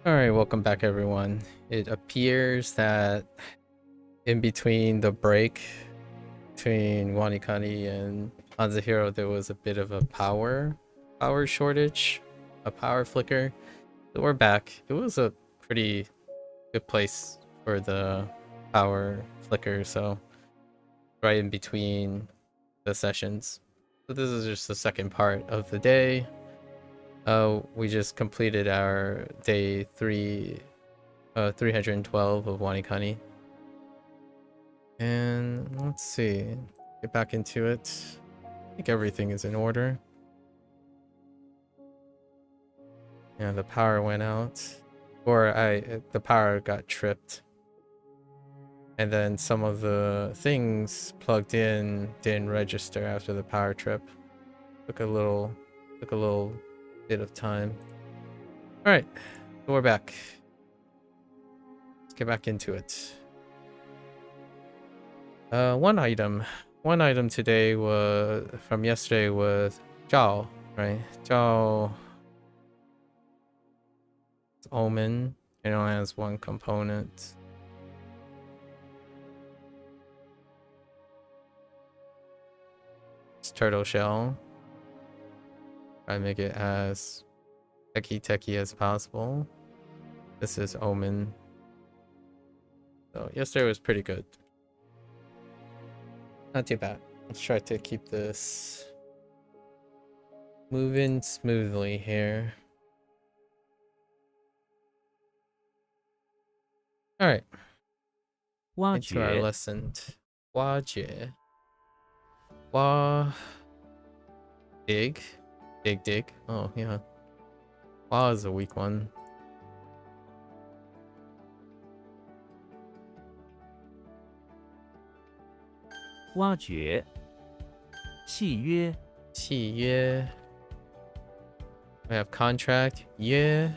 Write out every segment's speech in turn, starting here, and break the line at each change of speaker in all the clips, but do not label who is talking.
Alright, welcome back everyone. It appears that in between the break between WaniKani and HanziHero there was a bit of a power shortage, a power flicker. So we're back. It was a pretty good place for the power flicker, so right in between the sessions. So this is just the second part of the day. We just completed our day 312 of WaniKani. And let's see, get back into it. I think everything is in order. Yeah, the power went out. Or the power got tripped. And then some of the things plugged in didn't register after the power trip. Took a little bit of time. Alright, so we're back. Let's get back into it. One item today was from yesterday was Zhao, right? Zhao, it's Omen. It only has one component. It's turtle shell. Try to make it as techie as possible. This is Omen. So yesterday was pretty good. Not too bad. Let's try to keep this moving smoothly here. Alright. Into our lesson. 挖掘. Dig. Oh, yeah. Wa is a weak one.
挖掘契约
契约. We have contract. Yeah.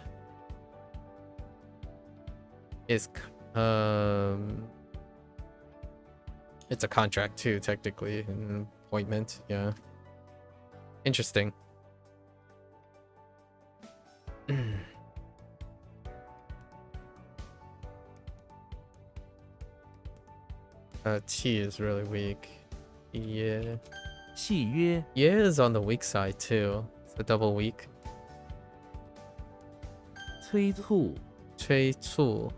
It's a contract too, technically. An appointment. Yeah. Interesting. T is really weak. Yeah.
契约
Yeah is on the weak side too. It's a double weak.
催促
催促.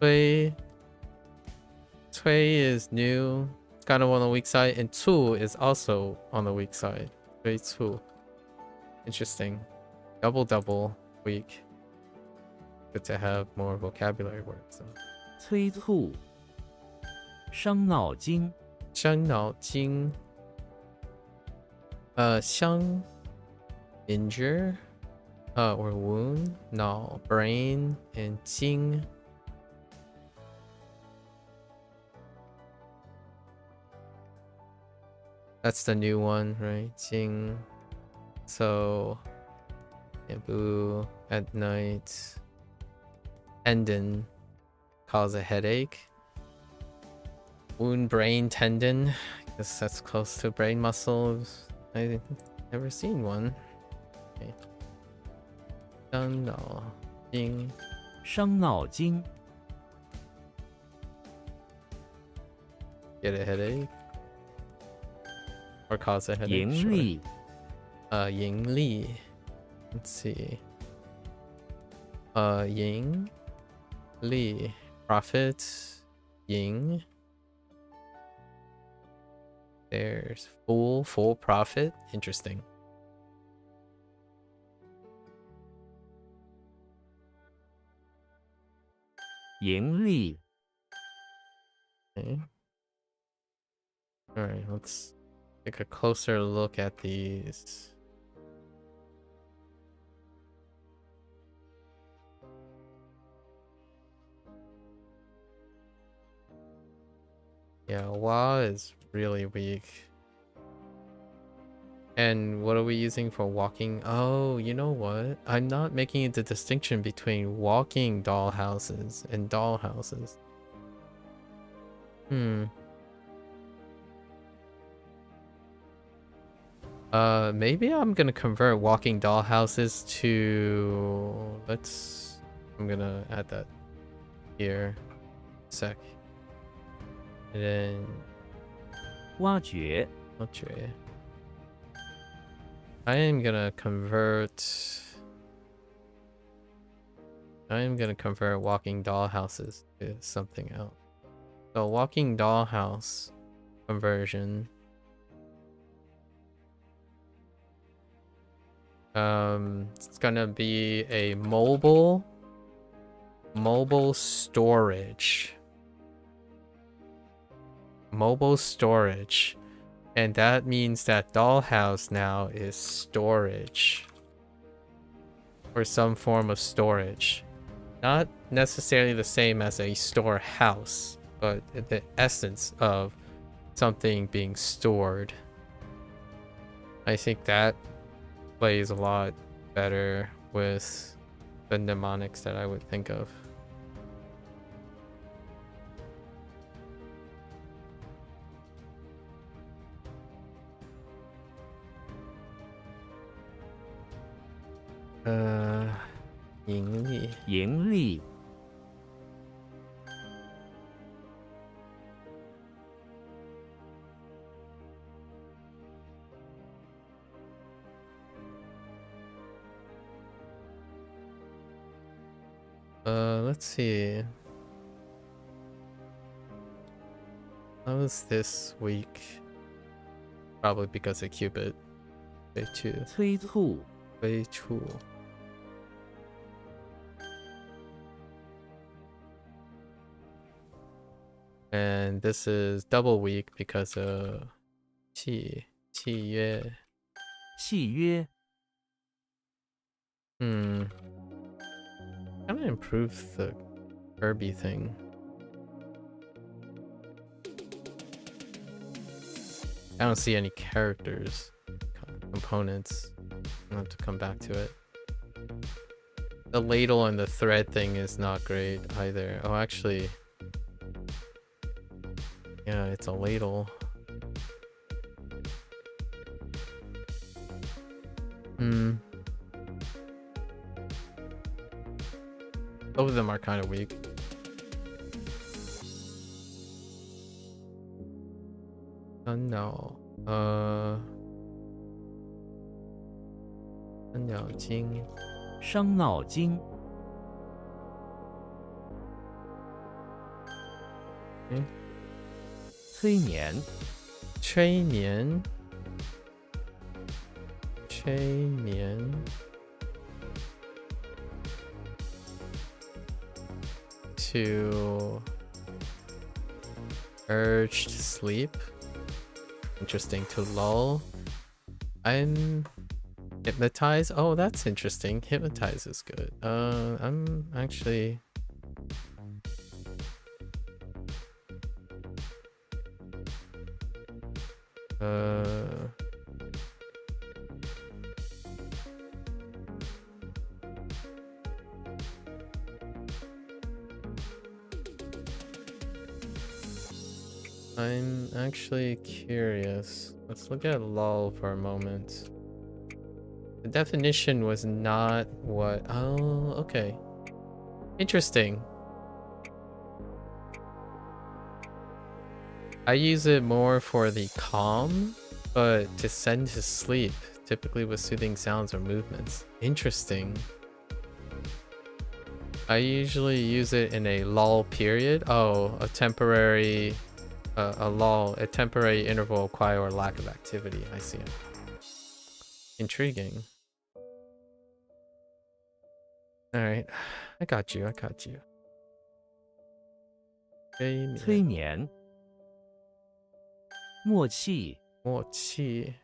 Cui is new, it's kind of on the weak side, and Cu is also on the weak side. Cui Cu. Interesting. Double weak. Good to have more vocabulary words. So.
催促伤脑筋
伤脑筋. Xiang, injure, or wound. Nao, brain, and Jing. That's the new one, right? Jing. So, bamboo at night. Tendon cause a headache. Wound, brain, tendon. I guess that's close to brain muscles. I've never seen one. Okay. 伤脑筋
伤脑筋
Get a headache. Or cause a headache.
盈利
盈利. Let's see. 盈利 profit. 盈. There's full profit. Interesting.
盈利
Okay. All right, let's take a closer look at these. Yeah, Wa is really weak. And what are we using for walking? Oh, you know what? I'm not making the distinction between walking dollhouses and dollhouses. Maybe I'm gonna convert walking dollhouses to... Let's I'm gonna add that here. Sec. And then
挖掘
okay. I am gonna convert walking dollhouses to something else. So walking dollhouse conversion. It's gonna be a mobile storage. Mobile storage. And that means that dollhouse now is storage. Or some form of storage. Not necessarily the same as a storehouse, but the essence of something being stored. I think that plays a lot better with the mnemonics that I would think of.盈利
盈利
let's see. How was this week? Probably because of Cupid. Day 2.
催促
Way too. And this is double week because of 契约.
契约
I'm gonna improve the Kirby thing. I don't see any characters, components. I'll have to come back to it. The ladle and the thread thing is not great either. Oh, actually, yeah, it's a ladle. Both of them are kind of weak. No. 伤脑筋
伤脑筋 催眠
催眠 to urge to sleep. Interesting. To lull. I'm hypnotized. Oh, that's interesting. Hypnotize is good. I'm actually I'm actually curious. Let's look at lull for a moment. The definition was not what... Oh, okay. Interesting. I use it more for the calm, but to send to sleep, typically with soothing sounds or movements. Interesting. I usually use it in a lull period. Oh, a temporary... a lull, a temporary interval of quiet or lack of activity. I see it. Intriguing. Alright. I got you.
催眠默契
默契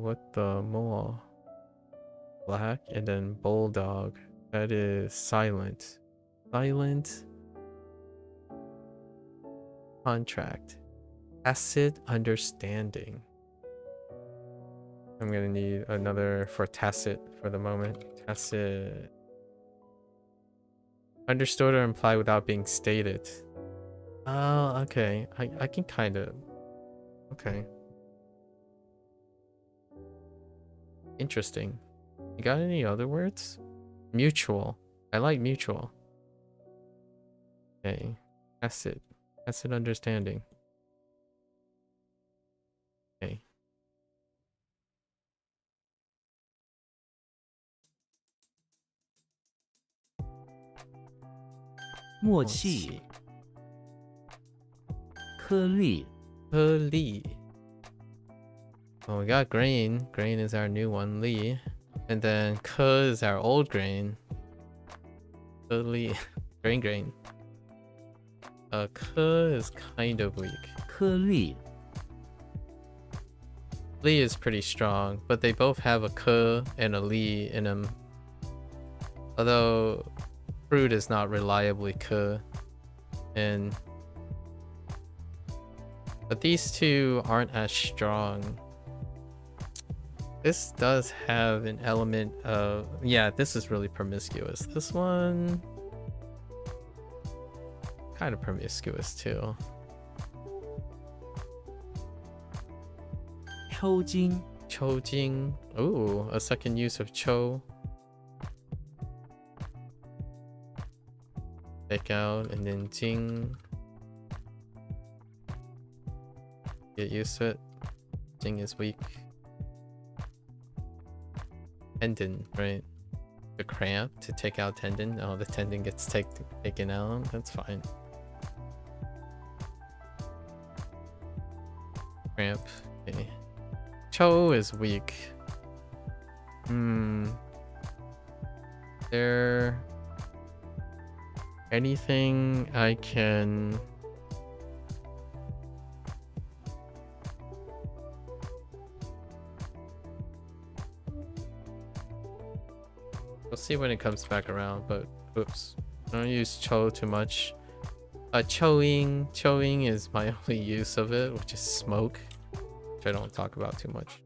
what the more? Black and then bulldog. That is silent. Silent contract. Tacit understanding. I'm gonna need another for tacit for the moment. Tacit. Understood or implied without being stated. Oh, okay. I can kind of. Okay. Interesting. You got any other words? Mutual. I like mutual. Okay. Tacit. Tacit understanding. Okay.
默契，颗粒，
颗粒. Well, we got grain. Grain is our new one, li. And then ke is our old grain. Ke li. Grain. Ke is kind of weak.
颗粒，
Li is pretty strong, but they both have a ke and a li in them. Although fruit is not reliably ke. But these two aren't as strong. This does have an element of, yeah, this is really promiscuous. This one kind of promiscuous too.
抽筋，
Cho Jing. Ooh, a second use of cho. Take out and then Jing. Get used to it. Jing is weak. Tendon, right? The cramp to take out tendon. Oh, the tendon gets taken out. That's fine. Cramp. Okay. Cho is weak. There anything I can we'll see when it comes back around, but oops. Don't use cho too much. Choing is my only use of it, which is smoke, which I don't talk about too much.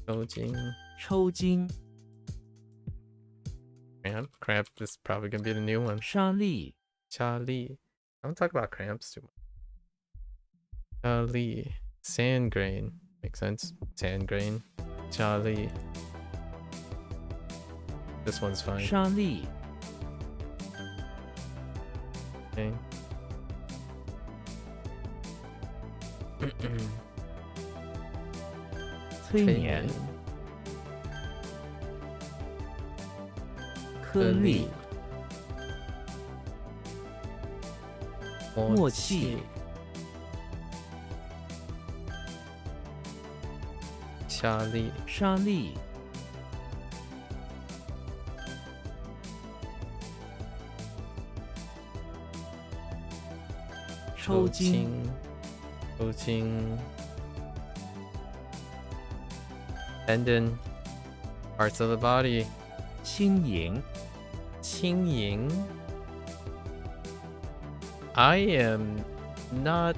Chojing.
抽筋，
Cramp is probably gonna be the new one.
沙粒，
Charlie. I don't talk about cramps too much. Charlie. Sand grain. Makes sense. Sand grain. Charlie. This one's fine.
沙粒，
Okay.
催眠，颗粒，默契，
沙粒，
沙粒，抽筋，
抽筋 tendon, parts of the body.
轻盈，
轻盈 I am not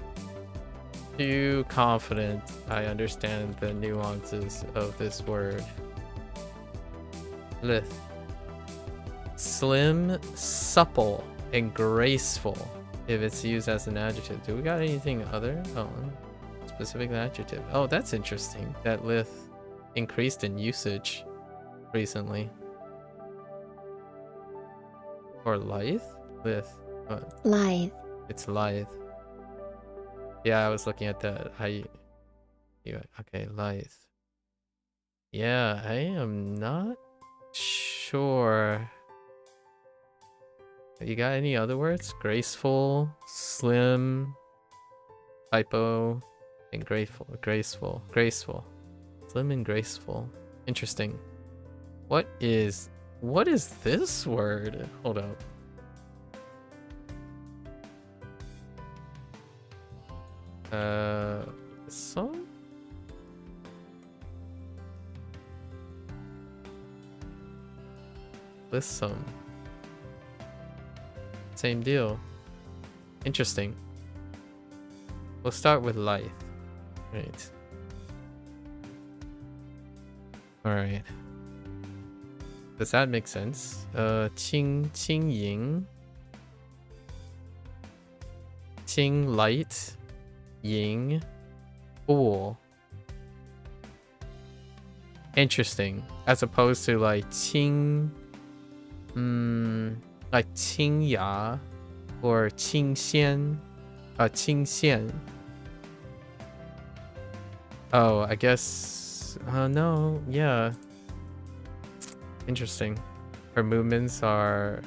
too confident I understand the nuances of this word. Lith. Slim, supple, and graceful if it's used as an adjective. Do we got anything other? Oh, specific adjective. Oh, that's interesting. That lith increased in usage recently. Or lithe? Lith. What?
Lithe.
It's lithe. Yeah, I was looking at that. Okay, lithe. Yeah, I am not sure. You got any other words? Graceful, slim, typo, and graceful. Slim and graceful. Interesting. What is this word? Hold up. This one? Lissome. Same deal. Interesting. We'll start with lithe. Right. Alright. Does that make sense? Qing Ying. Qing light. Ying. Cool. Interesting. As opposed to like Qing. Like Qing Ya or Qing Xian. Qing Xian. Oh, I guess. No. Yeah. Interesting. Her movements are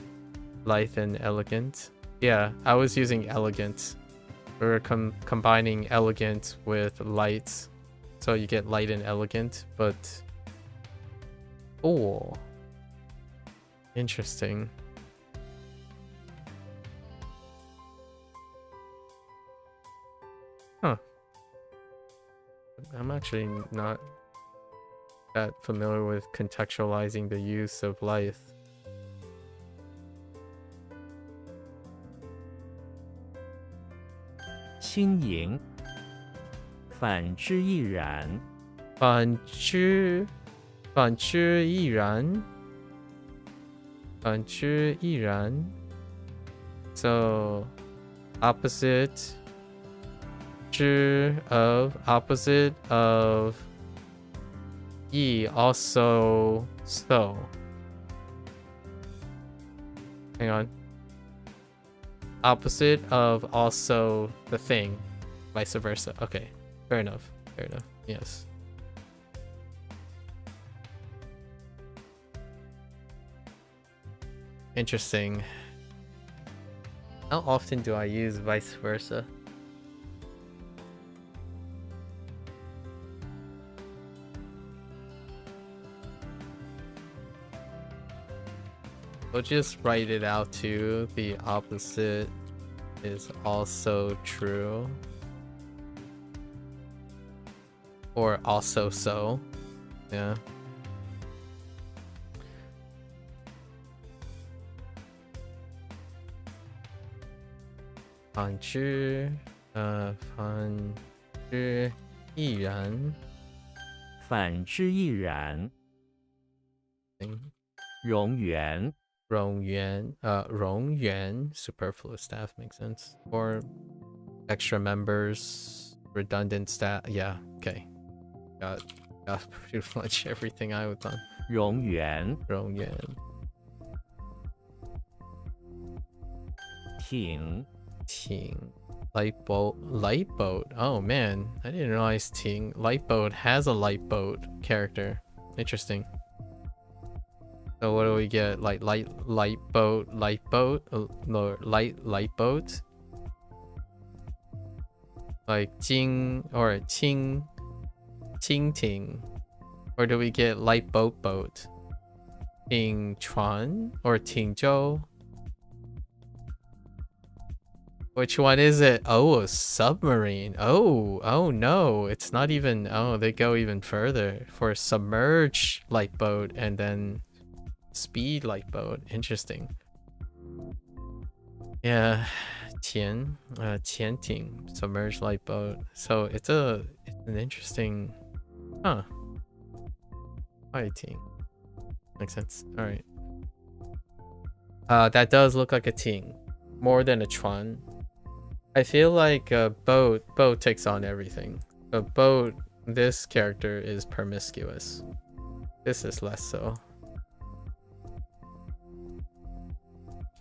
lithe and elegant. Yeah, I was using elegant. We were combining elegant with light. So you get light and elegant, but... Oh. Interesting. Huh. I'm actually not that familiar with contextualizing the use of lithe.
轻盈，反之亦然。
反之亦然。反之亦然。So opposite 之 of opposite of 亦 also so. Hang on. Opposite of also the thing, vice versa. Okay, fair enough. Fair enough. Yes. Interesting. How often do I use vice versa? We'll just write it out too. The opposite is also true. Or also so. Yeah. Fan之亦然。
反之亦然。容原。
容原 superfluous staff makes sense. Or extra members, redundant staff. Yeah, okay. Got pretty much everything I was on.
容原。
容原。
挺。
挺 light boat. Oh man, I didn't realize Ting light boat has a light boat character. Interesting. So what do we get? Like light boat, no, light boat. Like Jing or Qing Ting. Or do we get light boat? Ting Chuan or Ting Zhou? Which one is it? Oh, a submarine. Oh no, it's not even. Oh, they go even further for submerged light boat and then speed light boat. Interesting. Yeah, Qianting, submerged light boat. So it's an interesting, huh? Fighting makes sense. All right. That does look like a ting, more than a chuan. I feel like a boat takes on everything. A boat, this character is promiscuous. This is less so.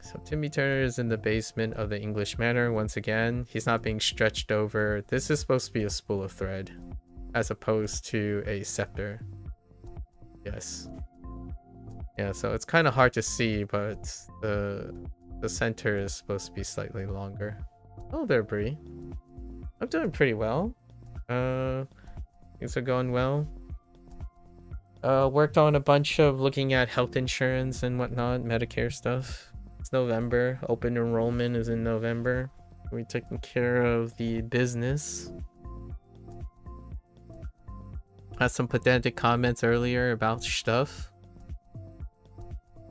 So Timmy Turner is in the basement of the English Manor once again. He's not being stretched over. This is supposed to be a spool of thread, as opposed to a scepter. Yes. Yeah, so it's kind of hard to see, but the center is supposed to be slightly longer. Oh there, Bree. I'm doing pretty well. Things are going well. Worked on a bunch of looking at health insurance and whatnot, Medicare stuff. It's November. Open enrollment is in November. We're taking care of the business. Had some pedantic comments earlier about stuff.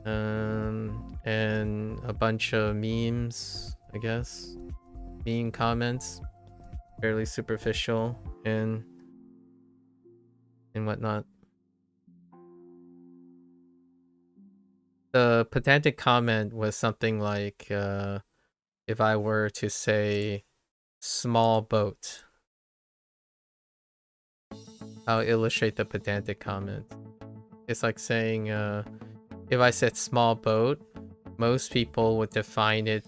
And a bunch of memes, I guess. Meme comments. Fairly superficial and whatnot. The pedantic comment was something like, if I were to say small boat, I'll illustrate the pedantic comment. It's like saying, if I said small boat, most people would define it,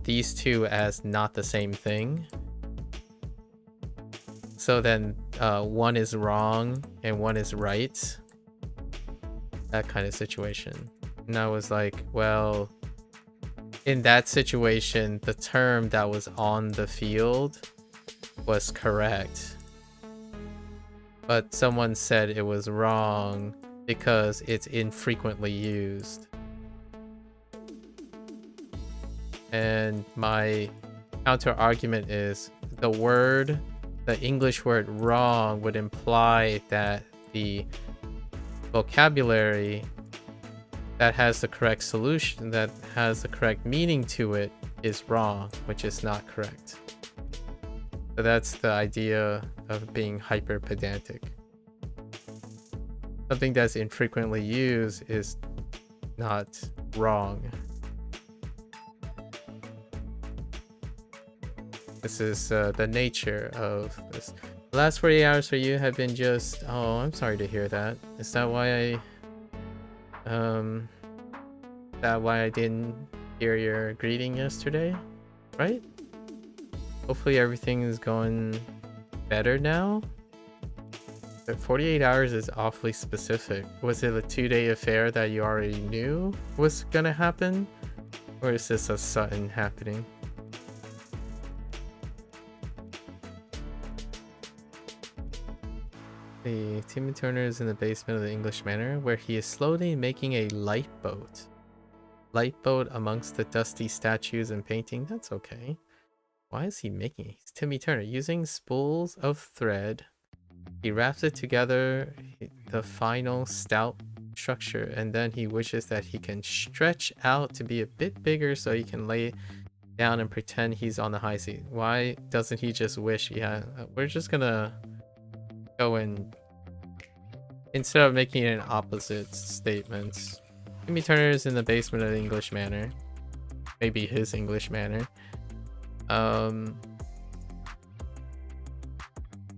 these two as not the same thing. So then one is wrong and one is right. That kind of situation. And I was like, well, in that situation, the term that was on the field was correct. But someone said it was wrong because it's infrequently used. And my counter argument is the English word wrong would imply that the vocabulary that has the correct solution, that has the correct meaning to it, is wrong, which is not correct. So that's the idea of being hyper pedantic. Something that's infrequently used is not wrong. This is the nature of this. The last 48 hours for you have been just... Oh, I'm sorry to hear that. Is that why I didn't hear your greeting yesterday? Right? Hopefully everything is going better now. But 48 hours is awfully specific. Was it a 2-day affair that you already knew was gonna happen? Or is this a sudden happening? The Timmy Turner is in the basement of the English Manor, where he is slowly making a lifeboat. Lifeboat amongst the dusty statues and painting. That's okay. Why is he making it? He's Timmy Turner. Using spools of thread, he wraps it together, the final stout structure, and then he wishes that he can stretch out to be a bit bigger so he can lay down and pretend he's on the high seat. Why doesn't he just wish he had... We're just gonna go and, instead of making it an opposite statements, Timmy Turner is in the basement of the English Manor. Maybe his English Manor.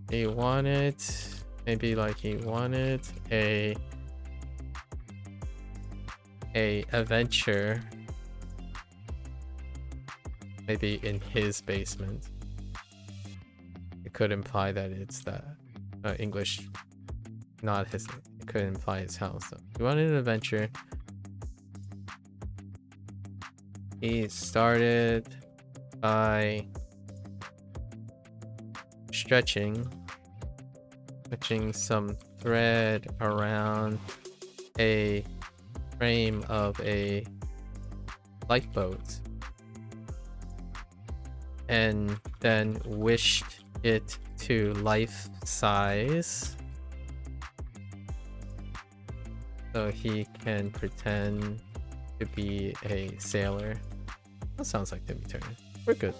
He wanted, maybe like he wanted a adventure, maybe in his basement. It could imply that it's that English, not his. It could imply his house. So he wanted an adventure. He started by stretching some thread around a frame of a lifeboat, and then wished it to life size so he can pretend to be a sailor. That sounds like Timmy Turner. We're good.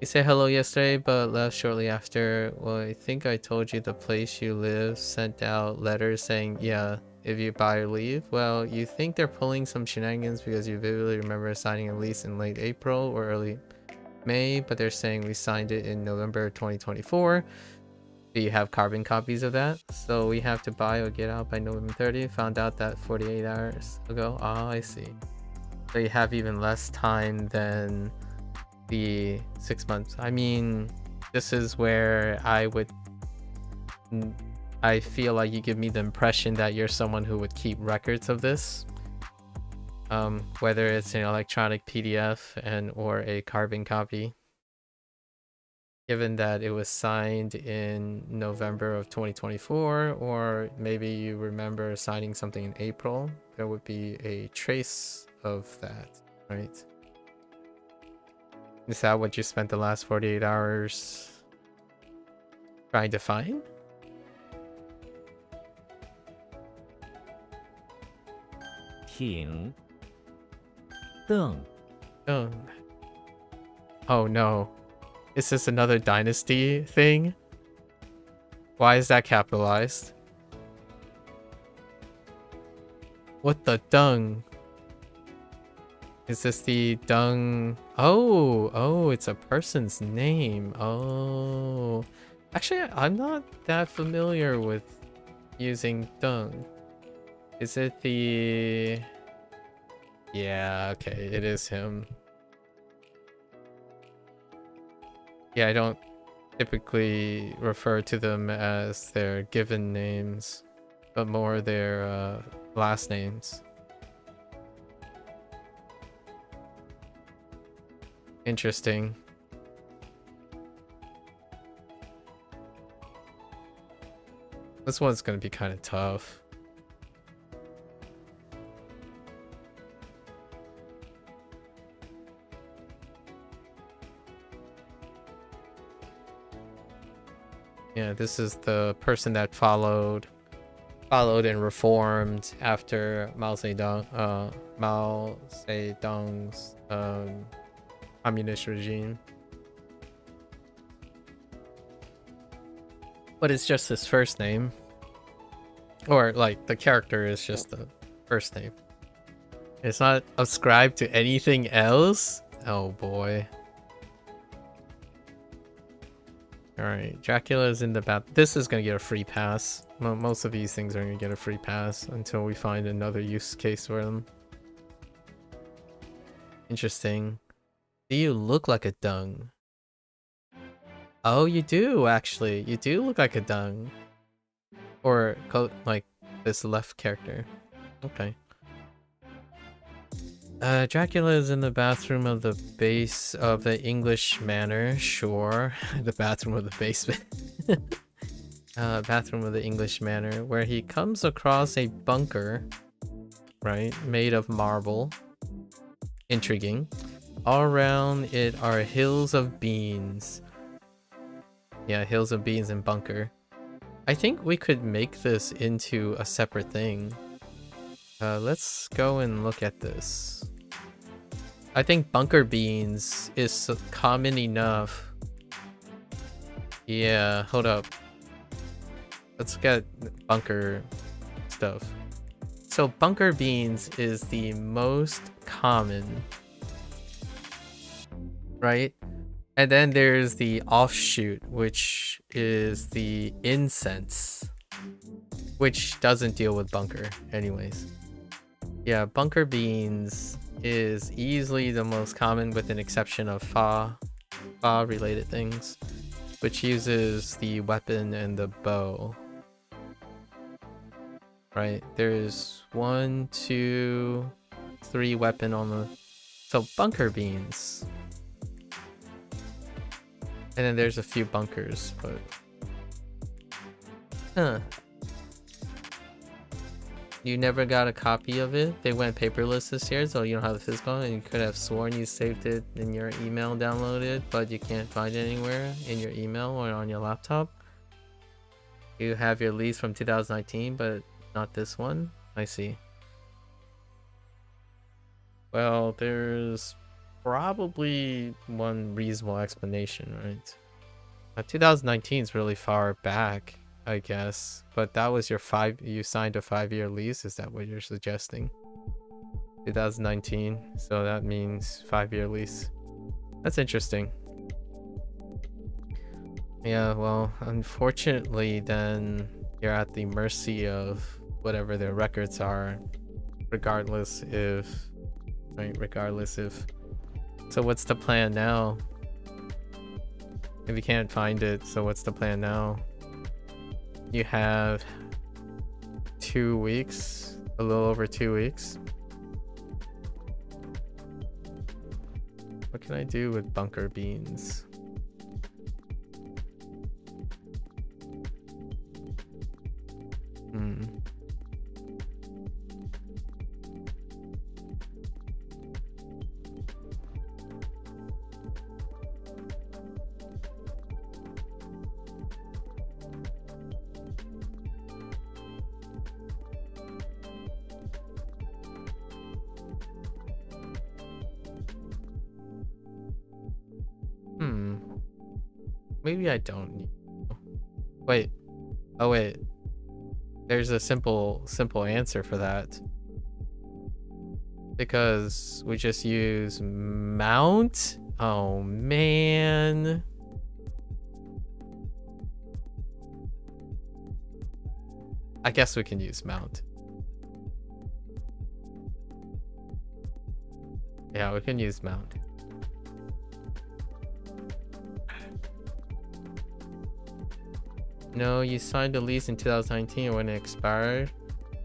You said hello yesterday, but left shortly after. Well, I think I told you the place you live sent out letters saying, yeah, if you buy or leave. Well, you think they're pulling some shenanigans because you vividly remember signing a lease in late April or early May, but they're saying we signed it in November 2024. Do you have carbon copies of that? So we have to buy or get out by November 30th. Found out that 48 hours ago. Oh, I see. So you have even less time than the 6 months. I mean, this is where I feel like you give me the impression that you're someone who would keep records of this, whether it's an electronic PDF or a carbon copy. Given that it was signed in November of 2024, or maybe you remember signing something in April, there would be a trace of that, right? Is that what you spent the last 48 hours trying to find?
Ting. Deng.
Oh. Oh no. Is this another dynasty thing? Why is that capitalized? What the dung? Is this the dung? Oh, it's a person's name. Oh. Actually, I'm not that familiar with using dung. Is it the... Yeah, okay, it is him. Yeah, I don't typically refer to them as their given names, but more their last names. Interesting. This one's gonna be kind of tough. Yeah, this is the person that followed and reformed after Mao Zedong's communist regime. But it's just his first name. Or like the character is just the first name. It's not ascribed to anything else? Oh boy. Alright, Dracula's in the bath. This is gonna get a free pass. Most of these things are gonna get a free pass until we find another use case for them. Interesting. Do you look like a dung? Oh, you do actually. You do look like a dung. Or like this left character. Okay. Dracula is in the bathroom of the base of the English Manor. Sure. The bathroom of the basement. Bathroom of the English Manor, where he comes across a bunker, right, made of marble. Intriguing. All around it are hills of beans. Yeah, hills of beans and bunker. I think we could make this into a separate thing. Let's go and look at this. I think bunker beans is common enough. Yeah, hold up. Let's get bunker stuff. So bunker beans is the most common, right? And then there's the offshoot, which is the incense, which doesn't deal with bunker anyways. Yeah, bunker beans is easily the most common with an exception of fa related things, which uses the weapon and the bow. Right, there's 1, 2, 3 weapon on the... So bunker beans. And then there's a few bunkers, but... Huh. You never got a copy of it? They went paperless this year, so you don't have the physical, and you could have sworn you saved it in your email downloaded, but you can't find it anywhere in your email or on your laptop. You have your lease from 2019, but not this one? I see. Well, there's probably one reasonable explanation, right? 2019 is really far back, I guess, but that was your you signed a 5-year lease. Is that what you're suggesting? 2019, so that means 5-year lease. That's interesting. Yeah, well, unfortunately then you're at the mercy of whatever their records are, regardless if so what's the plan now? If you can't find it, so what's the plan now? You have 2 weeks, a little over 2 weeks. What can I do with bunker beans? Maybe I don't need... Wait. Oh wait. There's a simple answer for that. Because we just use mount? Oh man. I guess we can use mount. Yeah, we can use mount. No, you signed the lease in 2019 when it expired.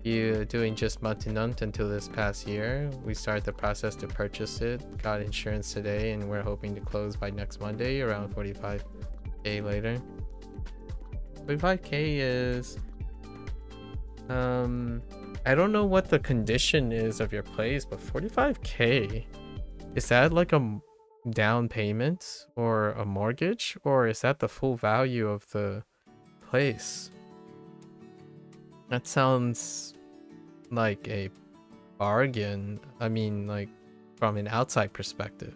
You doing just month to month until this past year. We started the process to purchase it, got insurance today, and we're hoping to close by next Monday around 45k later. 45k is I don't know what the condition is of your place, but 45k, is that like a down payment or a mortgage, or is that the full value of the place? That sounds like a bargain. I mean, like from an outside perspective.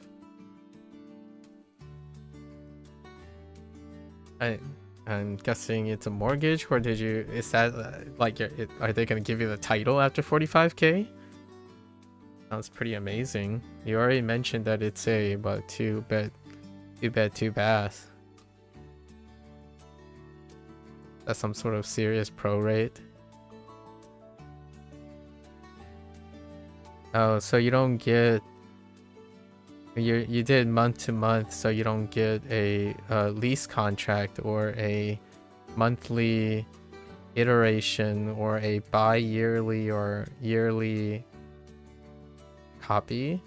I'm guessing it's a mortgage, or did you? Is that like are they gonna give you the title after 45k? Sounds pretty amazing. You already mentioned that it's a but two bed, two bath. That's some sort of serious prorate. Oh, so you don't get. You did month to month, so you don't get a lease contract or a monthly iteration or a bi-yearly or yearly copy.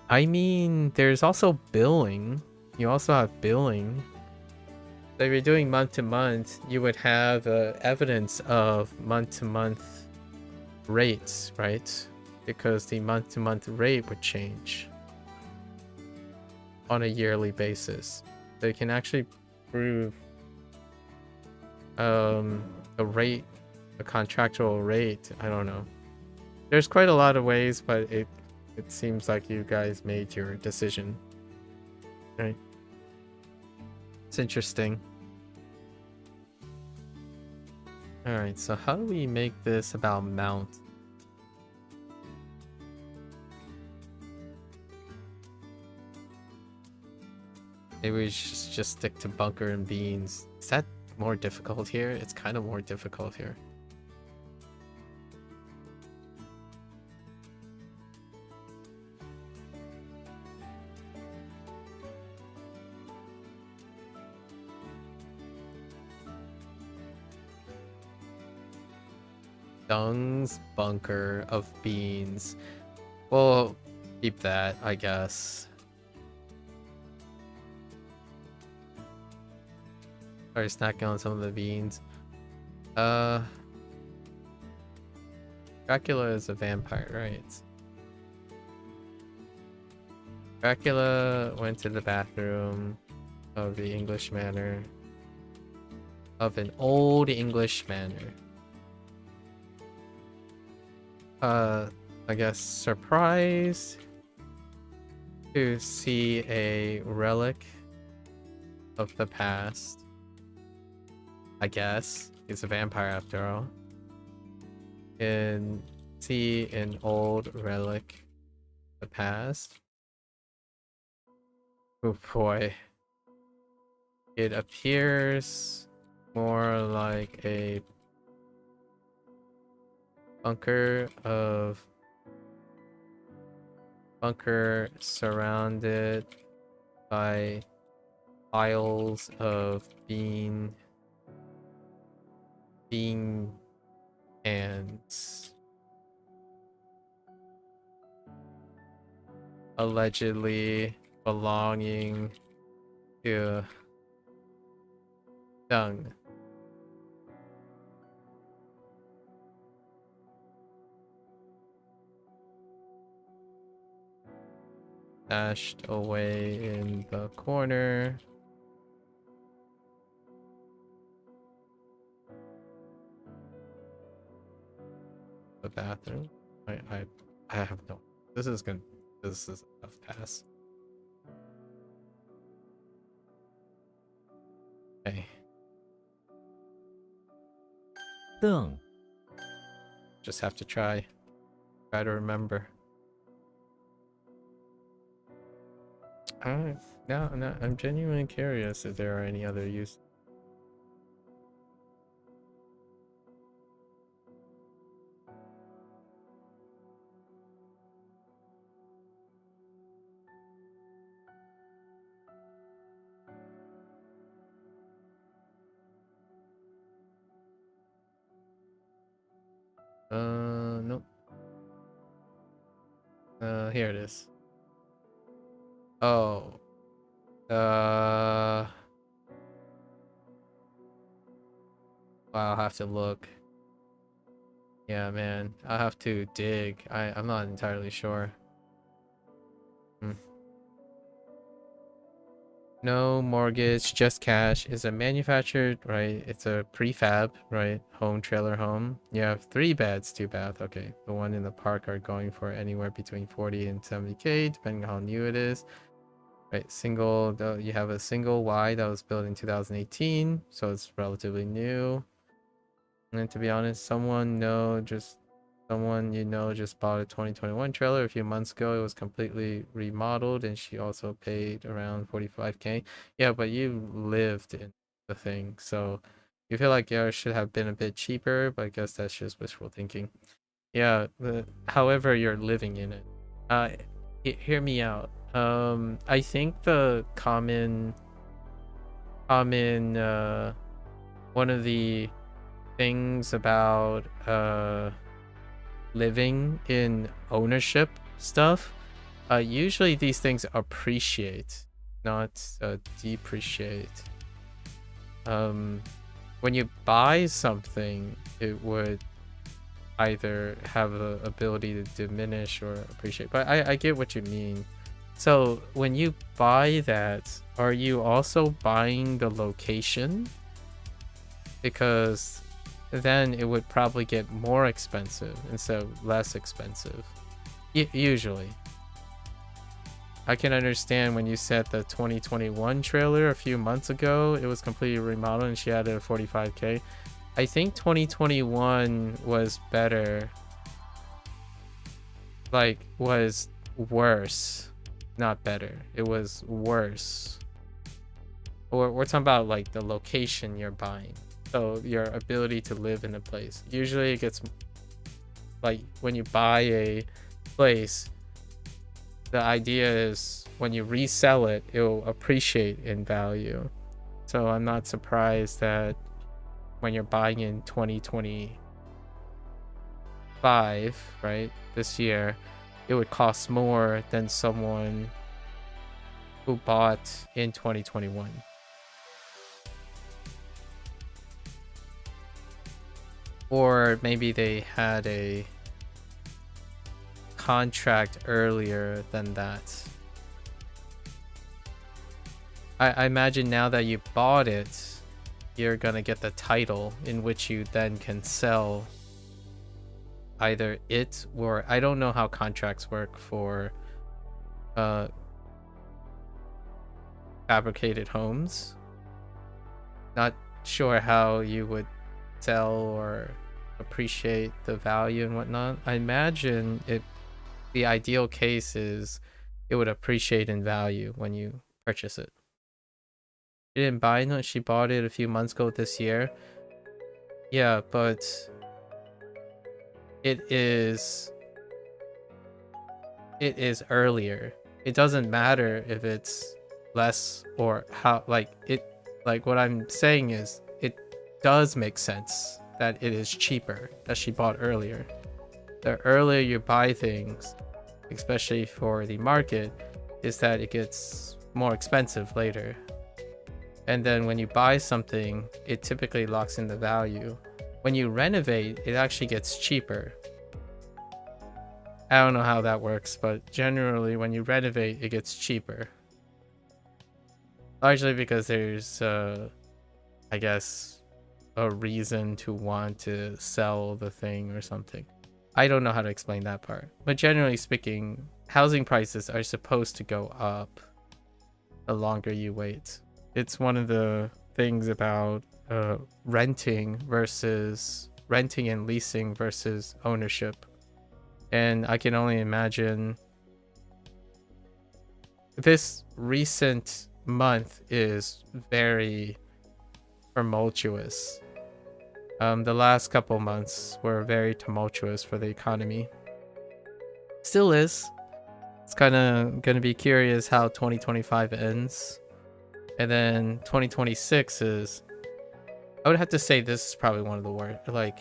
I mean, there's also billing. You also have billing. So if you're doing month to month, you would have evidence of month to month rates, right? Because the month to month rate would change on a yearly basis. So you can actually prove a rate, a contractual rate. I don't know. There's quite a lot of ways, but it seems like you guys made your decision. Right? It's interesting. Alright, so how do we make this about mount? Maybe we should just stick to bunker and beans. Is that more difficult here? It's kind of more difficult here. Dung's bunker of beans. We'll keep that, I guess. Sorry, snacking on some of the beans. Dracula is a vampire, right? Dracula went to the bathroom of the English manor. Of an old English manor. I guess surprised to see a relic of the past. I guess he's a vampire after all. And see an old relic of the past. Oh boy. It appears more like a bunker surrounded by piles of bean cans, allegedly belonging to Dung. Stashed away in the corner. The bathroom. I have no. This is a tough pass. Okay.
Dung.
Just have to try to remember. No, I'm genuinely curious if there are any other uses. Nope. Here it is. Oh. Well, I'll have to look. Yeah, man. I'll have to dig. I'm not entirely sure. Hmm. No mortgage, just cash. Is a manufactured, right? It's a prefab, right? Home, trailer home. You have 3 beds, 2 bath. Okay. The one in the park are going for anywhere between 40 and 70K, depending on how new it is. Right. Single, though, you have a single Y that was built in 2018, so it's relatively new. And to be honest, someone you know just bought a 2021 trailer a few months ago. It was completely remodeled and she also paid around 45K. Yeah, but you lived in the thing, so you feel like it should have been a bit cheaper, but I guess that's just wishful thinking. Yeah, however you're living in it. Uh Hear me out. I think the common one of the things about living in ownership stuff, usually these things appreciate, not depreciate. When you buy something, it would either have the ability to diminish or appreciate, but I get what you mean. So when you buy that, are you also buying the location? Because then it would probably get more expensive instead of less expensive. Usually. I can understand when you said the 2021 trailer a few months ago, it was completely remodeled and she added a 45K. I think 2021 was better. Like, was worse. Not better. It was worse. We're talking about like the location you're buying. So your ability to live in a place. Usually it gets like when you buy a place, the idea is when you resell it, it will appreciate in value. So I'm not surprised that when you're buying in 2025, right, this year, it would cost more than someone who bought in 2021. Or maybe they had a contract earlier than that. I imagine now that you bought it, you're gonna get the title in which you then can sell either it or I don't know how contracts work for fabricated homes. Not sure how you would sell or appreciate the value and whatnot. I imagine the ideal case is it would appreciate in value when you purchase it. She didn't buy it, she bought it a few months ago this year. Yeah, but it is earlier. It doesn't matter if it's less or how, like what I'm saying is it does make sense that it is cheaper that she bought earlier. The earlier you buy things, especially for the market, is that it gets more expensive later. And then when you buy something, it typically locks in the value. When you renovate, it actually gets cheaper. I don't know how that works, but generally when you renovate, it gets cheaper. Largely because there's, I guess, a reason to want to sell the thing or something. I don't know how to explain that part. But generally speaking, housing prices are supposed to go up the longer you wait. It's one of the things about renting and leasing versus ownership. And I can only imagine this recent month is very tumultuous. The last couple months were very tumultuous for the economy. Still is. It's kind of going to be curious how 2025 ends. And then 2026 is, I would have to say this is probably one of the worst. Like,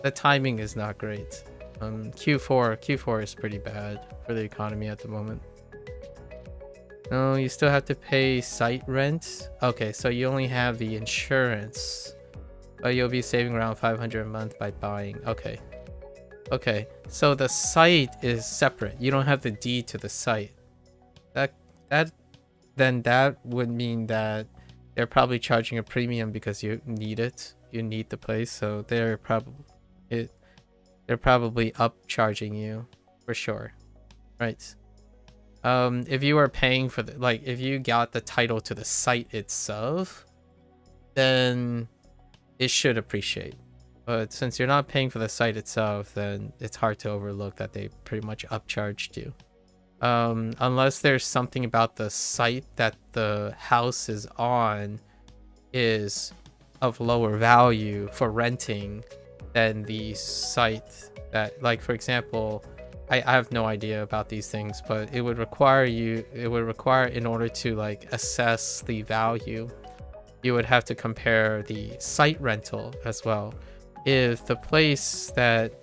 the timing is not great. Q4 is pretty bad for the economy at the moment. No, you still have to pay site rent. Okay, so you only have the insurance, but you'll be saving around 500 a month by buying. Okay, so the site is separate. You don't have the deed to the site. Then that would mean that they're probably charging a premium because you need it. You need the place, so they're probably upcharging you for sure, right? If you are paying for the, like, if you got the title to the site itself, then it should appreciate. But since you're not paying for the site itself, then it's hard to overlook that they pretty much upcharged you. Unless there's something about the site that the house is on is of lower value for renting than the site that, like, for example, I have no idea about these things, but it would require in order to like assess the value, you would have to compare the site rental as well. If the place that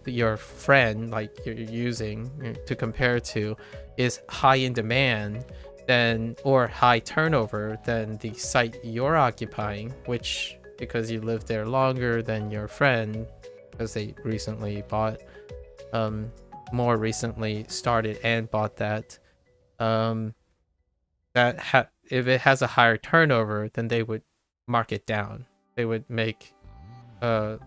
your friend, like, you're using to compare to is high in demand, then, or high turnover, then the site you're occupying, which, because you live there longer than your friend, because they recently bought, more recently started and bought that, if it has a higher turnover, then they would mark it down. They would make a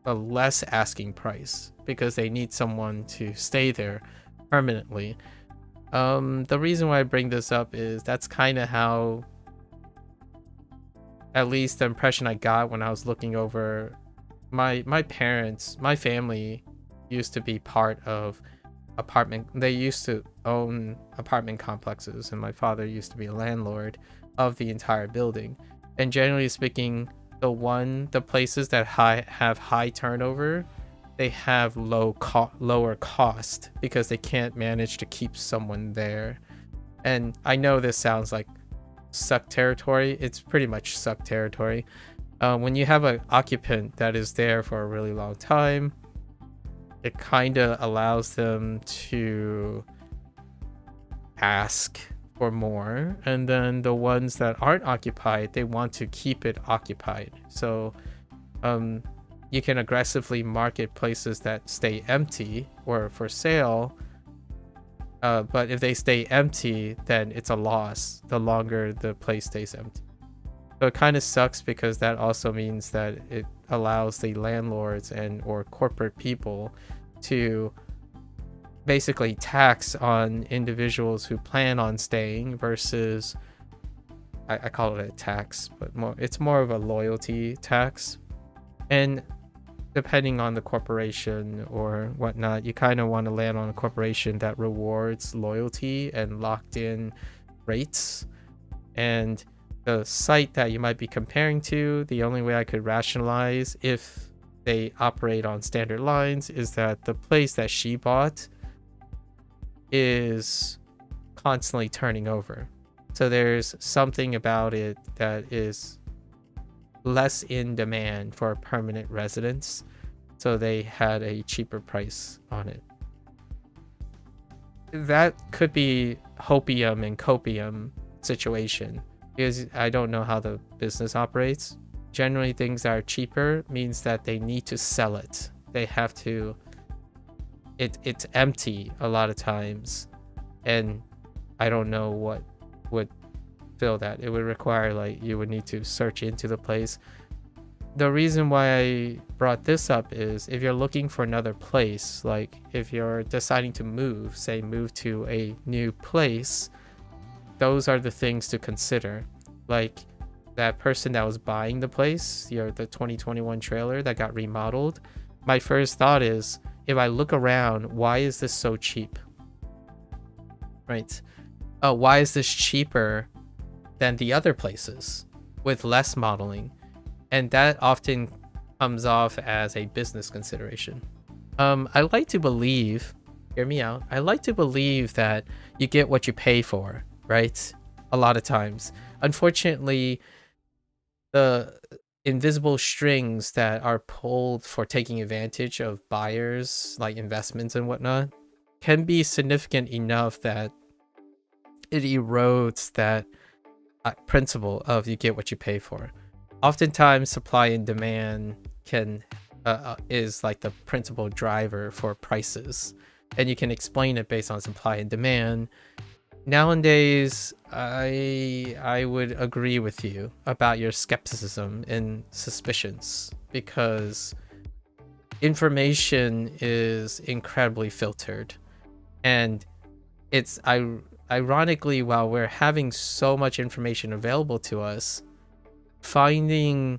less asking price because they need someone to stay there permanently. The reason why I bring this up is that's kind of how, at least the impression I got when I was looking over, my family used to be part of they used to own apartment complexes, and my father used to be a landlord of the entire building. And generally speaking, the places that have high turnover, they have lower cost because they can't manage to keep someone there. And I know this sounds like suck territory. It's pretty much suck territory. When you have an occupant that is there for a really long time, it kind of allows them to ask for more, and then the ones that aren't occupied, they want to keep it occupied. So you can aggressively market places that stay empty or for sale, but if they stay empty, then it's a loss the longer the place stays empty. So it kind of sucks because that also means that it allows the landlords or corporate people to basically tax on individuals who plan on staying versus, I call it a tax, but it's more of a loyalty tax. And depending on the corporation or whatnot, you kind of want to land on a corporation that rewards loyalty and locked in rates. And the site that you might be comparing to, the only way I could rationalize if they operate on standard lines is that the place that she bought is constantly turning over. So there's something about it that is less in demand for permanent residents. So they had a cheaper price on it. That could be hopium and copium situation, because I don't know how the business operates. Generally, things that are cheaper means that they need to sell it. They have to, it's empty a lot of times, and I don't know what would fill that. It would require, like, you would need to search into the place. The reason why I brought this up is if you're looking for another place, like if you're deciding to move to a new place, those are the things to consider. Like that person that was buying the place, the 2021 trailer that got remodeled, my first thought is, if I look around, why is this so cheap? Right? oh, why is this cheaper than the other places with less modeling? And that often comes off as a business consideration. I like to believe, hear me out, I like to believe that you get what you pay for, right? A lot of times. Unfortunately, the invisible strings that are pulled for taking advantage of buyers, like investments and whatnot, can be significant enough that it erodes that principle of you get what you pay for. Oftentimes, supply and demand can is like the principal driver for prices, and you can explain it based on supply and demand. Nowadays, I would agree with you about your skepticism and suspicions, because information is incredibly filtered, and it's ironically, while we're having so much information available to us, finding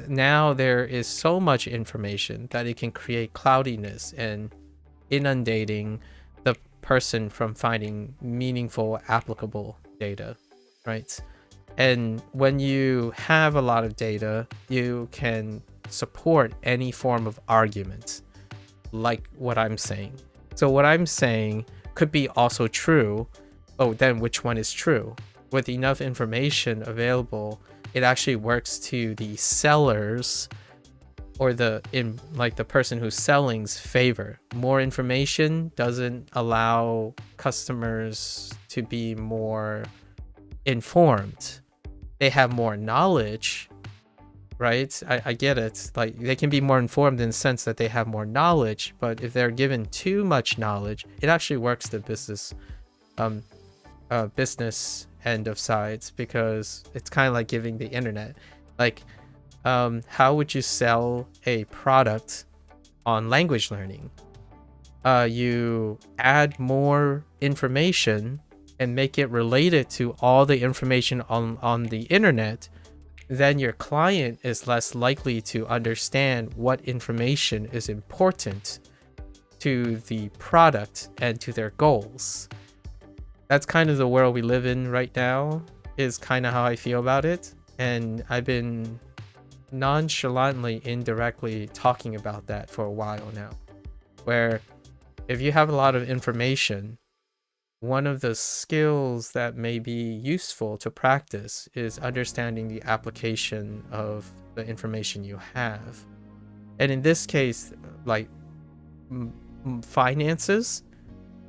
now there is so much information that it can create cloudiness and inundating the person from finding meaningful, applicable data, right? And when you have a lot of data, you can support any form of argument, like what I'm saying. So what I'm saying could be also true. Oh, then which one is true? With enough information available, it actually works to the seller's, or the person who's selling's favor. More information doesn't allow customers to be more informed. They have more knowledge, right? I get it. Like, they can be more informed in the sense that they have more knowledge, but if they're given too much knowledge, it actually works the business end of sides, because it's kind of like giving the internet. Like, how would you sell a product on language learning? You add more information and make it related to all the information on the internet, then your client is less likely to understand what information is important to the product and to their goals. That's kind of the world we live in right now, is kind of how I feel about it. And I've been nonchalantly, indirectly talking about that for a while now, where if you have a lot of information, one of the skills that may be useful to practice is understanding the application of the information you have. And in this case, like finances,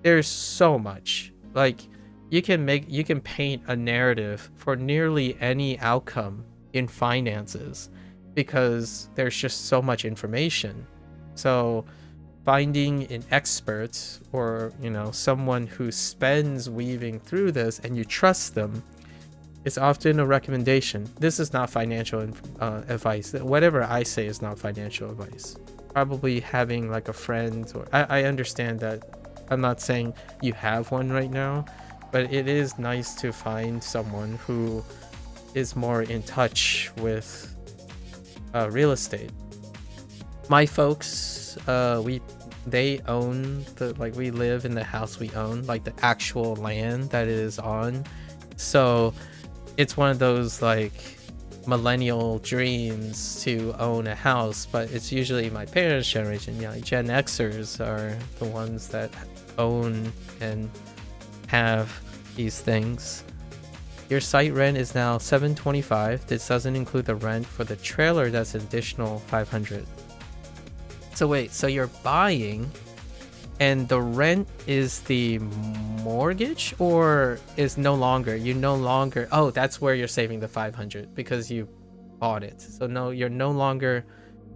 there's so much. Like, you can paint a narrative for nearly any outcome in finances, because there's just so much information. So finding an expert, or someone who spends weaving through this and you trust them, is often a recommendation. This is not financial advice. Whatever I say is not financial advice. Probably having like a friend, or I understand that I'm not saying you have one right now, but it is nice to find someone who is more in touch with real estate. My folks, they own we live in the house we own, like the actual land that it is on. So it's one of those like millennial dreams to own a house, but it's usually my parents' generation. Like Gen Xers are the ones that own and have these things. Your site rent is now $725. This doesn't include the rent for the trailer. That's an additional $500. So wait, so you're buying and the rent is the mortgage, or is no longer, oh, that's where you're saving the $500 because you bought it. So no, you're no longer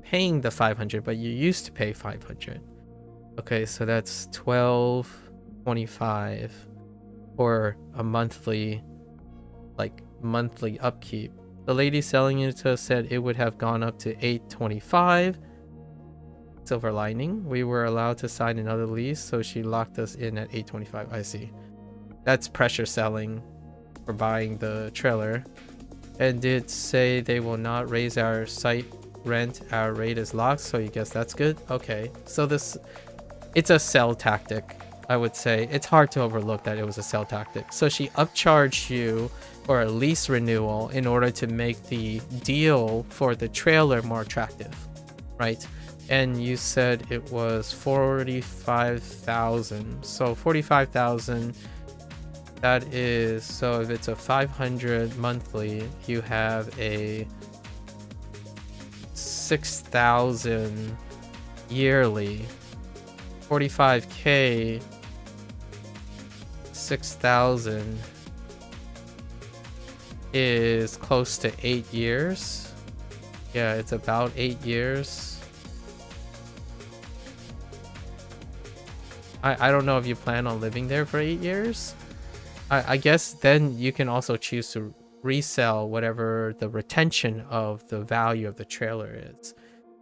paying the $500, but you used to pay $500. Okay, so that's $1225 for a monthly upkeep. The lady selling it to us said it would have gone up to $825. Silver lining, we were allowed to sign another lease, so she locked us in at $825. I see. That's pressure selling for buying the trailer. And did say they will not raise our site rent. Our rate is locked, so you guess that's good. Okay, so it's a sell tactic. I would say it's hard to overlook that it was a sale tactic. So she upcharged you for a lease renewal in order to make the deal for the trailer more attractive, right? And you said it was 45,000. So 45,000, that is, so if it's a 500 monthly, you have a 6,000 yearly. 45k, 6,000 is close to 8 years. Yeah, it's about 8 years. I don't know if you plan on living there for 8 years. I guess then you can also choose to resell whatever the retention of the value of the trailer is.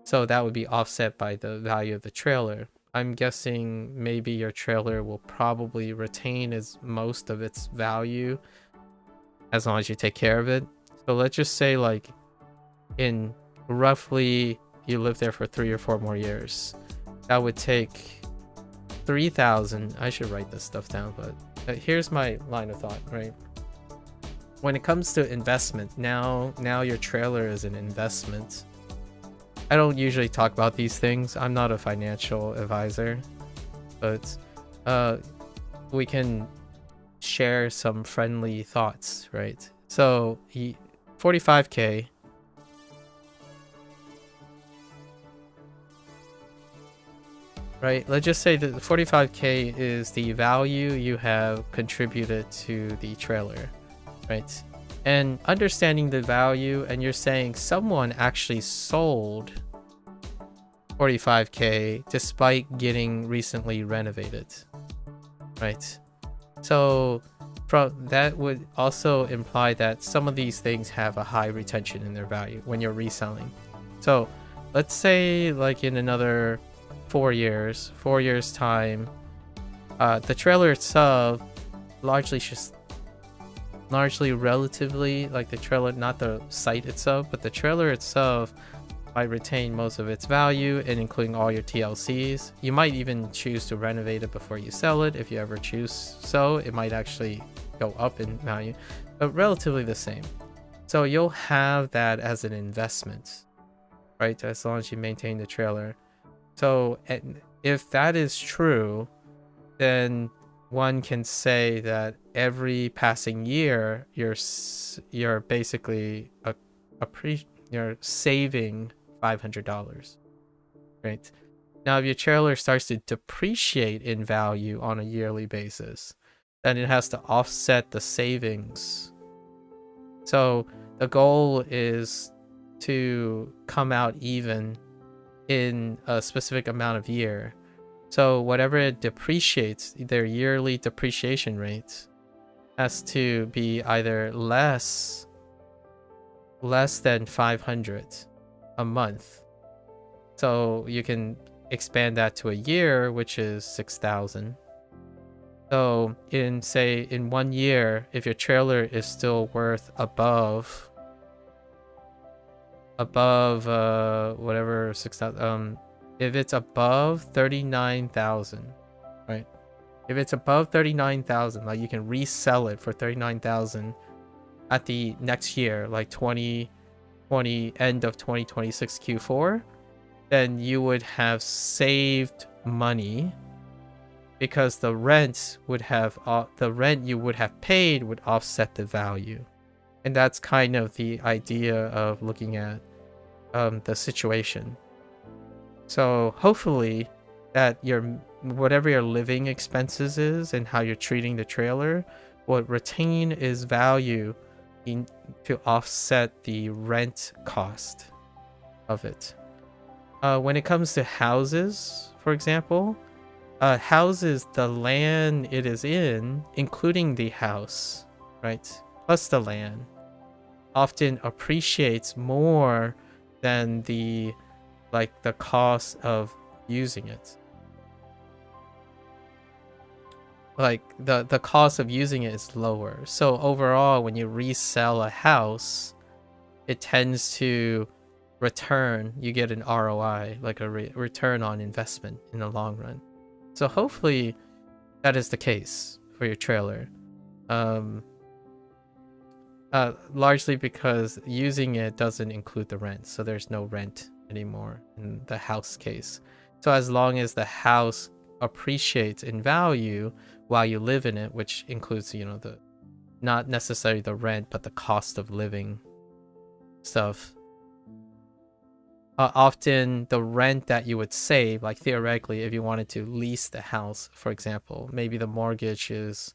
So that would be offset by the value of the trailer. I'm guessing maybe your trailer will probably retain most of its value as long as you take care of it. So let's just say like in roughly you live there for 3 or 4 more years. That would take 3,000. I should write this stuff down, but here's my line of thought, right? When it comes to investment, now your trailer is an investment. I don't usually talk about these things. I'm not a financial advisor, but we can share some friendly thoughts, right? So 45k, right? Let's just say that 45k is the value you have contributed to the trailer, right? And understanding the value, and you're saying someone actually sold 45k despite getting recently renovated, right? So that would also imply that some of these things have a high retention in their value when you're reselling. So let's say like in another 4 years time, the trailer itself relatively, like the trailer, not the site itself, but the trailer itself might retain most of its value, and including all your TLCs. You might even choose to renovate it before you sell it. If you ever choose so, it might actually go up in value, but relatively the same. So you'll have that as an investment, right? As long as you maintain the trailer. So if that is true, then one can say that every passing year you're basically you're saving $500, right? Now if your trailer starts to depreciate in value on a yearly basis, then it has to offset the savings. So the goal is to come out even in a specific amount of year. So whatever it depreciates, their yearly depreciation rate has to be either less than 500 a month. So you can expand that to a year, which is 6,000. So in 1 year, if your trailer is still worth above whatever 6,000, if it's above 39,000, right? If it's above 39,000, like you can resell it for 39,000 at the next year, like 2020, end of 2026 Q4, then you would have saved money because the rent you would have paid would offset the value. And that's kind of the idea of looking at the situation. So hopefully that whatever your living expenses is and how you're treating the trailer will retain its value to offset the rent cost of it. When it comes to houses, for example, houses, the land it is in, including the house, right, plus the land, often appreciates more than the cost of using it. Like the cost of using it is lower. So overall, when you resell a house, it tends to return. You get an ROI, like a return on investment in the long run. So hopefully that is the case for your trailer. Largely because using it doesn't include the rent, so there's no rent anymore in the house case. So as long as the house appreciates in value while you live in it, which includes, you know, the not necessarily the rent, but the cost of living stuff. Often the rent that you would save, like theoretically, if you wanted to lease the house, for example, maybe the mortgage is,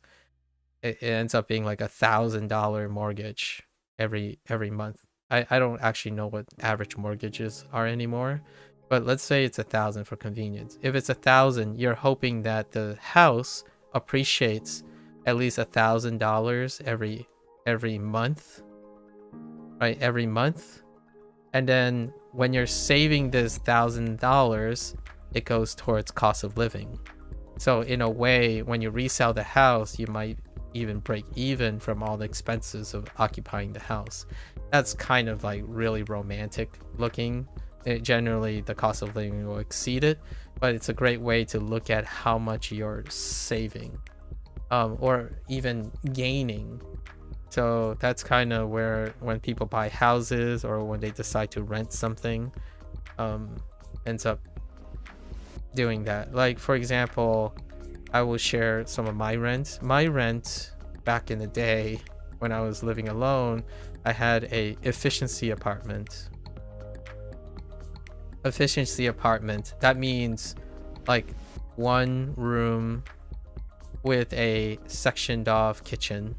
it ends up being like $1,000 mortgage every month. I don't actually know what average mortgages are anymore, but let's say it's 1,000 for convenience. If it's 1,000, you're hoping that the house appreciates at least $1,000 every month, right? Every month. And then when you're saving this $1,000, it goes towards cost of living. So in a way, when you resell the house, you might even break even from all the expenses of occupying the house. That's kind of like really romantic looking. Generally, the cost of living will exceed it, but it's a great way to look at how much you're saving, or even gaining. So that's kind of where, when people buy houses or when they decide to rent something, ends up doing that. Like, for example, I will share some of my rent. My rent back in the day when I was living alone, I had a efficiency apartment. Efficiency apartment, that means like one room with a sectioned off kitchen,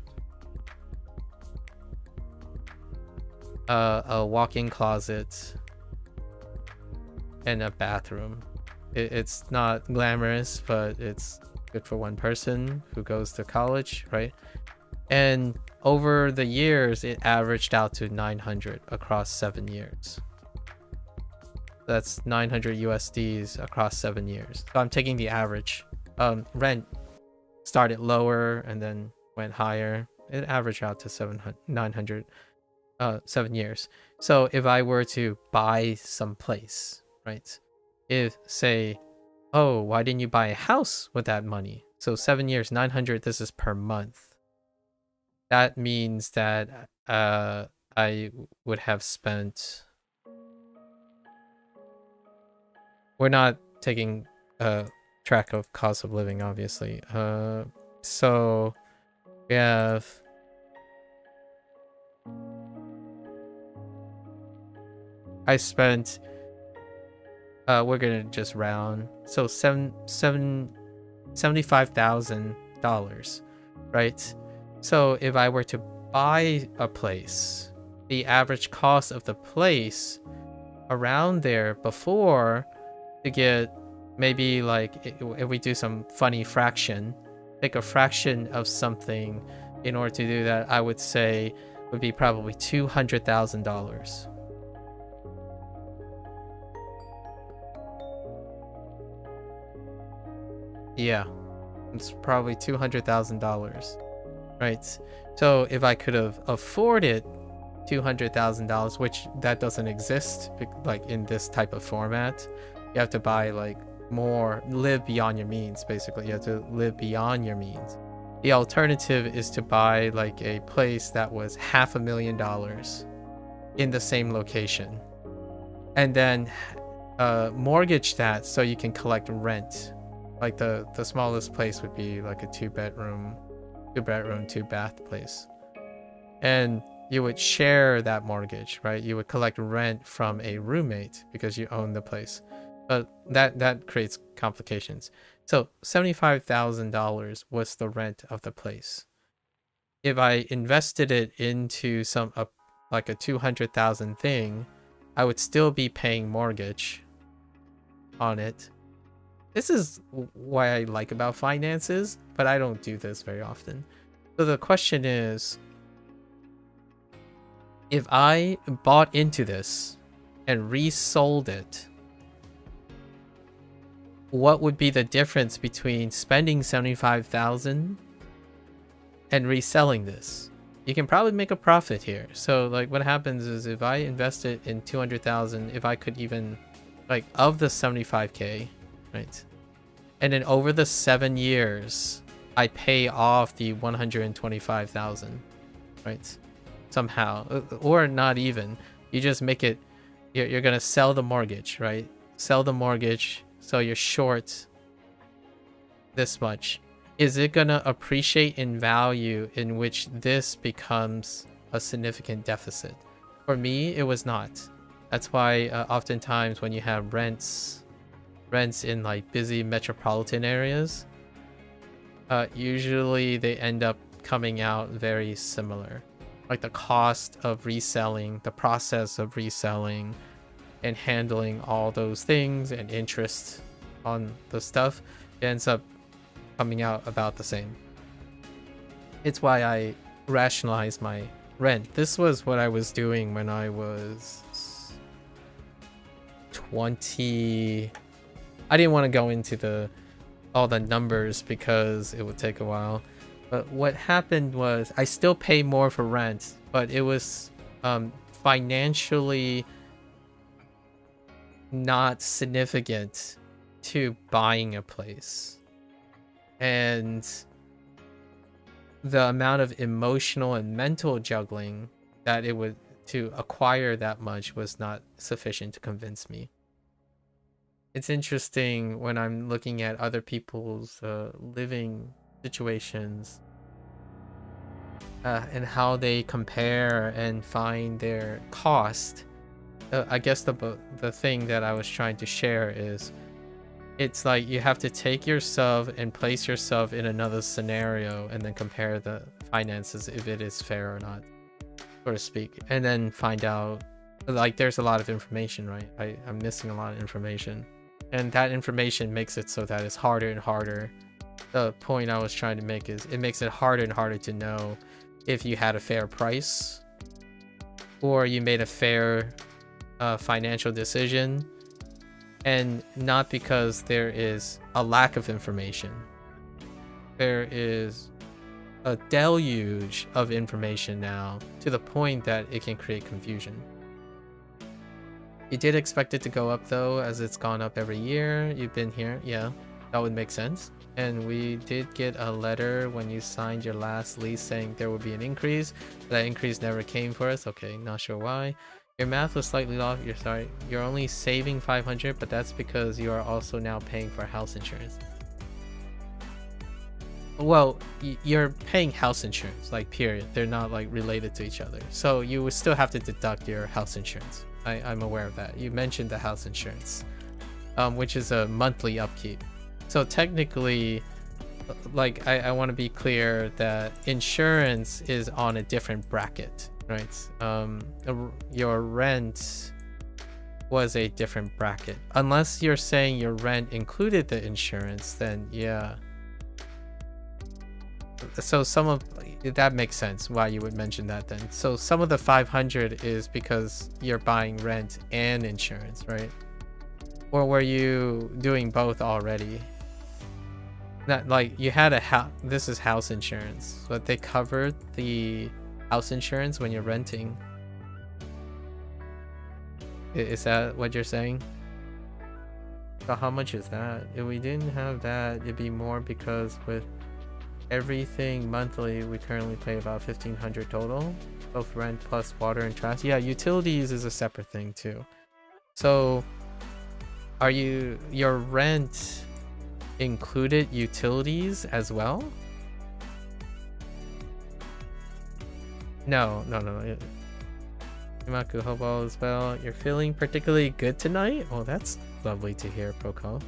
a walk-in closet, and a bathroom. It's not glamorous, but it's good for one person who goes to college, right? And over the years, it averaged out to 900 across 7 years. That's 900 USDs across 7 years. So I'm taking the average. Rent started lower and then went higher. It averaged out to 900 7 years. So if I were to buy some place, right? If say, oh, why didn't you buy a house with that money? So 7 years, 900, this is per month. That means that I would have spent, we're not taking track of cost of living, obviously. So we have, I spent, we're gonna just round, so $75,000, right? So if I were to buy a place, the average cost of the place around there before, to get maybe like, if we do some funny fraction, take a fraction of something in order to do that, I would say would be probably $200,000. Yeah, it's probably $200,000, right? So if I could have afforded $200,000, which that doesn't exist, like in this type of format, you have to buy like more, live beyond your means. Basically, you have to live beyond your means. The alternative is to buy like a place that was $500,000 in the same location, and then mortgage that so you can collect rent. Like the smallest place would be like a two bedroom, two bath place, and you would share that mortgage, right? You would collect rent from a roommate because you own the place, but that creates complications. So $75,000 was the rent of the place. If I invested it into some like a 200,000 thing, I would still be paying mortgage on it. This is why I like about finances, but I don't do this very often. So the question is, if I bought into this and resold it, what would be the difference between spending $75,000 and reselling this? You can probably make a profit here. So like what happens is, if I invested in 200,000, if I could even, like, of the 75K, right? And then over the 7 years, I pay off the 125,000, right? Somehow, or not even. You just make it. You're gonna sell the mortgage, right? Sell the mortgage, so you're short this much. Is it gonna appreciate in value in which this becomes a significant deficit? For me, it was not. That's why oftentimes when you have rents in like busy metropolitan areas, usually they end up coming out very similar. Like the cost of reselling, the process of reselling, and handling all those things and interest on the stuff, it ends up coming out about the same. It's why I rationalize my rent. This was what I was doing when I was 20. I didn't want to go into all the numbers because it would take a while. But what happened was I still pay more for rent, but it was financially not significant to buying a place. And the amount of emotional and mental juggling that it would to acquire that much was not sufficient to convince me. It's interesting when I'm looking at other people's living situations and how they compare and find their cost. I guess the thing that I was trying to share is it's like you have to take yourself and place yourself in another scenario and then compare the finances if it is fair or not, so to speak, and then find out, like, there's a lot of information, right? I'm missing a lot of information, and that information makes it so that it's harder and harder. The point I was trying to make is it makes it harder and harder to know if you had a fair price or you made a fair financial decision. And not because there is a lack of information. There is a deluge of information now to the point that it can create confusion. You did expect it to go up though, as it's gone up every year. You've been here. Yeah, that would make sense. And we did get a letter when you signed your last lease saying there would be an increase. That increase never came for us. Okay, not sure why. Your math was slightly off. You're only saving 500, but that's because you are also now paying for house insurance. Well, you're paying house insurance, like, period. They're not like related to each other. So you would still have to deduct your house insurance. I'm aware of that. You mentioned the house insurance, which is a monthly upkeep. So technically, like, I want to be clear that insurance is on a different bracket. Right, your rent was a different bracket. Unless you're saying your rent included the insurance, then yeah. So some of that makes sense why you would mention that then. So some of the 500 is because you're buying rent and insurance, right? Or were you doing both already? Not like you had this is house insurance, but they covered the house insurance when you're renting. Is that what you're saying? So how much is that? If we didn't have that, it'd be more, because with everything monthly we currently pay about 1,500 total, both rent plus water and trash. Yeah, utilities is a separate thing too. So are your rent included utilities as well? No. Imaku, hope all is well. You're feeling particularly good tonight? Oh, that's lovely to hear, Proko.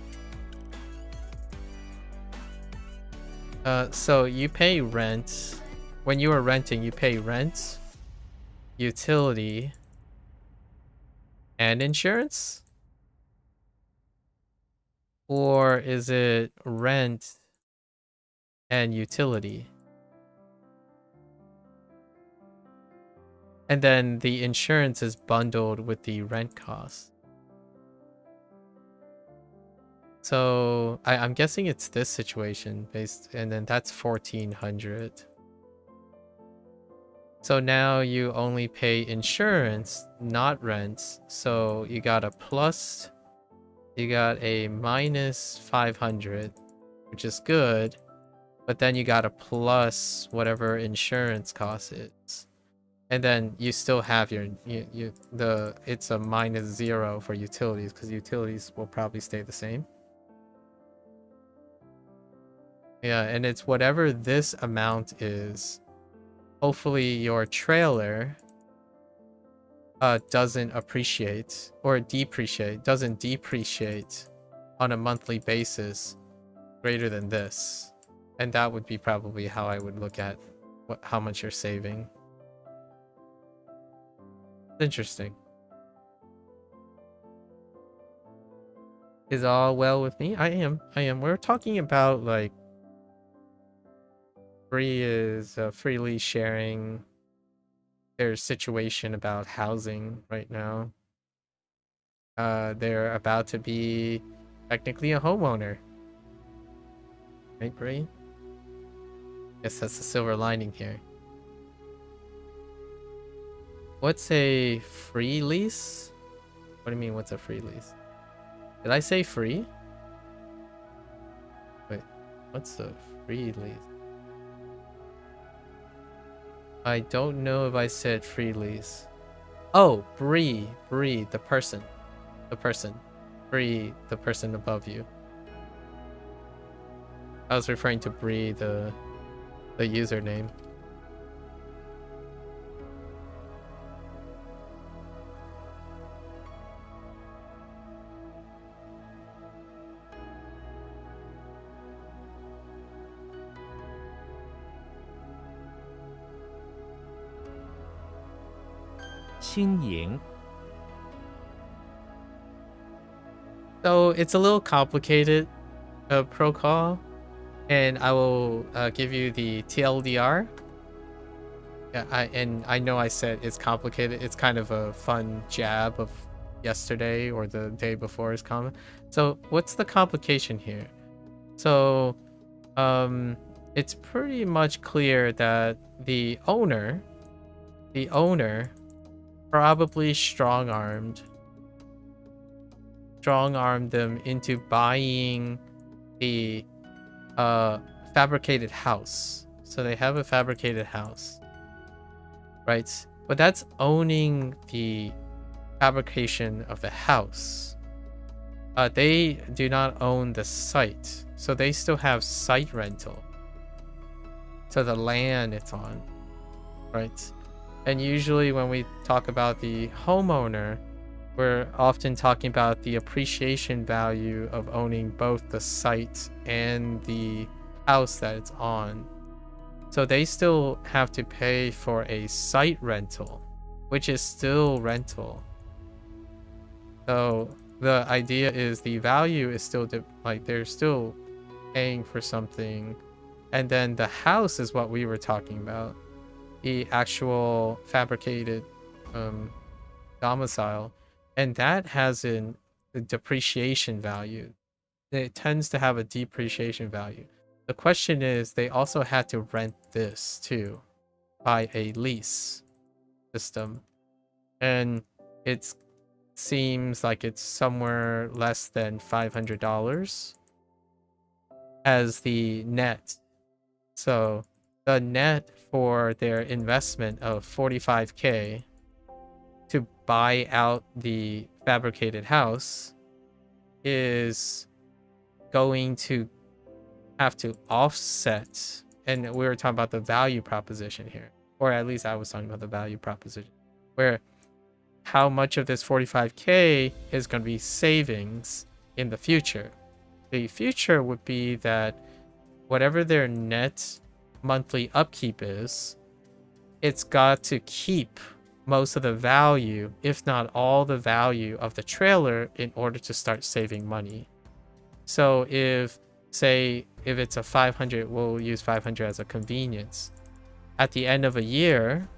So you pay rent. When you are renting, you pay rent, utility, and insurance? Or is it rent and utility? And then the insurance is bundled with the rent cost. So I'm guessing it's this situation based, and then that's 1,400. So now you only pay insurance, not rent. So you got a plus, you got a minus 500, which is good. But then you gotta plus whatever insurance cost is. And then you still have your it's a -0 for utilities, because utilities will probably stay the same. Yeah, and it's whatever this amount is. Hopefully your trailer doesn't appreciate or doesn't depreciate on a monthly basis greater than this. And that would be probably how I would look at how much you're saving. Interesting. Is all well with me? I am. We're talking about like Bree is freely sharing their situation about housing right now. They're about to be technically a homeowner. Right, Bree? Guess that's the silver lining here. What's a free lease? What do you mean, what's a free lease? Did I say free? Wait, what's a free lease? I don't know if I said free lease. Oh, Bree, the person. Bree, the person above you. I was referring to Bree, the username. So it's a little complicated, protocol, and I will give you the TLDR. Yeah, I know I said it's complicated. It's kind of a fun jab of yesterday or the day before is common. So what's the complication here? So it's pretty much clear that the owner probably strong-armed them into buying the fabricated house. So they have a fabricated house, right? But that's owning the fabrication of the house. They do not own the site, so they still have site rental to the land it's on, right? And usually when we talk about the homeowner, we're often talking about the appreciation value of owning both the site and the house that it's on. So they still have to pay for a site rental, which is still rental. So the idea is the value is still like they're still paying for something, and then the house is what we were talking about. The actual fabricated domicile, and that has a depreciation value. It tends to have a depreciation value. The question is, they also had to rent this too by a lease system, and it seems like it's somewhere less than $500 as the net. So the net for their investment of $45K to buy out the fabricated house is going to have to offset, and we were talking about the value proposition here, or at least I was talking about the value proposition, where how much of this $45K is going to be savings in the future. The future would be that whatever their net monthly upkeep is, it's got to keep most of the value, if not all the value of the trailer, in order to start saving money. So if it's a 500, we'll use 500 as a convenience. At the end of a year,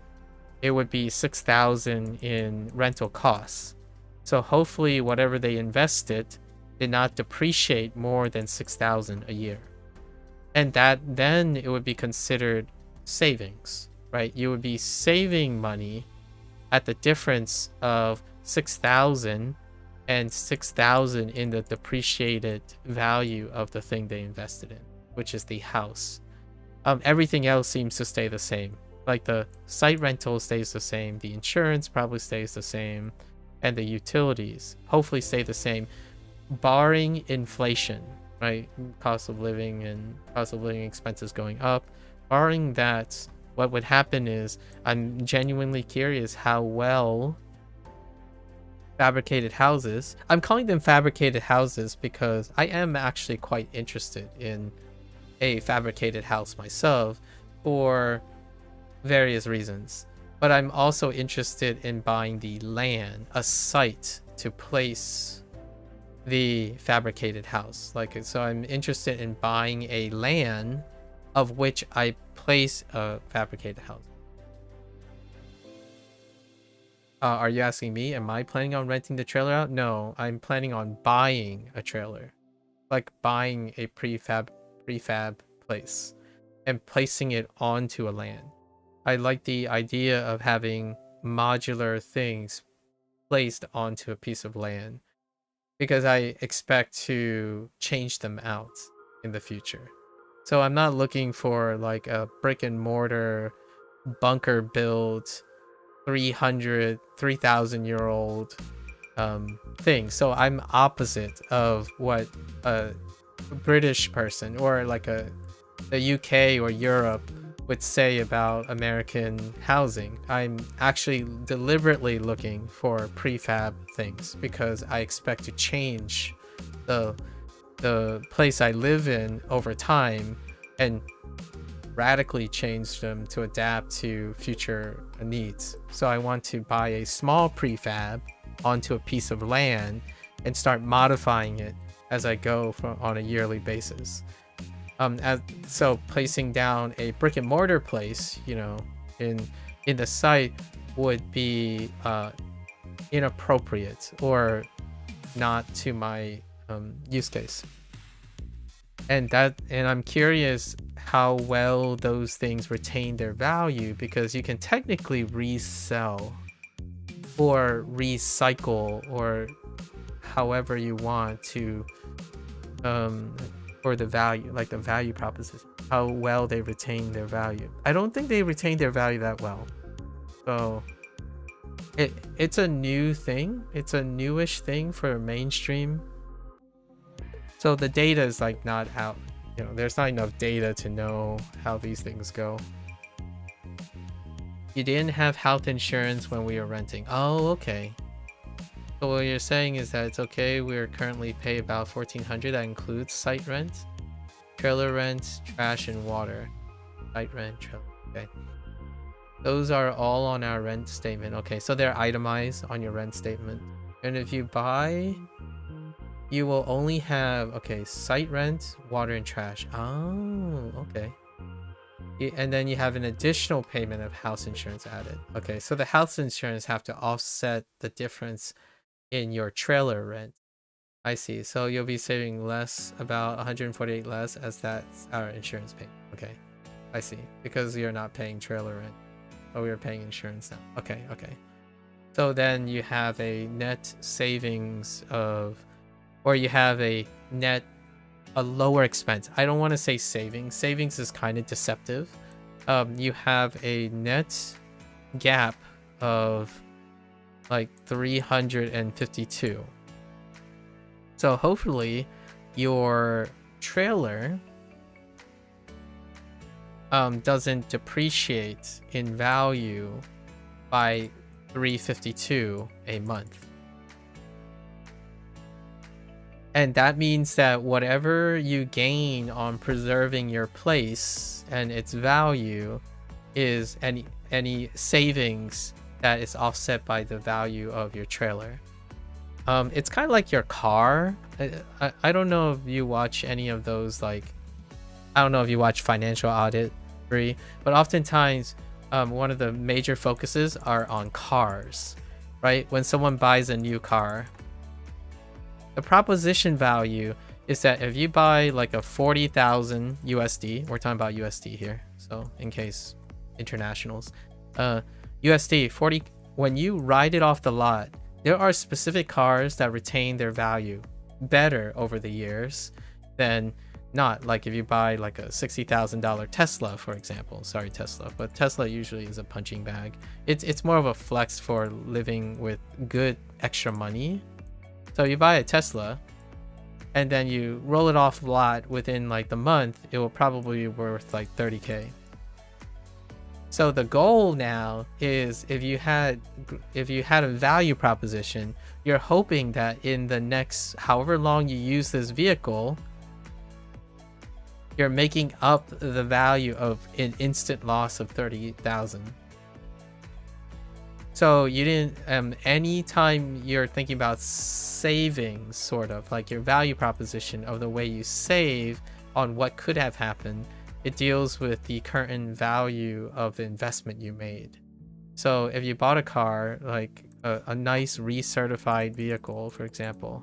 it would be 6,000 in rental costs. So hopefully whatever they invested did not depreciate more than 6,000 a year. And that then it would be considered savings, right? You would be saving money at the difference of 6,000 and 6,000 in the depreciated value of the thing they invested in. which is the house. Everything else seems to stay the same. Like the site rental stays the same, the insurance probably stays the same, and the utilities hopefully stay the same, barring inflation, right? Cost of living and cost of living expenses going up. Barring that, what would happen is, I'm genuinely curious how well fabricated houses, I'm calling them fabricated houses because I am actually quite interested in a fabricated house myself for various reasons. But I'm also interested in buying the land, a site to place the fabricated house. Like, so I'm interested in buying a land of which I place a fabricated house. Are you asking me? Am I planning on renting the trailer out? No, I'm planning on buying a trailer, like buying a prefab place and placing it onto a land. I like the idea of having modular things placed onto a piece of land because I expect to change them out in the future. So I'm not looking for like a brick and mortar bunker built 3,000-year-old thing. So I'm opposite of what a British person or like the UK or Europe would say about American housing. I'm actually deliberately looking for prefab things because I expect to change the place I live in over time and radically change them to adapt to future needs. So I want to buy a small prefab onto a piece of land and start modifying it as I go on a yearly basis. So placing down a brick and mortar place, you know, in the site would be inappropriate or not to my use case. And I'm curious how well those things retain their value, because you can technically resell or recycle or however you want to for the value, like the value proposition, how well they retain their value. I don't think they retain their value that well. So it's a new thing. It's a newish thing for mainstream. So the data is like not out, you know, there's not enough data to know how these things go. You didn't have health insurance when we were renting. Oh, okay. So what you're saying is that it's okay, we're currently pay about $1,400. That includes site rent, trailer rent, trash, and water. Site rent, trailer, okay. Those are all on our rent statement. Okay, so they're itemized on your rent statement. And if you buy, you will only have, okay, site rent, water, and trash. Oh, okay. And then you have an additional payment of house insurance added. Okay, so the house insurance have to offset the difference in your trailer rent. I see. So you'll be saving less, about 148 less, as that's our insurance payment. Okay, I see. Because you're not paying trailer rent. Oh, we're paying insurance now. Okay, okay. So then you have a net savings of, or you have a lower expense. I don't want to say savings. Savings is kind of deceptive. You have a net gap of like 352. So hopefully your trailer doesn't depreciate in value by 352 a month. And that means that whatever you gain on preserving your place and its value is any savings that is offset by the value of your trailer. It's kind of like your car. I don't know if you watch any of those, like, I don't know if you watch Financial Audit 3, but oftentimes one of the major focuses are on cars, right? When someone buys a new car, the proposition value is that if you buy like a 40,000 USD, we're talking about USD here, so in case internationals, USD 40, when you ride it off the lot, there are specific cars that retain their value better over the years than not. Like if you buy like a $60,000 Tesla, for example. Sorry, Tesla, but Tesla usually is a punching bag. It's more of a flex for living with good extra money. So you buy a Tesla and then you roll it off a lot within like the month, it will probably be worth like 30K. So the goal now is if you had a value proposition, you're hoping that in the next however long you use this vehicle, you're making up the value of an instant loss of 30,000. So you didn't anytime you're thinking about savings, sort of like your value proposition of the way you save on what could have happened, it deals with the current value of the investment you made. So if you bought a car, like a nice recertified vehicle, for example,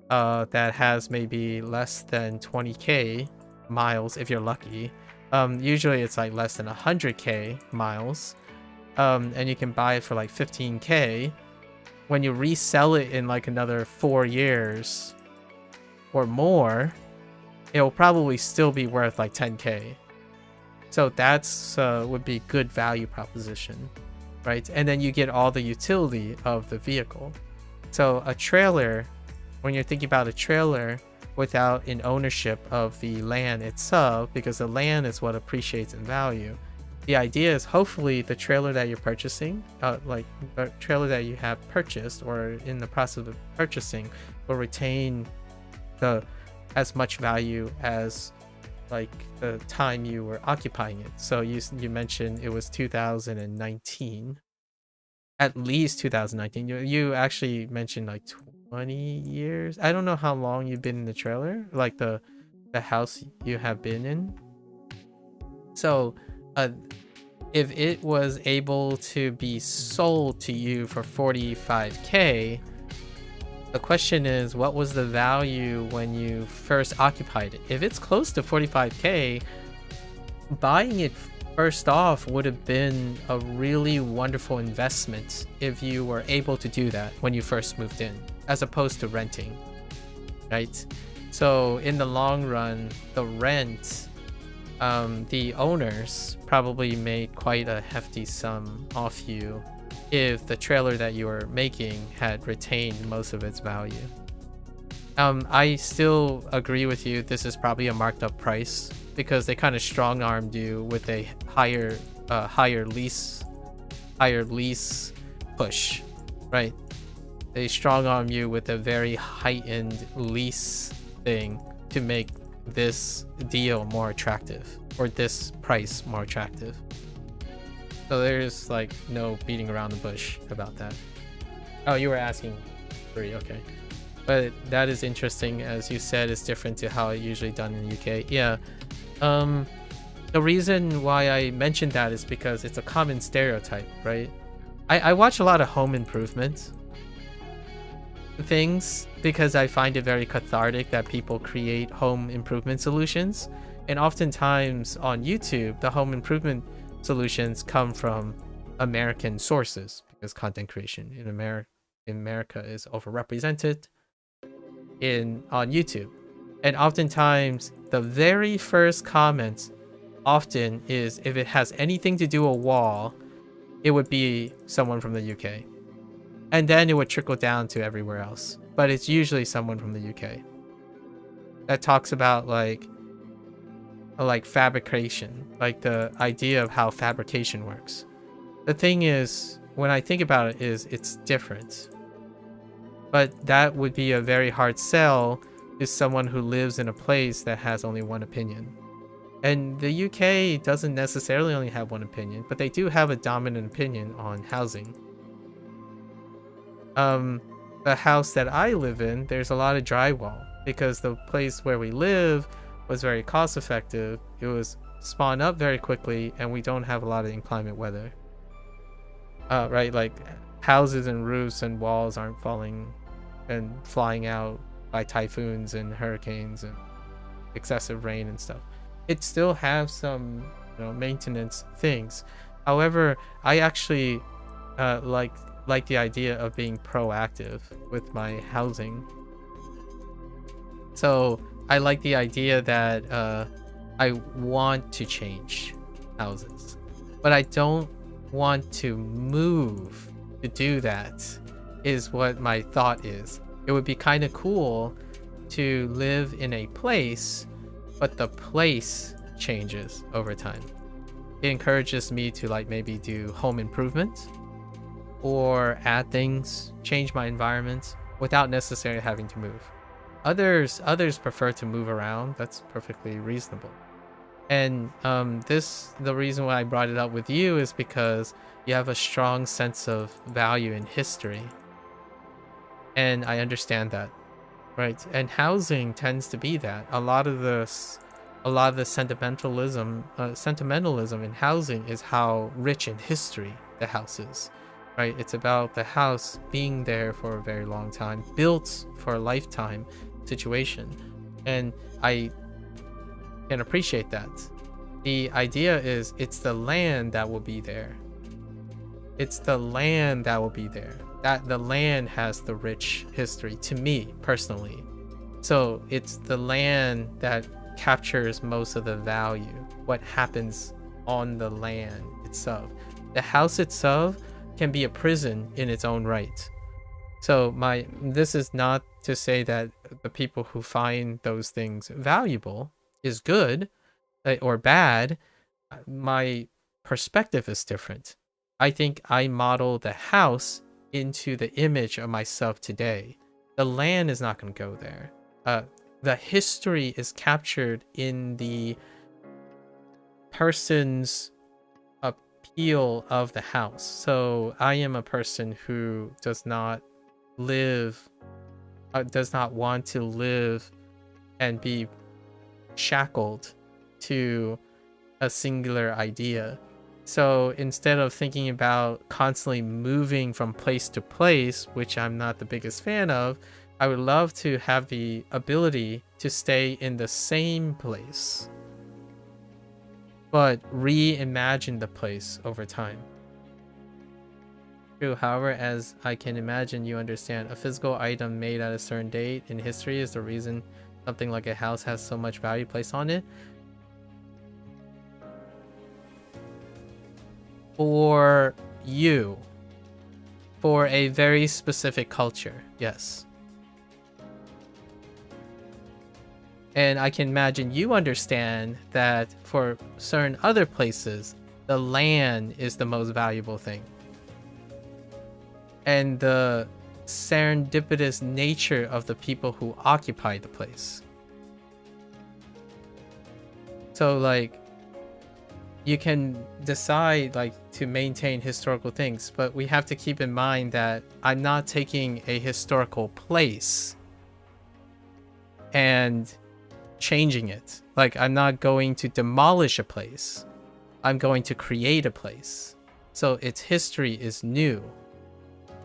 that has maybe less than 20K miles if you're lucky, usually it's like less than 100K miles, and you can buy it for like 15K. When you resell it in like another 4 years or more, it will probably still be worth like 10K. So that's would be good value proposition, right? And then you get all the utility of the vehicle. So a trailer, when you're thinking about a trailer without an ownership of the land itself, because the land is what appreciates in value, the idea is hopefully the trailer that you're purchasing, like the trailer that you have purchased or in the process of purchasing, will retain as much value as like the time you were occupying it. So you mentioned it was 2019, at least 2019. You actually mentioned like 20 years. I don't know how long you've been in the trailer, like the house you have been in. So if it was able to be sold to you for 45K, the question is, what was the value when you first occupied it? If it's close to 45K, buying it first off would have been a really wonderful investment if you were able to do that when you first moved in, as opposed to renting, right? So in the long run, the rent, the owners probably made quite a hefty sum off you if the trailer that you were making had retained most of its value. I still agree with you. This is probably a marked up price because they kind of strong armed you with a higher lease push, right? They strong arm you with a very heightened lease thing to make this deal more attractive, or this price more attractive. So there's like no beating around the bush about that. Oh, you were asking free, okay. But that is interesting. As you said, it's different to how it's usually done in the UK. Yeah. The reason why I mentioned that is because it's a common stereotype, right? I watch a lot of home improvement things because I find it very cathartic that people create home improvement solutions. And oftentimes on YouTube, the home improvement solutions come from American sources because content creation in America is overrepresented on YouTube. And oftentimes the very first comment often is, if it has anything to do with a wall, it would be someone from the UK. And then it would trickle down to everywhere else. But it's usually someone from the UK that talks about like fabrication, like the idea of how fabrication works. The thing is, when I think about it, is it's different. But that would be a very hard sell to someone who lives in a place that has only one opinion. And the UK doesn't necessarily only have one opinion, but they do have a dominant opinion on housing. The house that I live in, there's a lot of drywall because the place where we live was very cost effective. It was spawned up very quickly, and we don't have a lot of inclement weather. Right, like houses and roofs and walls aren't falling and flying out by typhoons and hurricanes and excessive rain and stuff. It still has some, maintenance things. However, I actually like the idea of being proactive with my housing. So I like the idea that I want to change houses, but I don't want to move to do that, is what my thought is. It would be kind of cool to live in a place, but the place changes over time. It encourages me to like maybe do home improvement or add things, change my environment without necessarily having to move. Others prefer to move around. That's perfectly reasonable. And the reason why I brought it up with you is because you have a strong sense of value in history. And I understand that, right? And housing tends to be that. A lot of the sentimentalism in housing is how rich in history the house is, right? It's about the house being there for a very long time, built for a lifetime situation. And I can appreciate that. The idea is it's the land that will be there. It's the land that will be there. That the land has the rich history to me personally. So it's the land that captures most of the value, what happens on the land itself. The house itself can be a prison in its own right. So this is not to say that the people who find those things valuable is good or bad. My perspective is different. I think I model the house into the image of myself today. The land is not going to go there. The history is captured in the person's appeal of the house. So I am a person who does not want to live and be shackled to a singular idea. So instead of thinking about constantly moving from place to place, which I'm not the biggest fan of, I would love to have the ability to stay in the same place, but reimagine the place over time. True, however, as I can imagine you understand, a physical item made at a certain date in history is the reason something like a house has so much value placed on it. For you, for a very specific culture, yes. And I can imagine you understand that for certain other places, the land is the most valuable thing. And the serendipitous nature of the people who occupy the place. So like, you can decide like to maintain historical things, but we have to keep in mind that I'm not taking a historical place and changing it. Like, I'm not going to demolish a place. I'm going to create a place. So its history is new.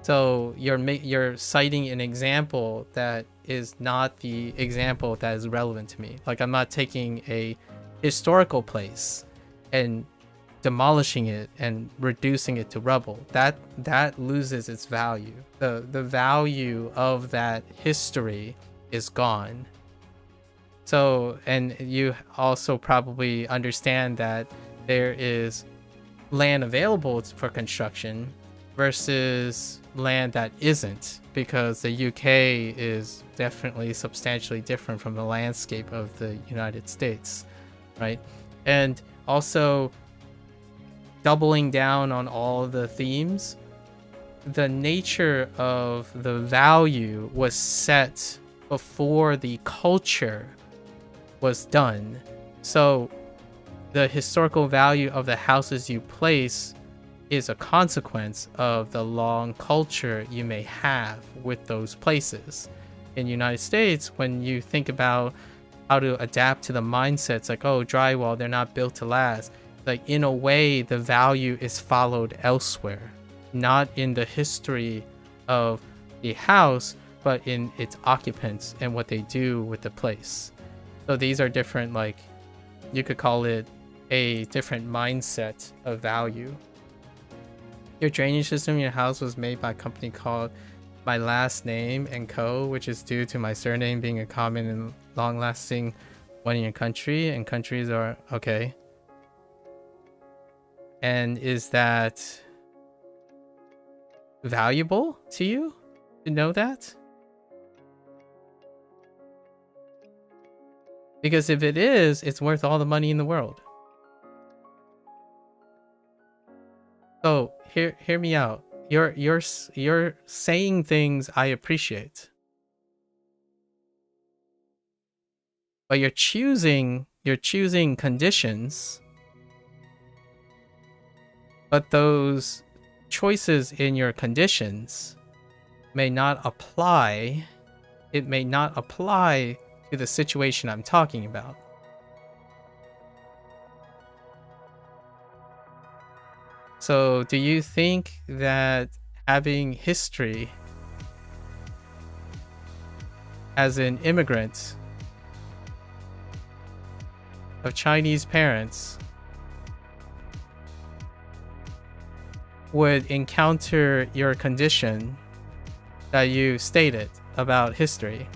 So you're citing an example that is not the example that is relevant to me. Like, I'm not taking a historical place and demolishing it and reducing it to rubble. That loses its value. The value of that history is gone. So, and you also probably understand that there is land available for construction versus land that isn't, because the UK is definitely substantially different from the landscape of the United States, right? And also, doubling down on all the themes, the nature of the value was set before the culture was done. So the historical value of the houses you place is a consequence of the long culture you may have with those places. In the United States, when you think about how to adapt to the mindsets like, oh, drywall, they're not built to last. Like, in a way, the value is followed elsewhere, not in the history of the house, but in its occupants and what they do with the place. So these are different, like, you could call it a different mindset of value. Your drainage system in your house was made by a company called My Last Name & Co., which is due to my surname being a common long-lasting one in your country, and countries are okay. And is that valuable to you to know that? Because if it is, it's worth all the money in the world. So hear me out. You're saying things I appreciate, but you're choosing conditions, but those choices in your conditions may not apply. It may not apply to the situation I'm talking about. So do you think that having history as an immigrant of Chinese parents would encounter your condition that you stated about history,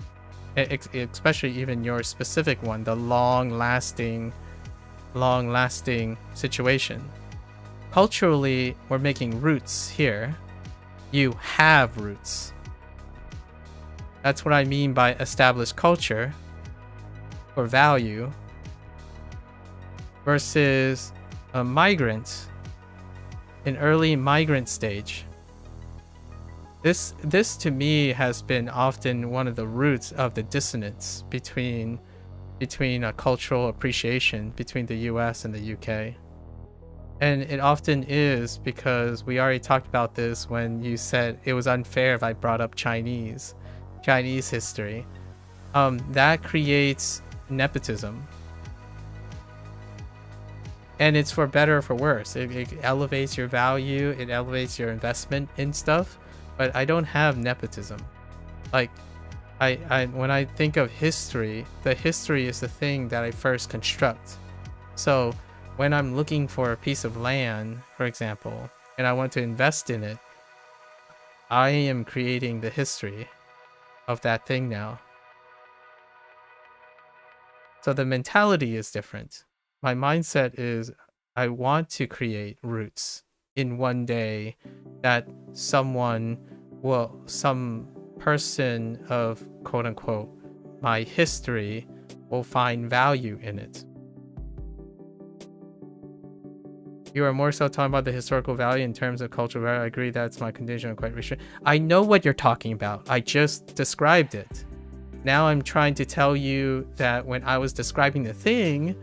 especially even your specific one, the long-lasting situation? Culturally, we're making roots here. You have roots. That's what I mean by established culture or value versus a migrant, an early migrant stage. This to me has been often one of the roots of the dissonance between a cultural appreciation between the US and the UK. And it often is because we already talked about this when you said it was unfair if I brought up Chinese history. That creates nepotism. And it's for better or for worse. It elevates your value, it elevates your investment in stuff, but I don't have nepotism. Like, when I think of history, the history is the thing that I first construct. So when I'm looking for a piece of land, for example, and I want to invest in it, I am creating the history of that thing now. So the mentality is different. My mindset is I want to create roots in one day that some person of quote unquote my history will find value in it. You are more so talking about the historical value in terms of cultural value. I agree that's my condition. I'm quite restricted. I know what you're talking about. I just described it. Now I'm trying to tell you that when I was describing the thing,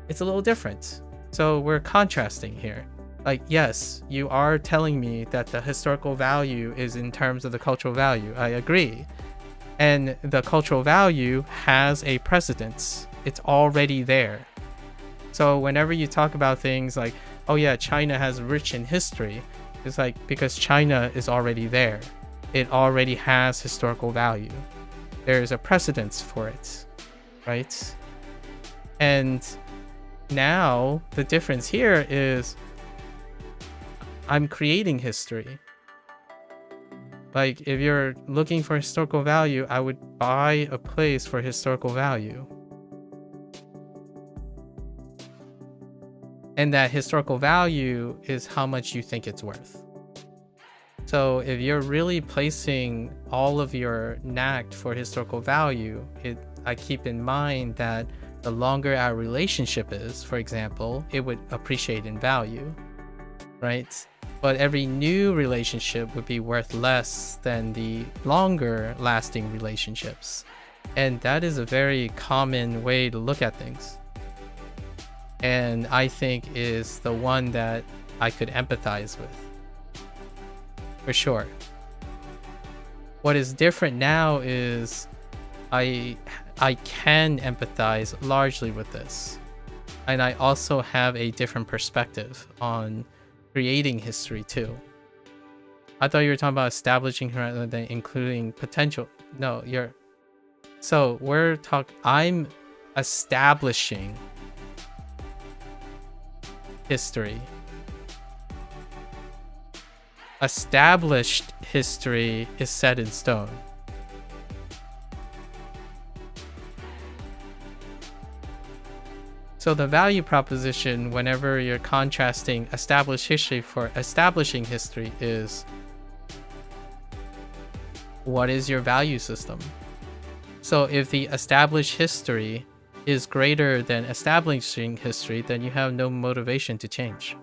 it's a little different. So we're contrasting here. Like, yes, you are telling me that the historical value is in terms of the cultural value. I agree. And the cultural value has a precedence. It's already there. So whenever you talk about things like, oh yeah, China has rich in history, it's like because China is already there. It already has historical value. There's a precedence for it, right? And now the difference here is I'm creating history. Like if you're looking for historical value, I would buy a place for historical value. And that historical value is how much you think it's worth. So if you're really placing all of your knack for historical value, I keep in mind that the longer our relationship is, for example, it would appreciate in value, right? But every new relationship would be worth less than the longer lasting relationships. And that is a very common way to look at things. And I think is the one that I could empathize with. For sure. What is different now is I can empathize largely with this. And I also have a different perspective on creating history too. I thought you were talking about establishing rather than including potential. No, I'm establishing history. Established history is set in stone. So the value proposition, whenever you're contrasting established history for establishing history, is what is your value system? So if the established history is greater than establishing history, then you have no motivation to change.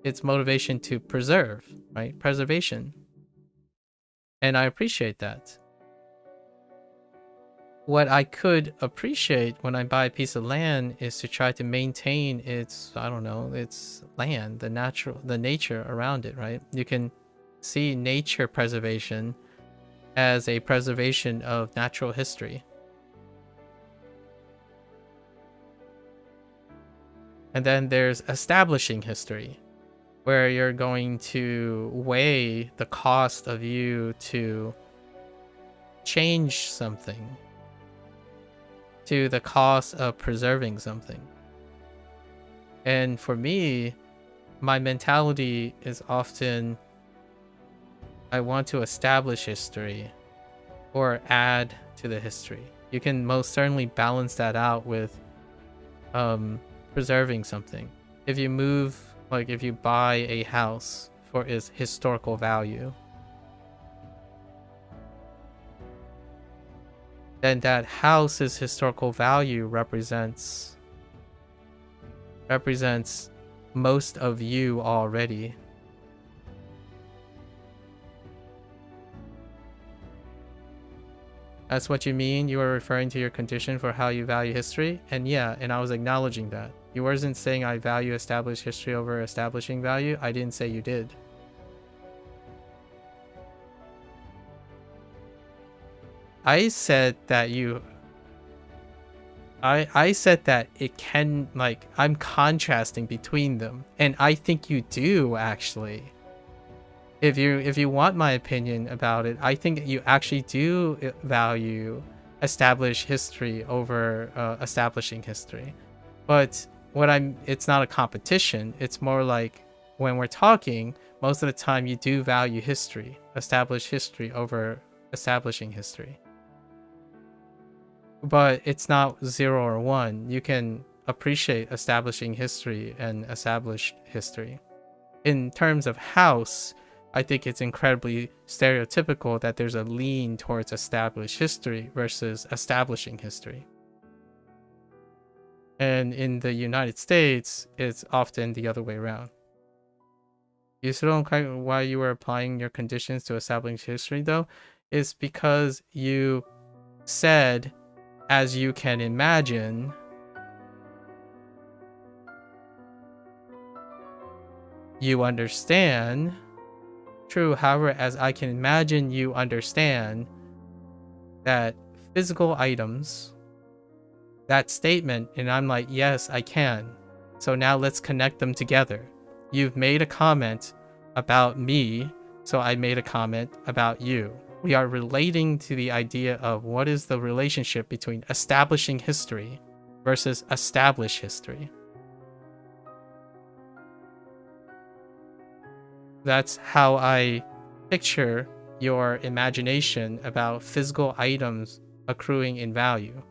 It's motivation to preserve, right? Preservation. And I appreciate that. What I could appreciate when I buy a piece of land is to try to maintain its, I don't know, its land, the nature around it, right? You can see nature preservation as a preservation of natural history. And then there's establishing history, where you're going to weigh the cost of you to change something to the cost of preserving something. And for me, my mentality is often I want to establish history or add to the history. You can most certainly balance that out with preserving something. If you move, like if you buy a house for its historical value, then that house's historical value represents most of you already. That's what you mean? You were referring to your condition for how you value history? And yeah, and I was acknowledging that. You wasn't saying I value established history over establishing value. I didn't say you did. I said that I said that it can, like, I'm contrasting between them, and I think you do actually. If you want my opinion about it, I think you actually do value established history over establishing history. But it's not a competition. It's more like when we're talking, most of the time you do value history, established history over establishing history. But it's not 0 or 1. You can appreciate establishing history and established history. In terms of house, I think it's incredibly stereotypical that there's a lean towards established history versus establishing history. And in the United States, it's often the other way around. You still don't quite why you were applying your conditions to establishing history, though, is because you said, as you can imagine, you understand. True, however, as I can imagine, you understand that physical items, that statement, and I'm like, yes, I can. So now let's connect them together. You've made a comment about me, so I made a comment about you. We are relating to the idea of what is the relationship between establishing history versus established history. That's how I picture your imagination about physical items accruing in value.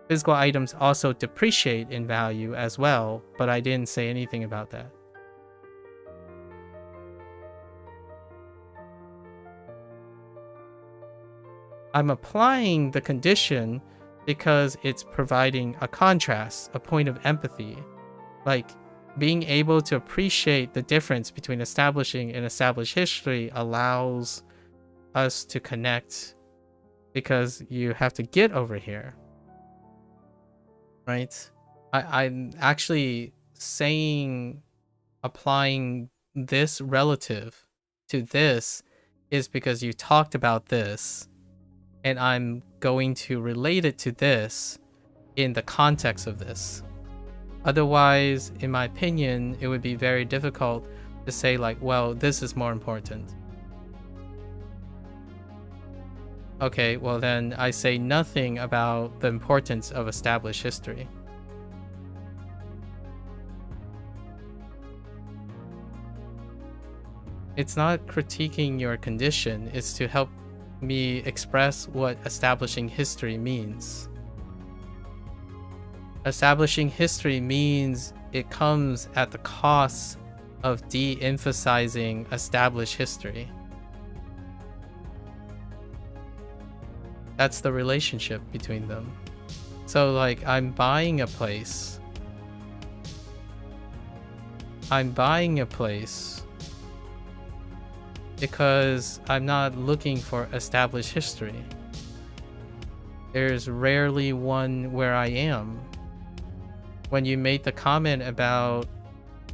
Physical items also depreciate in value as well, but I didn't say anything about that. I'm applying the condition because it's providing a contrast, a point of empathy. Like, being able to appreciate the difference between establishing and established history allows us to connect, because you have to get over here, right? I'm actually saying applying this relative to this is because you talked about this, and I'm going to relate it to this in the context of this. Otherwise, in my opinion, it would be very difficult to say, like, well, this is more important. Okay, well then I say nothing about the importance of established history. It's not critiquing your condition, it's to help me express what establishing history means. Establishing history means it comes at the cost of de-emphasizing established history. That's the relationship between them. So like, I'm buying a place. Because I'm not looking for established history. There's rarely one where I am. When you made the comment about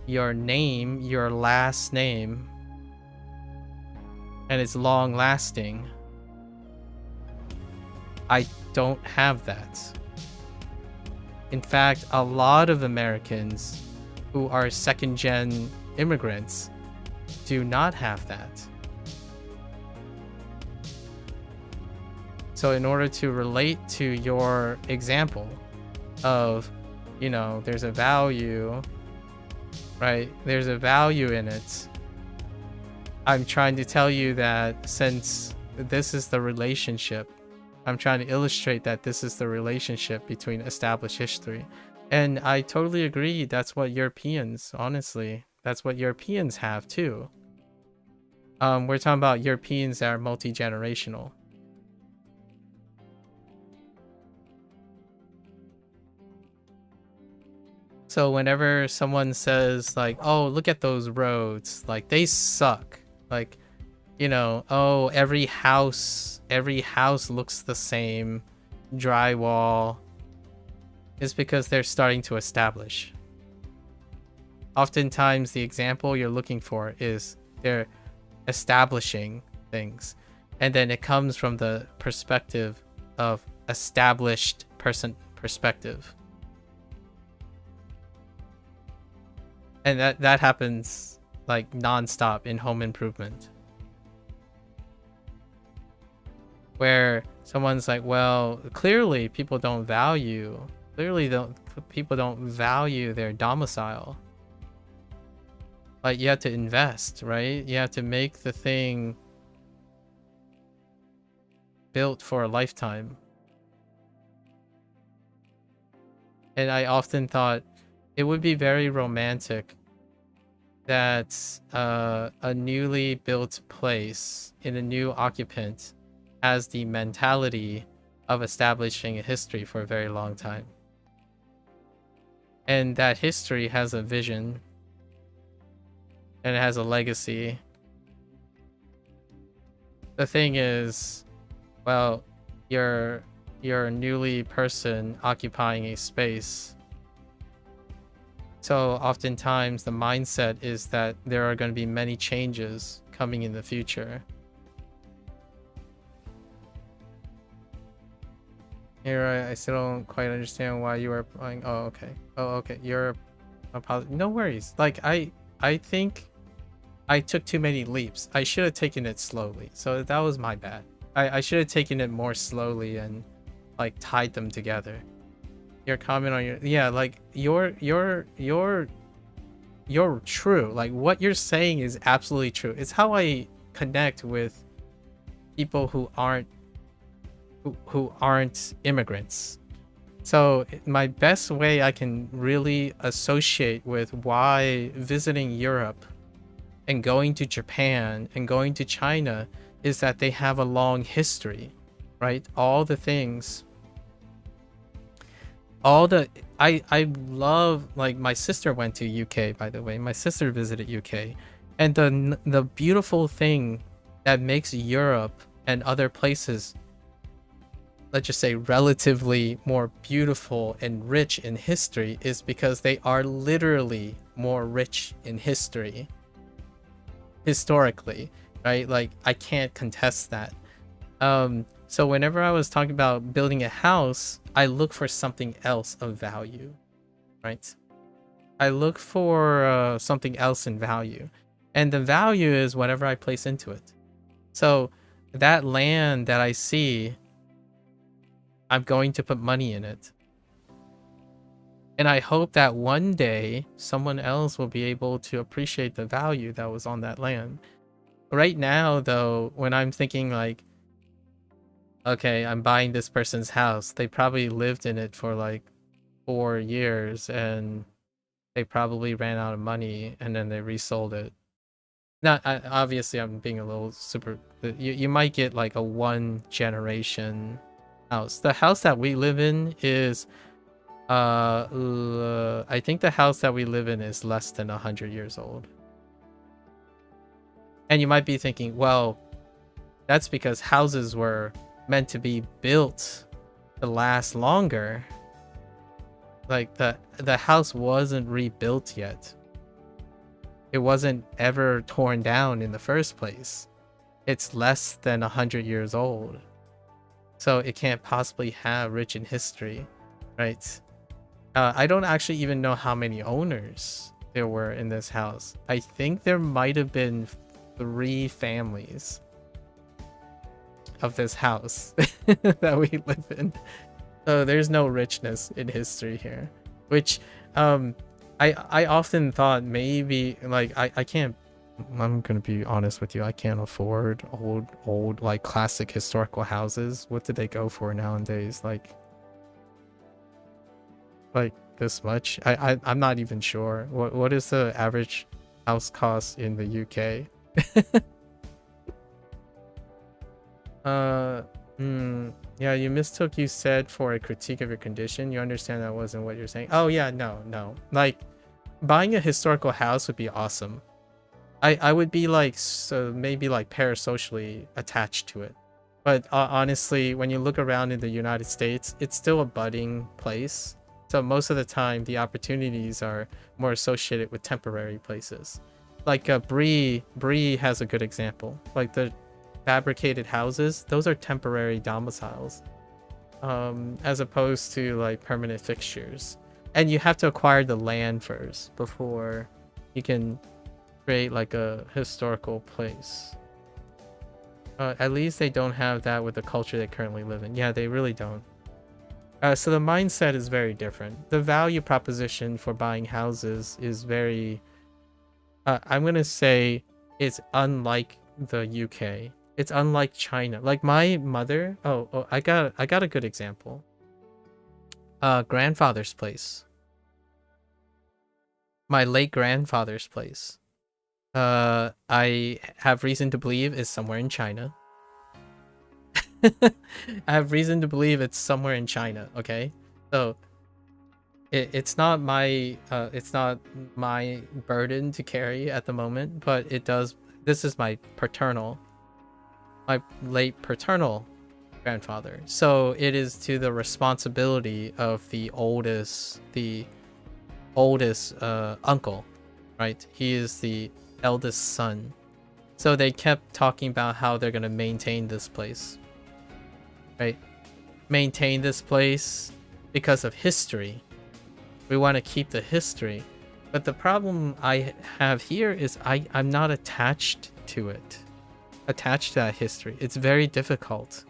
your name, your last name, and it's long lasting, I don't have that. In fact, a lot of Americans who are second-gen immigrants do not have that. So in order to relate to your example of, you know, there's a value, right? There's a value in it. I'm trying to tell you that since this is the relationship, I'm trying to illustrate that this is the relationship between established history. And I totally agree. That's what Europeans, honestly, that's what Europeans have too. We're talking about Europeans that are multi-generational. So whenever someone says like, oh, look at those roads, like they suck. Like, you know, oh, every house looks the same, drywall, is because they're starting to establish. Oftentimes the example you're looking for is they're establishing things. And then it comes from the perspective of established person perspective. And that happens like nonstop in home improvement. Where someone's like, well, clearly people don't value their domicile. Like, you have to invest, right? You have to make the thing built for a lifetime. And I often thought it would be very romantic that a newly built place in a new occupant has the mentality of establishing a history for a very long time. And that history has a vision. And it has a legacy. The thing is, well, you're a newly person occupying a space. So oftentimes the mindset is that there are going to be many changes coming in the future. Here, I still don't quite understand why you are applying. Oh, okay. Oh, okay. You're no worries. Like, I think I took too many leaps. I should have taken it slowly. So that was my bad. I should have taken it more slowly and like tied them together. Your comment on your, yeah, like you're true. Like what you're saying is absolutely true. It's how I connect with people who aren't immigrants. So my best way I can really associate with why visiting Europe and going to Japan and going to China is that they have a long history, right? All the things, I love, like my sister went to UK, by the way. My sister visited UK, and the beautiful thing that makes Europe and other places, let's just say, relatively more beautiful and rich in history is because they are literally more rich in history. Historically, right? Like, I can't contest that. So whenever I was talking about building a house, I look for something else of value, right? I look for something else in value. And the value is whatever I place into it. So that land that I see, I'm going to put money in it. And I hope that one day someone else will be able to appreciate the value that was on that land. Right now, though, when I'm thinking like, okay, I'm buying this person's house, they probably lived in it for like 4 years, and they probably ran out of money, and then they resold it. Not obviously, I'm being a little super. You might get like a 1 generation house. The house that we live in is I think the house that we live in is less than 100 years old. And you might be thinking, well, that's because houses were meant to be built to last longer. Like the house wasn't rebuilt yet. It wasn't ever torn down in the first place. It's less than 100 years old. So it can't possibly have rich in history, right? I don't actually even know how many owners there were in this house. I think there might have been 3 families of this house that we live in. So there's no richness in history here, which I often thought maybe like I can't. I'm gonna be honest with you. I can't afford old like classic historical houses. What did they go for nowadays? Like this much? I'm not even sure. What is the average house cost in the UK? Yeah, you mistook you said for a critique of your condition. You understand that wasn't what you're saying. Oh yeah, no. Like buying a historical house would be awesome. I would be like, so maybe like parasocially attached to it. But honestly, when you look around in the United States, it's still a budding place. So most of the time, the opportunities are more associated with temporary places. Like Bree has a good example. Like the fabricated houses, those are temporary domiciles, as opposed to like permanent fixtures. And you have to acquire the land first before you can create like a historical place. At least they don't have that with the culture they currently live in. Yeah, they really don't. So the mindset is very different. The value proposition for buying houses is very, I'm gonna say it's unlike the UK. It's unlike China. Like my mother, I got a good example. Grandfather's place. My late grandfather's place. I have reason to believe is somewhere in China. I have reason to believe it's somewhere in China, okay? So it's not my burden to carry at the moment, but it does. This is my late paternal grandfather. So it is to the responsibility of the oldest uncle, right? He is the eldest son. So they kept talking about how they're going to maintain this place, right? Maintain this place because of history. We want to keep the history. But the problem I have here is I'm not attached to it. Attached to that history. It's very difficult,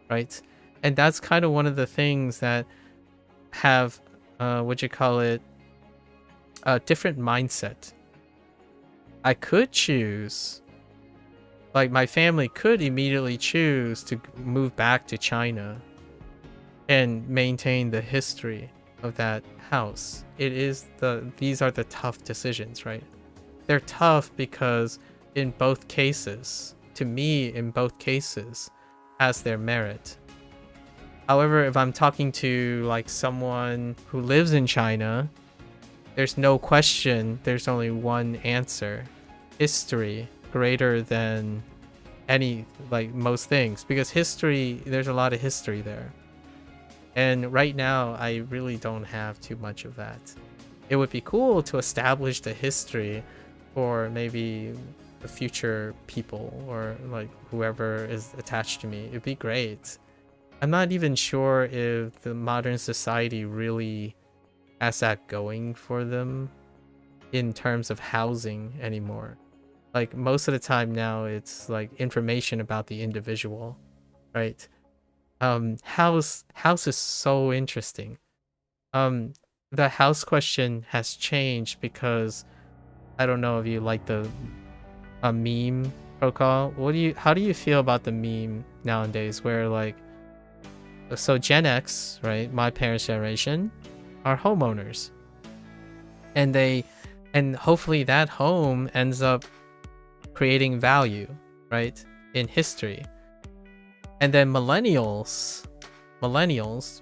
right? And that's kind of one of the things that have, a different mindset. I could choose, like my family could immediately choose to move back to China and maintain the history of that house. These are the tough decisions, right? They're tough because in both cases, to me, in both cases, has their merit. However, if I'm talking to like someone who lives in China, there's no question, there's only one answer. History greater than most things, because history, there's a lot of history there. And right now, I really don't have too much of that. It would be cool to establish the history for maybe the future people or like whoever is attached to me. It'd be great. I'm not even sure if the modern society really has that going for them in terms of housing anymore. Like most of the time now, it's like information about the individual, right? House is so interesting. The house question has changed because I don't know if you like the meme protocol. How do you feel about the meme nowadays where like, so Gen X, right, my parents' generation, are homeowners, and hopefully that home ends up creating value, right, in history. And then millennials,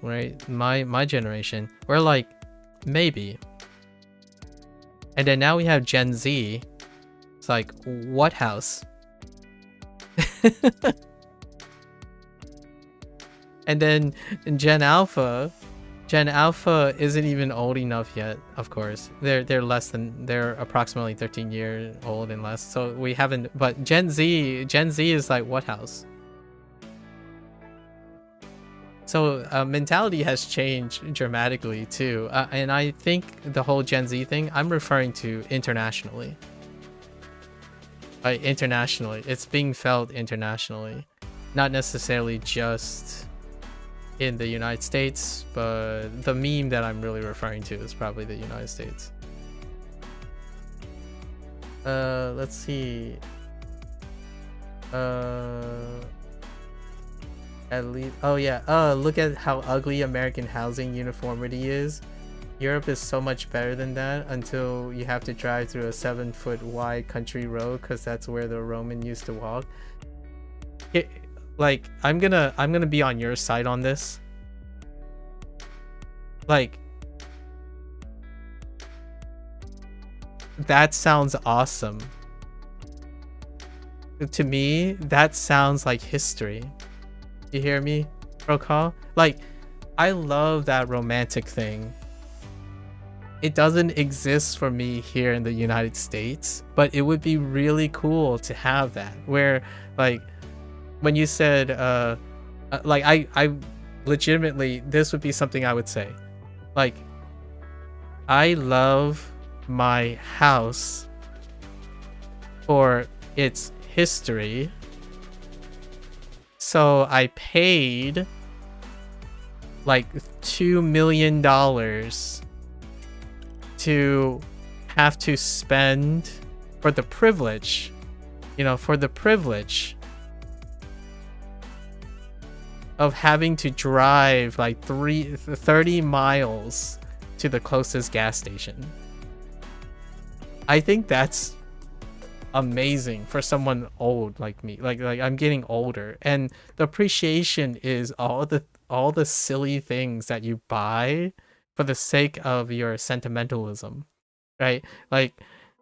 right, my generation, we're like, maybe. And then now we have Gen Z. It's like, what house? And then Gen Alpha isn't even old enough yet, of course. They're approximately 13 years old and less. So we haven't, but Gen Z is like, what house? So mentality has changed dramatically too. And I think the whole Gen Z thing, I'm referring to internationally. Internationally, it's being felt internationally, not necessarily just in the United States, but the meme that I'm really referring to is probably the United States. Let's see. At least, oh yeah, look at how ugly American housing uniformity is. Europe is so much better than that until you have to drive through a 7-foot wide country road because that's where the Roman used to walk. Like, I'm gonna be on your side on this. Like, that sounds awesome. To me, that sounds like history. You hear me, Prokal? Like, I love that romantic thing. It doesn't exist for me here in the United States, but it would be really cool to have that. Where, like, when you said, like, I legitimately, this would be something I would say. Like, I love my house for its history. So I paid like $2 million to have to spend for the privilege, of having to drive like 30 miles to the closest gas station. I think that's amazing for someone old like me. Like I'm getting older, and the appreciation is all the silly things that you buy for the sake of your sentimentalism, right? Like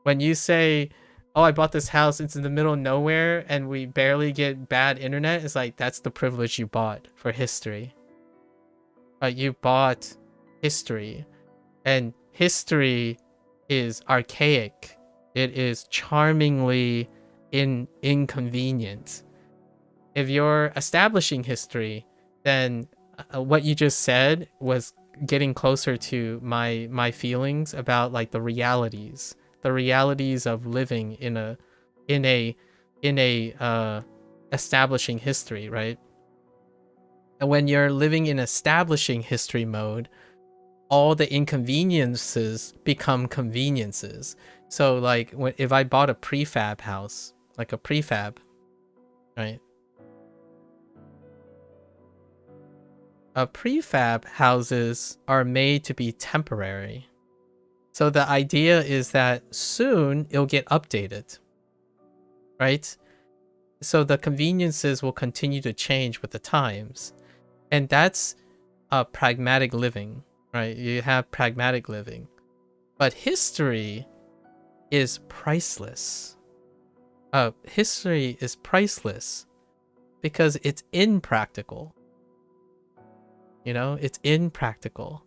when you say, oh, I bought this house, it's in the middle of nowhere and we barely get bad internet, it's like, that's the privilege you bought for history. Like, you bought history, and history is archaic. It is charmingly inconvenient. If you're establishing history, then what you just said was getting closer to my feelings about like the realities of living in a establishing history, right? And when you're living in establishing history mode, all the inconveniences become conveniences. So like if I bought a prefab house, like a prefab, right? Prefab houses are made to be temporary. So the idea is that soon it'll get updated, right? So the conveniences will continue to change with the times. And that's pragmatic living, right? You have pragmatic living. But history is priceless. History is priceless because it's impractical. It's impractical.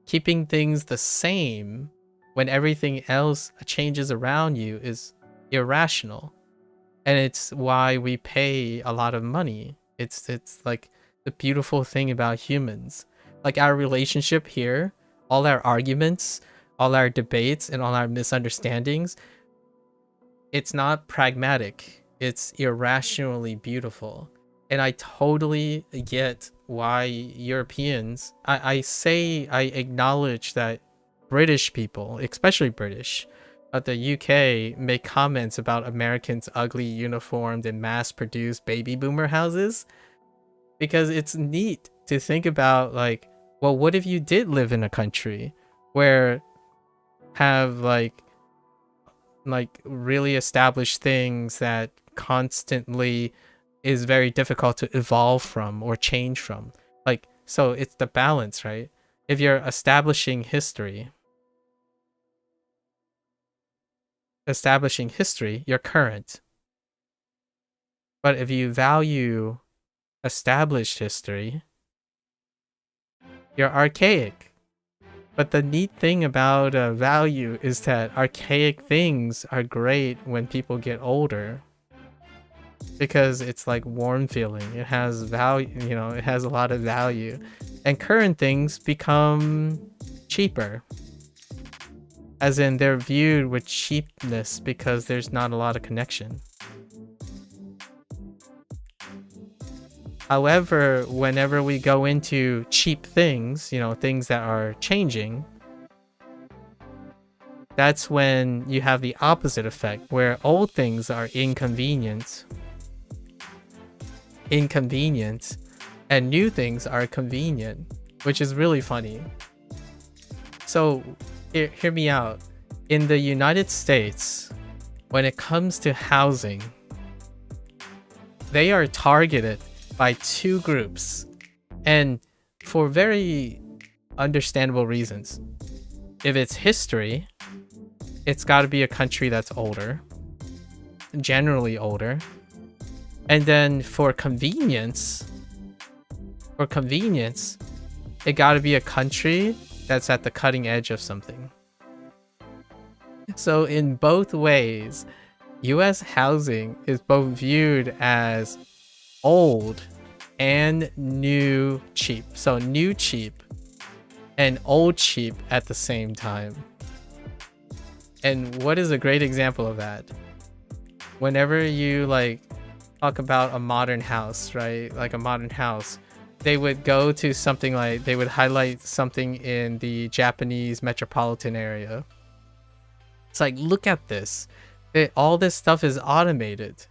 Keeping things the same when everything else changes around you is irrational. And it's why we pay a lot of money. It's like the beautiful thing about humans. Like our relationship here, all our arguments, all our debates, and all our misunderstandings, it's not pragmatic. It's irrationally beautiful. And I totally get why Europeans, I acknowledge that British people, especially British, the UK, make comments about Americans' ugly, uniformed, and mass-produced baby boomer houses, because it's neat to think about like Well, what if you did live in a country where have like really established things that constantly is very difficult to evolve from or change from? Like, so it's the balance, right? If you're establishing history, you're current. But if you value established history, you're archaic. But the neat thing about value is that archaic things are great when people get older, because it's like warm feeling. It has value, you know, it has a lot of value. And current things become cheaper. As in, they're viewed with cheapness because there's not a lot of connection. However, whenever we go into cheap things, you know, things that are changing, that's when you have the opposite effect, where old things are inconvenient, and new things are convenient, which is really funny. So, hear me out. In the United States, when it comes to housing, they are targeted by two groups, and for very understandable reasons. If it's history, it's got to be a country that's older, generally older. And then for convenience, it got to be a country that's at the cutting edge of something. So in both ways, US housing is both viewed as old and new cheap. So new cheap and old cheap at the same time. And what is a great example of that? Whenever you like talk about a modern house, right? Like a modern house, they would go to something like, they would highlight something in the Japanese metropolitan area. It's like, look at this. All this stuff is automated.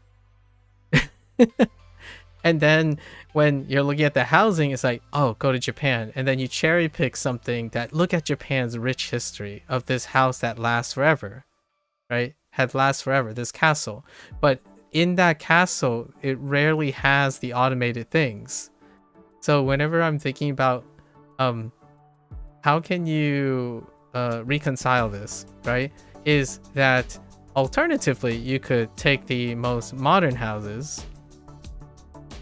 And then when you're looking at the housing, it's like, oh, go to Japan. And then you cherry pick something that, look at Japan's rich history of this house that lasts forever, right? Had lasts forever, this castle. But in that castle, it rarely has the automated things. So whenever I'm thinking about how can you reconcile this, right? Is that alternatively, you could take the most modern houses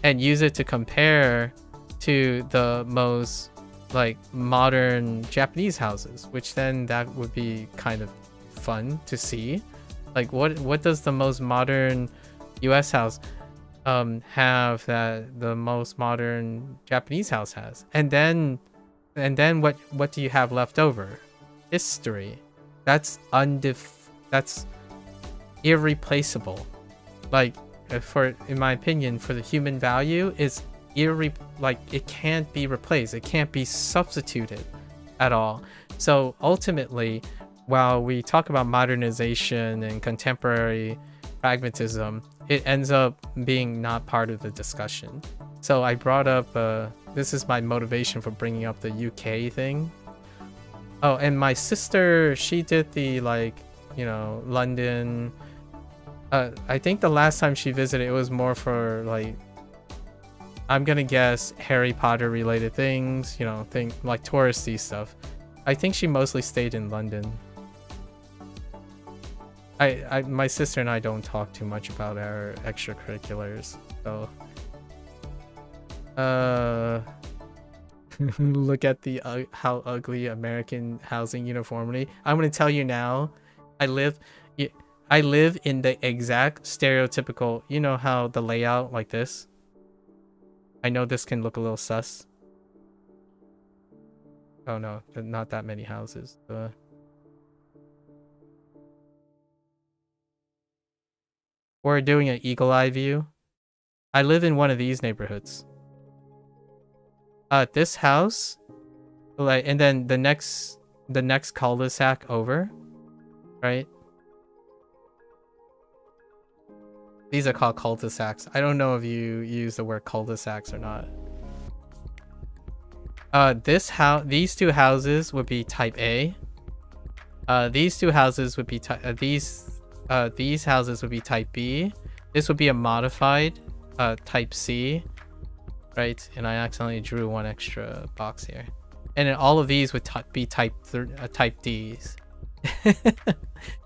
and use it to compare to the most like modern Japanese houses, which then that would be kind of fun to see. Like what does the most modern US house have that the most modern Japanese house has? And then what do you have left over? History. That's irreplaceable. Like, in my opinion, for the human value, is it can't be replaced. It can't be substituted at all. So ultimately, while we talk about modernization and contemporary pragmatism, it ends up being not part of the discussion. So I brought up, this is my motivation for bringing up the UK thing. Oh, and my sister, she did the London. I think the last time she visited, it was more for I'm gonna guess Harry Potter related things, like touristy stuff. I think she mostly stayed in London. My sister and I don't talk too much about our extracurriculars, so look at the how ugly American housing uniformity. I'm gonna tell you now, I live in the exact stereotypical, you know how the layout like this? I know this can look a little sus. Oh no, not that many houses. We're doing an eagle eye view. I live in one of these neighborhoods. This house, and then the next cul-de-sac over, right? These are called cul-de-sacs. I don't know if you use the word cul-de-sacs or not. these two houses would be type A. These two houses would be these houses would be type B. This would be a modified type C, right? And I accidentally drew one extra box here. And then all of these would be type Ds.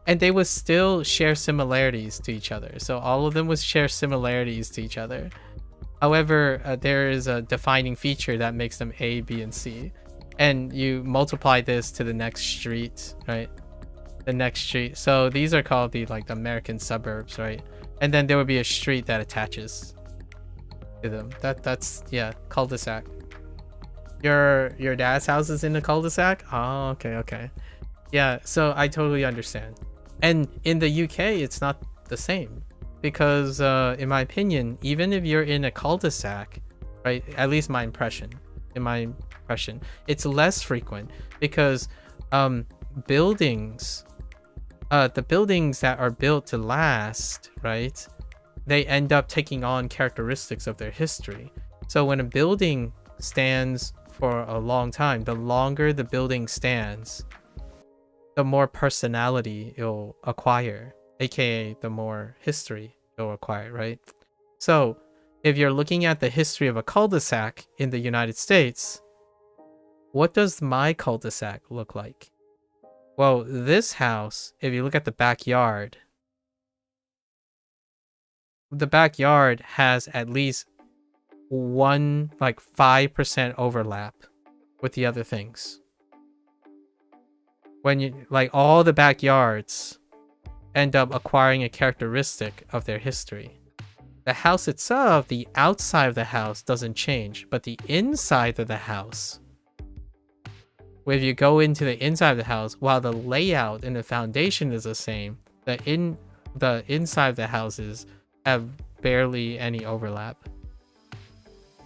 And they would still share similarities to each other. So all of them would share similarities to each other. However, there is a defining feature that makes them A, B, and C. And you multiply this to the next street, right? The next street. So these are called the American suburbs, right? And then there would be a street that attaches to them. That's yeah, cul-de-sac. Your dad's house is in the cul-de-sac? Oh, okay. Yeah, so I totally understand. And in the UK, it's not the same. Because in my opinion, even if you're in a cul-de-sac, right, at least my impression, it's less frequent because buildings, the buildings that are built to last, right, they end up taking on characteristics of their history. So when a building stands for a long time, the longer the building stands, the more personality it'll acquire, aka the more history it'll acquire, right? So if you're looking at the history of a cul-de-sac in the United States, what does my cul-de-sac look like? Well, this house, if you look at the backyard has at least 5% overlap with the other things. When you all the backyards end up acquiring a characteristic of their history. The house itself, the outside of the house doesn't change, but the inside of the house, if you go into the inside of the house, while the layout and the foundation is the same, the inside of the houses have barely any overlap.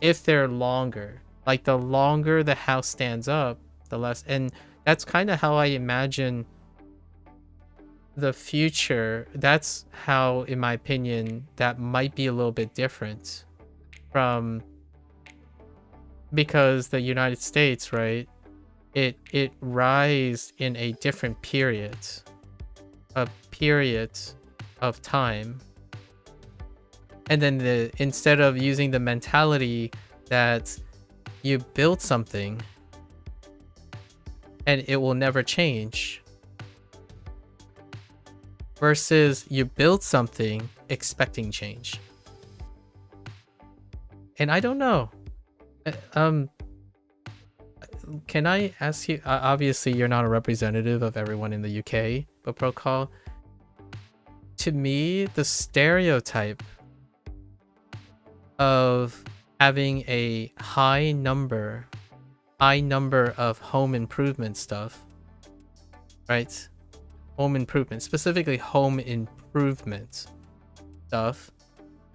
If they're longer, the longer the house stands up, the less. And that's kind of how I imagine the future. That's how, in my opinion, that might be a little bit different from, because the United States, right, it rise in a different period of time. And then instead of using the mentality that you built something and it will never change, versus you build something expecting change. And I don't know. Can I ask you, obviously you're not a representative of everyone in the UK, but Procol, to me, the stereotype of having a high number of home improvement stuff, right? Home improvement, specifically home improvement stuff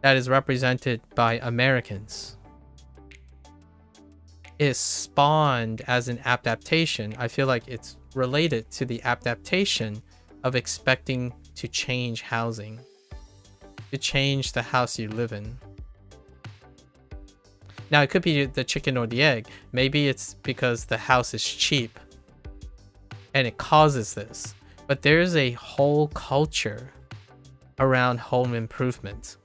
that is represented by Americans, is spawned as an adaptation. I feel like it's related to the adaptation of expecting to change housing, to change the house you live in. Now, it could be the chicken or the egg. Maybe it's because the house is cheap and it causes this. But there's a whole culture around home improvement,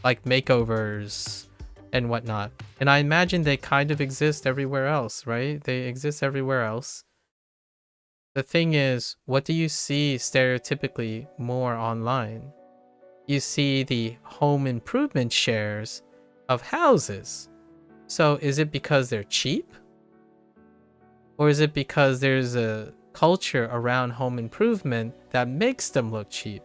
like makeovers and whatnot. And I imagine they kind of exist everywhere else, right? They exist everywhere else. The thing is, what do you see stereotypically more online? You see the home improvement shares of houses. So is it because they're cheap? Or is it because there's a culture around home improvement that makes them look cheap?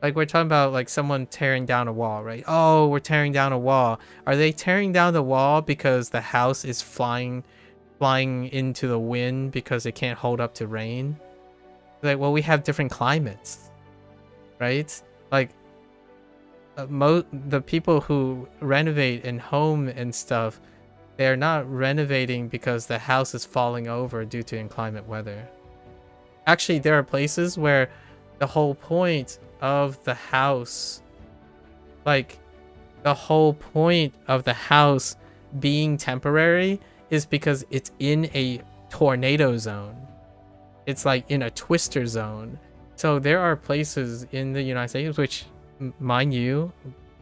Like, we're talking about like someone tearing down a wall, right? Oh, we're tearing down a wall. Are they tearing down the wall because the house is flying into the wind because it can't hold up to rain? Like, well, we have different climates, right? Like, the people who renovate in home and stuff, they're not renovating because the house is falling over due to inclement weather. Actually, there are places where the whole point of the house, like the whole point of the house being temporary, is because it's in a tornado zone. It's like in a twister zone. So there are places in the United States, which, mind you,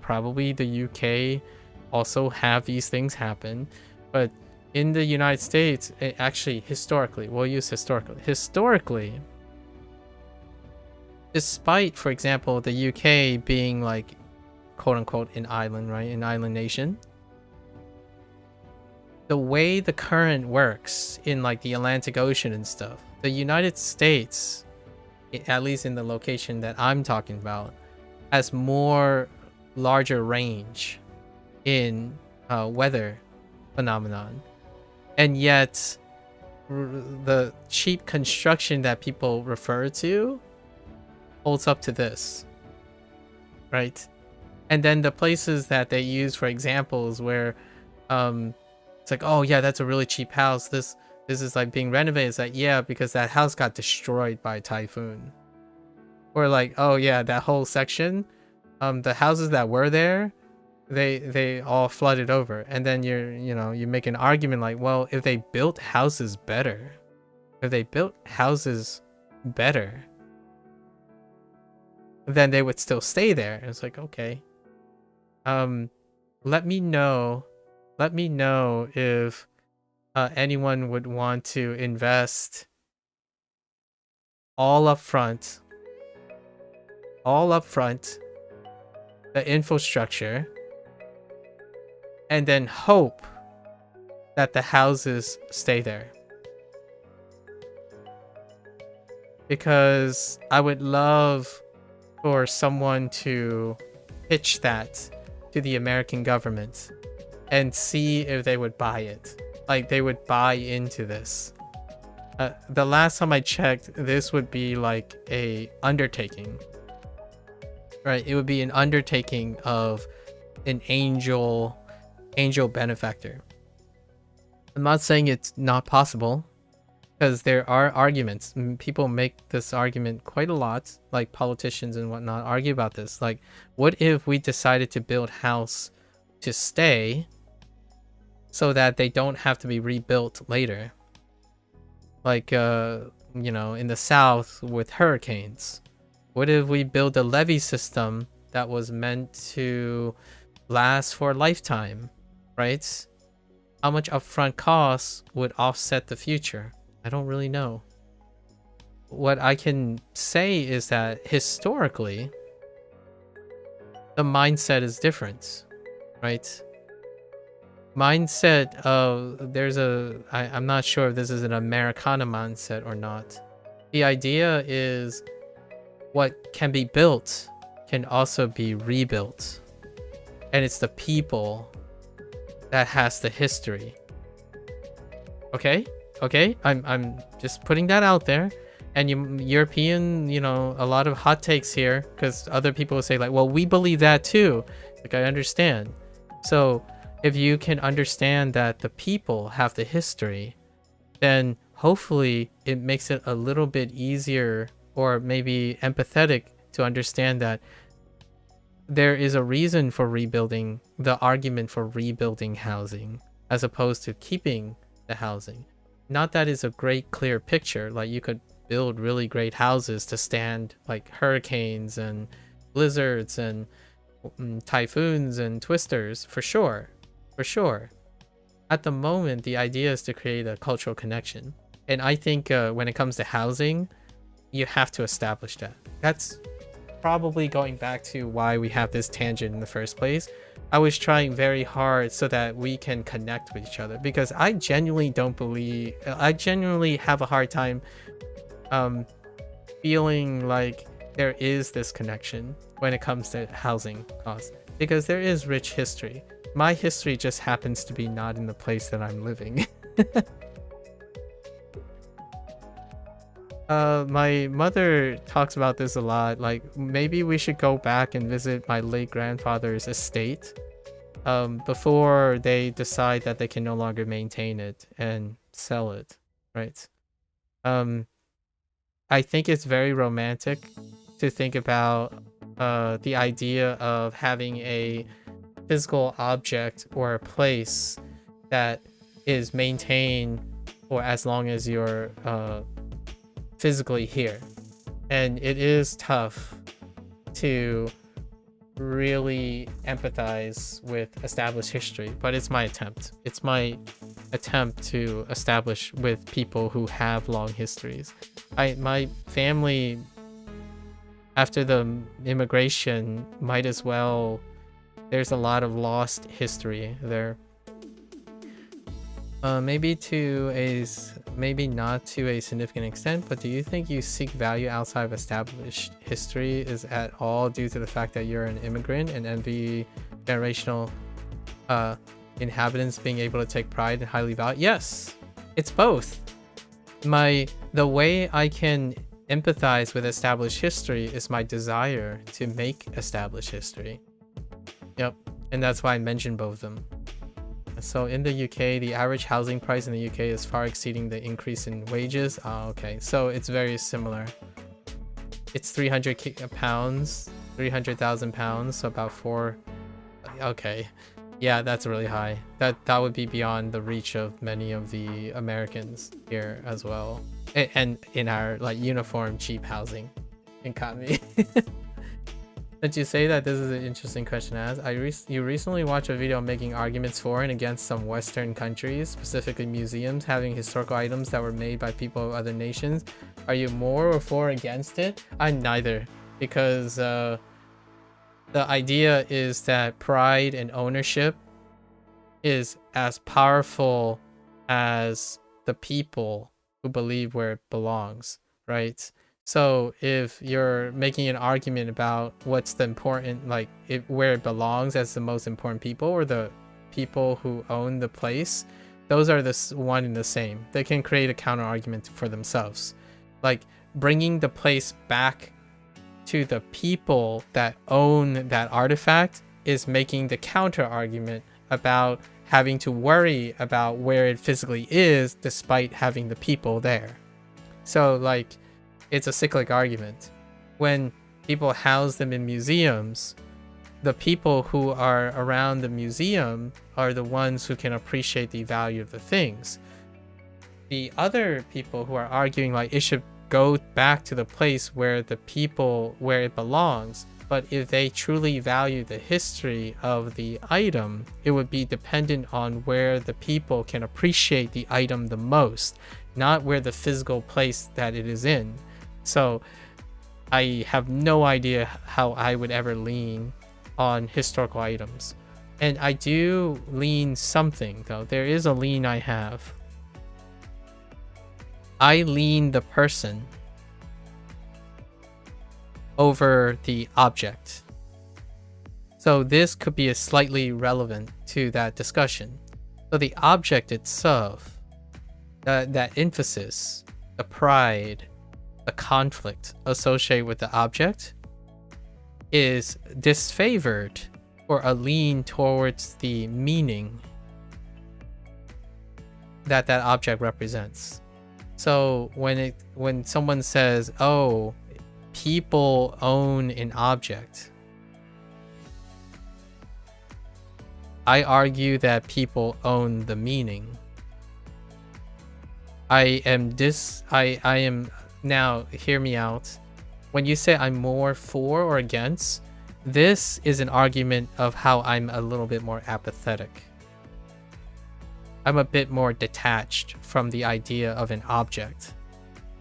probably the UK also have these things happen. But in the United States, actually, historically, we'll use historically, despite, for example, the UK being like, quote unquote, an island, right? An island nation. The way the current works in like the Atlantic Ocean and stuff, the United States, at least in the location that I'm talking about, has more larger range in weather phenomenon. And yet the cheap construction that people refer to holds up to this, right? And then the places that they use for examples where it's like, oh yeah, that's a really cheap house, this is like being renovated, it's like, yeah, because that house got destroyed by a typhoon. Or like, oh yeah, that whole section, the houses that were there, they all flooded over. And then you make an argument like, well, if they built houses better, then they would still stay there. And it's like, okay, let me know if anyone would want to invest all up front, the infrastructure, and then hope that the houses stay there. Because I would love for someone to pitch that to the American government and see if they would buy it. Like, they would buy into this. The last time I checked, this would be like a undertaking, right? It would be an undertaking of an angel benefactor. I'm not saying it's not possible, because there are arguments. People make this argument quite a lot, like politicians and whatnot argue about this. Like, what if we decided to build house to stay so that they don't have to be rebuilt later? Like, in the South with hurricanes. What if we build a levee system that was meant to last for a lifetime, right? How much upfront costs would offset the future? I don't really know. What I can say is that historically, the mindset is different, right? Mindset of, I'm not sure if this is an Americana mindset or not. The idea is what can be built can also be rebuilt. And it's the people that has the history. Okay? I'm just putting that out there. And European, a lot of hot takes here, because other people will say like, well, we believe that too. Like, I understand. So if you can understand that the people have the history, then hopefully it makes it a little bit easier, or maybe empathetic, to understand that there is a reason for rebuilding, the argument for rebuilding housing, as opposed to keeping the housing. Not that it's a great clear picture, like you could build really great houses to stand like hurricanes and blizzards and typhoons and twisters, for sure. At the moment, the idea is to create a cultural connection. And I think when it comes to housing, you have to establish that. That's probably going back to why we have this tangent in the first place. I was trying very hard so that we can connect with each other, because I genuinely have a hard time feeling like there is this connection when it comes to housing costs, because there is rich history. My history just happens to be not in the place that I'm living. My mother talks about this a lot, like maybe we should go back and visit my late grandfather's estate before they decide that they can no longer maintain it and sell it, right? I think it's very romantic to think about the idea of having a physical object or a place that is maintained for as long as you're physically here. And it is tough to really empathize with established history, but it's my attempt. It's my attempt to establish with people who have long histories. My family, after the immigration, might as well, there's a lot of lost history there. Maybe not to a significant extent, but do you think you seek value outside of established history is at all due to the fact that you're an immigrant and envy generational inhabitants being able to take pride and highly value? Yes, it's both. The way I can empathize with established history is my desire to make established history. Yep, and that's why I mentioned both of them. So in the UK, the average housing price in the UK is far exceeding the increase in wages. Oh, okay, so it's very similar. It's 300,000 pounds, so about 4. Okay, yeah, that's really high. That would be beyond the reach of many of the Americans here as well, and in our like uniform cheap housing economy. Did you say that this is an interesting question to ask? You recently watched a video making arguments for and against some Western countries, specifically museums, having historical items that were made by people of other nations. Are you more or for or against it? I'm neither, because the idea is that pride and ownership is as powerful as the people who believe where it belongs, right? So if you're making an argument about what's the important, like where it belongs as the most important people, or the people who own the place, those are the one and the same. They can create a counter argument for themselves. Like bringing the place back to the people that own that artifact is making the counter argument about having to worry about where it physically is despite having the people there. So like, it's a cyclic argument. When people house them in museums, the people who are around the museum are the ones who can appreciate the value of the things. The other people who are arguing like it should go back to the place where it belongs, but if they truly value the history of the item, it would be dependent on where the people can appreciate the item the most, not where the physical place that it is in. So I have no idea how I would ever lean on historical items. And I do lean something, though. There is a lean I have. I lean the person over the object. So this could be slightly relevant to that discussion. So the object itself, that emphasis, the pride, the conflict associated with the object is disfavored, or a lean towards the meaning that object represents. So when someone says, oh, people own an object, I argue that people own the meaning. I am now, hear me out. When you say I'm more for or against, this is an argument of how I'm a little bit more apathetic. I'm a bit more detached from the idea of an object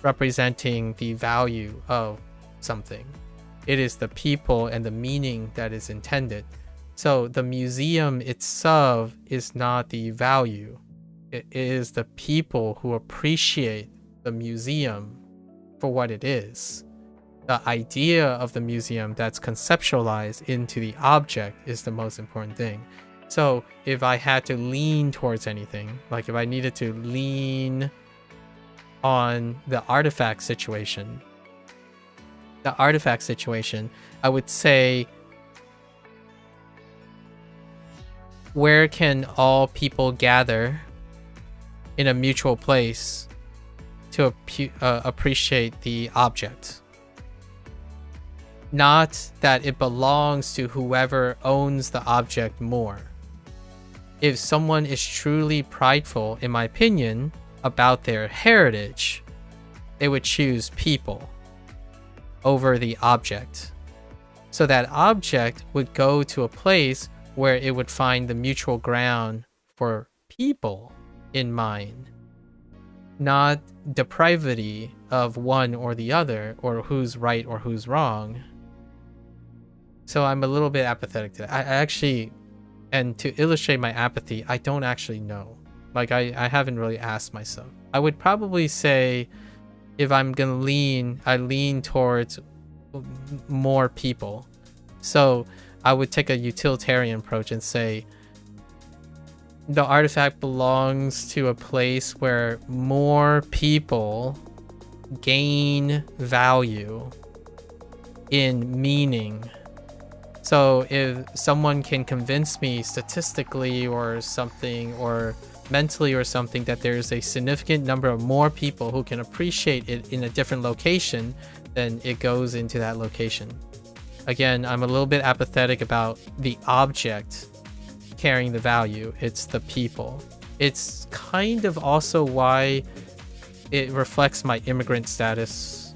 representing the value of something. It is the people and the meaning that is intended. So the museum itself is not the value. It is the people who appreciate the museum for what it is. The idea of the museum that's conceptualized into the object is the most important thing. So if I had to lean towards anything, like if I needed to lean on the artifact situation, I would say, where can all people gather in a mutual place to appreciate the object? Not that it belongs to whoever owns the object more. if someone is truly prideful, in my opinion, about their heritage, they would choose people over the object. So that object would go to a place where it would find the mutual ground for people in mind, not depravity of one or the other, or who's right or who's wrong. So I'm a little bit apathetic to that. I actually, and to illustrate my apathy, I don't actually know. Like, I haven't really asked myself. I would probably say, if I'm gonna lean, I lean towards more people. So I would take a utilitarian approach and say the artifact belongs to a place where more people gain value in meaning. So if someone can convince me statistically or something, or mentally or something, that there's a significant number of more people who can appreciate it in a different location, then it goes into that location. Again, I'm a little bit apathetic about the object carrying the value. It's the people. It's kind of also why it reflects my immigrant status,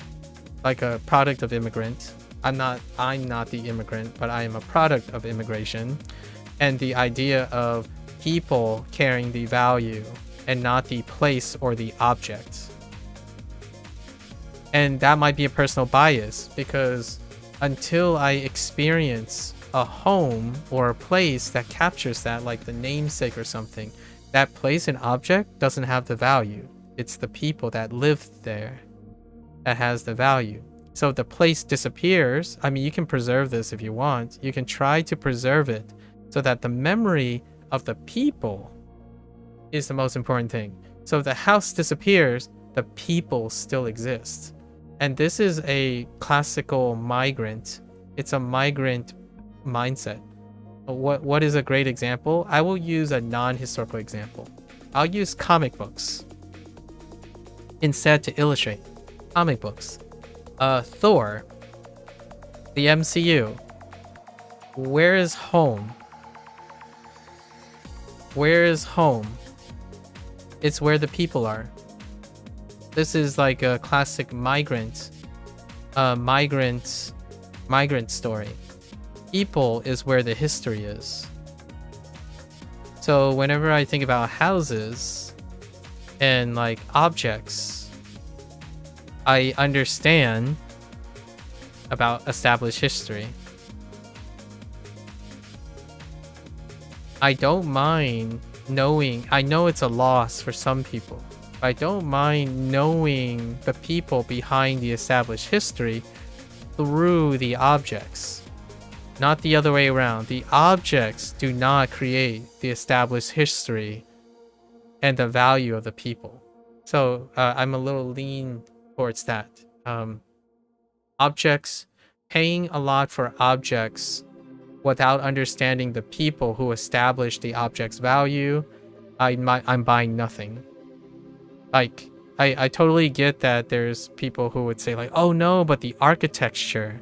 like a product of immigrant. I'm not the immigrant, but I am a product of immigration. And the idea of people carrying the value and not the place or the object. And that might be a personal bias, because until I experience a home or a place that captures that, like the namesake or something, that place and object doesn't have the value. It's the people that live there that has the value. So if the place disappears, I mean, you can preserve this if you want. You can try to preserve it so that the memory of the people is the most important thing. So if the house disappears, the people still exist. And this is a classical migrant. It's a migrant mindset. What is a great example? I will use a non-historical example. I'll use comic books instead to illustrate. Comic books. Thor, the MCU. Where is home? Where is home? It's where the people are. This is like a classic migrant story. People is where the history is. So whenever I think about houses and like objects, I understand about established history. I don't mind knowing, I know it's a loss for some people. I don't mind knowing the people behind the established history through the objects, not the other way around. The objects do not create the established history and the value of the people. So I'm a little lean towards that. Objects, paying a lot for objects without understanding the people who established the object's value, I'm buying nothing. Like, I totally get that there's people who would say like, oh no, but the architecture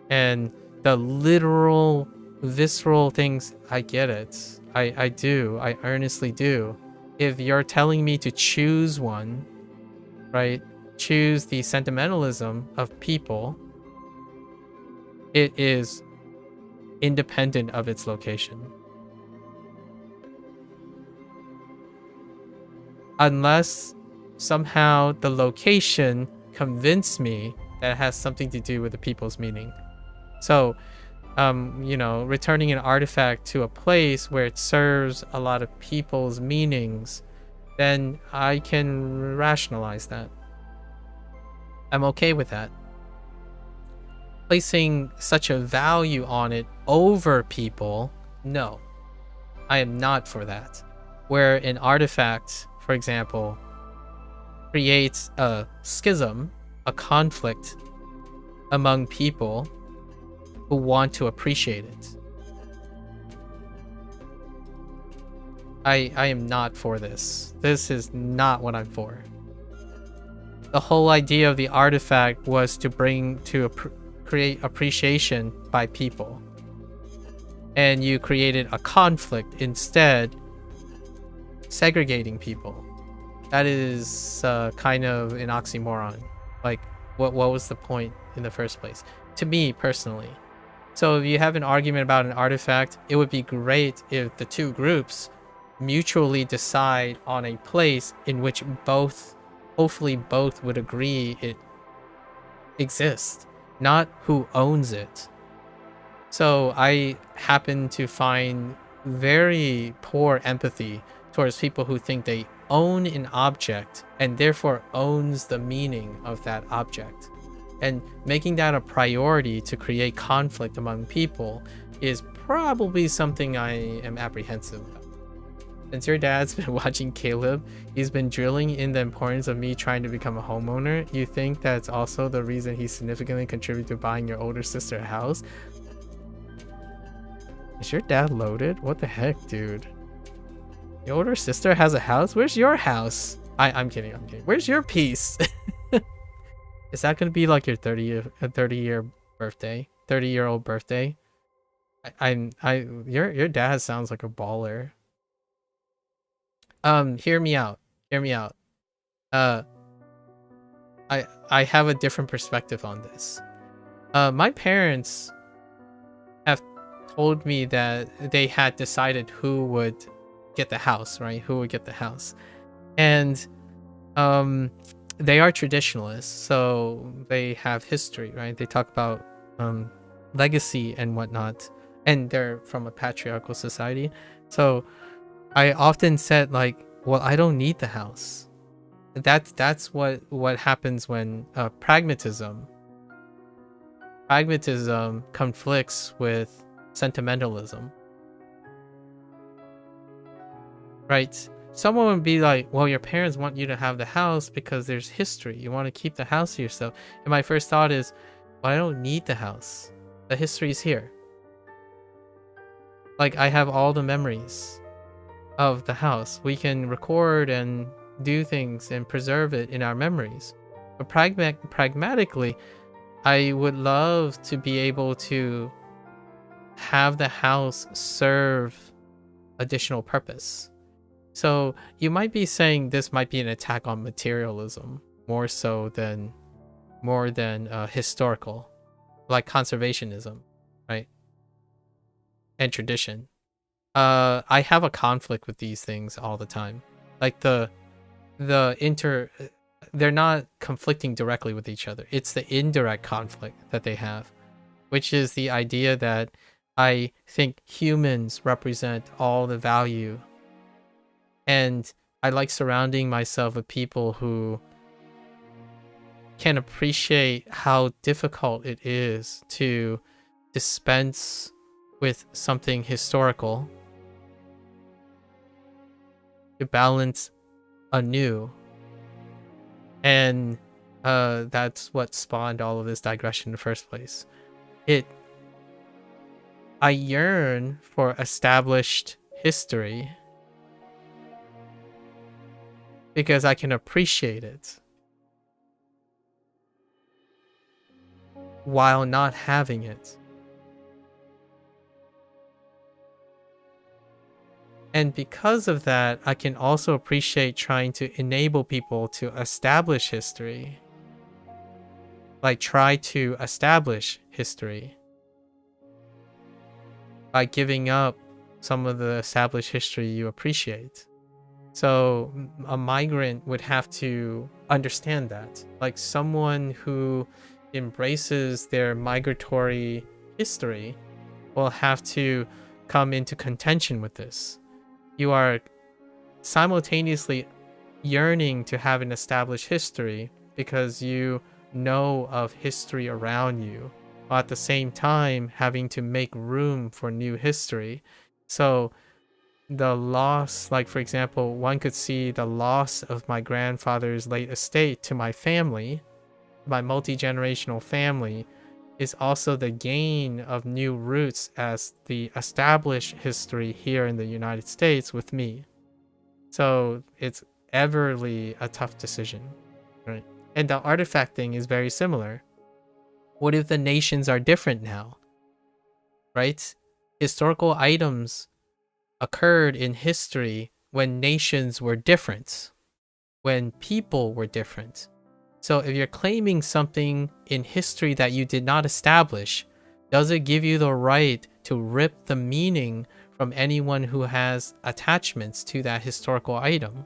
and the literal, visceral things, I get it. I do. I earnestly do. If you're telling me to choose one, right? Choose the sentimentalism of people, it is independent of its location. Unless somehow the location convinced me that it has something to do with the people's meaning. So, you know, returning an artifact to a place where it serves a lot of people's meanings, then I can rationalize that. I'm okay with that. Placing such a value on it over people, no. I am not for that. Where an artifact, for example, creates a schism, a conflict among people who want to appreciate it. I am not for this. This is not what I'm for. The whole idea of the artifact was to create appreciation by people. and you created a conflict instead, segregating people. That is kind of an oxymoron. Like, what was the point in the first place? To me, personally. So if you have an argument about an artifact, it would be great if the two groups mutually decide on a place in which both, hopefully both would agree it exists, not who owns it. So I happen to find very poor empathy towards people who think they own an object and therefore owns the meaning of that object. And making that a priority to create conflict among people is probably something I am apprehensive about. Since your dad's been watching Caleb, he's been drilling in the importance of me trying to become a homeowner. You think that's also the reason he significantly contributed to buying your older sister a house? Is your dad loaded? What the heck, dude? Your older sister has a house? Where's your house? I'm kidding. Where's your piece? Is that gonna be like your 30-year birthday? 30-year-old birthday? Your dad sounds like a baller. Hear me out. I have a different perspective on this. My parents have told me that they had decided who would get the house, right? Who would get the house. And they are traditionalists, so they have history, right? They talk about legacy and whatnot, and they're from a patriarchal society. So I often said, like, well, I don't need the house. That's what happens when pragmatism conflicts with sentimentalism, right? Someone would be like, well, your parents want you to have the house because there's history. You want to keep the house to yourself. And my first thought is, well, I don't need the house. The history's here. Like, I have all the memories of the house. We can record and do things and preserve it in our memories. But pragmatically, I would love to be able to have the house serve additional purpose. So you might be saying this might be an attack on materialism more than historical, like conservationism, right? And tradition. I have a conflict with these things all the time. Like they're not conflicting directly with each other. It's the indirect conflict that they have, which is the idea that I think humans represent all the value. And I like surrounding myself with people who can appreciate how difficult it is to dispense with something historical, to balance anew. And that's what spawned all of this digression in the first place. I yearn for established history because I can appreciate it while not having it. And because of that, I can also appreciate trying to enable people to establish history. Like, try to establish history by giving up some of the established history you appreciate. So a migrant would have to understand that. Like, someone who embraces their migratory history will have to come into contention with this. You are simultaneously yearning to have an established history because you know of history around you, while at the same time having to make room for new history. So the loss, like for example, one could see the loss of my grandfather's late estate to my family, my multi-generational family, is also the gain of new roots as the established history here in the United States with me. So it's everly a tough decision, right? And the artifact thing is very similar. What if the nations are different now, right? Historical items occurred in history when nations were different, when people were different. So if you're claiming something in history that you did not establish, does it give you the right to rip the meaning from anyone who has attachments to that historical item?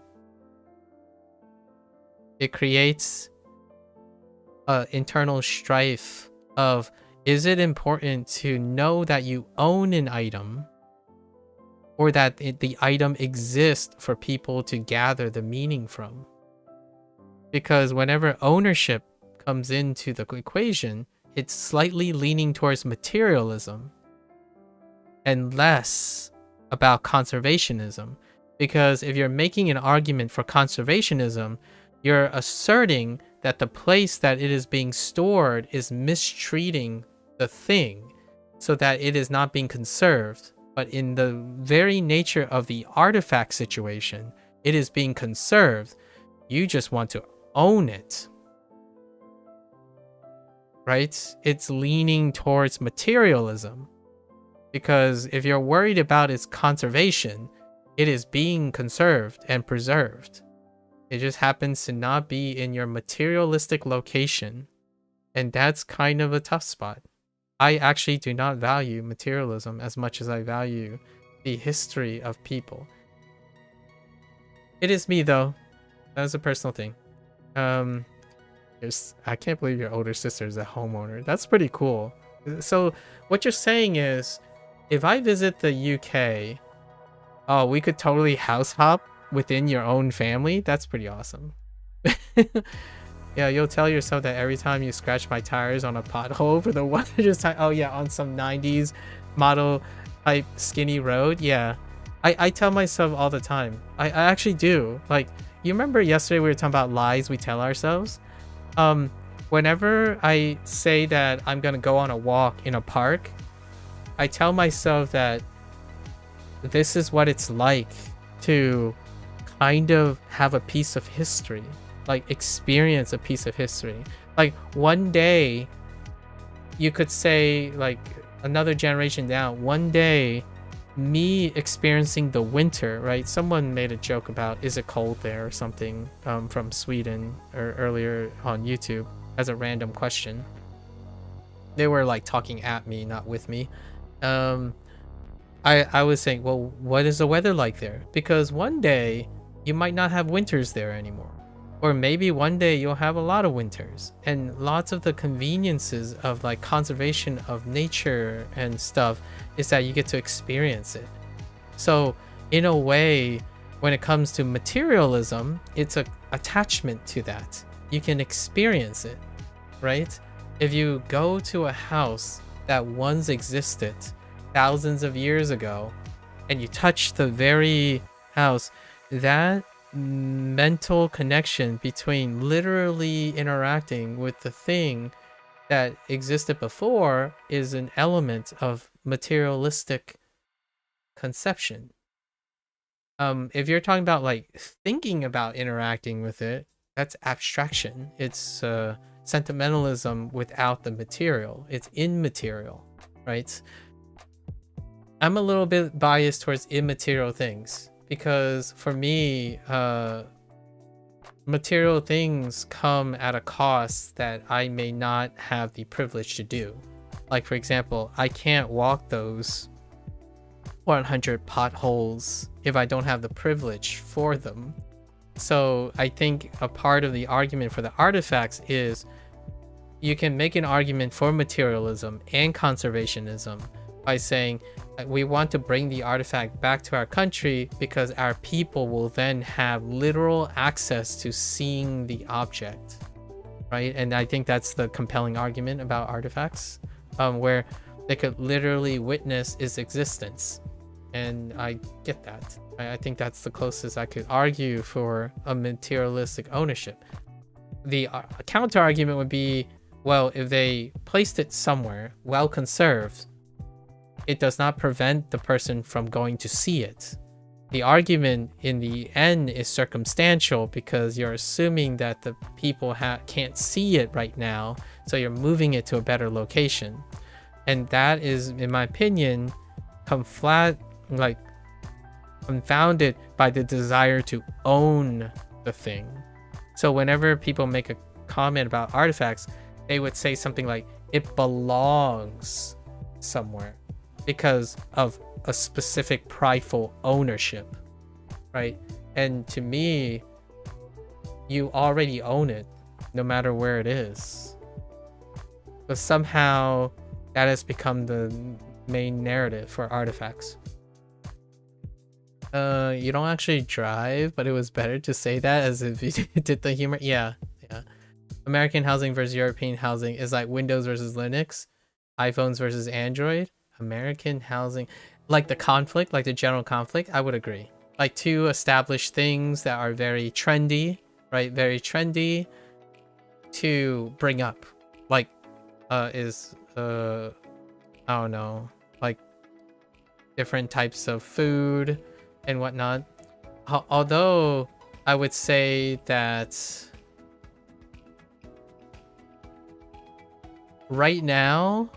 It creates an internal strife of, is it important to know that you own an item, or that the item exists for people to gather the meaning from? Because whenever ownership comes into the equation, it's slightly leaning towards materialism and less about conservationism. Because if you're making an argument for conservationism, you're asserting that the place that it is being stored is mistreating the thing so that it is not being conserved. But in the very nature of the artifact situation, it is being conserved. You just want to own it, right? It's leaning towards materialism, because if you're worried about its conservation, it is being conserved and preserved. It just happens to not be in your materialistic location, and that's kind of a tough spot. I actually do not value materialism as much as I value the history of people. It is me though. That is a personal thing. I can't believe your older sister is a homeowner. That's pretty cool. So what you're saying is, if I visit the UK, oh, we could totally house hop within your own family? That's pretty awesome. Yeah, you'll tell yourself that every time you scratch my tires on a pothole for the 100th time. Oh yeah, on some 90s model type skinny road. Yeah, I tell myself all the time. I actually do. Like, you remember yesterday we were talking about lies we tell ourselves? Whenever I say that I'm gonna go on a walk in a park, I tell myself that this is what it's like to kind of have a piece of history, like experience a piece of history. Like one day you could say, like another generation down, one day me experiencing the winter, right? Someone made a joke about, is it cold there or something, from Sweden or earlier on YouTube as a random question. They were like talking at me, not with me. I was saying, well, what is the weather like there? Because one day you might not have winters there anymore. Or maybe one day you'll have a lot of winters, and lots of the conveniences of like conservation of nature and stuff is that you get to experience it. So in a way, when it comes to materialism, it's a attachment to that. You can experience it, right? If you go to a house that once existed thousands of years ago and you touch the very house, that mental connection between literally interacting with the thing that existed before is an element of materialistic conception. If you're talking about like thinking about interacting with it, that's abstraction. It's sentimentalism without the material. It's immaterial, right? I'm a little bit biased towards immaterial things, because for me, material things come at a cost that I may not have the privilege to do. Like, for example, I can't walk those 100 potholes if I don't have the privilege for them. So I think a part of the argument for the artifacts is you can make an argument for materialism and conservationism by saying we want to bring the artifact back to our country because our people will then have literal access to seeing the object, right? And I think that's the compelling argument about artifacts, where they could literally witness its existence. And I get that. I think that's the closest I could argue for a materialistic ownership. The counter argument would be, well, if they placed it somewhere well conserved, it does not prevent the person from going to see it. The argument in the end is circumstantial because you're assuming that the people can't see it right now, so you're moving it to a better location. And that is, in my opinion, confounded by the desire to own the thing. So whenever people make a comment about artifacts, they would say something like, it belongs somewhere because of a specific prideful ownership, right? And to me, you already own it no matter where it is. But somehow that has become the main narrative for artifacts. You don't actually drive, but it was better to say that as if you did the humor. Yeah. American housing versus European housing is like Windows versus Linux, iPhones versus Android. American housing, like the conflict, like the general conflict, I would agree. Like two established things that are very trendy, right? Very trendy to bring up. Like, I don't know, like different types of food and whatnot. Although I would say that right now,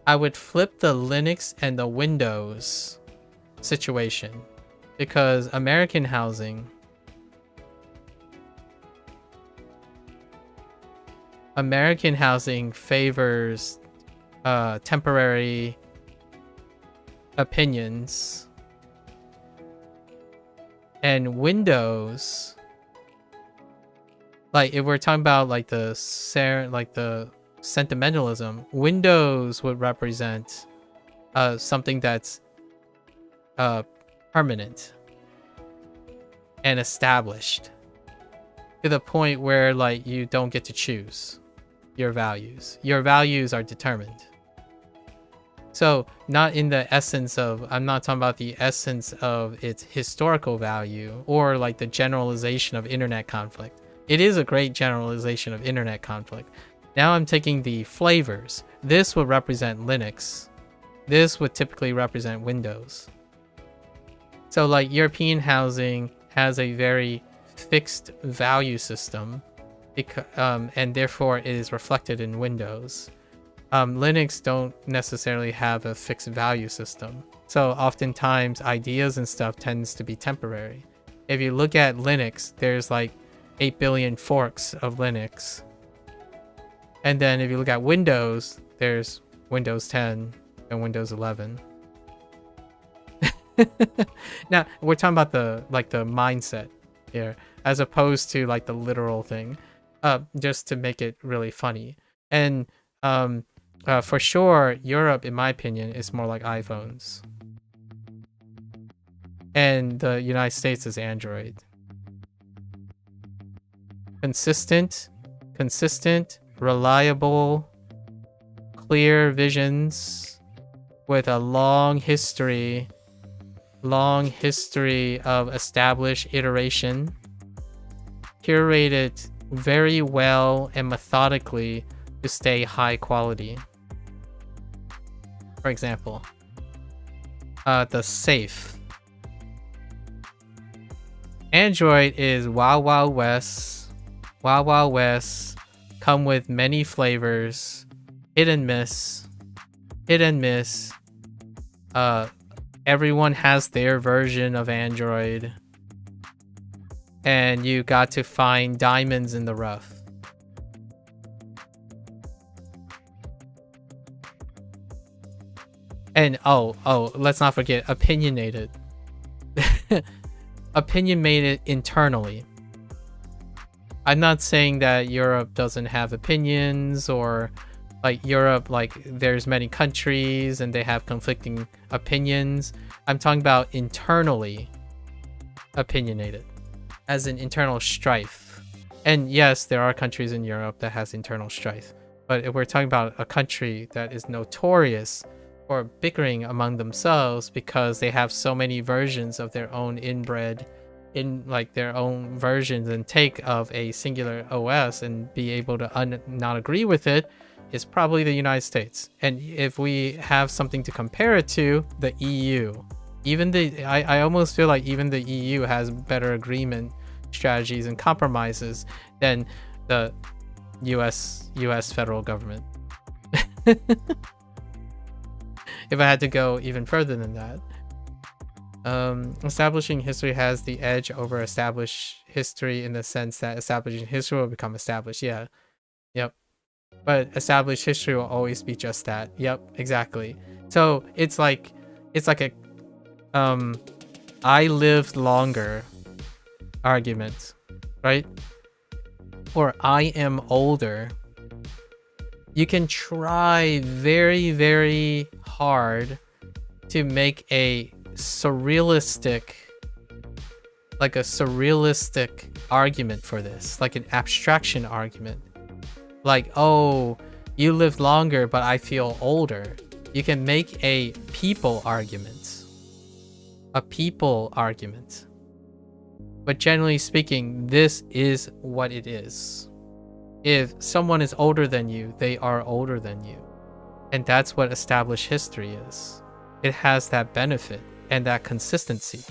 I would flip the Linux and the Windows situation, because American housing favors temporary opinions, and Windows, like if we're talking about like the sentimentalism, Windows would represent something that's permanent and established to the point where like you don't get to choose your values. Your values are determined. So not in the essence of, I'm not talking about the essence of its historical value or like the generalization of internet conflict. It is a great generalization of internet conflict. Now I'm taking the flavors. This would represent Linux. This would typically represent Windows. So like European housing has a very fixed value system, and therefore it is reflected in Windows. Linux don't necessarily have a fixed value system. So oftentimes ideas and stuff tends to be temporary. If you look at Linux, there's like 8 billion forks of Linux. And then if you look at Windows, there's Windows 10 and Windows 11. Now, we're talking about the mindset here, as opposed to like the literal thing, just to make it really funny. And for sure, Europe, in my opinion, is more like iPhones. And the United States is Android. Consistent, reliable, clear visions with a long history of established iteration, curated very well and methodically to stay high quality. For example, the safe. Android is Wild Wild West, come with many flavors, hit and miss. Everyone has their version of Android, and you got to find diamonds in the rough. And let's not forget opinionated. Opinionated internally. I'm not saying that Europe doesn't have opinions, or like Europe, like there's many countries and they have conflicting opinions. I'm talking about internally opinionated, as an internal strife. And yes, there are countries in Europe that has internal strife, but if we're talking about a country that is notorious for bickering among themselves because they have so many versions of their own their own versions and take of a singular OS and be able to not agree with it, is probably the United States. And if we have something to compare it to, the EU. I almost feel like even the EU has better agreement strategies and compromises than the US federal government. if I had to go even further than that. Establishing history has the edge over established history in the sense that establishing history will become established. Yeah. Yep. But established history will always be just that. Yep, exactly. So it's like a I lived longer argument, right? Or I am older. You can try very, very hard to make a surrealistic argument for this, like an abstraction argument. Like, oh, you lived longer, but I feel older. You can make a people argument. But generally speaking, this is what it is. If someone is older than you, they are older than you. And that's what established history is. It has that benefit and that consistency.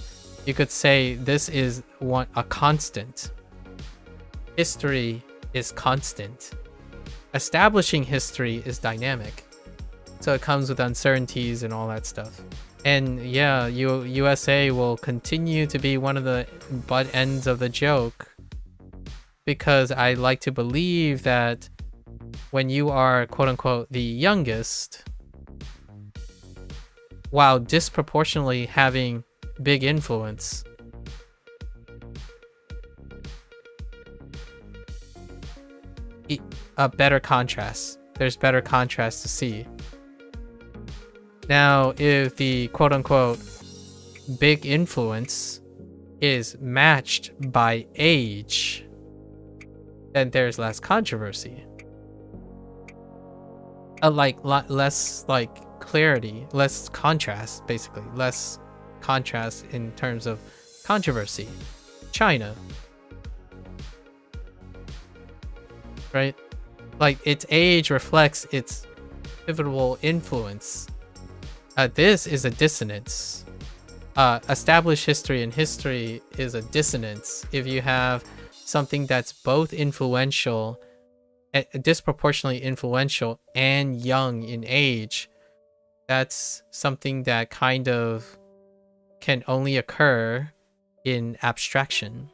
You could say this is a constant. History is constant. Establishing history is dynamic. So it comes with uncertainties and all that stuff. And yeah, USA will continue to be one of the butt ends of the joke, because I like to believe that when you are quote unquote the youngest, while disproportionately having big influence, a better contrast. There's better contrast to see. Now, if the quote-unquote big influence is matched by age, then there's less controversy. Less clarity, less contrast, basically. Less contrast in terms of controversy. China. Right? Like, its age reflects its pivotal influence. This is a dissonance. Established history and history is a dissonance. If you have something that's both influential, disproportionately influential, and young in age, that's something that kind of can only occur in abstraction.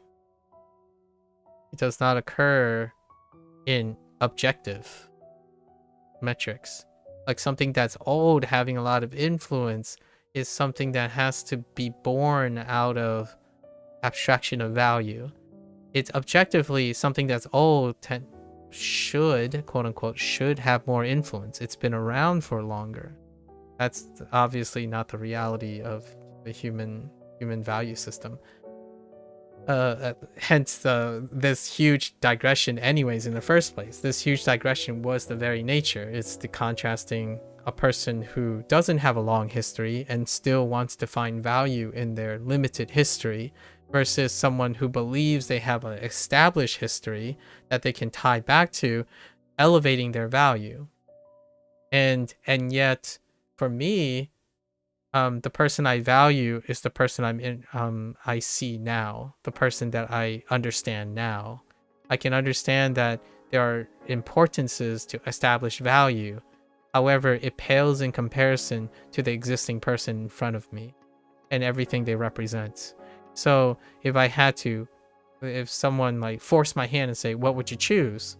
It does not occur in objective metrics. Like, something that's old having a lot of influence is something that has to be born out of abstraction of value. It's objectively something that's old should, quote unquote, should have more influence. It's been around for longer. That's obviously not the reality of the human value system. Hence this huge digression anyways in the first place. This huge digression was the very nature. It's the contrasting a person who doesn't have a long history and still wants to find value in their limited history versus someone who believes they have an established history that they can tie back to, elevating their value. And yet for me, the person I value is the person I see now, the person that I understand now. I can understand that there are importances to establish value. However, it pales in comparison to the existing person in front of me and everything they represent. So if someone like forced my hand and say, what would you choose?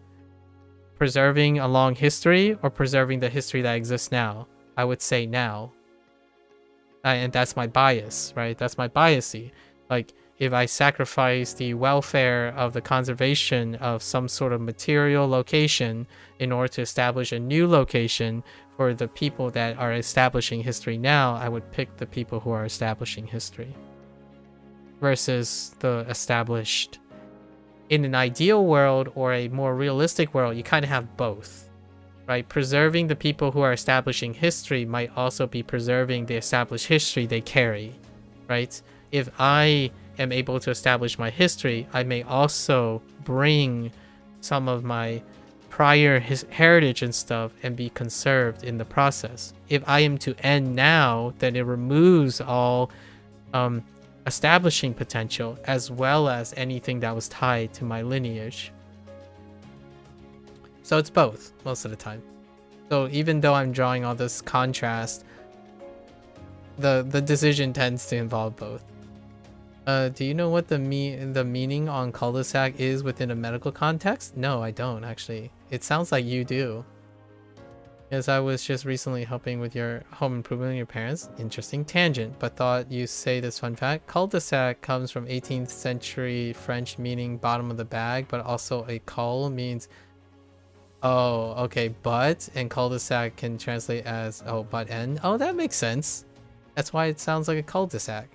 Preserving a long history or preserving the history that exists now? I would say now. And that's my bias, right? That's my biasy. Like, if I sacrifice the welfare of the conservation of some sort of material location in order to establish a new location for the people that are establishing history now, I would pick the people who are establishing history versus the established. In an ideal world or a more realistic world, you kind of have both. Right, preserving the people who are establishing history might also be preserving the established history they carry, right? If I am able to establish my history, I may also bring some of my prior heritage and stuff and be conserved in the process. If I am to end now, then it removes all establishing potential as well as anything that was tied to my lineage. So it's both most of the time. So even though I'm drawing all this contrast, the decision tends to involve both. Do you know what the meaning on cul-de-sac is within a medical context? No, I don't actually. It sounds like you do. As I was just recently helping with your home improvement with your parents. Interesting tangent, but thought you say this fun fact. Cul-de-sac comes from 18th century French meaning bottom of the bag, but also a cul means, oh, okay, butt, and cul-de-sac can translate as, oh, butt end. Oh, that makes sense. That's why it sounds like a cul-de-sac.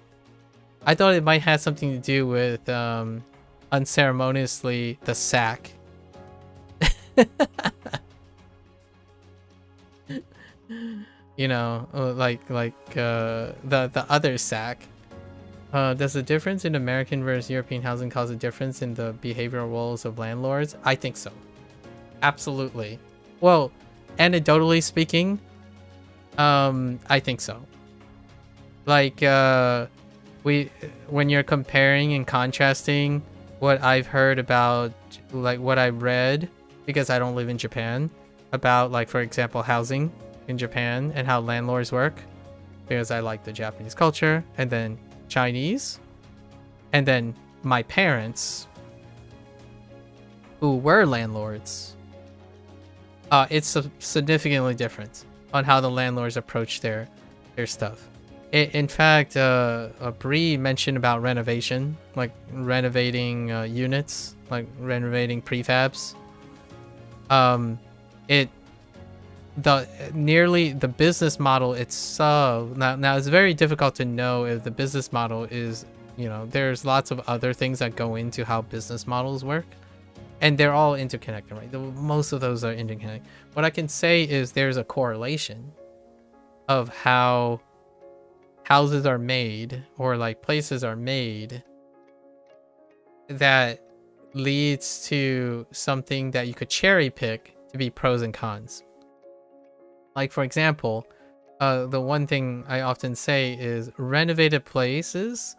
I thought it might have something to do with unceremoniously the sack. You know, like the other sack. Does the difference in American versus European housing cause a difference in the behavioral roles of landlords? I think so. Absolutely. Well, anecdotally speaking, I think so. Like, when you're comparing and contrasting what I've heard about, like what I've read, because I don't live in Japan, about, like, for example, housing in Japan and how landlords work, because I like the Japanese culture, and then Chinese, and then my parents who were landlords. It's significantly different on how the landlords approach their stuff. In fact, Bree mentioned about renovation, like renovating units, like renovating prefabs. The business model itself, now it's very difficult to know if the business model is, you know, there's lots of other things that go into how business models work, and they're all interconnected, right? Most of those are interconnected. What I can say is there's a correlation of how houses are made, or like places are made, that leads to something that you could cherry pick to be pros and cons. Like, for example, the one thing I often say is renovated places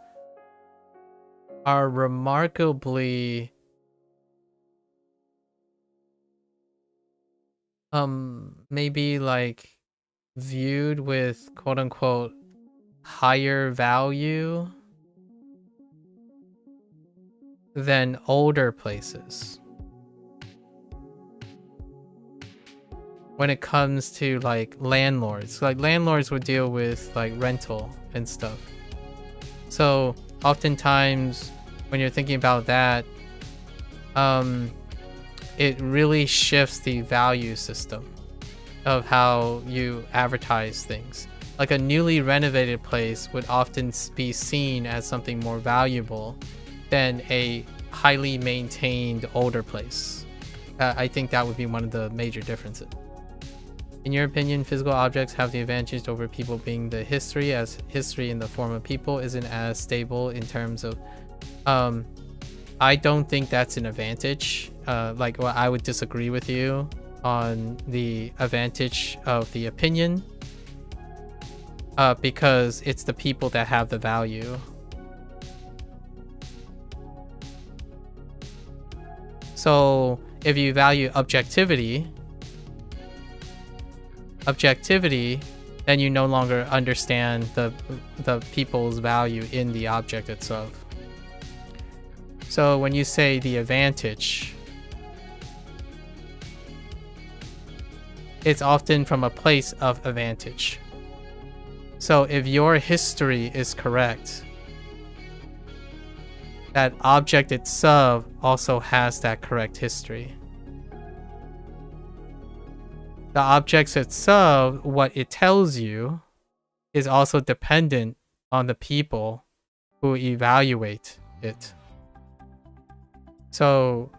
are remarkably maybe like viewed with quote unquote higher value than older places when it comes to like landlords. Like landlords would deal with like rental and stuff, so oftentimes when you're thinking about that, it really shifts the value system of how you advertise things. Like a newly renovated place would often be seen as something more valuable than a highly maintained older place. I think that would be one of the major differences. In your opinion, physical objects have the advantage over people being the history, as history in the form of people isn't as stable in terms of... I don't think that's an advantage. Like, well, I would disagree with you on the advantage of the opinion, because it's the people that have the value. So if you value objectivity, then you no longer understand the people's value in the object itself. So when you say the advantage, it's often from a place of advantage. So if your history is correct, that object itself also has that correct history. The objects itself, what it tells you, is also dependent on the people who evaluate it. So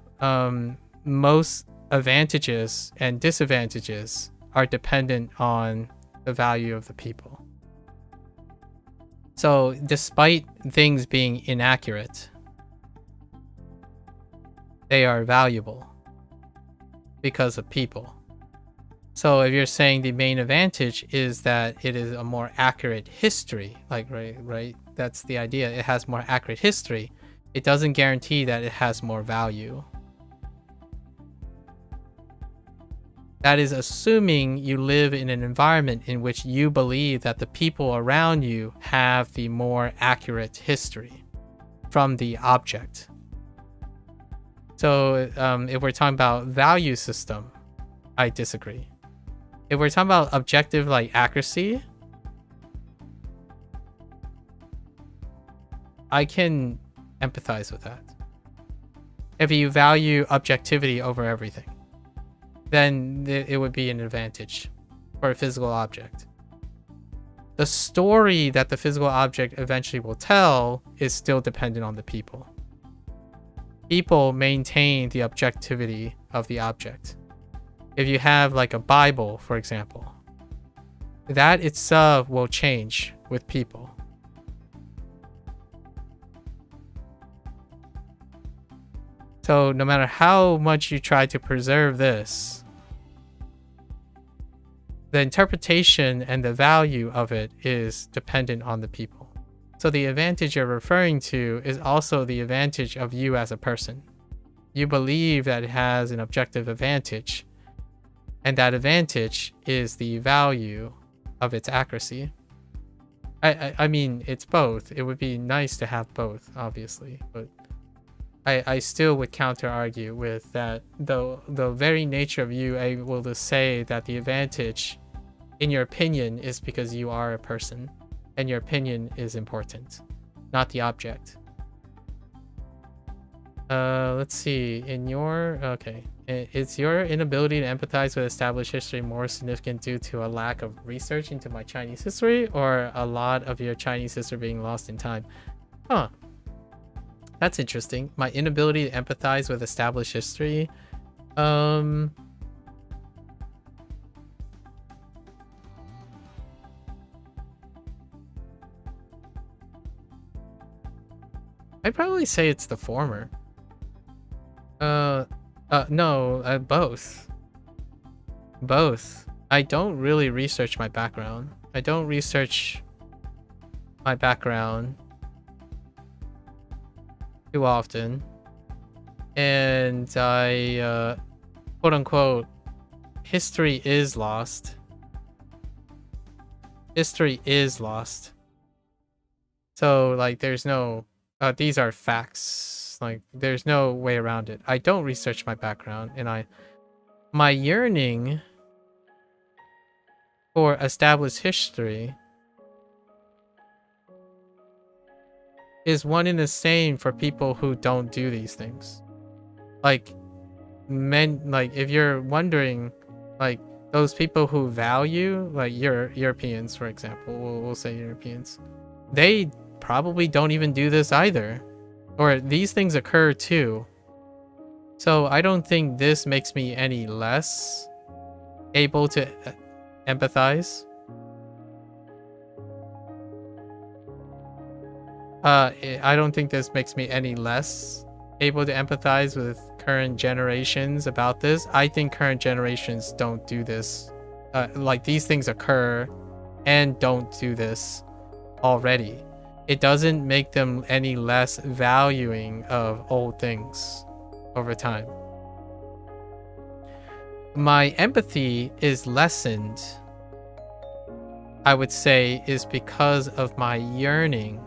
most advantages and disadvantages are dependent on the value of the people. So despite things being inaccurate, they are valuable because of people. So if you're saying the main advantage is that it is a more accurate history, like, right, that's the idea. It has more accurate history. It doesn't guarantee that it has more value. That is assuming you live in an environment in which you believe that the people around you have the more accurate history from the object. So if we're talking about value system, I disagree. If we're talking about objective like accuracy, I can empathize with that. If you value objectivity over everything, then it would be an advantage for a physical object. The story that the physical object eventually will tell is still dependent on the people. People maintain the objectivity of the object. If you have like a Bible, for example, that itself will change with people. So no matter how much you try to preserve this, the interpretation and the value of it is dependent on the people. So the advantage you're referring to is also the advantage of you as a person. You believe that it has an objective advantage, and that advantage is the value of its accuracy. I mean, it's both. It would be nice to have both, obviously, but I still would counter argue with that the very nature of you able to say that the advantage in your opinion is because you are a person and your opinion is important, not the object. Let's see. Is your inability to empathize with established history more significant due to a lack of research into my Chinese history, or a lot of your Chinese history being lost in time? Huh. That's interesting. My inability to empathize with established history. I'd probably say it's the former. No, both. Both. I don't really research my background. I don't research my background too often. And I, quote unquote, history is lost. History is lost. So, like, there's no, these are facts. Like, there's no way around it. I don't research my background, and my yearning for established history is one and the same for people who don't do these things. Like, if you're wondering, like, those people who value, like, Europeans, for example, we'll say Europeans, they probably don't even do this either. Or these things occur too. So I don't think this makes me any less able to empathize. I don't think this makes me any less able to empathize with current generations about this. I think current generations don't do this. Like, these things occur and don't do this already. It doesn't make them any less valuing of old things over time. My empathy is lessened, I would say, is because of my yearning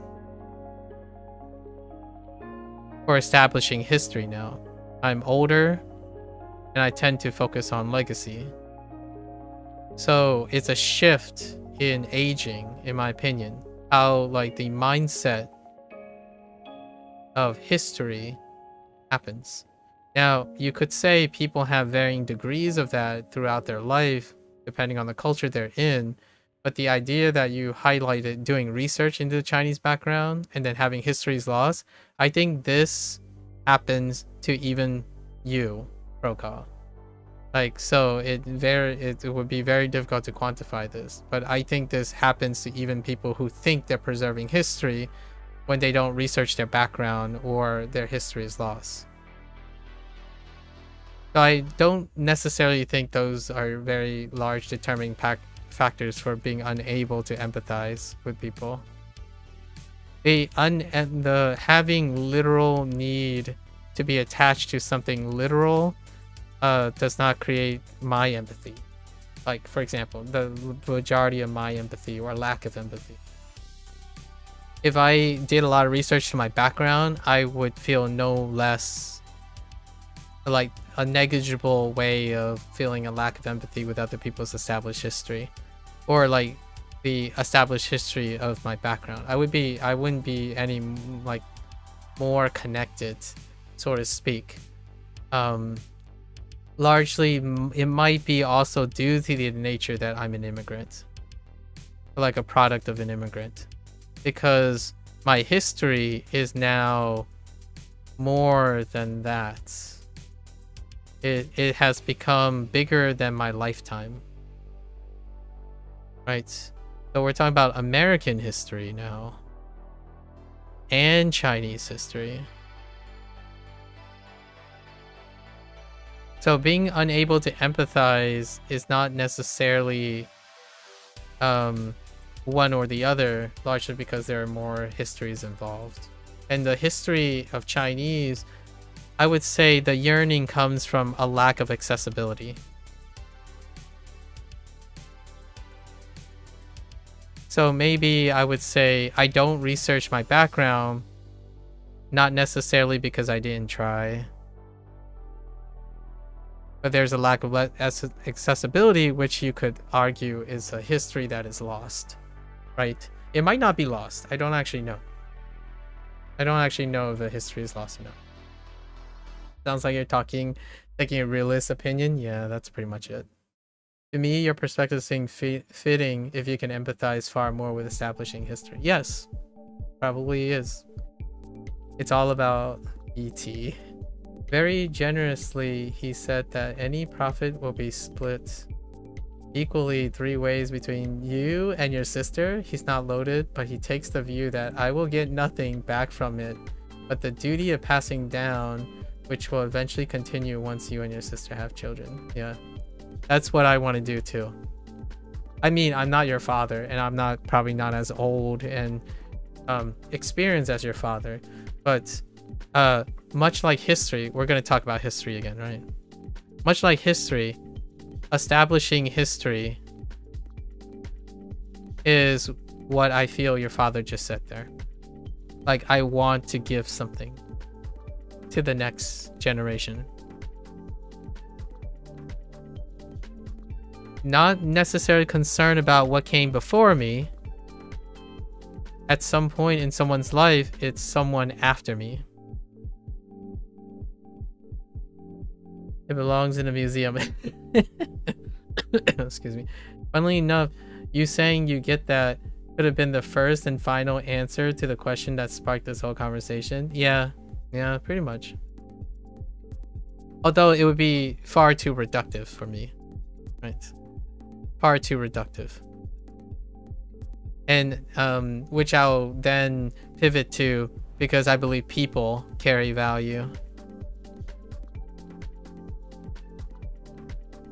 for establishing history now. I'm older, and I tend to focus on legacy. So it's a shift in aging, in my opinion. How, like, the mindset of history happens. Now, you could say people have varying degrees of that throughout their life, depending on the culture they're in, but the idea that you highlighted doing research into the Chinese background and then having histories lost, I think this happens to even you, Proka. Like, so it would be very difficult to quantify this, but I think this happens to even people who think they're preserving history when they don't research their background or their history is lost. So I don't necessarily think those are very large determining factors for being unable to empathize with people. The having literal need to be attached to something literal does not create my empathy. Like, for example, the majority of my empathy or lack of empathy. If I did a lot of research to my background, I would feel no less like a negligible way of feeling a lack of empathy with other people's established history, or like the established history of my background. I wouldn't be any like more connected, so to speak. Largely, it might be also due to the nature that I'm an immigrant, like a product of an immigrant, because my history is now more than that. It has become bigger than my lifetime, right? So we're talking about American history now, and Chinese history. So being unable to empathize is not necessarily one or the other, largely because there are more histories involved. And the history of Chinese, I would say the yearning comes from a lack of accessibility. So maybe I would say I don't research my background, not necessarily because I didn't try, but there's a lack of accessibility, which you could argue is a history that is lost, right? It might not be lost. I don't actually know. I don't actually know if the history is lost or not. Sounds like you're taking a realist opinion. Yeah, that's pretty much it. To me, your perspective seems fitting if you can empathize far more with establishing history. Yes, probably is. It's all about ET. Very generously, he said that any profit will be split equally 3 ways between you and your sister. He's not loaded, but he takes the view that I will get nothing back from it, but the duty of passing down, which will eventually continue once you and your sister have children. Yeah, that's what I want to do too. I mean, I'm not your father, and I'm probably not as old and experienced as your father, but much like history, we're going to talk about history again, right? Much like history, establishing history is what I feel your father just said there. Like, I want to give something to the next generation. Not necessarily concerned about what came before me. At some point in someone's life, it's someone after me. It belongs in a museum. Excuse me. Funnily enough, you saying you get that could have been the first and final answer to the question that sparked this whole conversation. Yeah, pretty much. Although it would be far too reductive for me, right? Far too reductive. And which I'll then pivot to, because I believe people carry value,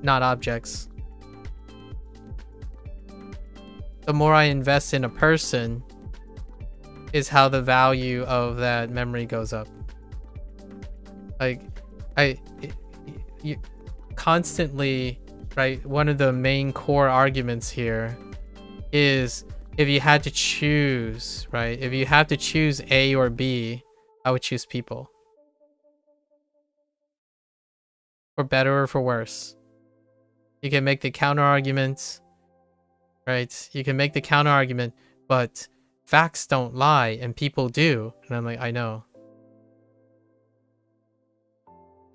not objects. The more I invest in a person is how the value of that memory goes up. Like, you constantly, right? One of the main core arguments here is if you had to choose, right? If you had to choose A or B, I would choose people. For better or for worse. You can make the counter arguments, right? You can make the counter argument, but facts don't lie and people do. And I'm like, I know.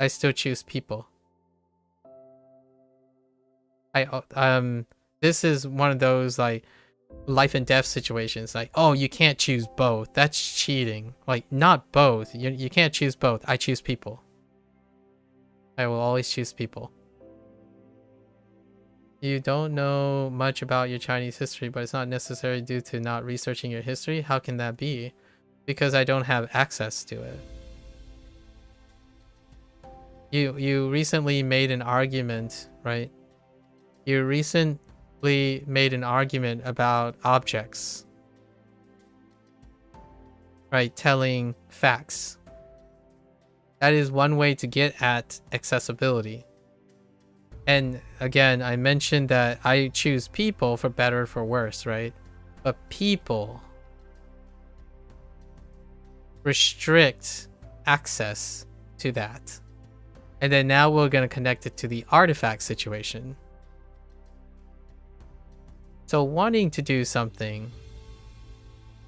I still choose people. This is one of those like life and death situations. Like, oh, you can't choose both. That's cheating. Like, not both. You can't choose both. I choose people. I will always choose people. You don't know much about your Chinese history, but it's not necessarily due to not researching your history. How can that be? Because I don't have access to it. You recently made an argument, right? You recently made an argument about objects, right? Telling facts. That is one way to get at accessibility. And again, I mentioned that I choose people for better or for worse, right? But people restrict access to that. And then now we're going to connect it to the artifact situation. So wanting to do something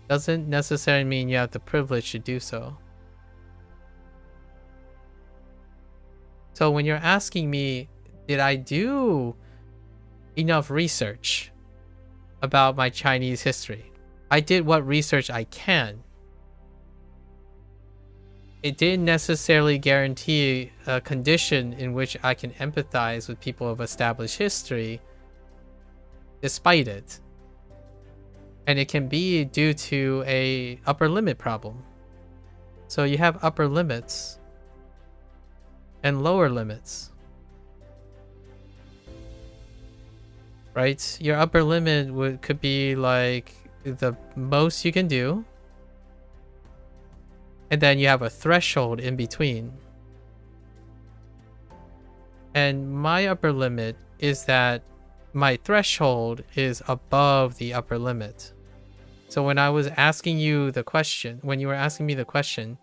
doesn't necessarily mean you have the privilege to do so. So when you're asking me, did I do enough research about my Chinese history? I did what research I can. It didn't necessarily guarantee a condition in which I can empathize with people of established history despite it. And it can be due to a upper limit problem. So you have upper limits and lower limits. Right? Your upper limit could be like the most you can do. And then you have a threshold in between. And my upper limit is that my threshold is above the upper limit. So when I was asking you the question, when you were asking me the question,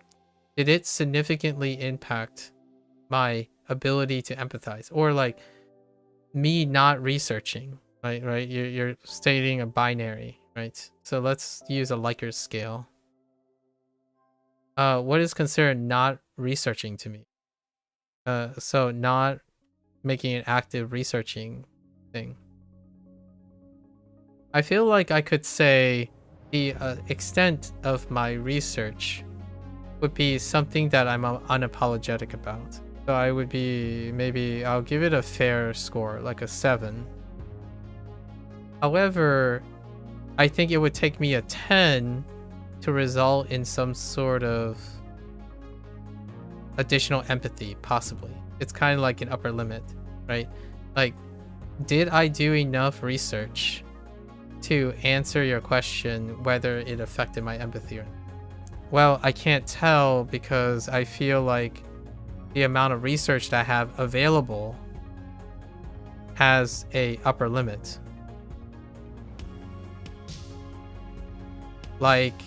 did it significantly impact my ability to empathize? Or like me not researching, right? You're stating a binary, right? So let's use a Likert scale. What is considered not researching to me? So not making an active researching thing. I feel like I could say the extent of my research would be something that I'm unapologetic about. So I would be, maybe I'll give it a fair score, like a 7. However, I think it would take me a 10 to result in some sort of additional empathy, possibly. It's kind of like an upper limit, right? Like, did I do enough research to answer your question whether it affected my empathy or not? Well, I can't tell because I feel like the amount of research that I have available has a upper limit. Like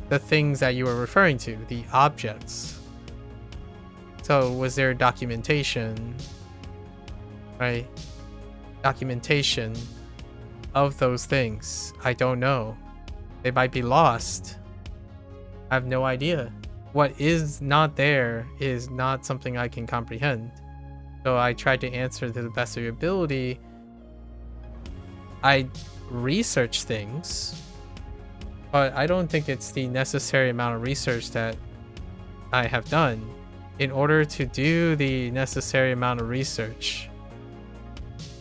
the things that you were referring to, the objects. So was there documentation, right? Documentation of those things? I don't know. They might be lost. I have no idea. What is not there is not something I can comprehend. So I tried to answer to the best of your ability. I research things, but I don't think it's the necessary amount of research that I have done. In order to do the necessary amount of research,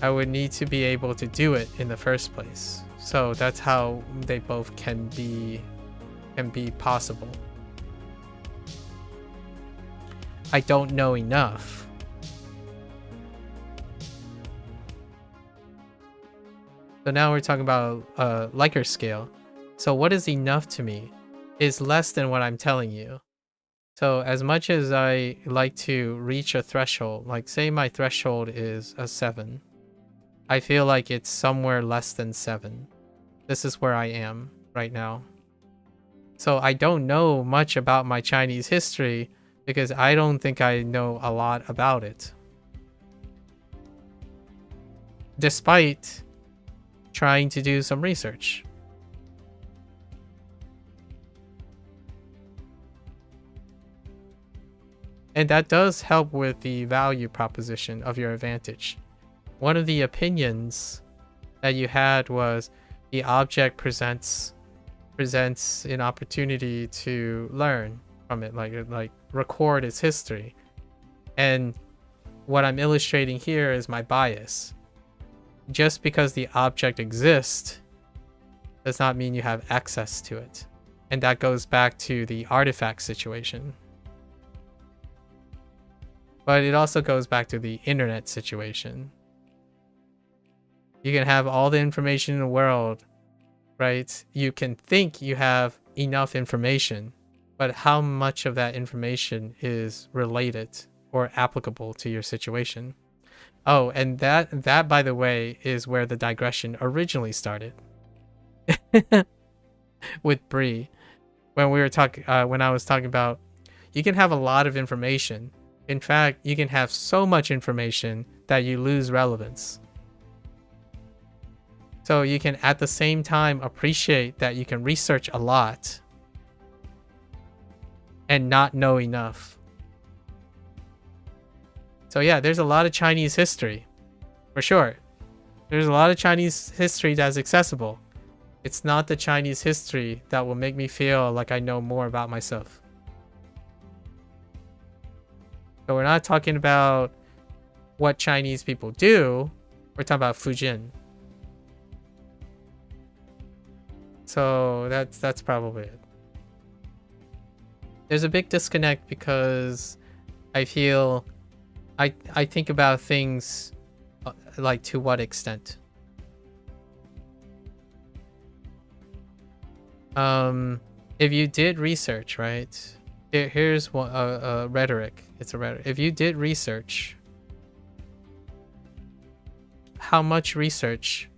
I would need to be able to do it in the first place. So that's how they both can be possible. I don't know enough. So now we're talking about Likert scale. So what is enough to me is less than what I'm telling you. So as much as I like to reach a threshold, like say my threshold is a 7, I feel like it's somewhere less than 7. This is where I am right now. So I don't know much about my Chinese history because I don't think I know a lot about it. Despite trying to do some research. And that does help with the value proposition of your advantage. One of the opinions that you had was the object presents an opportunity to learn from it, like record its history. And what I'm illustrating here is my bias. Just because the object exists does not mean you have access to it. And that goes back to the artifact situation. But it also goes back to the internet situation. You can have all the information in the world, right? You can think you have enough information, but how much of that information is related or applicable to your situation? Oh, and that by the way is where the digression originally started with Bree. When we were talking, when I was talking about, you can have a lot of information. In fact, you can have so much information that you lose relevance. So you can at the same time appreciate that you can research a lot and not know enough. So yeah, there's a lot of Chinese history, for sure. There's a lot of Chinese history that's accessible. It's not the Chinese history that will make me feel like I know more about myself. So we're not talking about what Chinese people do. We're talking about Fujin. So that's probably it. There's a big disconnect because I feel I think about things like to what extent. If you did research, right? Here's one rhetoric. It's a rhetoric. If you did research, how much research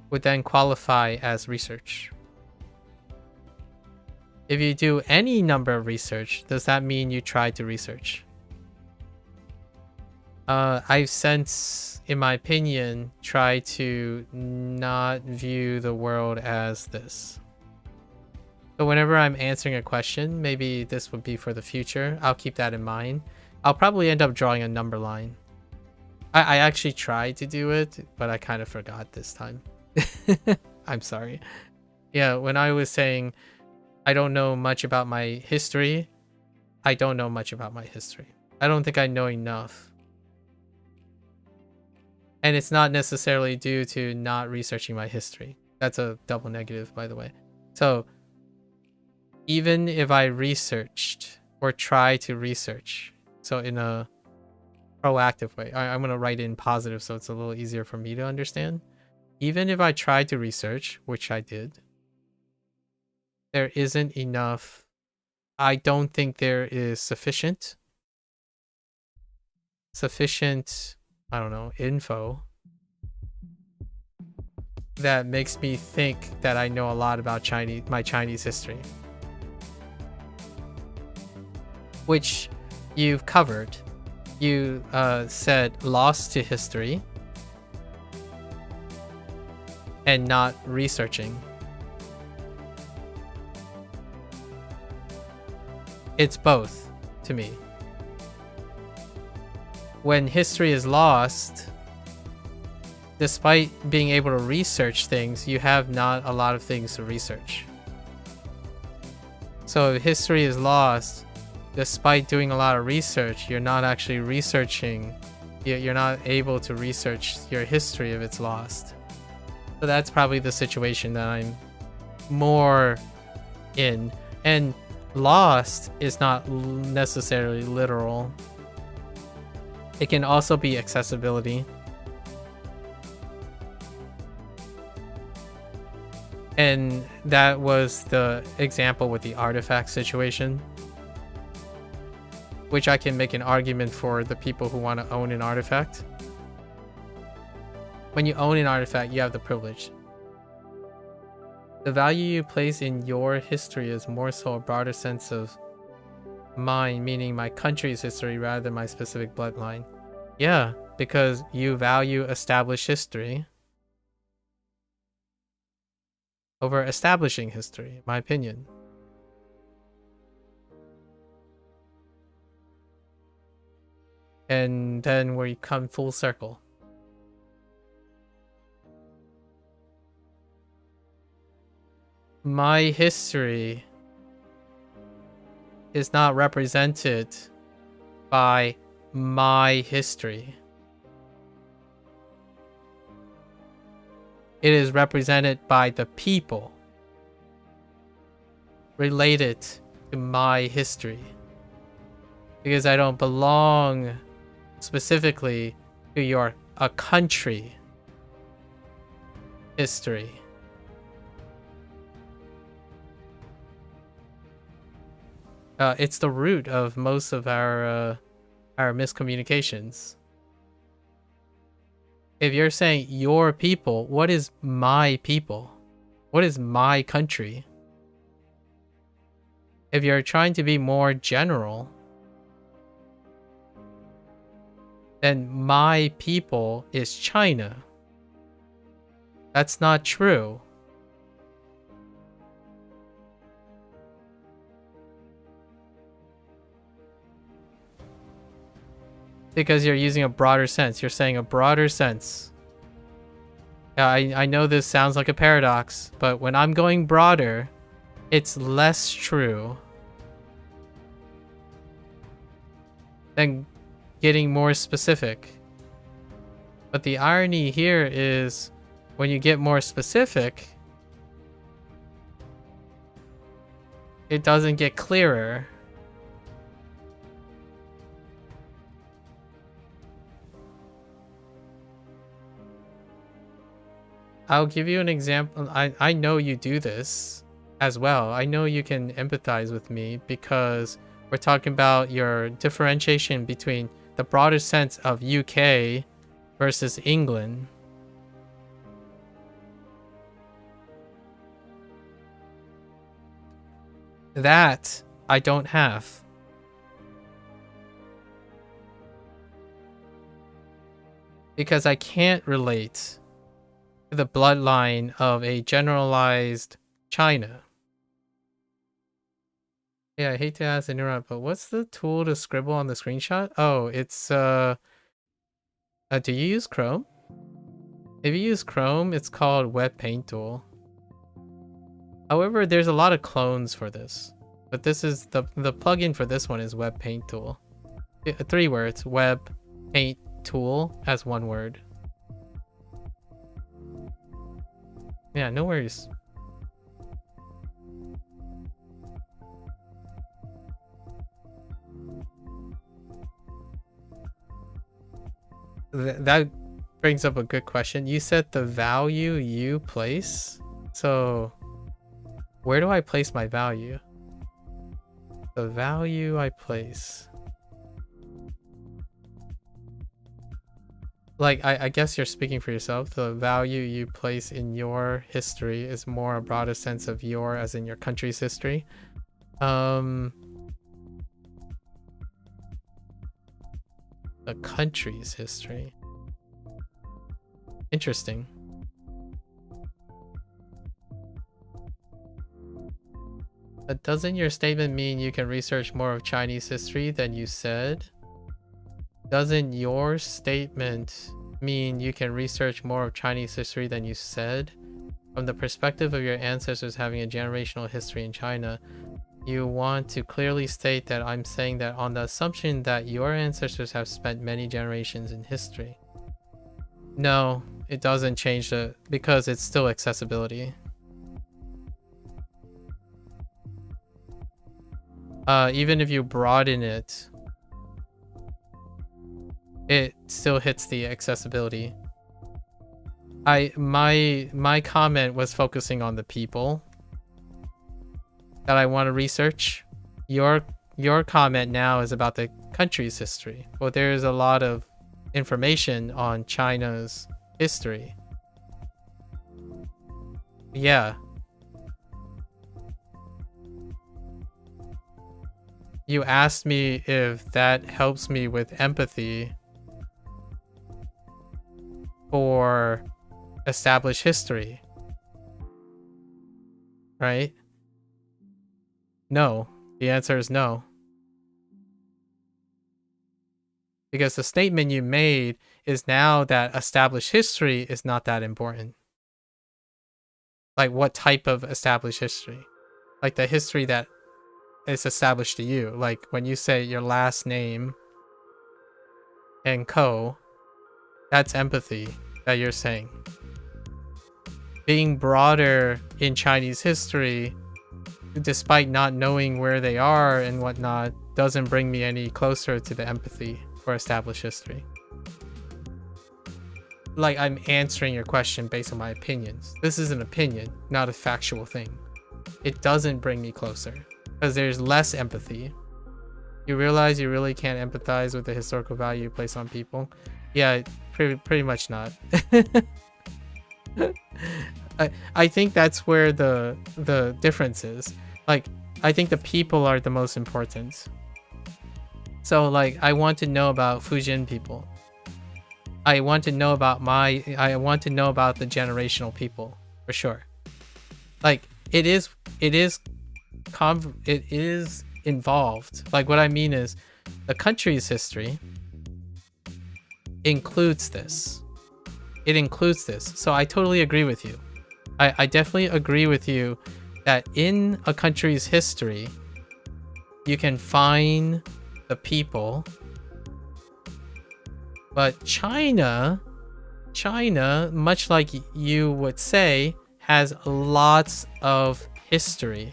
would then qualify as research? If you do any number of research, does that mean you tried to research? I've since, in my opinion, tried to not view the world as this. So whenever I'm answering a question, maybe this would be for the future, I'll keep that in mind. I'll probably end up drawing a number line. I actually tried to do it, but I kind of forgot this time. I'm sorry. Yeah, when I was saying I don't know much about my history, I don't know much about my history. I don't think I know enough. And it's not necessarily due to not researching my history. That's a double negative, by the way. So even if I researched or try to research, so in a proactive way, I'm going to write in positive so it's a little easier for me to understand. Even if I tried to research, which I did, there isn't enough. I don't think there is sufficient, I don't know, info that makes me think that I know a lot about my Chinese history. Which you've covered. You said lost to history and not researching. It's both to me. When history is lost, despite being able to research things, you have not a lot of things to research. So if history is lost, despite doing a lot of research, you're not actually researching. You're not able to research your history if it's lost. So that's probably the situation that I'm more in. And lost is not necessarily literal. It can also be accessibility. And that was the example with the artifact situation, which I can make an argument for the people who want to own an artifact. When you own an artifact, you have the privilege. The value you place in your history is more so a broader sense of mine, meaning my country's history rather than my specific bloodline. Yeah, because you value established history over establishing history, in my opinion. And then we come full circle. My history is not represented by my history. It is represented by the people related to my history. Because I don't belong specifically to a country history. It's the root of most of our miscommunications. If you're saying your people, what is my people? What is my country? If you're trying to be more general, then my people is China. That's not true. Because you're using a broader sense. You're saying a broader sense. Yeah, I know this sounds like a paradox, but when I'm going broader, it's less true than getting more specific. But the irony here is when you get more specific, it doesn't get clearer. I'll give you an example. I know you do this as well. I know you can empathize with me because we're talking about your differentiation between the broader sense of UK versus England. That I don't have. Because I can't relate to the bloodline of a generalized China. Yeah, I hate to ask interrupt, but what's the tool to scribble on the screenshot? Oh, it's do you use Chrome? If you use Chrome, it's called Web Paint Tool. However, there's a lot of clones for this. But this is the plugin for this one is Web Paint Tool. 3 words, Web Paint Tool as 1 word. Yeah, no worries. That brings up a good question. You said the value you place. So where do I place my value? The value I place. Like, I guess you're speaking for yourself. The value you place in your history is more a broader sense of your, as in your country's history. The country's history. Interesting. But doesn't your statement mean you can research more of Chinese history than you said? Doesn't your statement mean you can research more of Chinese history than you said? From the perspective of your ancestors having a generational history in China, you want to clearly state that I'm saying that on the assumption that your ancestors have spent many generations in history. No, it doesn't change the, because it's still accessibility. Even if you broaden it, it still hits the accessibility. My comment was focusing on the people that I want to research. Your comment now is about the country's history. Well, there's a lot of information on China's history. Yeah. You asked me if that helps me with empathy for established history, right? No. The answer is no. Because the statement you made is now that established history is not that important. Like, what type of established history? Like the history that is established to you. Like when you say your last name and co, that's empathy that you're saying. Being broader in Chinese history, despite not knowing where they are and whatnot, doesn't bring me any closer to the empathy for established history. Like, I'm answering your question based on my opinions. This is an opinion, not a factual thing. It doesn't bring me closer because there's less empathy. You realize you really can't empathize with the historical value you place on people. Yeah, pretty much not. I think that's where the difference is. Like, I think the people are the most important. So like, I want to know about Fujian people. I want to know about the generational people for sure. Like, it is involved. Like, what I mean is, the country's history includes this. It includes this. So I totally agree with you. I definitely agree with you that in a country's history, you can find the people. But China, much like you would say, has lots of history,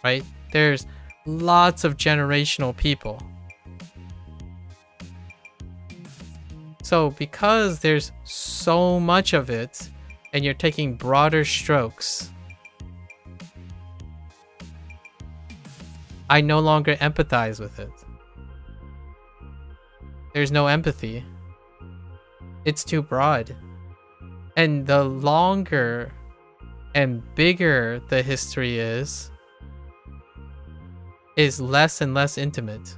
right? There's lots of generational people. So because there's so much of it, and you're taking broader strokes, I no longer empathize with it. There's no empathy. It's too broad. And the longer and bigger the history is less and less intimate.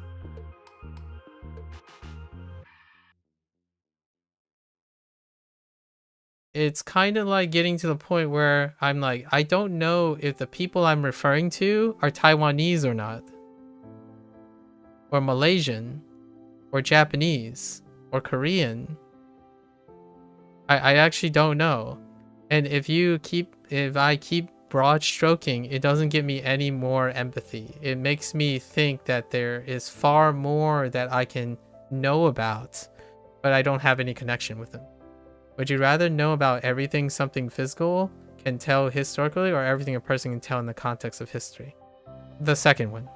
It's kind of like getting to the point where I'm like, I don't know if the people I'm referring to are Taiwanese or not, or Malaysian, or Japanese, or Korean. I actually don't know. And if I keep broad stroking, it doesn't give me any more empathy. It makes me think that there is far more that I can know about, but I don't have any connection with them. Would you rather know about everything something physical can tell historically, or everything a person can tell in the context of history? The second one.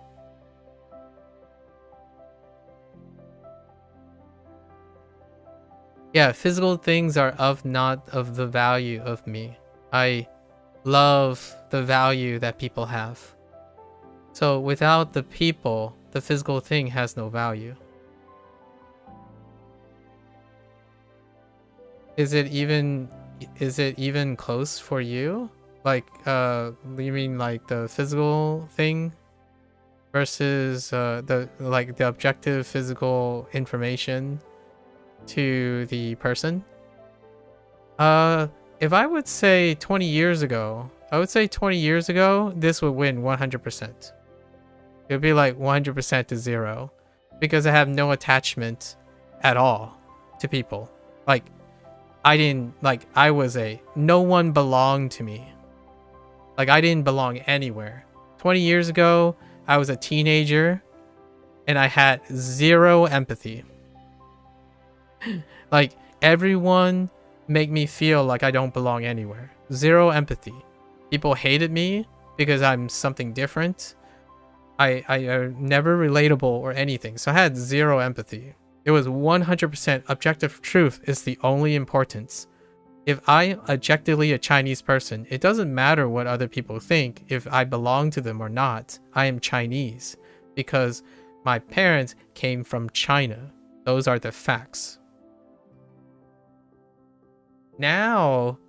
Yeah, physical things are not of the value of me. I love the value that people have. So without the people, the physical thing has no value. Is it even close for you? Like, you mean like the physical thing versus the objective physical information to the person? If I would say 20 years ago, this would win 100%. It would be like 100% to 0, because I have no attachment at all to people. Like, no one belonged to me. Like, I didn't belong anywhere. 20 years ago, I was a teenager and I had zero empathy. Like, everyone made me feel like I don't belong anywhere. Zero empathy. People hated me because I'm something different. I never relatable or anything. So I had zero empathy. It was 100% objective truth is the only importance. If I objectively a Chinese person, it doesn't matter what other people think if I belong to them or not. I am Chinese because my parents came from China. Those are the facts. Now,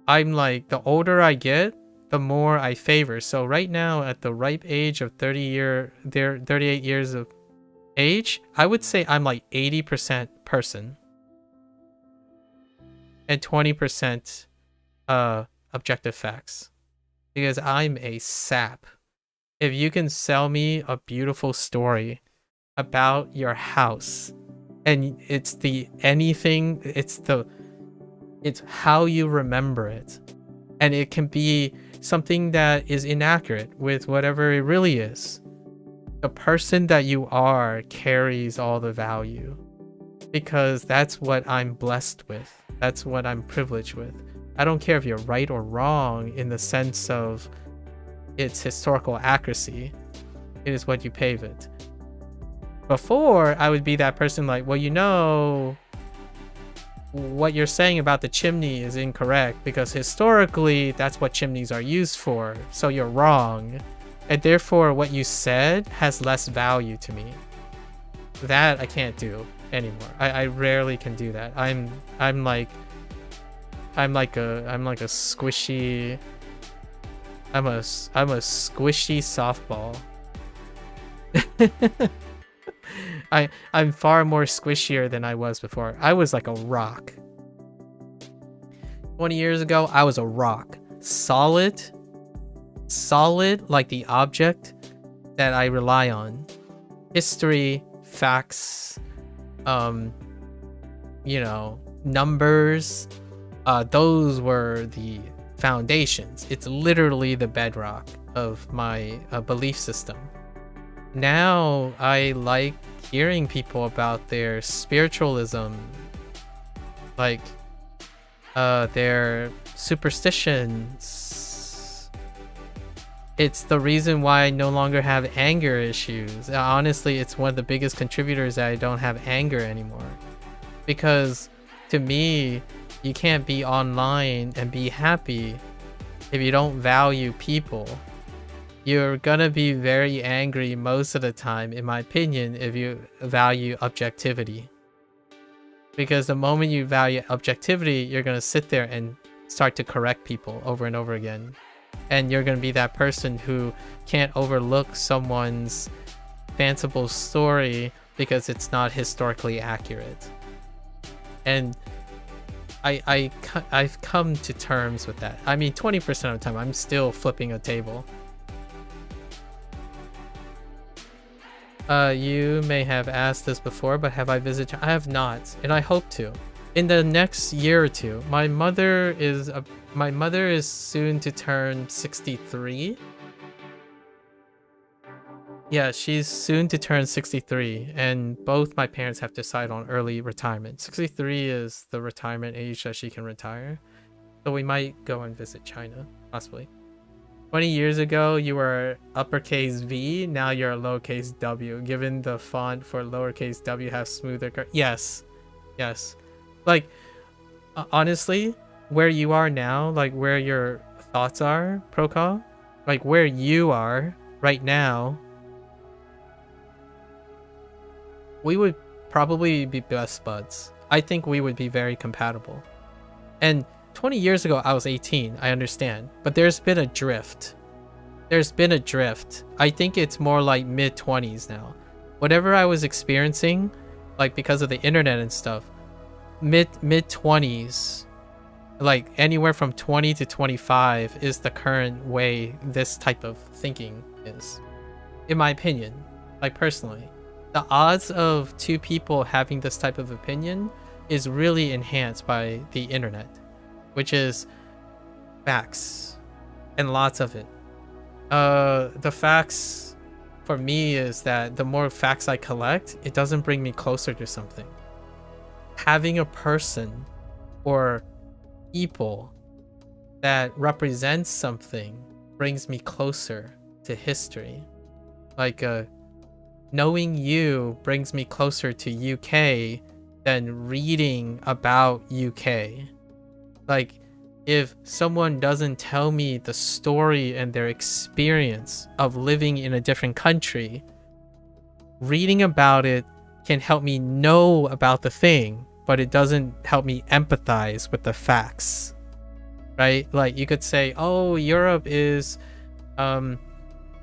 I'm like, the older I get, the more I favor. So right now, at the ripe age of 38 years of age, I would say I'm like 80% person and 20% objective facts, because I'm a sap. If you can sell me a beautiful story about your house, and it's how you remember it, and it can be something that is inaccurate with whatever it really is, the person that you are carries all the value, because that's what I'm blessed with. That's what I'm privileged with. I don't care if you're right or wrong in the sense of its historical accuracy. It is what you pave it. Before, I would be that person like, well, you know, what you're saying about the chimney is incorrect because historically that's what chimneys are used for. So you're wrong. And therefore what you said has less value to me. That I can't do. anymore. I rarely can do that. I'm like a squishy. I'm a squishy softball. I'm far more squishier than I was before. I was like a rock. 20 years ago, I was a rock. Solid like the object that I rely on. History, facts, numbers, those were the foundations. It's literally the bedrock of my belief system. Now I like hearing people about their spiritualism, like their superstitions. It's the reason why I no longer have anger issues. Honestly, it's one of the biggest contributors that I don't have anger anymore. Because to me, you can't be online and be happy if you don't value people. You're gonna be very angry most of the time, in my opinion, if you value objectivity. Because the moment you value objectivity, you're gonna sit there and start to correct people over and over again. And you're gonna be that person who can't overlook someone's fanciful story because it's not historically accurate. And I've come to terms with that. I mean, 20% of the time, I'm still flipping a table. You may have asked this before, but have I visited? I have not, and I hope to. In the next year or two, my mother is soon to turn 63. Yeah, she's soon to turn 63, and both my parents have decided on early retirement. 63 is the retirement age that she can retire. So we might go and visit China, possibly. 20 years ago, you were uppercase V, now you're a lowercase W. Given the font for lowercase W has smoother yes. Like, honestly, where you are now, like where your thoughts are, Prokal, like where you are right now, we would probably be best buds. I think we would be very compatible. And 20 years ago, I was 18, I understand. But there's been a drift. I think it's more like mid-20s now. Whatever I was experiencing, like because of the internet and stuff, mid-20s, like anywhere from 20 to 25 is the current way this type of thinking is. In my opinion, like personally. The odds of two people having this type of opinion is really enhanced by the internet, which is facts and lots of it. The facts for me is that the more facts I collect, it doesn't bring me closer to something. Having a person or people that represents something brings me closer to history. Like knowing you brings me closer to UK than reading about UK. Like, if someone doesn't tell me the story and their experience of living in a different country, reading about it can help me know about the thing, but it doesn't help me empathize with the facts, right? Like, you could say, oh, Europe is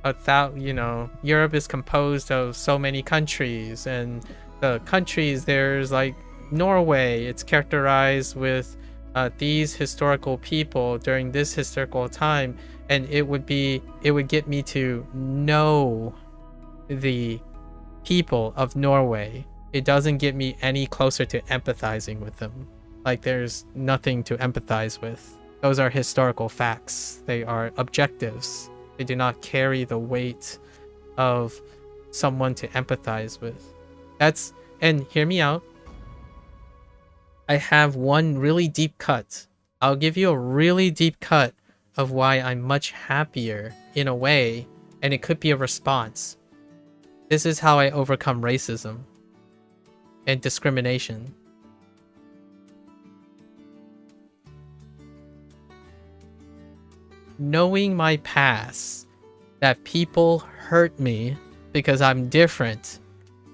Europe is composed of so many countries, and the countries, there's like Norway, it's characterized with these historical people during this historical time, and it would get me to know the people of Norway. It doesn't get me any closer to empathizing with them. Like, there's nothing to empathize with. Those are historical facts. They are objectives. They do not carry the weight of someone to empathize with. And hear me out. I have one really deep cut. I'll give you a really deep cut of why I'm much happier in a way, and it could be a response. This is how I overcome racism and discrimination. Knowing my past, that people hurt me because I'm different,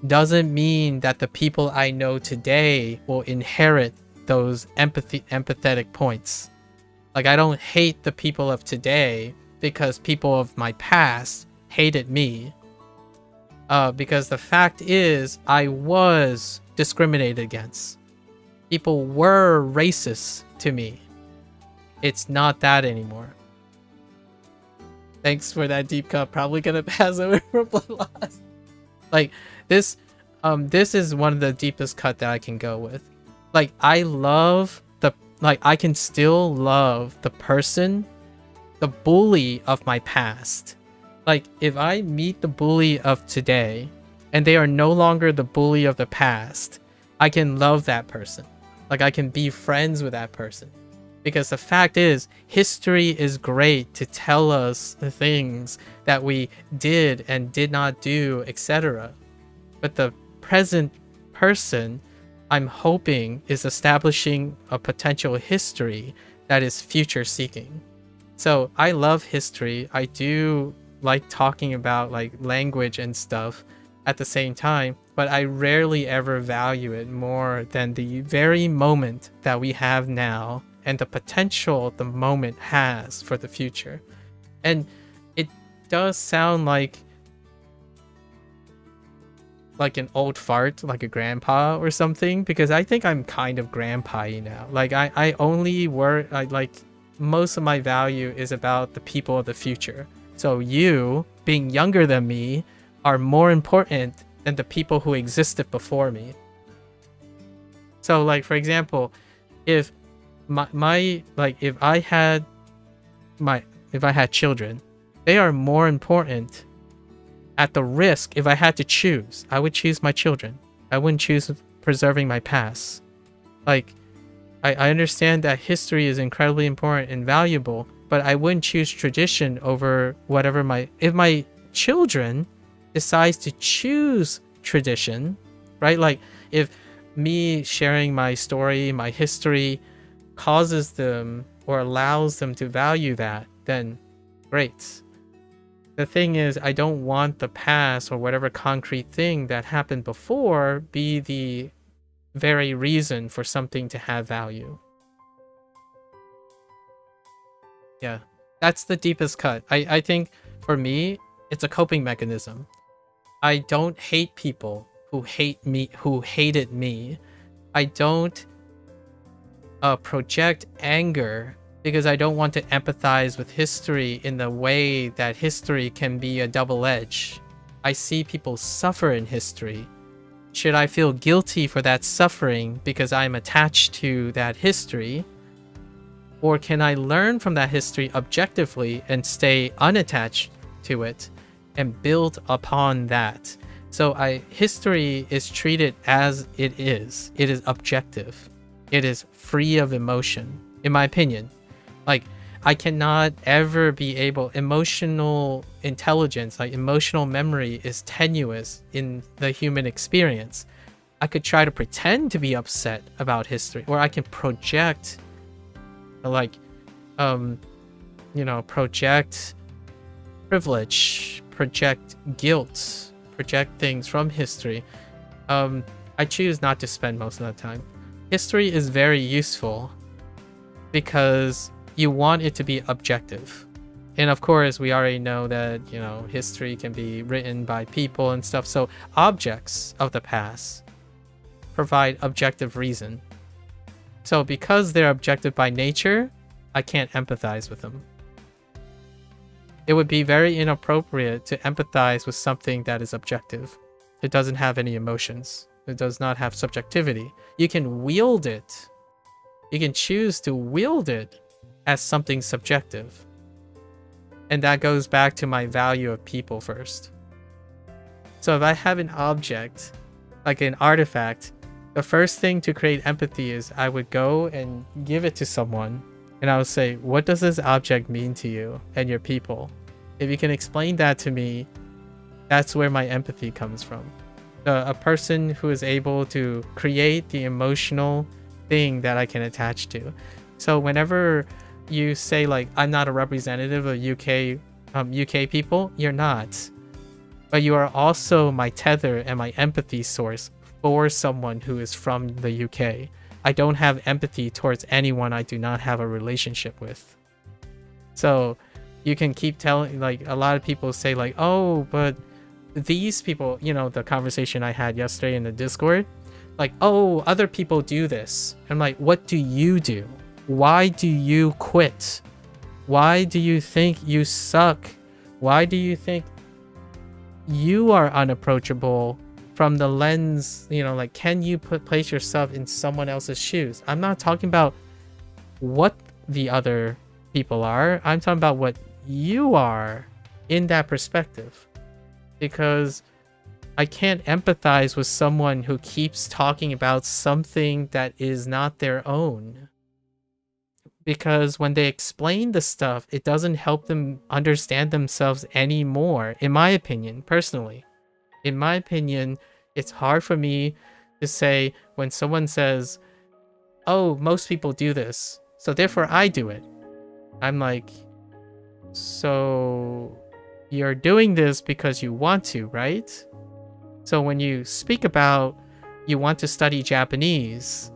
doesn't mean that the people I know today will inherit those empathetic points. Like, I don't hate the people of today because people of my past hated me. Because the fact is, I was discriminated against. People were racist to me. It's not that anymore. Thanks for that deep cut. Probably gonna pass over for blood loss. Like, this is one of the deepest cut that I can go with. Like, I can still love the person, the bully of my past. Like, if I meet the bully of today and they are no longer the bully of the past, I can love that person. Like, I can be friends with that person. Because the fact is, history is great to tell us the things that we did and did not do, etc. But the present person, I'm hoping, is establishing a potential history that is future seeking. So I love history. I do like talking about like language and stuff at the same time, but I rarely ever value it more than the very moment that we have now and the potential the moment has for the future. And it does sound like an old fart, like a grandpa or something, because I think I'm kind of grandpa-y now. Like, I only work, like, most of my value is about the people of the future. So you, being younger than me, are more important than the people who existed before me. So, like, for example, if if I had children, they are more important. At the risk, if I had to choose, I would choose my children. I wouldn't choose preserving my past. Like, I understand that history is incredibly important and valuable, but I wouldn't choose tradition over whatever if my children decides to choose tradition, right? Like, if me sharing my story, my history causes them or allows them to value that, then great. The thing is, I don't want the past or whatever concrete thing that happened before be the very reason for something to have value. Yeah, that's the deepest cut. I think for me, it's a coping mechanism. I don't hate people who hated me. I don't project anger because I don't want to empathize with history in the way that history can be a double edge. I see people suffer in history. Should I feel guilty for that suffering because I'm attached to that history? Or can I learn from that history objectively and stay unattached to it and build upon that? So history is treated as it is. It is objective. It is free of emotion, in my opinion. Like, I cannot ever be emotional intelligence, like emotional memory is tenuous in the human experience. I could try to pretend to be upset about history, or I can project, project privilege, project guilt, project things from history. I choose not to spend most of the time. History is very useful because you want it to be objective. And of course, we already know that, history can be written by people and stuff. So objects of the past provide objective reason. So because they're objective by nature, I can't empathize with them. It would be very inappropriate to empathize with something that is objective. It doesn't have any emotions. It does not have subjectivity. You can wield it. You can choose to wield it as something subjective. And that goes back to my value of people first. So if I have an object, like an artifact, the first thing to create empathy is I would go and give it to someone and I would say, what does this object mean to you and your people? If you can explain that to me, that's where my empathy comes from. A person who is able to create the emotional thing that I can attach to. So whenever you say, like, I'm not a representative of UK people, you're not. but you are also my tether and my empathy source for someone who is from the UK. I don't have empathy towards anyone I do not have a relationship with. So you can keep telling, like, a lot of people say like, oh, but these people, you know, the conversation I had yesterday in the Discord, like, oh, other people do this. I'm like, what do you do? Why do you quit? Why do you think you suck? Why do you think you are unapproachable from the lens, you know, like, can you place yourself in someone else's shoes? I'm not talking about what the other people are. I'm talking about what you are in that perspective. Because I can't empathize with someone who keeps talking about something that is not their own. Because when they explain the stuff, it doesn't help them understand themselves anymore, in my opinion, personally. In my opinion, it's hard for me to say when someone says, oh, most people do this, so therefore I do it. I'm like, so you're doing this because you want to, right? So when you speak about you want to study Japanese,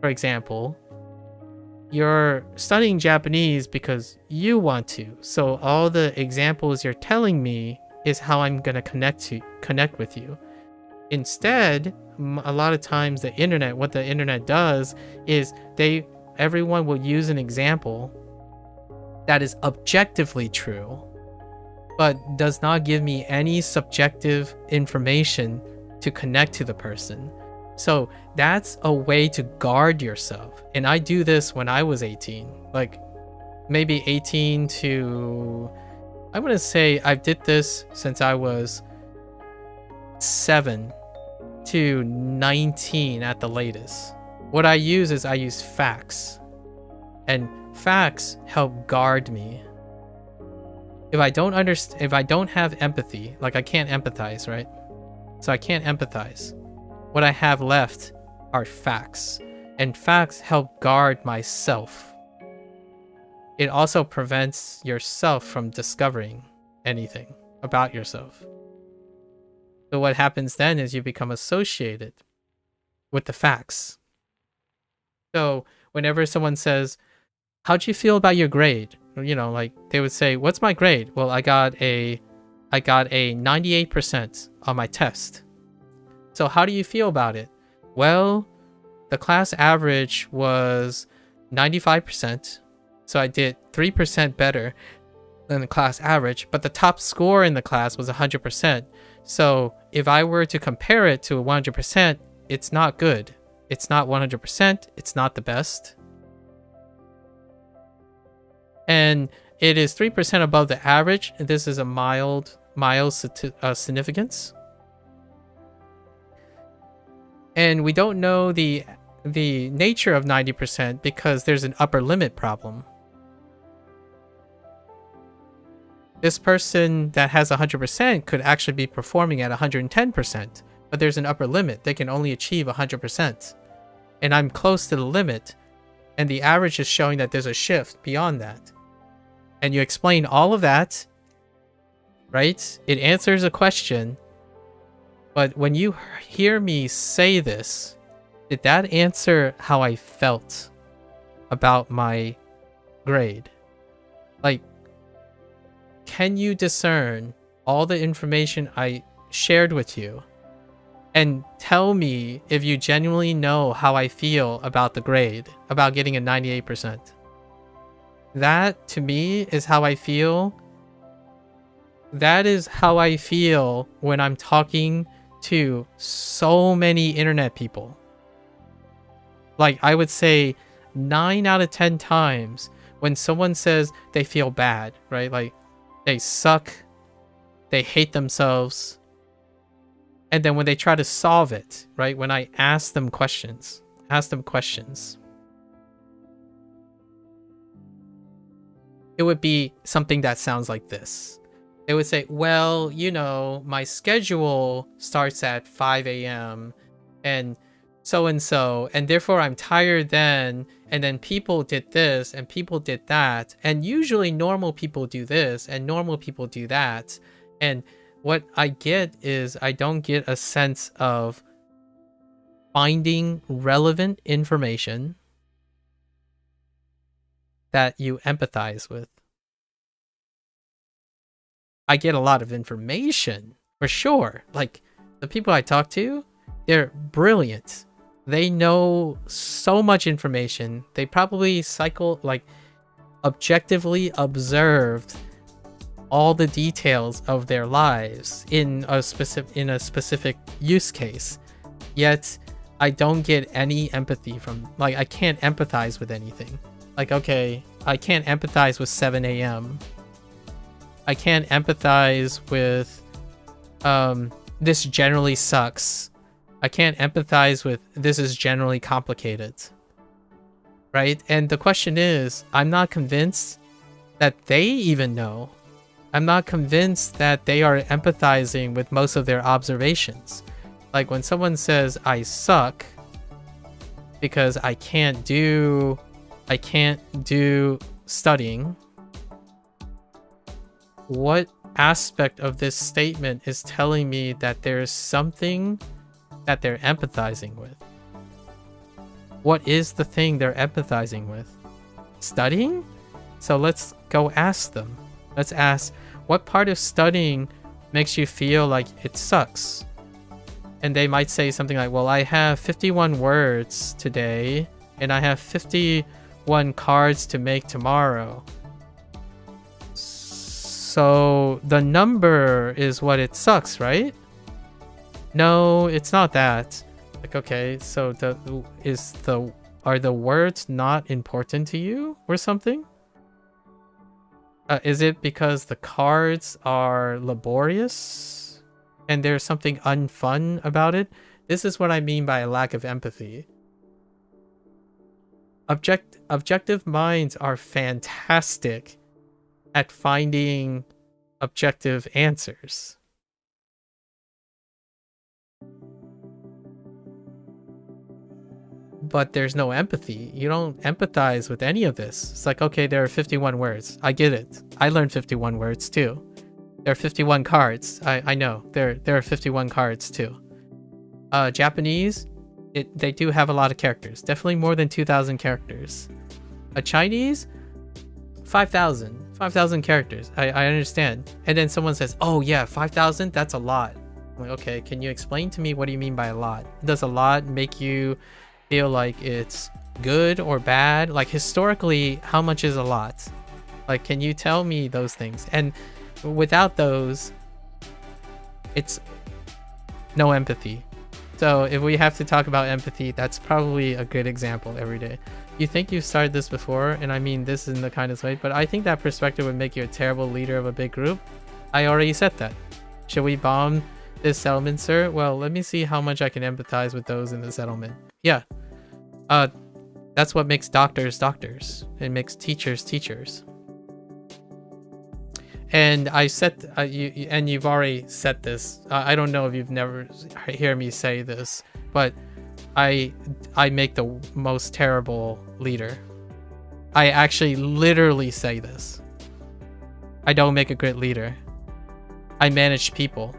for example, you're studying Japanese because you want to. So all the examples you're telling me is how I'm going to connect with you. Instead, a lot of times what the internet does is everyone will use an example that is objectively true, but does not give me any subjective information to connect to the person. So that's a way to guard yourself. And I do this when I was 18, like maybe 18 to, I want to say I did this since I was 7 to 19 at the latest. What I use is I use facts, and facts help guard me. If I don't have empathy, like I can't empathize, right? So I can't empathize. What I have left are facts, and facts help guard myself. It also prevents yourself from discovering anything about yourself. So what happens then is you become associated with the facts. So whenever someone says, how'd you feel about your grade? You know, like they would say, what's my grade? Well, I got a 98% on my test. So how do you feel about it? Well, the class average was 95%. So I did 3% better than the class average, but the top score in the class was 100%. So if I were to compare it to 100%, it's not good. It's not 100%. It's not the best. And it is 3% above the average. This is a mild significance. And we don't know the nature of 90% because there's an upper limit problem. This person that has 100% could actually be performing at 110%, but there's an upper limit. They can only achieve 100%. And I'm close to the limit, and the average is showing that there's a shift beyond that. And you explain all of that, right? It answers a question. But when you hear me say this, did that answer how I felt about my grade? Like, can you discern all the information I shared with you and tell me if you genuinely know how I feel about the grade, about getting a 98%? That, to me, is how I feel. That is how I feel when I'm talking to so many internet people. Like, I would say 9 out of 10 times when someone says they feel bad, right? Like, they suck, they hate themselves, and then when they try to solve it, right? When I ask them questions, it would be something that sounds like this. They would say, well, you know, my schedule starts at 5 a.m. and so, and therefore I'm tired then, and then people did this and people did that, and usually normal people do this and normal people do that, and what I get is I don't get a sense of finding relevant information that you empathize with. I get a lot of information, for sure. Like, the people I talk to, they're brilliant. They know so much information. They probably objectively observed all the details of their lives in a specific use case. Yet, I don't get any empathy from, like, I can't empathize with anything. Like, okay, I can't empathize with 7 a.m. I can't empathize with, this generally sucks. I can't empathize with this is generally complicated. Right? And the question is, I'm not convinced that they even know. I'm not convinced that they are empathizing with most of their observations. Like when someone says, I suck because I can't do studying, what aspect of this statement is telling me that there's something that they're empathizing with? What is the thing they're empathizing with? Studying? So let's go ask them. Let's ask, what part of studying makes you feel like it sucks? And they might say something like, well, I have 51 words today, and I have 51 cards to make tomorrow. So the number is what it sucks, right? No, it's not that. Like, okay, so are the words not important to you or something? Is it because the cards are laborious and there's something unfun about it? This is what I mean by a lack of empathy. Objective minds are fantastic at finding objective answers. But there's no empathy. You don't empathize with any of this. It's like, okay, there are 51 words. I get it. I learned 51 words too. There are 51 cards. I know. There are 51 cards too. Japanese, they do have a lot of characters. Definitely more than 2,000 characters. Chinese, 5,000. 5,000 characters. I understand. And then someone says, oh yeah, 5,000? That's a lot. I'm like, okay, can you explain to me what do you mean by a lot? Does a lot make you feel like it's good or bad? Like historically, how much is a lot? Like, can you tell me those things? And without those, it's no empathy. So if we have to talk about empathy, that's probably a good example every day. You think you've started this before, and I mean this in the kindest way, but I think that perspective would make you a terrible leader of a big group. I already said that. Should we bomb this settlement, sir? Well, let me see how much I can empathize with those in the settlement. Yeah. That's what makes doctors doctors. It makes teachers teachers. And I said, you've already said this. I don't know if you've never heard me say this, but I make the most terrible leader. I actually literally say this. I don't make a great leader. I manage people.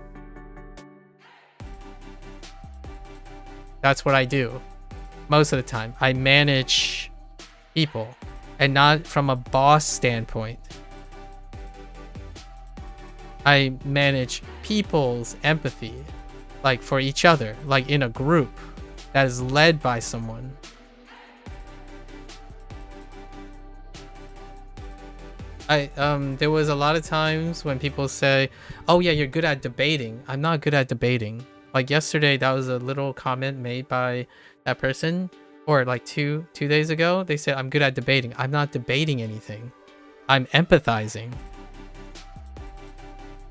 That's what I do. Most of the time, I manage people, and not from a boss standpoint. I manage people's empathy, like for each other, like in a group that is led by someone. There was a lot of times when people say, oh yeah, you're good at debating. I'm not good at debating. Like yesterday, that was a little comment made by that person, or like two days ago, they said, I'm good at debating. I'm not debating anything. I'm empathizing.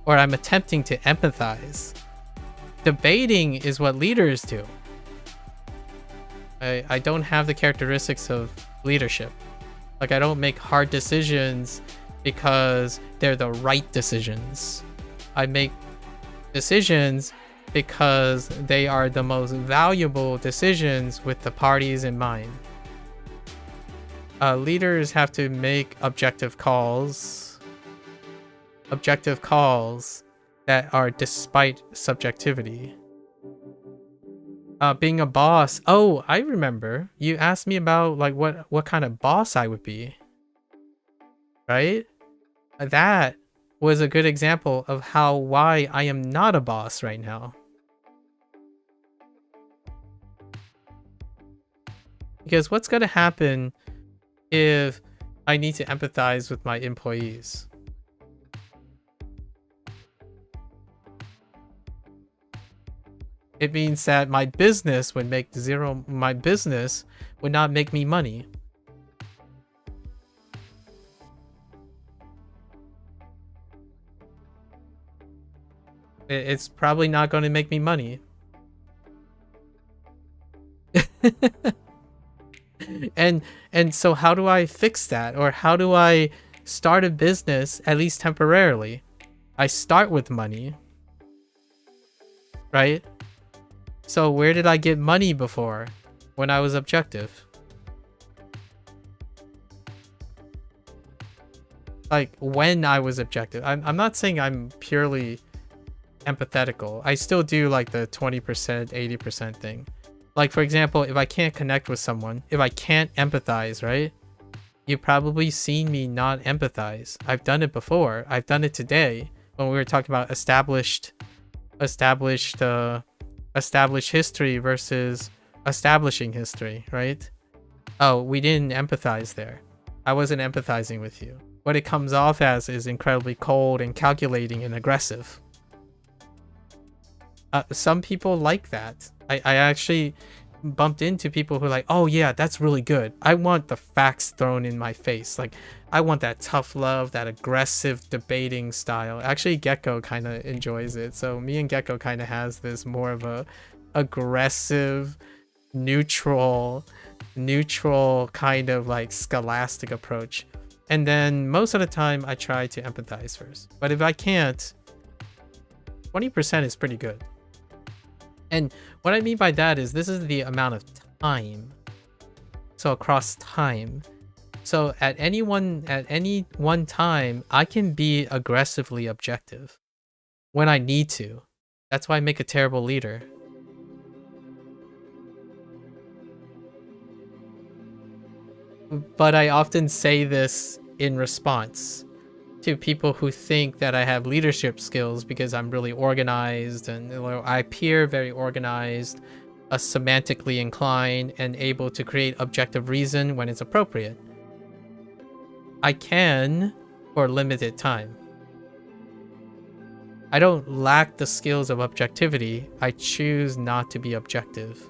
Or I'm attempting to empathize. Debating is what leaders do. I don't have the characteristics of leadership. Like, I don't make hard decisions because they're the right decisions. I make decisions because they are the most valuable decisions with the parties in mind. Leaders have to make objective calls that are despite subjectivity. Being a boss. Oh, I remember. You asked me about like what kind of boss I would be. Right? That was a good example of why I am not a boss right now. Because what's going to happen if I need to empathize with my employees? It means that my business would make zero. My business would not make me money. It's probably not going to make me money. and so how do I fix that? Or how do I start a business, at least temporarily? I start with money, right? So where did I get money before? When I was objective. Like when I was objective. I'm not saying I'm purely empathetical. I still do like the 20%, 80% thing. Like for example, if I can't connect with someone, if I can't empathize, right? You've probably seen me not empathize. I've done it before. I've done it today when we were talking about established history versus establishing history, right? Oh, we didn't empathize there. I wasn't empathizing with you. What it comes off as is incredibly cold and calculating and aggressive. Some people like that. I actually bumped into people who are like, oh yeah, that's really good. I want the facts thrown in my face. Like, I want that tough love, that aggressive debating style. Actually, Gecko kind of enjoys it. So me and Gecko kind of has this more of a aggressive, neutral kind of like scholastic approach. And then most of the time I try to empathize first. But if I can't, 20% is pretty good. And what I mean by that is this is the amount of time. So across time. So at any one time, I can be aggressively objective when I need to. That's why I make a terrible leader. But I often say this in response to people who think that I have leadership skills because I'm really organized and I appear very organized, semantically inclined, and able to create objective reason when it's appropriate. I can for limited time. I don't lack the skills of objectivity. I choose not to be objective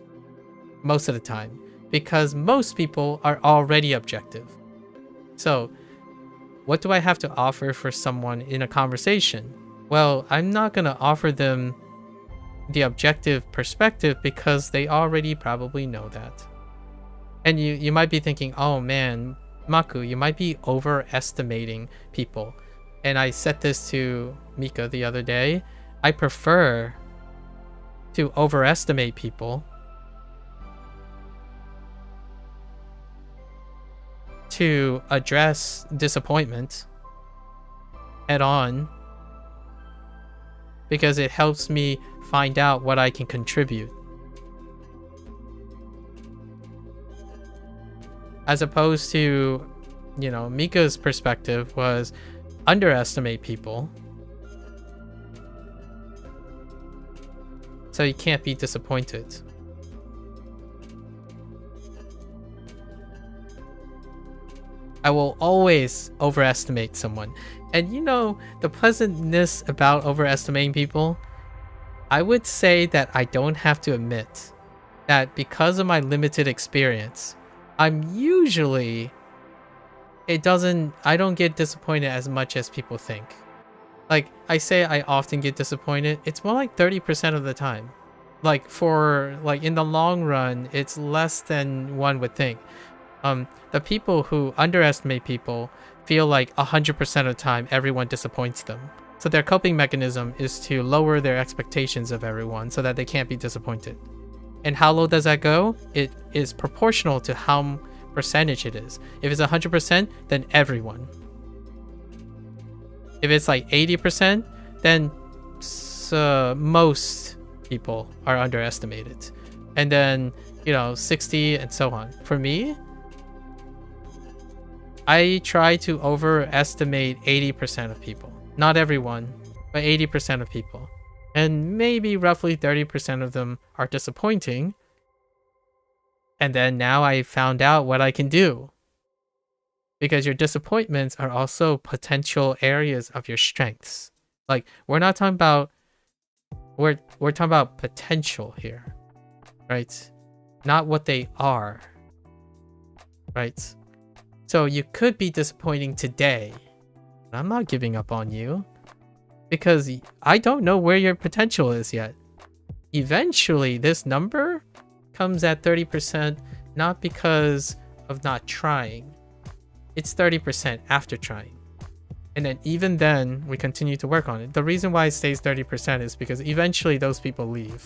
most of the time because most people are already objective. So what do I have to offer for someone in a conversation? Well, I'm not going to offer them the objective perspective because they already probably know that. And you might be thinking, oh man, Maku, you might be overestimating people. And I said this to Mika the other day. I prefer to overestimate people to address disappointment head on because it helps me find out what I can contribute. As opposed to, you know, Mika's perspective was underestimate people. So you can't be disappointed. I will always overestimate someone. And you know, the pleasantness about overestimating people, I would say that I don't have to admit that because of my limited experience, I'm usually, I don't get disappointed as much as people think. Like, I say I often get disappointed, it's more like 30% of the time. Like, in the long run, it's less than one would think. The people who underestimate people feel like 100% of the time everyone disappoints them. So their coping mechanism is to lower their expectations of everyone so that they can't be disappointed. And how low does that go? It is proportional to how percentage it is. If it's 100%, then everyone. If it's like 80%, then most people are underestimated, and then 60 and so on. For me, I try to overestimate 80% of people. Not everyone, but 80% of people. And maybe roughly 30% of them are disappointing. And then now I found out what I can do. Because your disappointments are also potential areas of your strengths. Like, we're not talking about, we're talking about potential here, right? Not what they are, right? So you could be disappointing today. But I'm not giving up on you because I don't know where your potential is yet. Eventually, this number comes at 30%, not because of not trying. It's 30% after trying. And then even then, we continue to work on it. The reason why it stays 30% is because eventually those people leave.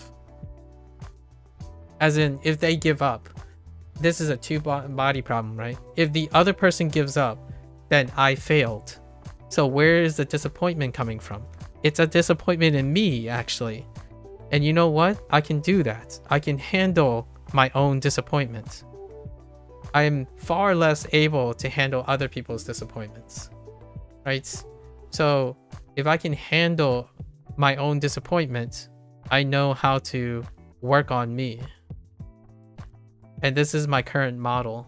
As in, if they give up, this is a two-body problem, right? If the other person gives up, then I failed. So where is the disappointment coming from? It's a disappointment in me, actually. And you know what? I can do that. I can handle my own disappointment. I'm far less able to handle other people's disappointments, right? So if I can handle my own disappointment, I know how to work on me. And this is my current model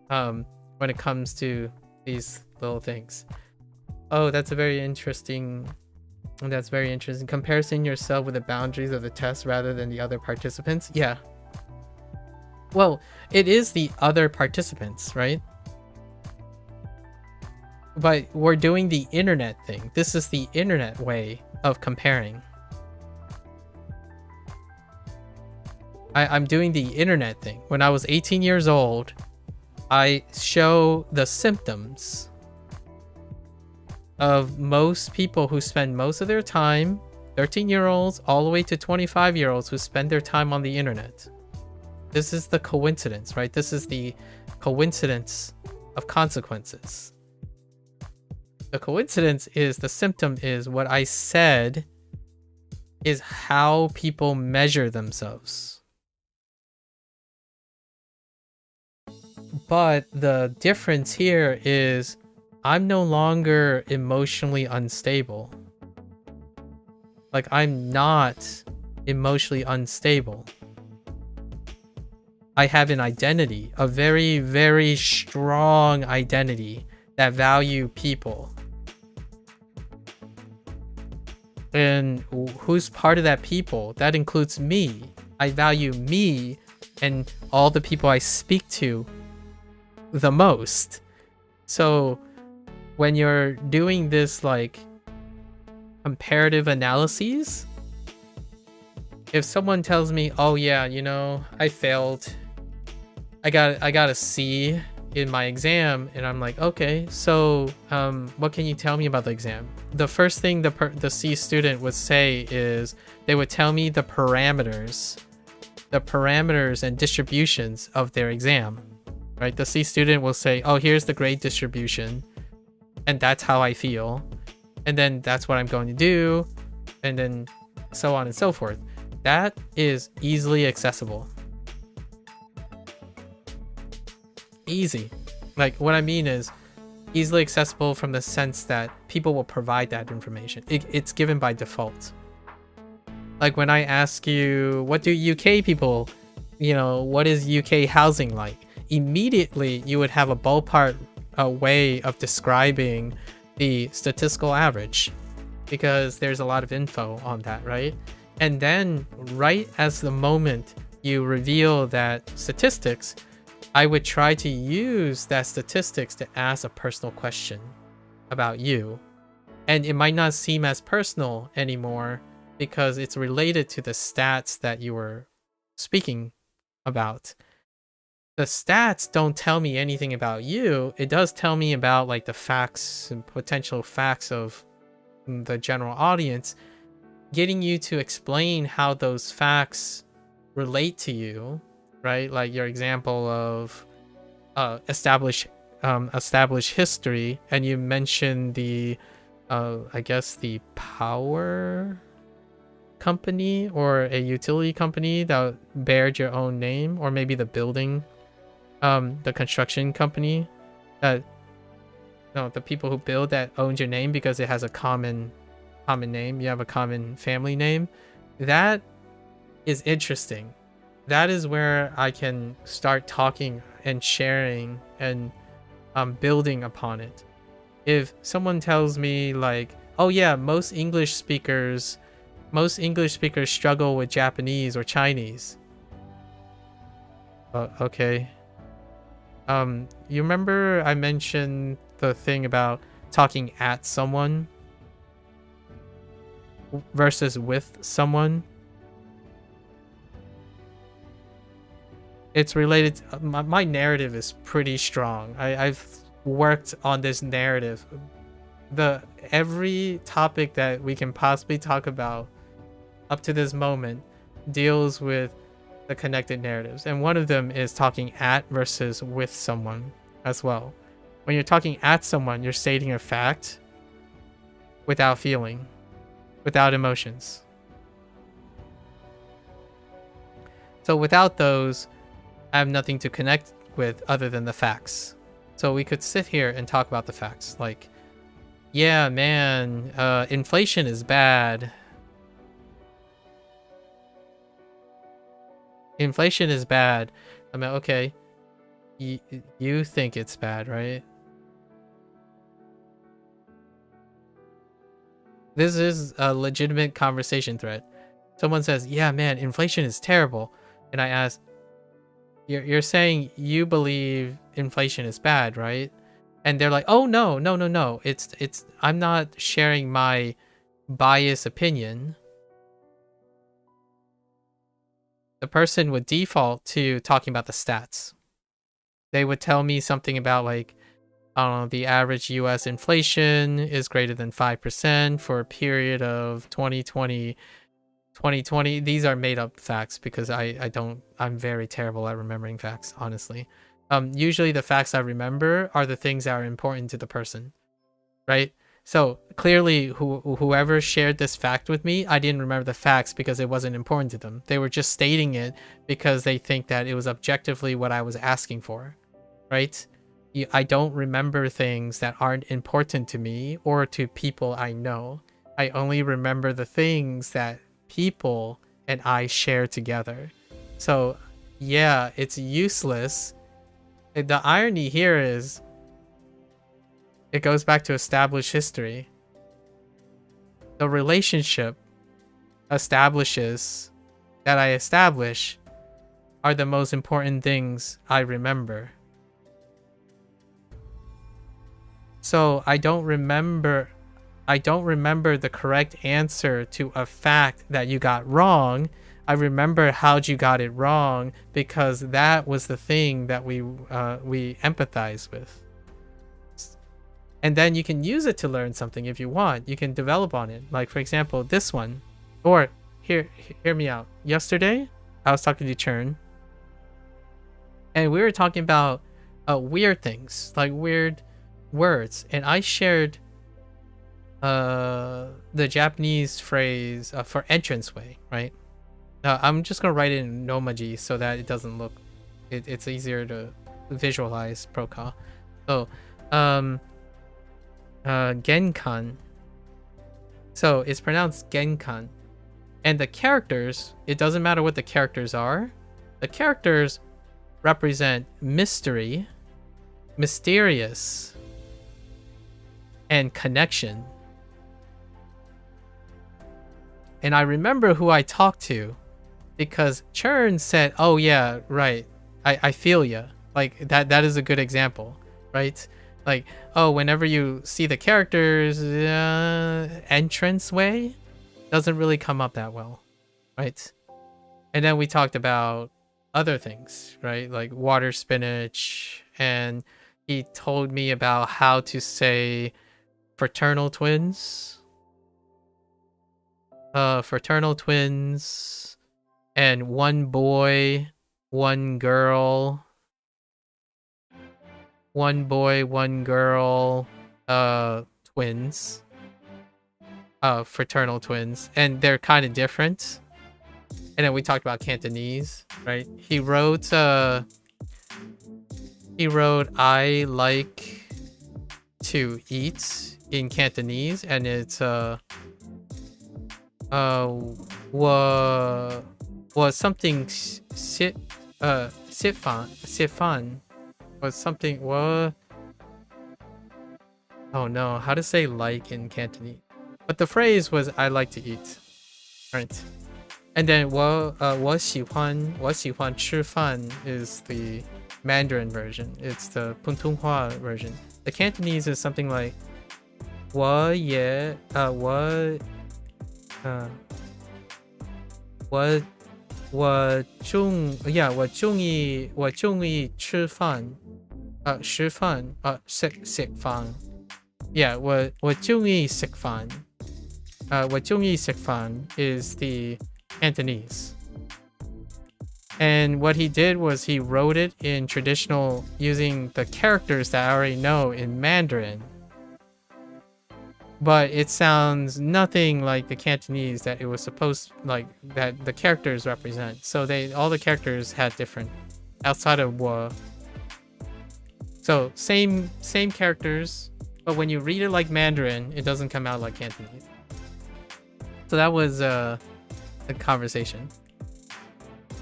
when it comes to these little things. Oh, that's very interesting. Comparison yourself with the boundaries of the test rather than the other participants. Yeah. Well, it is the other participants, right? But we're doing the internet thing. This is the internet way of comparing. I'm doing the internet thing. When I was 18 years old, I show the symptoms of most people who spend most of their time, 13-year-olds all the way to 25-year-olds who spend their time on the internet. This is the coincidence, right? This is the coincidence of consequences. The coincidence is, the symptom is what I said is how people measure themselves. But the difference here is I'm no longer emotionally unstable. Like, I'm not emotionally unstable. I have an identity, a very, very strong identity that value people. And who's part of that people? That includes me. I value me and all the people I speak to the most. So when you're doing this like comparative analyses, if someone tells me, oh yeah, I failed, I got a C in my exam, and I'm like, okay, so what can you tell me about the exam? The first thing the C student would say is they would tell me the parameters and distributions of their exam, right? The C student will say, oh, here's the grade distribution, and that's how I feel, and then that's what I'm going to do, and then so on and so forth. That is easily accessible. Easy. Like, what I mean is easily accessible from the sense that people will provide that information. It's given by default. Like, when I ask you, what do UK people, what is UK housing like? Immediately, you would have a ballpark way of describing the statistical average, because there's a lot of info on that, right? And then right as the moment you reveal that statistics, I would try to use that statistics to ask a personal question about you. And it might not seem as personal anymore because it's related to the stats that you were speaking about. The stats don't tell me anything about you. It does tell me about like the facts and potential facts of the general audience, getting you to explain how those facts relate to you, right? Like your example of established history, and you mentioned the I guess the power company or a utility company that bared your own name, or maybe the building, the construction company that, no, the people who build that owns your name because it has a common name. You have a common family name. That is interesting. That is where I can start talking and sharing and building upon it. If someone tells me like, oh yeah, most English speakers struggle with Japanese or Chinese. Okay. You remember I mentioned the thing about talking at someone versus with someone? It's related. My narrative is pretty strong. I've worked on this narrative. Every topic that we can possibly talk about up to this moment deals with the connected narratives, and one of them is talking at versus with someone as well. When you're talking at someone, you're stating a fact without feeling, without emotions. So without those, I have nothing to connect with other than the facts. So we could sit here and talk about the facts, like, yeah, man, inflation is bad. Inflation is bad. I mean, okay, you think it's bad, right? This is a legitimate conversation thread. Someone says, yeah, man, inflation is terrible. And I ask, you're saying you believe inflation is bad, right? And they're like, oh, no. It's I'm not sharing my biased opinion. The person would default to talking about the stats. They would tell me something about like, I don't know, the average US inflation is greater than 5% for a period of 2020. These are made up facts because I'm very terrible at remembering facts, honestly. Usually the facts I remember are the things that are important to the person, right? So clearly whoever shared this fact with me, I didn't remember the facts because it wasn't important to them. They were just stating it because they think that it was objectively what I was asking for, right? I don't remember things that aren't important to me or to people I know. I only remember the things that people and I share together. So yeah, it's useless. The irony here is it goes back to established history. The relationship establishes that I establish are the most important things I remember. So I don't remember the correct answer to a fact that you got wrong. I remember how you got it wrong because that was the thing that we empathize with. And then you can use it to learn something if you want. You can develop on it. Like, for example, this one. Or, hear me out. Yesterday, I was talking to Churn. And we were talking about weird things. Like, weird words. And I shared the Japanese phrase for entranceway, right? I'm just going to write it in Nomaji so that it doesn't look... It's easier to visualize Proka. So, Genkan. So it's pronounced Genkan. And the characters, it doesn't matter what the characters are. The characters represent mystery, mysterious, and connection. And I remember who I talked to because Churn said, oh yeah, right, I feel ya. Like that is a good example, right? Like, oh, whenever you see the characters, entranceway doesn't really come up that well, right? And then we talked about other things, right? Like water spinach, and he told me about how to say fraternal twins. Fraternal twins, and one boy, one girl. One boy, one girl, twins. fraternal twins, and they're kind of different. And then we talked about Cantonese, right? He wrote I like to eat in Cantonese, and it's was something sit fan was something what, oh no, how to say like in Cantonese, but the phrase was I like to eat, right? And then 我喜欢吃饭 is the Mandarin version. It's the Putonghua version. The Cantonese is something like 我中意吃饭食饭食饭 yeah 我中意食饭我中意食饭 is the Cantonese. And what he did was he wrote it in traditional using the characters that I already know in Mandarin. But it sounds nothing like the Cantonese that it was supposed like that the characters represent. So all the characters had different outside of Wa. So same characters, but when you read it like Mandarin, it doesn't come out like Cantonese. So that was a conversation.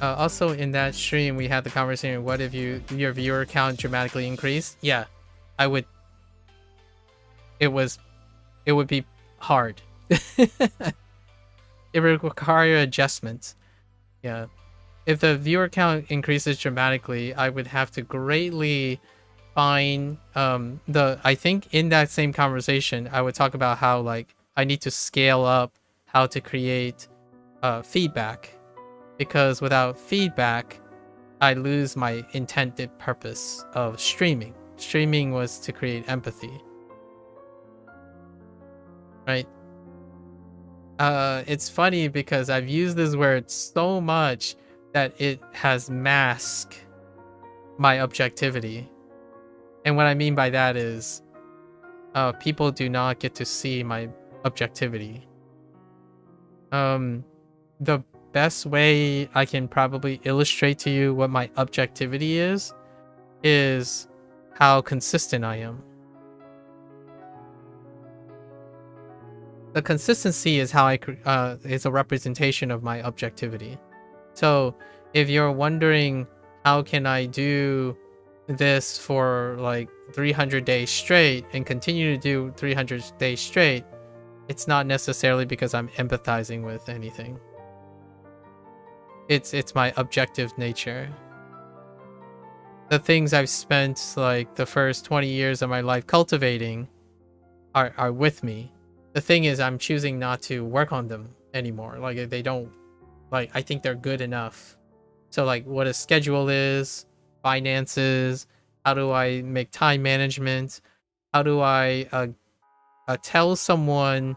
Also in that stream we had the conversation, what if your viewer count dramatically increased? Yeah, I would. It would be hard. It would require adjustments. Yeah, if the viewer count increases dramatically, I would have to greatly find I think in that same conversation I would talk about how like I need to scale up how to create feedback, because without feedback I lose my intended purpose of streaming. Streaming was to create empathy, right? It's funny because I've used this word so much that it has masked my objectivity. And what I mean by that is people do not get to see my objectivity. The best way I can probably illustrate to you what my objectivity is how consistent I am. The consistency is how is a representation of my objectivity. So if you're wondering how can I do this for like 300 days straight and continue to do 300 days straight, it's not necessarily because I'm empathizing with anything. It's my objective nature. The things I've spent like the first 20 years of my life cultivating are with me. The thing is, I'm choosing not to work on them anymore. Like they don't, like I think they're good enough. So like what a schedule is, finances, how do I make time management, how do I tell someone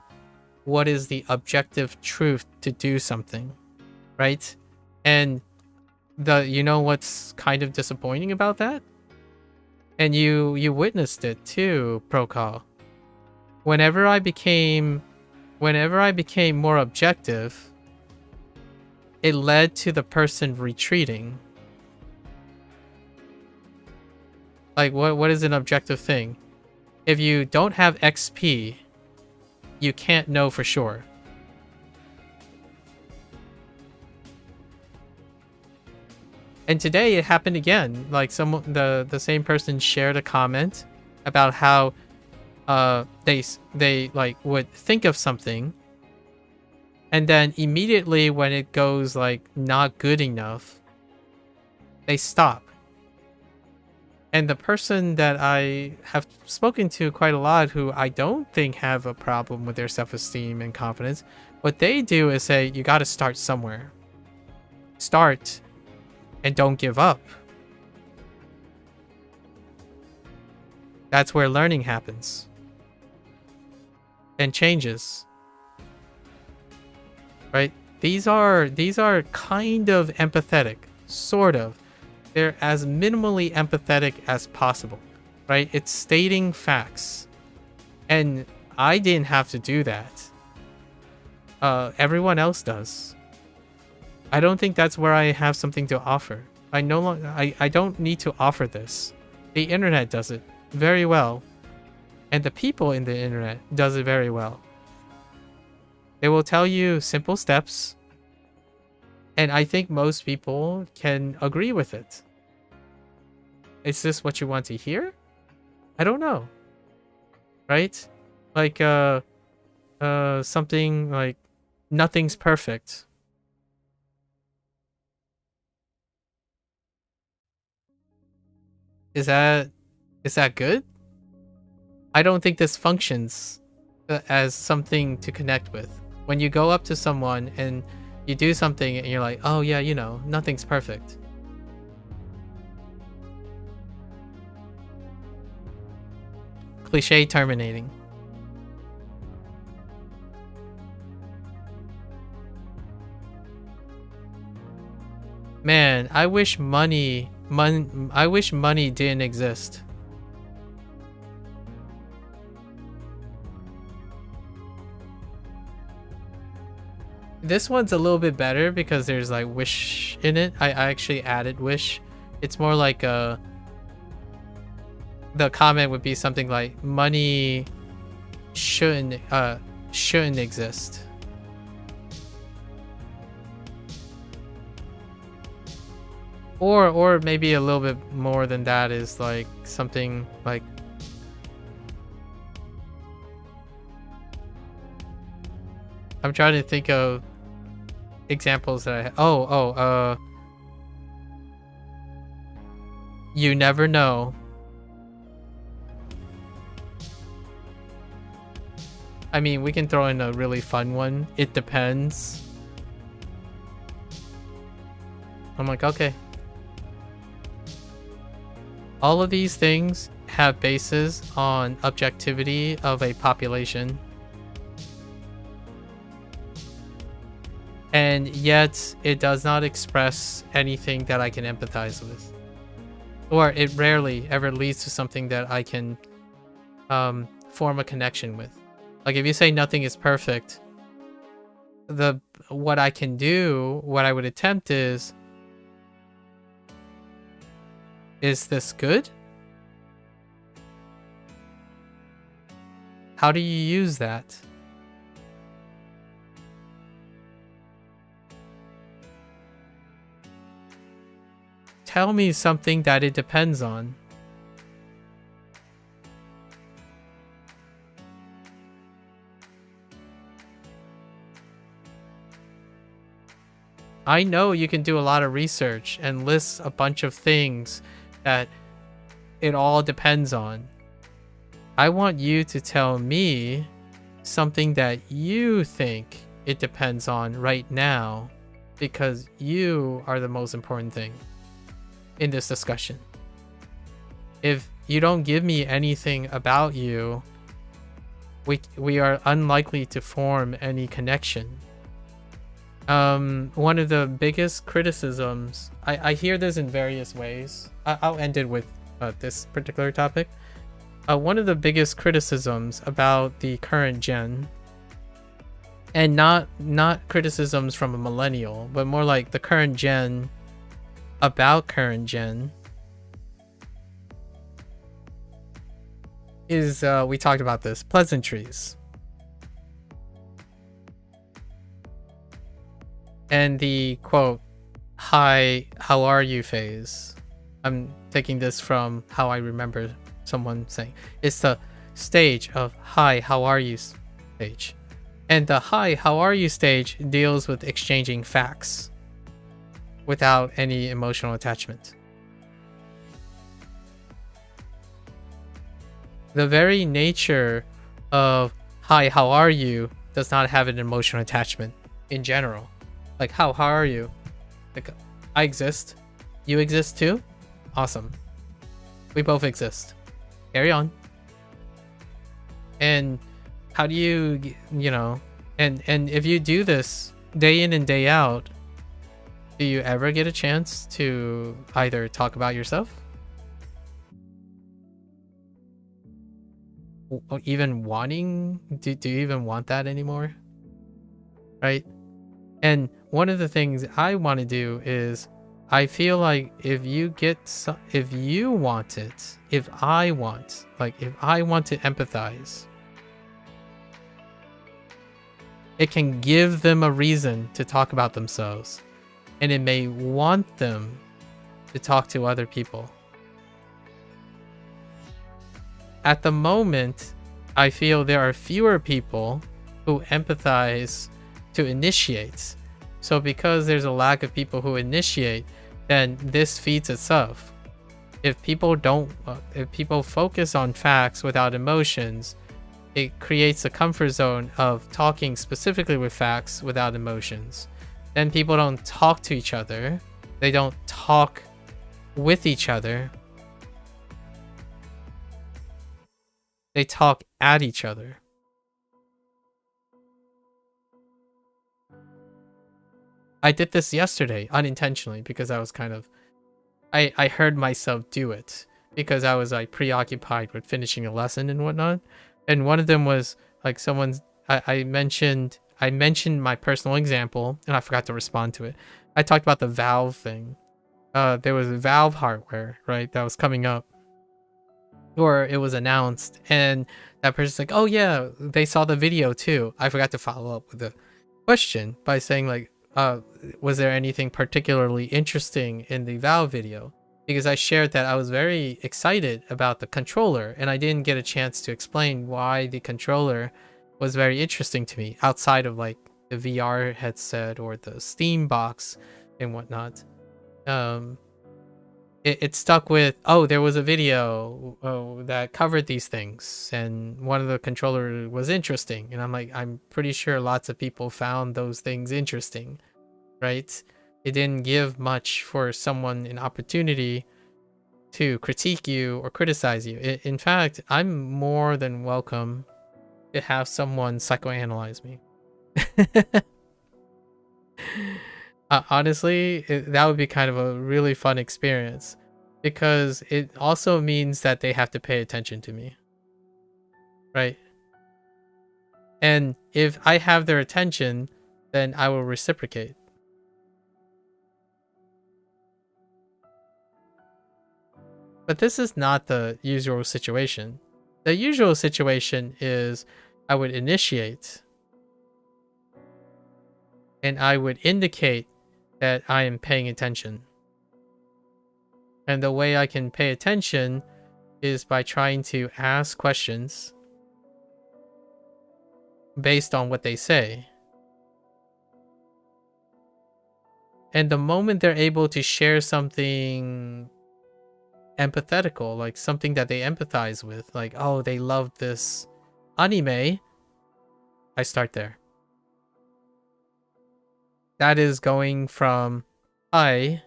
what is the objective truth to do something, right? And you know what's kind of disappointing about that? And you witnessed it too, Procol. Whenever I became more objective, it led to the person retreating. Like what is an objective thing? If you don't have XP, you can't know for sure. And today it happened again. Like the same person shared a comment about how they like would think of something, and then immediately when it goes like not good enough, they stop. And the person that I have spoken to quite a lot, who I don't think have a problem with their self-esteem and confidence, what they do is say, you got to start somewhere. Start and don't give up. That's where learning happens and changes. Right? These are kind of empathetic, sort of. They're as minimally empathetic as possible, right? It's stating facts. And I didn't have to do that. everyone else does. I don't think that's where I have something to offer. I no longer I don't need to offer this. The internet does it very well. And the people in the internet does it very well. They will tell you simple steps. And I think most people can agree with it. Is this what you want to hear? I don't know. Right? Like something like nothing's perfect. Is that good? I don't think this functions as something to connect with. When you go up to someone and you do something and you're like, oh yeah, you know, nothing's perfect. Cliche terminating. Man, I wish money didn't exist. This one's a little bit better because there's like wish in it. I actually added wish. It's more like the comment would be something like money shouldn't exist. Or maybe a little bit more than that is like something like I'm trying to think of examples that you never know. I mean, we can throw in a really fun one. It depends. I'm like, okay. All of these things have bases on objectivity of a population. And yet, it does not express anything that I can empathize with. Or it rarely ever leads to something that I can form a connection with. Like if you say nothing is perfect, what I can do, what I would attempt is this good? How do you use that? Tell me something that it depends on. I know you can do a lot of research and list a bunch of things that it all depends on. I want you to tell me something that you think it depends on right now, because you are the most important thing in this discussion. If you don't give me anything about you, we are unlikely to form any connection. One of the biggest criticisms, I hear this in various ways. I'll end it with this particular topic. One of the biggest criticisms about the current gen, and not criticisms from a millennial, but more like the current gen about current gen, is we talked about this, pleasantries. And the quote, "Hi, how are you" phase. I'm taking this from how I remember someone saying. It's the stage of "Hi, how are you" stage. And the "Hi, how are you" stage deals with exchanging facts without any emotional attachment. The very nature of "Hi, how are you" does not have an emotional attachment in general. Like, how are you? Like, I exist. You exist too? Awesome. We both exist. Carry on. And how do you, you know, and if you do this day in and day out, do you ever get a chance to either talk about yourself? Or even wanting? Do you even want that anymore? right? And one of the things I want to do is, I feel like if you want it, if I want to empathize, it can give them a reason to talk about themselves, and it may want them to talk to other people. At the moment, I feel there are fewer people who empathize to initiate. So because there's a lack of people who initiate, then this feeds itself. If people focus on facts without emotions, it creates a comfort zone of talking specifically with facts without emotions. Then people don't talk to each other. They don't talk with each other. They talk at each other. I did this yesterday unintentionally because I was I heard myself do it because I was like preoccupied with finishing a lesson and whatnot. And one of them was like I mentioned my personal example and I forgot to respond to it. I talked about the Valve thing. There was Valve hardware, right, that was coming up, or it was announced, and that person's like, oh yeah, they saw the video too. I forgot to follow up with the question by saying like, was there anything particularly interesting in the Valve video? Because I shared that I was very excited about the controller and I didn't get a chance to explain why the controller was very interesting to me outside of like the VR headset or the Steam box and whatnot. It stuck with, oh, there was a video that covered these things and one of the controller was interesting. And I'm like, I'm pretty sure lots of people found those things interesting, right? It didn't give much for someone an opportunity to critique you or criticize you. In fact, I'm more than welcome to have someone psychoanalyze me. Honestly, that would be kind of a really fun experience because it also means that they have to pay attention to me, right? And if I have their attention, then I will reciprocate. But this is not the usual situation. The usual situation is I would initiate and I would indicate that I am paying attention. And the way I can pay attention is by trying to ask questions based on what they say. And the moment they're able to share something empathetical, like something that they empathize with, like, oh, they love this anime, I start there. That is going from, hi,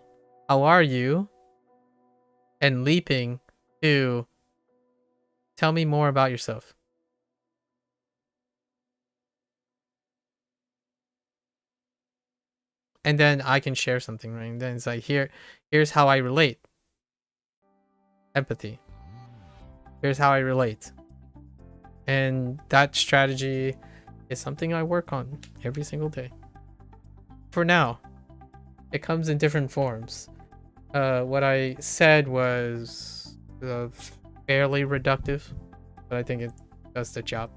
how are you? And leaping to, tell me more about yourself. And then I can share something, right? And then it's like, here's how I relate. Empathy. Here's how I relate. And that strategy is something I work on every single day. For now, it comes in different forms. What I said was fairly reductive, but I think it does the job.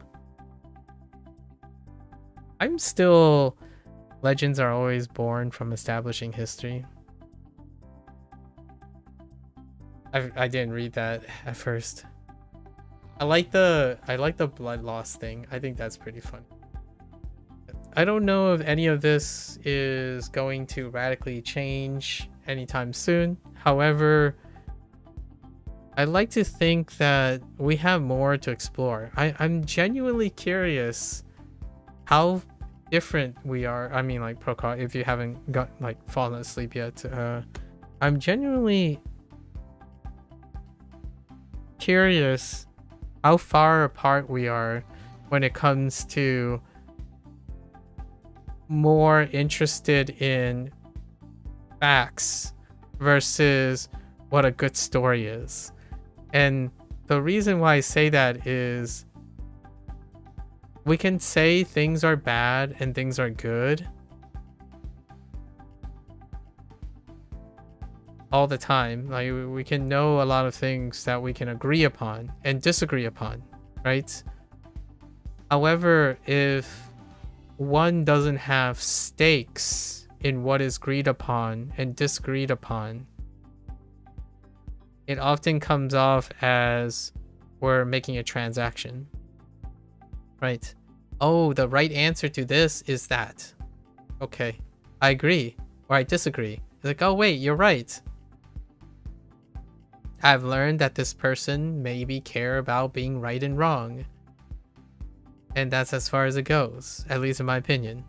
I'm still... Legends are always born from establishing history. I didn't read that at first. I like the blood loss thing. I think that's pretty fun. I don't know if any of this is going to radically change anytime soon. However, I like to think that we have more to explore. I'm genuinely curious how different we are. I mean, like, Procol, if you haven't got like fallen asleep yet, I'm genuinely curious how far apart we are when it comes to more interested in facts versus what a good story is. And the reason why I say that is we can say things are bad and things are good all the time. Like we can know a lot of things that we can agree upon and disagree upon, right? However, if one doesn't have stakes in what is agreed upon and disagreed upon, it often comes off as we're making a transaction, right? Oh, the right answer to this is that. Okay, I agree or I disagree. It's like, oh wait, you're right. I've learned that this person maybe care about being right and wrong. And that's as far as it goes, at least in my opinion.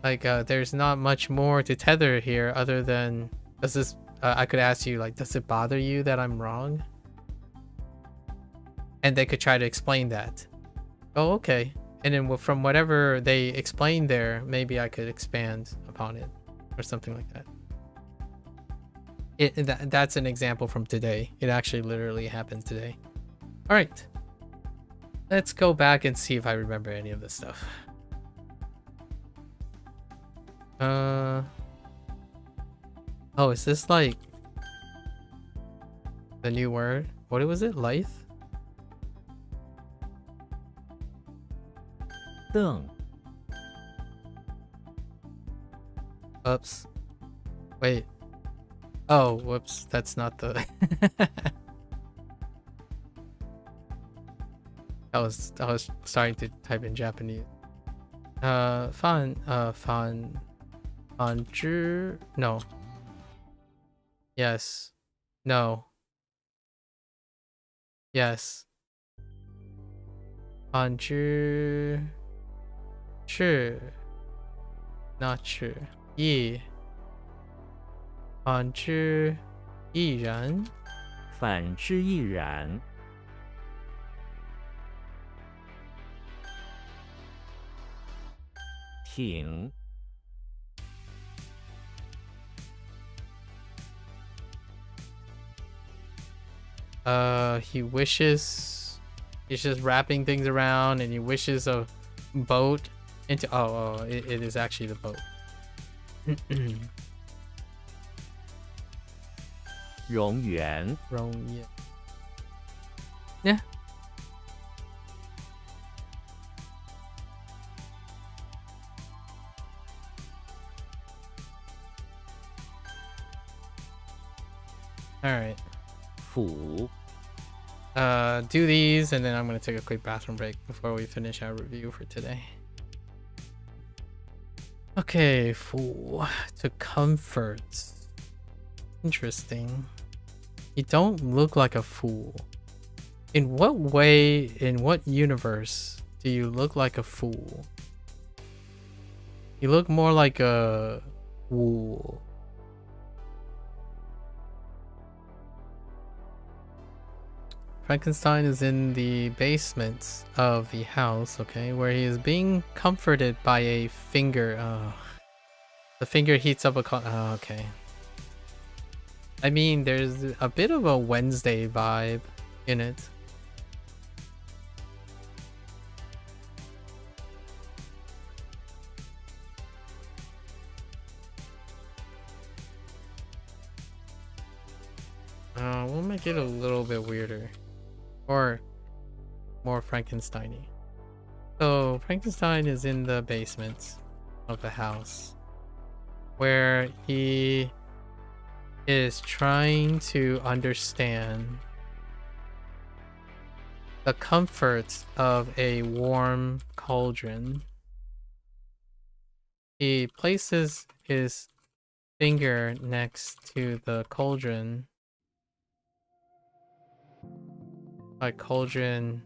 Like, there's not much more to tether here other than, does this, I could ask you, like, does it bother you that I'm wrong? And they could try to explain that. Oh, okay. And then from whatever they explained there, maybe I could expand upon it or something like that. That's an example from today. It actually literally happened today. All right. Let's go back and see if I remember any of this stuff. Oh, is this like the new word? What was it? Lithe?
瞪
Oops. Wait. Oh, whoops. That's not the... I was starting to type in Japanese. Fan no. Yes. No. Yes. Fan not true. Yi. Fan yi ran.
反之亦然 挺
He wishes, he's just wrapping things around and he wishes a boat into, it is actually the boat.
容原
Yeah. All right.
辅
Do these and then I'm gonna take a quick bathroom break before we finish our review for today. Okay, fool. To comfort. Interesting. You don't look like a fool. In what way, in what universe do you look like a fool? You look more like a fool. Frankenstein is in the basement of the house, okay, where he is being comforted by a finger. The finger heats up a okay. I mean, there's a bit of a Wednesday vibe in it. We'll make it a little bit weirder. Or more Frankenstein-y. So Frankenstein is in the basement of the house where he is trying to understand the comforts of a warm cauldron. He places his finger next to the cauldron. Like cauldron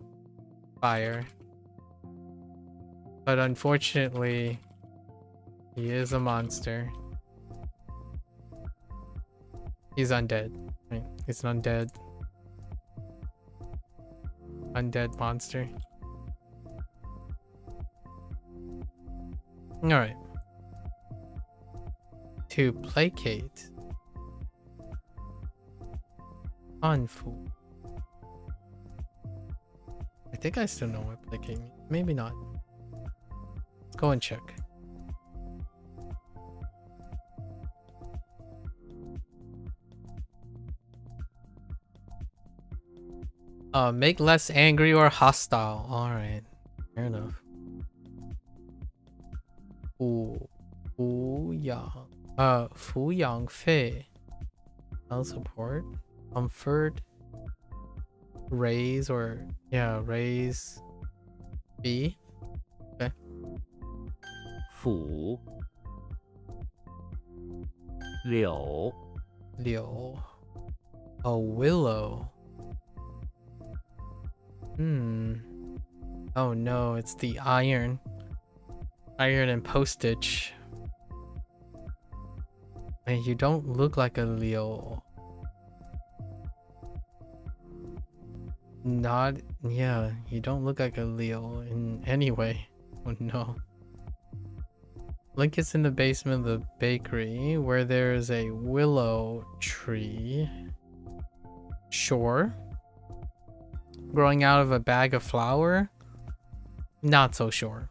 fire. But unfortunately, he is a monster. He's undead. Right? He's an undead monster. Alright. To placate Anfu. I think I still know what placate means. Maybe not. Let's go and check. Make less angry or hostile. Alright. Fair enough. Yang. Fu Yang Fei. I'll support. Comfort. Raise or yeah, raise B. Okay.
腐柳
Liu. A willow. Oh no, it's the iron. Iron and postage. Man, you don't look like a Liu. Not, yeah, you don't look like a Leo in any way. Oh no. Link is in the basement of the bakery where there is a willow tree. Sure. Growing out of a bag of flour? Not so sure.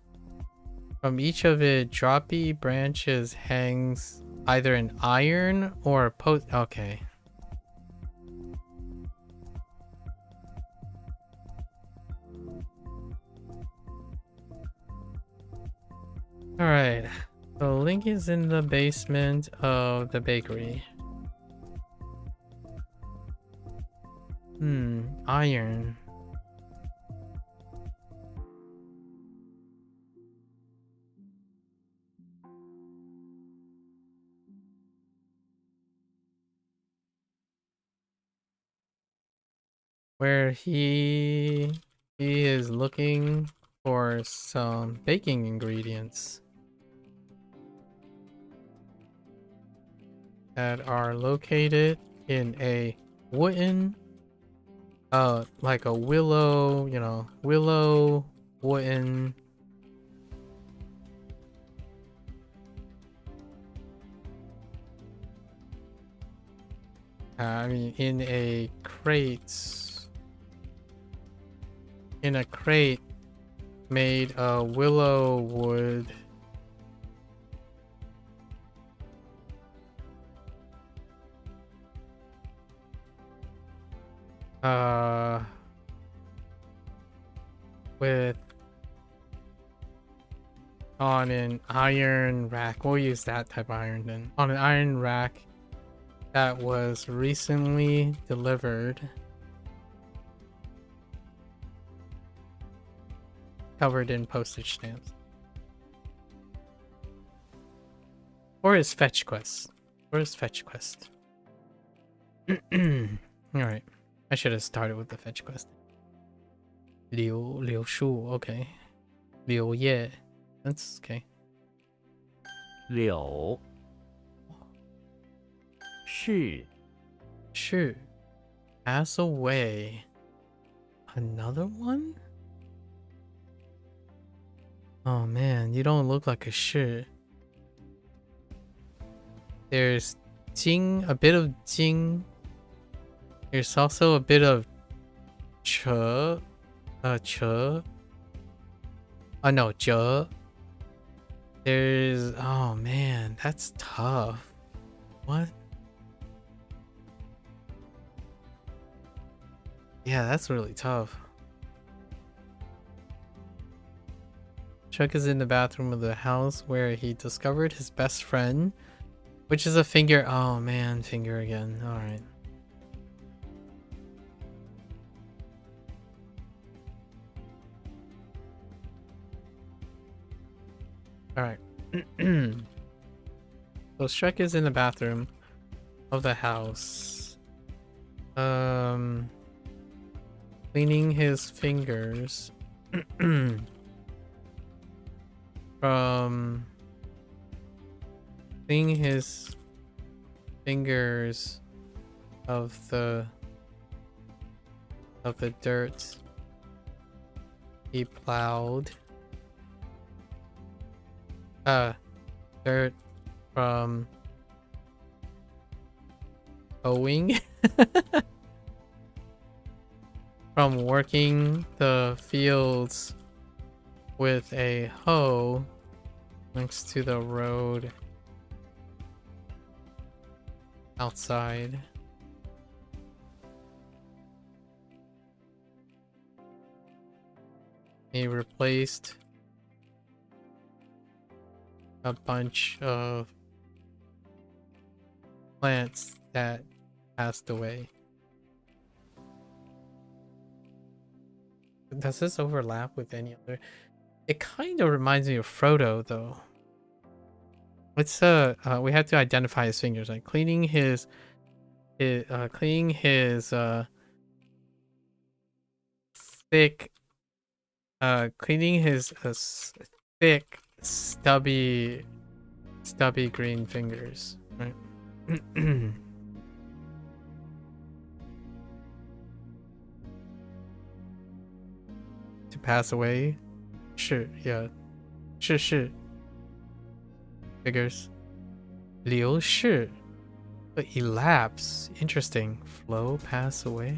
From each of its droppy branches hangs either an iron or a post. Okay. Alright, so Link is in the basement of the bakery. Iron. Where he is looking for some baking ingredients that are located in a wooden like a willow, you know, willow wooden I mean in a crate made of willow wood. With on an iron rack. We'll use that type of iron then. On an iron rack that was recently delivered. Covered in postage stamps. Or his fetch quest. Or his fetch quest. Alright. I should have started with the fetch quest. Liu Shu, okay. Liu Ye. That's okay.
柳是
Shu. Pass away. Another one? Oh man, you don't look like a Shi. There's Jing, a bit of Jing. There's also a bit of Che. Che. Oh no, Je. There's, oh man, that's tough. What? Yeah, that's really tough. Chuck is in the bathroom of the house where he discovered his best friend, which is a finger. Oh man, finger again. Alright. Alright. So Shrek is in the bathroom of the house. Cleaning his fingers. From cleaning his fingers of the dirt he plowed. Dirt from Hoang. from working the fields with a hoe next to the road outside. He replaced a bunch of plants that passed away. Does this overlap with any other? It kind of reminds me of Frodo, though. Let's we have to identify his fingers, like cleaning his thick, cleaning his thick, stubby green fingers, right? To pass away, sure, yeah, sure. Figures. 流逝, but elapse. Interesting. Flow, pass away.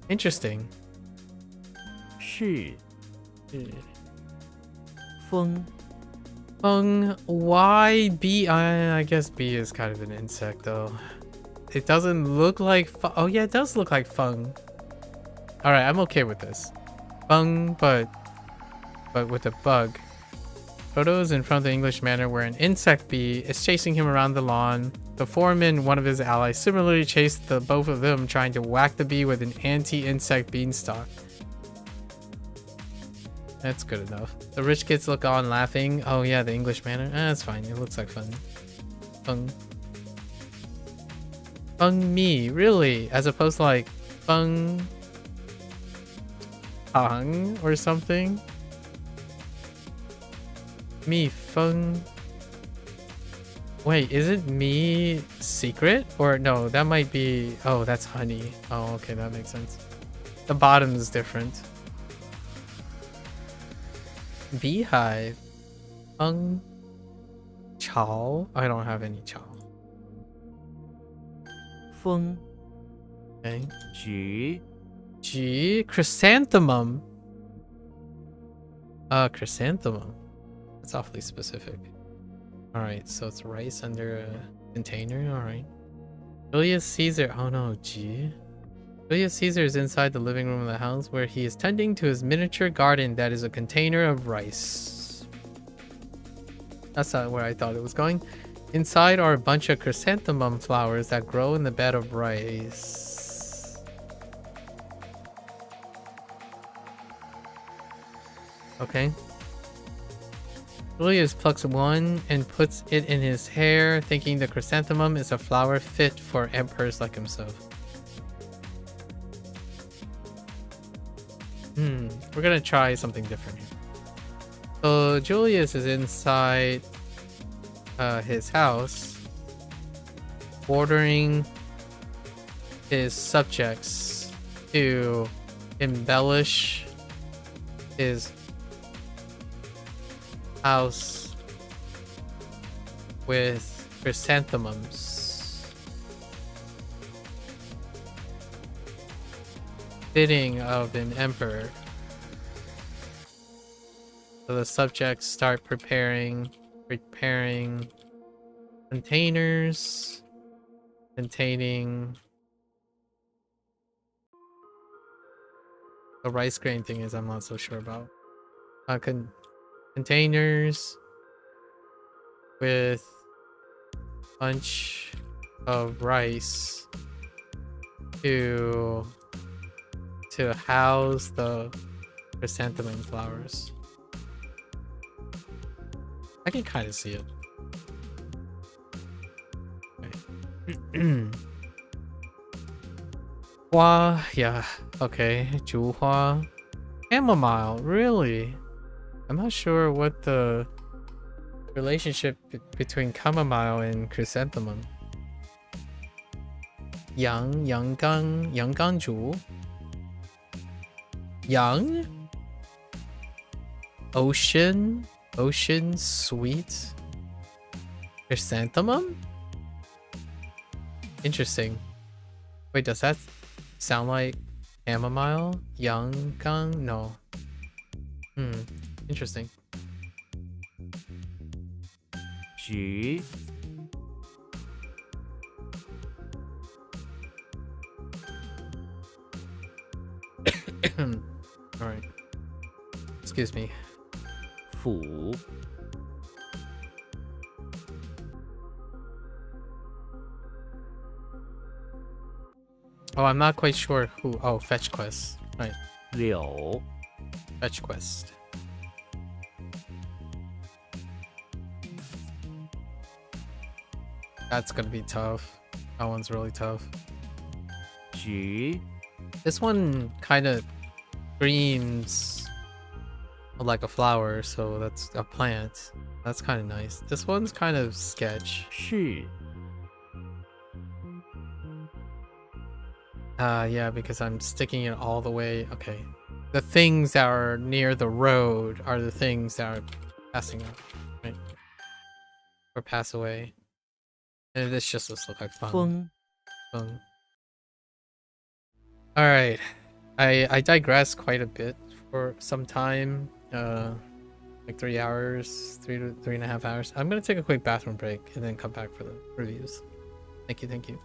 Interesting.
是风
Feng. Why bee? I guess bee is kind of an insect, though. It doesn't look like. Oh yeah, it does look like feng. All right, I'm okay with this. Feng, but with a bug. Photos in front of the English manor where an insect bee is chasing him around the lawn. The foreman, one of his allies, similarly chased the both of them, trying to whack the bee with an anti-insect beanstalk. That's good enough. The rich kids look on laughing. Oh yeah, the English manor. That's fine. It looks like fun. Feng. Feng me, really? As opposed to like Feng Hoang or something? Me Feng. Wait, is it me secret? Or no, that might be. Oh, that's honey. Oh, okay, that makes sense. The bottom is different. Beehive. Feng. Chow. I don't have any chow.
风
Okay.
菊
G. Chrysanthemum. Chrysanthemum. That's awfully specific. Alright, so it's rice under a container. Alright. Julius Caesar. Oh no, G. Julius Caesar is inside the living room of the house where he is tending to his miniature garden that is a container of rice. That's not where I thought it was going. Inside are a bunch of chrysanthemum flowers that grow in the bed of rice. Okay. Julius plucks one and puts it in his hair, thinking the chrysanthemum is a flower fit for emperors like himself. We're gonna try something different here. So Julius is inside his house, ordering his subjects to embellish his house with chrysanthemums, fitting of an emperor. So the subjects start preparing containers containing the rice grain thing is I'm not so sure about. Containers with a bunch of rice to house the chrysanthemum flowers. I can kind of see it. Okay. Hua, yeah, okay. 菊花, chamomile, really? I'm not sure what the relationship between chamomile and chrysanthemum. Yangangju. Yang? Ocean sweet chrysanthemum? Interesting. Wait, does that sound like Chamomile? Yang No. Interesting.
菊
Alright. Excuse me.
府
Oh, I'm not quite sure who. Oh, fetch quest. Right.
柳
Fetch quest. That's gonna be tough. That one's really tough.
菊
This one kind of screams like a flower, so that's a plant. That's kind of nice. This one's kind of sketch.
是
Yeah, because I'm sticking it all the way. Okay. The things that are near the road are the things that are passing up, right? Or pass away. And this just looks like fun.
风
Alright. I digress quite a bit for some time. Like 3 hours, 3.5 hours. I'm gonna take a quick bathroom break and then come back for the reviews. Thank you, thank you.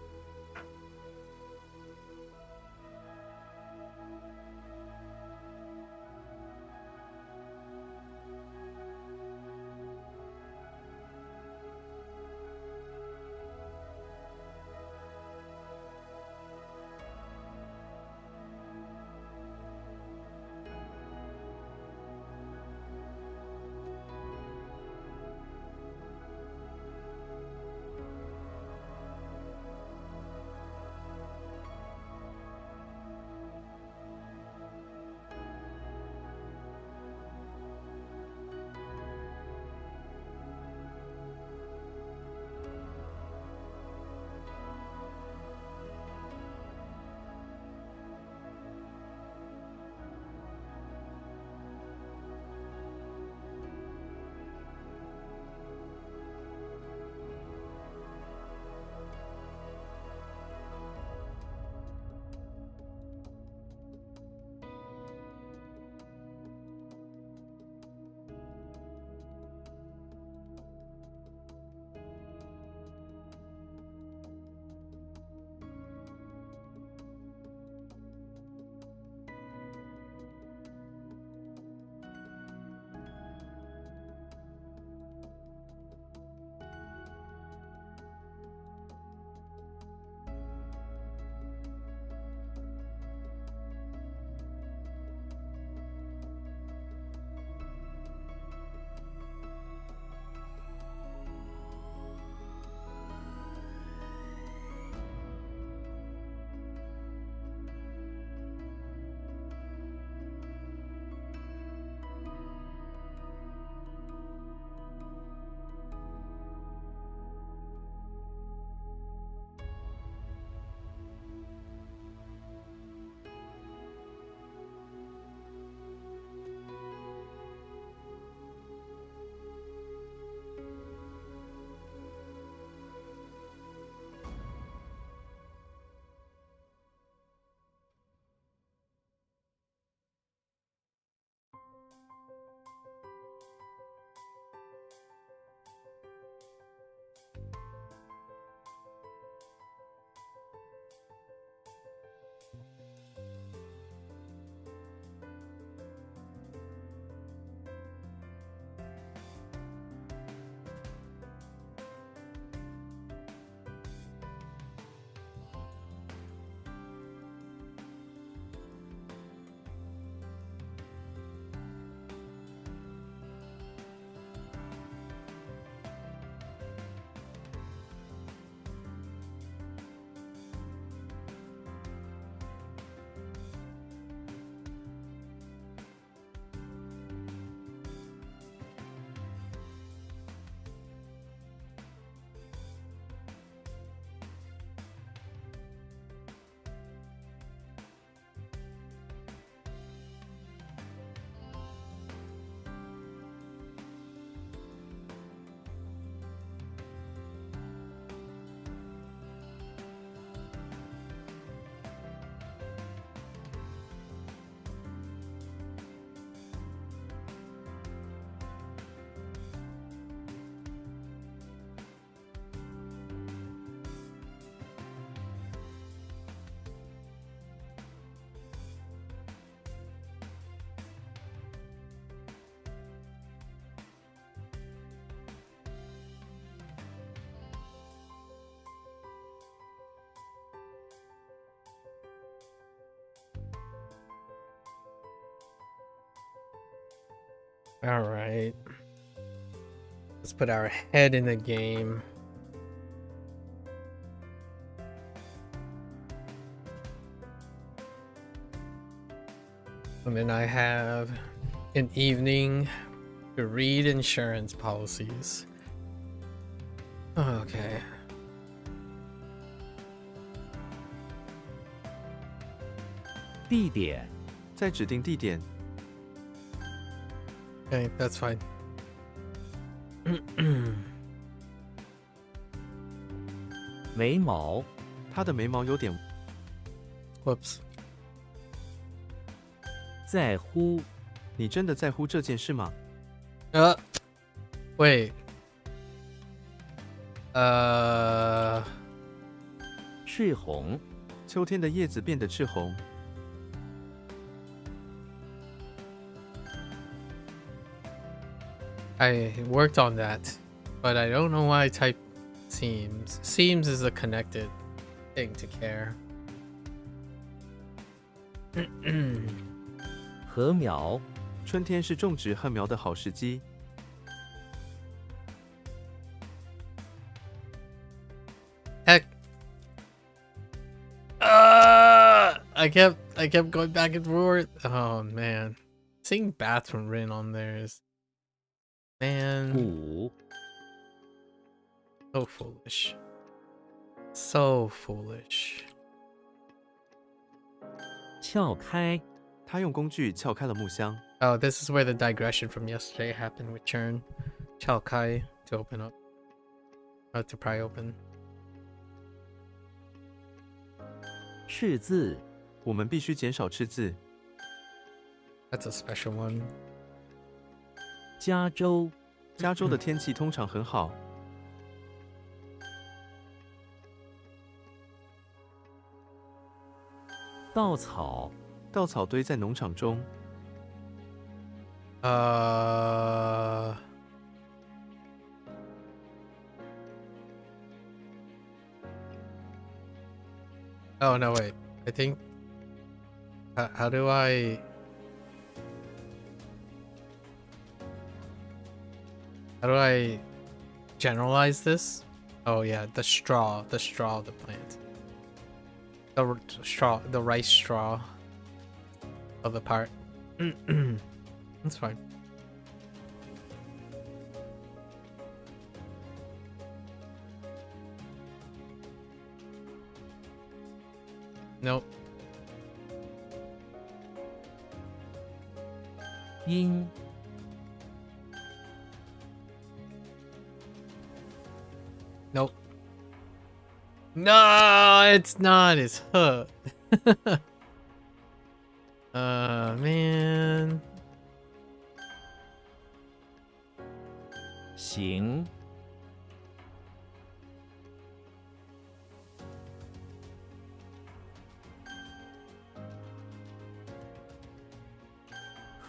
All right. Let's put our head in the game. And then I have an evening to read insurance policies. Okay.
地点
在指定地点，
Okay, that's fine.
眉毛
他的眉毛有点
Whoops.
在乎
你真的在乎这件事吗？
Wait.
赤红
秋天的叶子变得赤红，
I worked on that, but I don't know why I typed seems. Seems is a connected thing to care.
禾苗
春天是种植禾苗的好时机。
Heck. I kept going back and forth. Oh man. Seeing bathroom written on there is, man,
鼓
so foolish. So foolish.
撬开
他用工具撬开了木箱，
Oh, this is where the digression from yesterday happened with Churn. Chao Kai to open up. To pry open.
赤字
我们必须减少吃字。
That's a special one.
加州
加州的天气通常很好，
稻草
稻草堆在农场中，
Oh no, wait. I think. How do I? How do I generalize this? Oh yeah, the straw of the plant. The straw, the rice straw of the part. That's fine. Nope.
因
Nope. No, it's not. It's her. Man.
行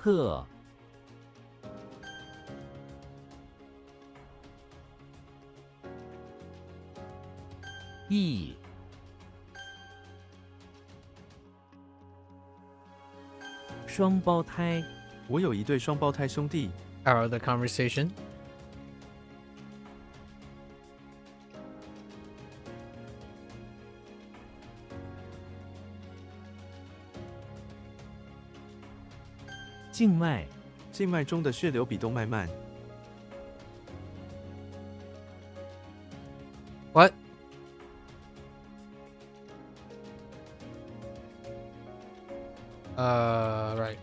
鹤 翼 双胞胎
我有一对双胞胎兄弟，
Arrow the conversation.
静脉
静脉中的血流比动脉慢，
What? Right.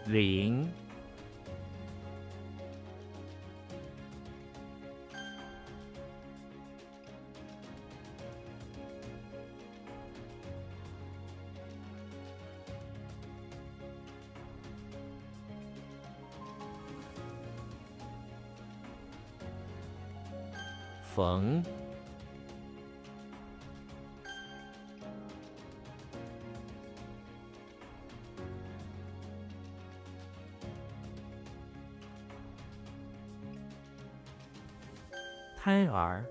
零 缝 胎儿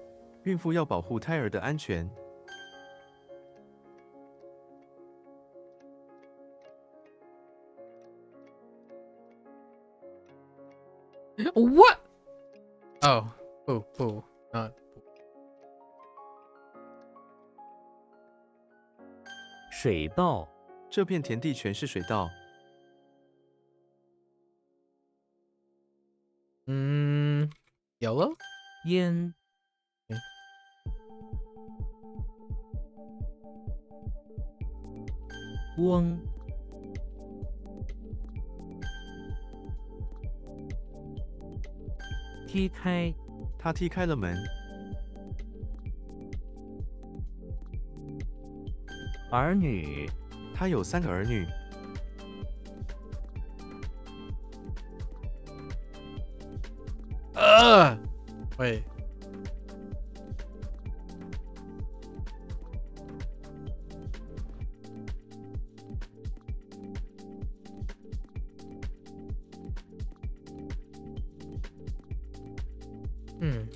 孕妇要保护胎儿的安全。
What? Oh, boo, not.
水稻，
这片田地全是水稻。
Yellow?
烟，翁，踢开，
他踢开了门。
儿女，
他有3个儿女。
Wait. Hmm.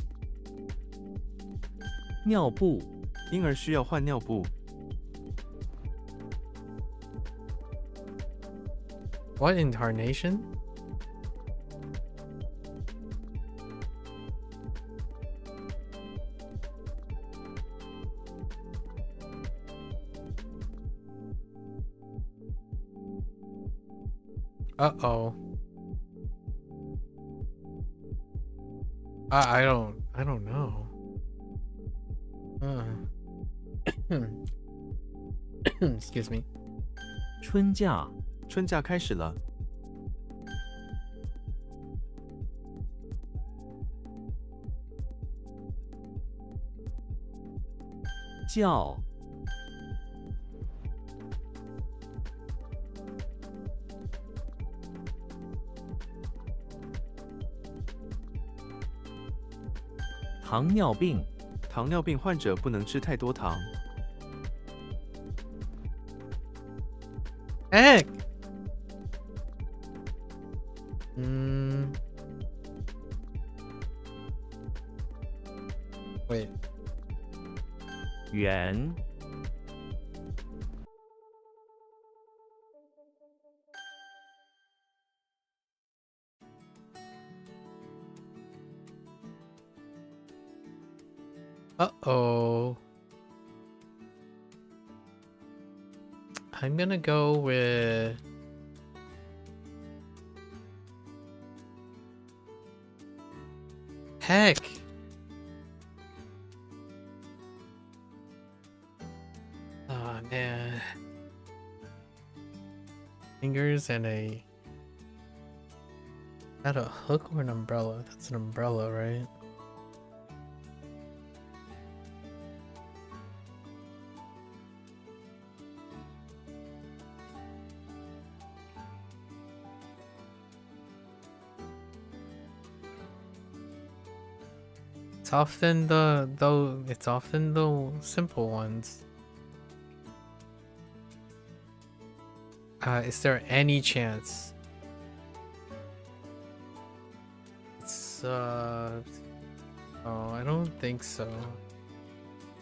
尿布，
婴儿需要换尿布。
What incarnation? Uh-oh. I don't know. Excuse me.
春假，
春假开始了。
叫，糖尿病，
糖尿病患者不能吃太多糖。
Egg. Wait.
圆，
Uh-oh. I'm gonna go with heck. Oh man. Fingers and a. Is that a hook or an umbrella? That's an umbrella, right? It's often the simple ones. Is there any chance? It's oh, I don't think so.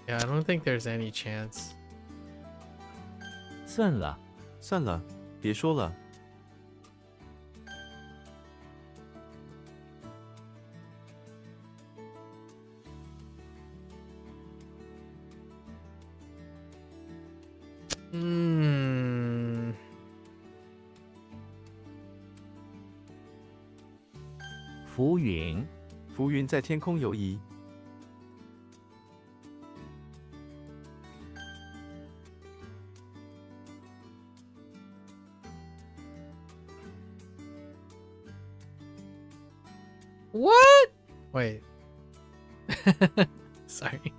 Yeah, I don't think there's any chance.
算了，
算了，别说了。
浮云，
浮云在天空游移。
What? Wait. Sorry.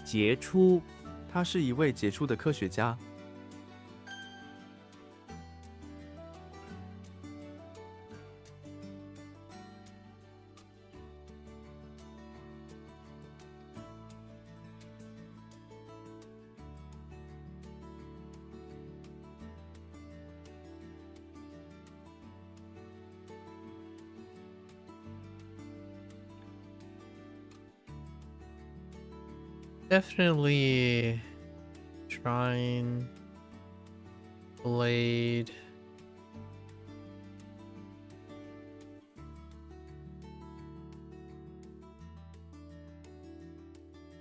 杰出，
他是一位杰出的科学家。
Definitely Shrine. Blade.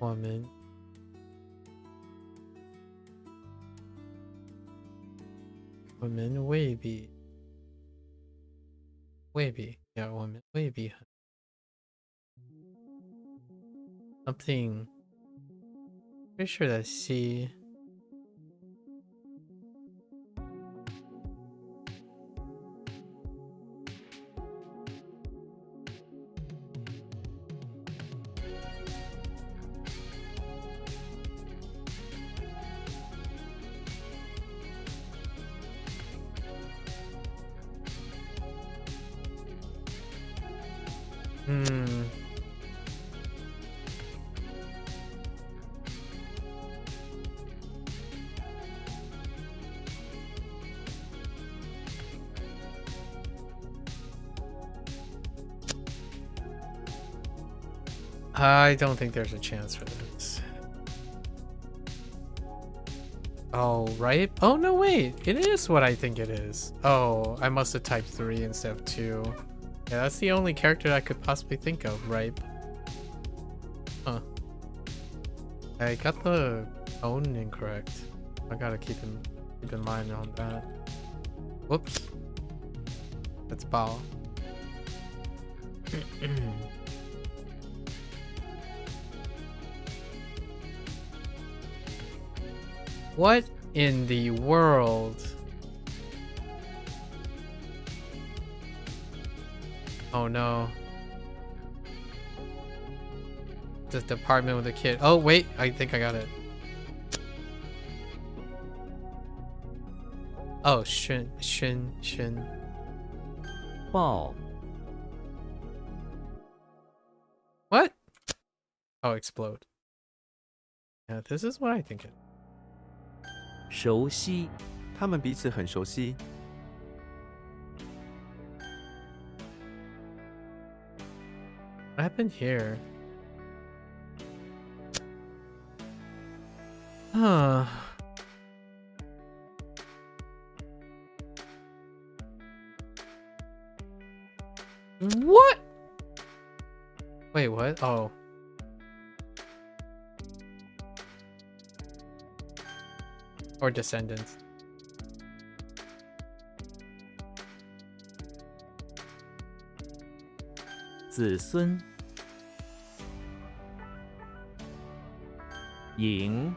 Woman. Woman, wavy. Wavy. Yeah, woman, wavy. Something. Pretty sure that's C. I don't think there's a chance for this. Oh, right? Oh, no, wait. It is what I think it is. Oh, I must have typed 3 instead of 2. Yeah, that's the only character I could possibly think of, right? Huh. I got the tone incorrect. I gotta keep in mind on that. Whoops. That's Bao. What in the world? Oh no. The department with the kid. Oh wait, I think I got it. Oh, Shin.
报
What? Oh, explode. Yeah, this is what I think it.
熟悉
他们彼此很熟悉。
What happened here? Huh. What? Wait, what? Oh. Or descendants.
子孙赢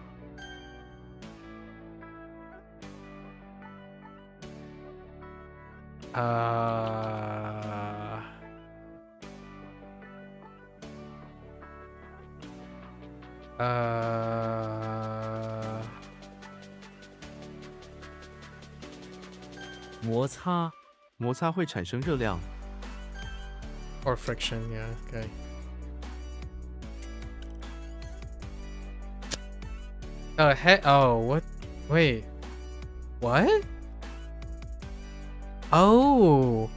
摩擦
摩擦会产生热量。
Or friction, yeah, okay. Oh, what? Wait. What? Oh.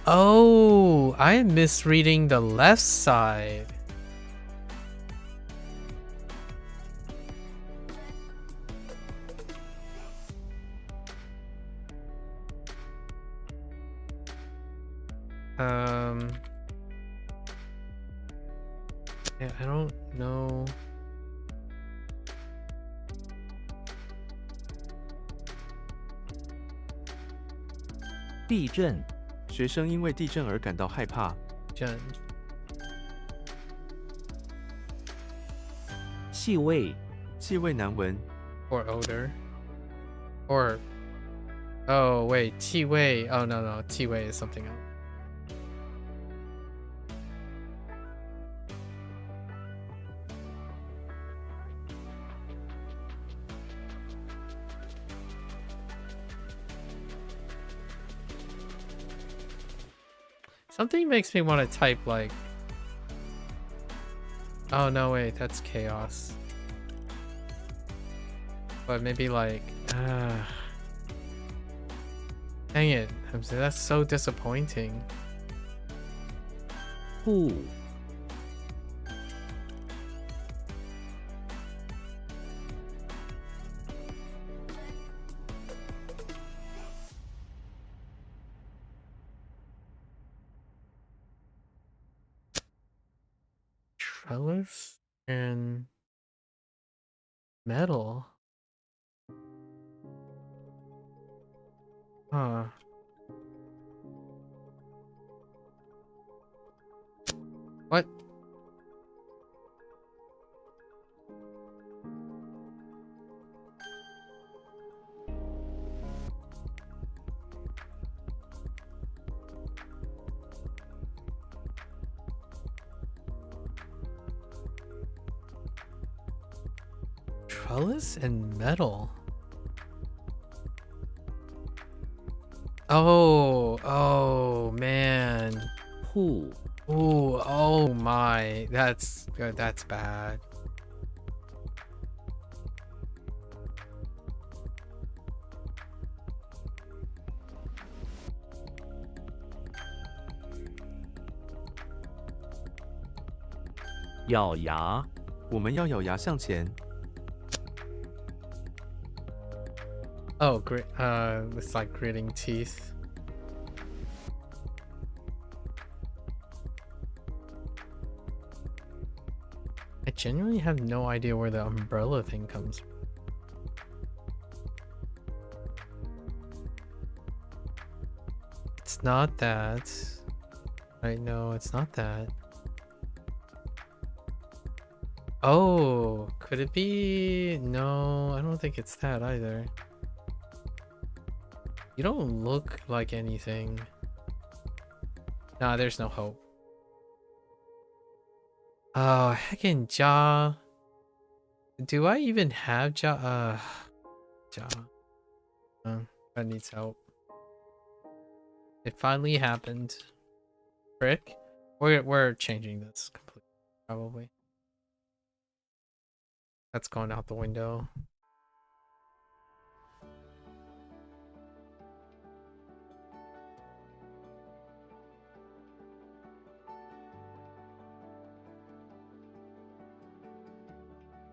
Oh, I'm misreading the left side. Yeah, I don't know.
地震
学生因为地震而感到害怕。
Jen.
气味
气味难闻。
Or odor. Or. Oh, wait. 气味. Oh, no. 气味 is something else. Something makes me want to type like... Oh, no, wait. That's chaos. But maybe like... Dang it. That's so disappointing.
不
I Trellis and metal. Huh. What? Trellis and metal. Oh man.
Who?
Ooh, oh my. That's good. That's bad.
Yao ya.
我们要咬牙向前。
Oh, great. It's like gritting teeth. I genuinely have no idea where the umbrella thing comes from. It's not that. I know it's not that. Oh, could it be? No, I don't think it's that either. You don't look like anything. Nah, there's no hope. Oh, heckin' jaw. Do I even have jaw? Jaw. That needs help. It finally happened. Frick. We're changing this completely, probably. That's going out the window.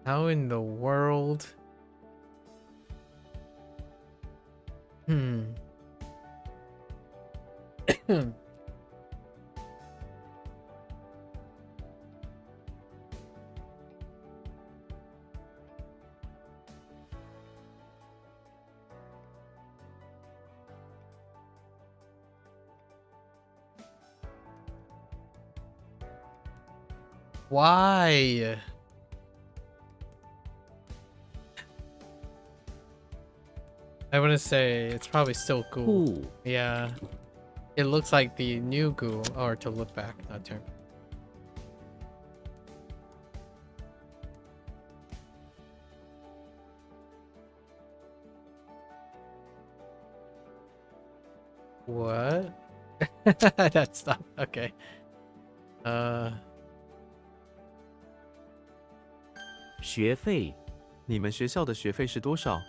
How in the world? Why? I want to say it's probably still goo.
Who?
Yeah. It looks like the new goo, or to look back, not turn. What? That's not okay.
学费。
你们学校的学费是多少？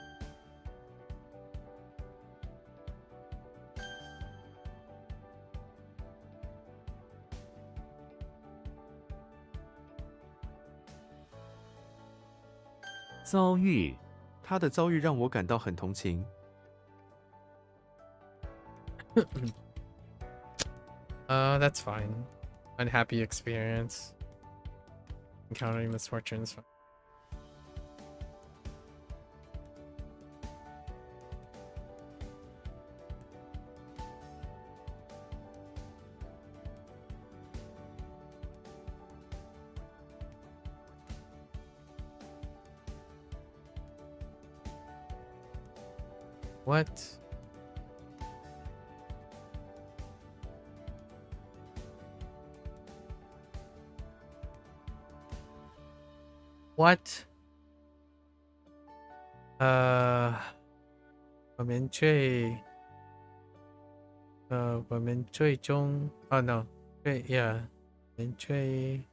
遭遇。
他的遭遇让我感到很同情。
That's fine. Unhappy experience. Encountering misfortunes. What? What? 我们最终 oh no 对 yeah 我们最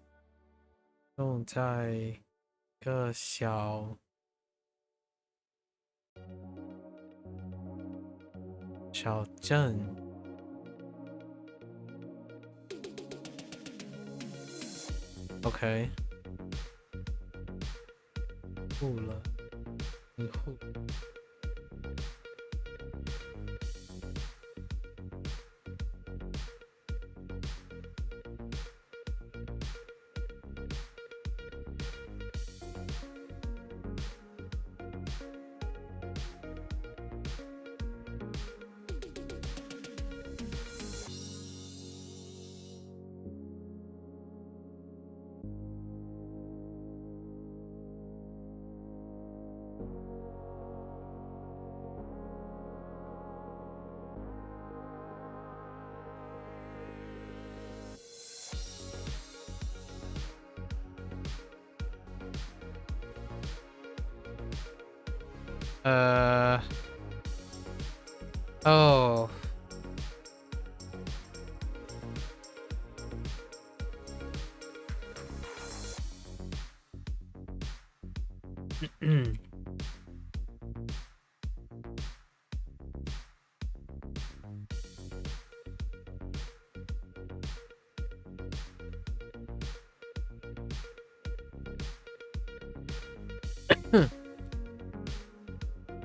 终在一个小镇 OK 护了你护 Oh.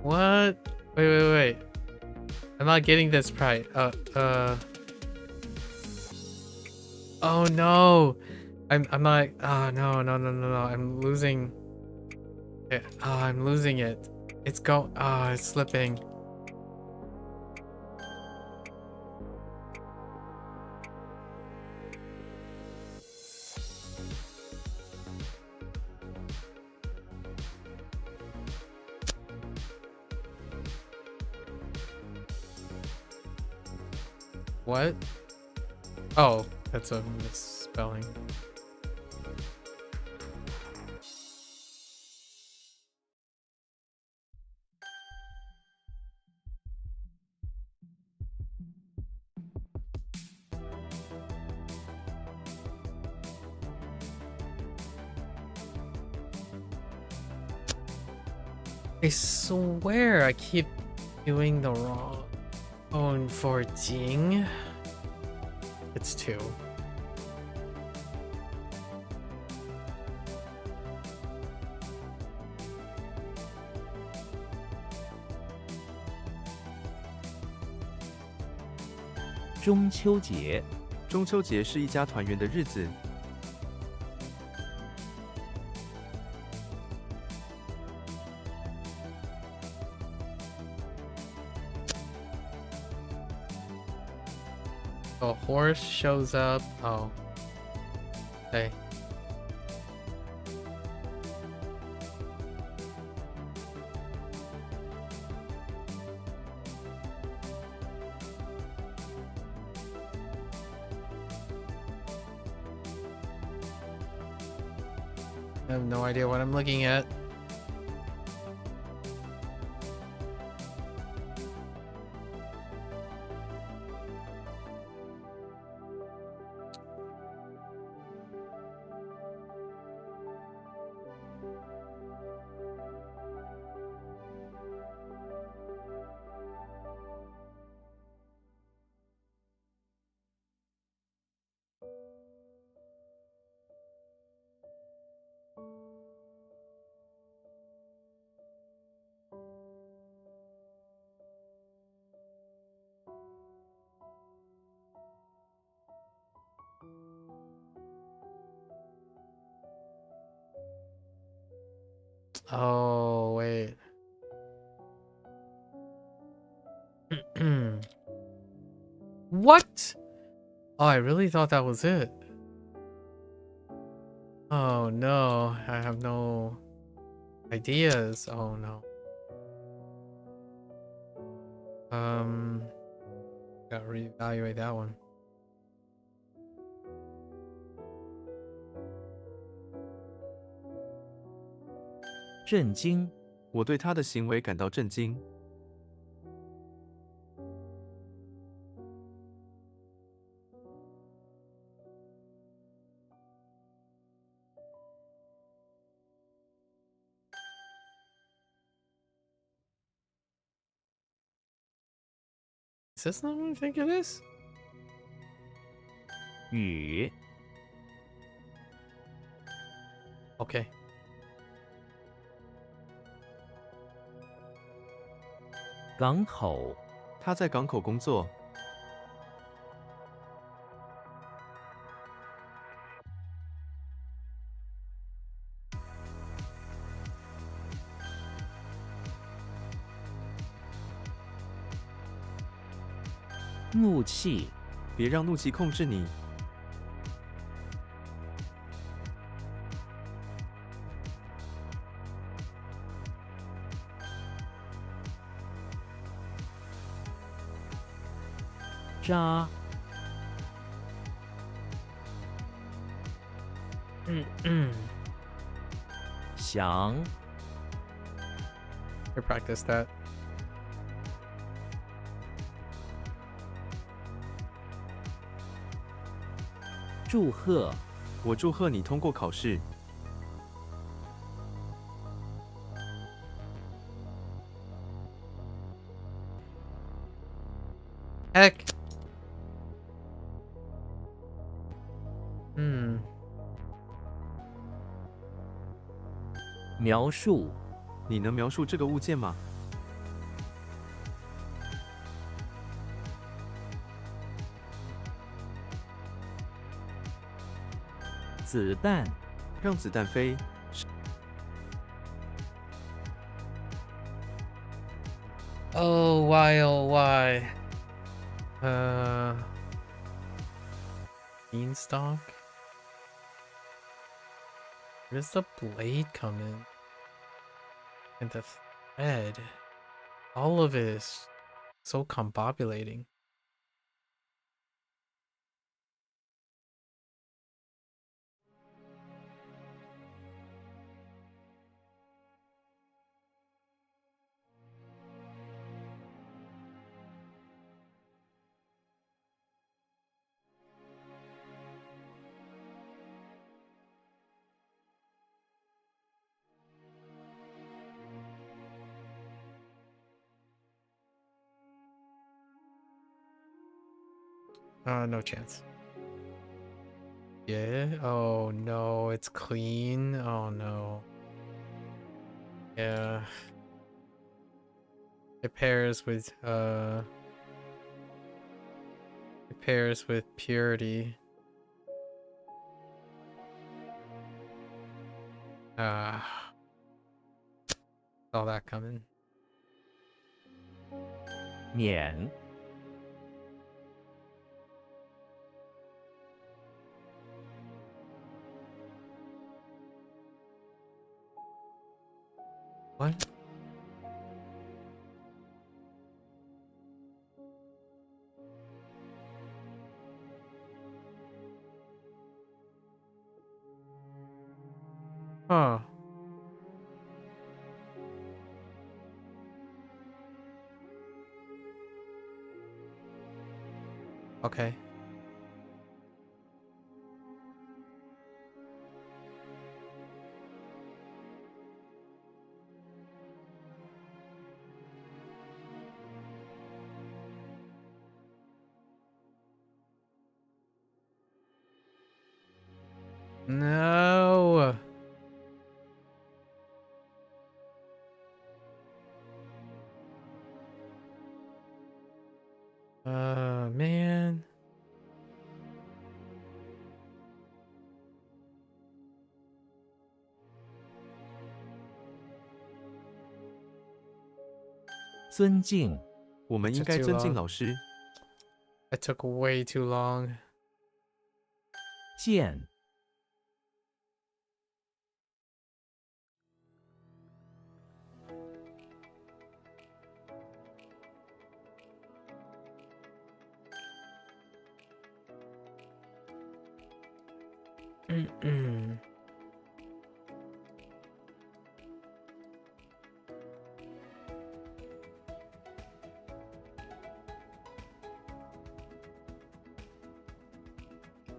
What? Wait. I'm not getting this right. Oh no. I'm not. Oh no. I'm losing it. Oh, I'm losing it. It's it's slipping. What? Oh, that's a misspelling. I swear I keep doing the wrong one for Jing. It's 2.
中秋节，
中秋节是一家团圆的日子。
A horse shows up. Oh. Hey. I have no idea what I'm looking at. Oh, wait. What? Oh, I really thought that was it. Oh no, I have no ideas. Oh no. Gotta reevaluate that one.
震惊，
我对他的行为感到震惊。
Is this not what I think it is?
雨，
Okay.
港口，
他在港口工作。
怒气，
别让怒气控制你。
渣，想，
I practiced that.
祝贺，
我祝贺你通过考试。
Heck. Hmm.
描述，
你能描述这个物件吗？
子弹，
让子弹飞，
Oh, why, oh, why? Beanstalk? Where does the blade come in? And the thread? All of it is so combobulating. No chance. Yeah. Oh no, it's clean. Oh no. Yeah. It pairs with purity. Saw that coming.
免，
What? Huh. Okay. No. Man.
尊敬，
我们应该尊敬老师。
It took way too long.
见，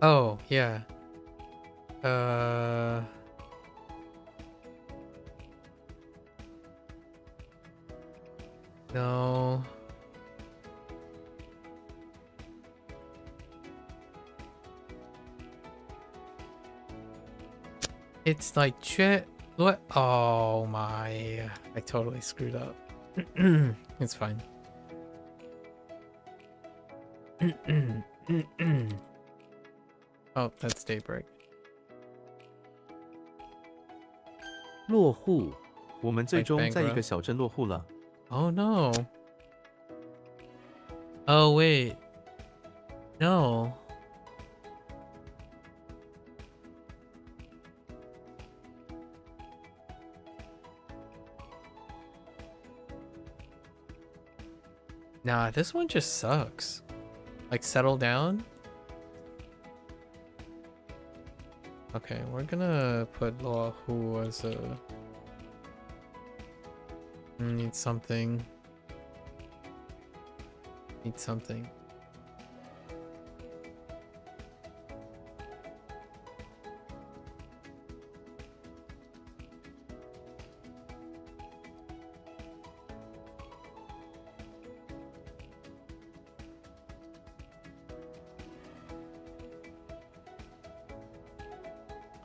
Oh, yeah. No. It's like what? Oh my. I totally screwed up. It's fine. Oh, that's daybreak.
落户，
我们最终在一个小镇落户了。
Oh no. Oh wait. No. Nah, this one just sucks. Like, settle down. Okay, we're gonna put Loahu as a... Need something. Need something.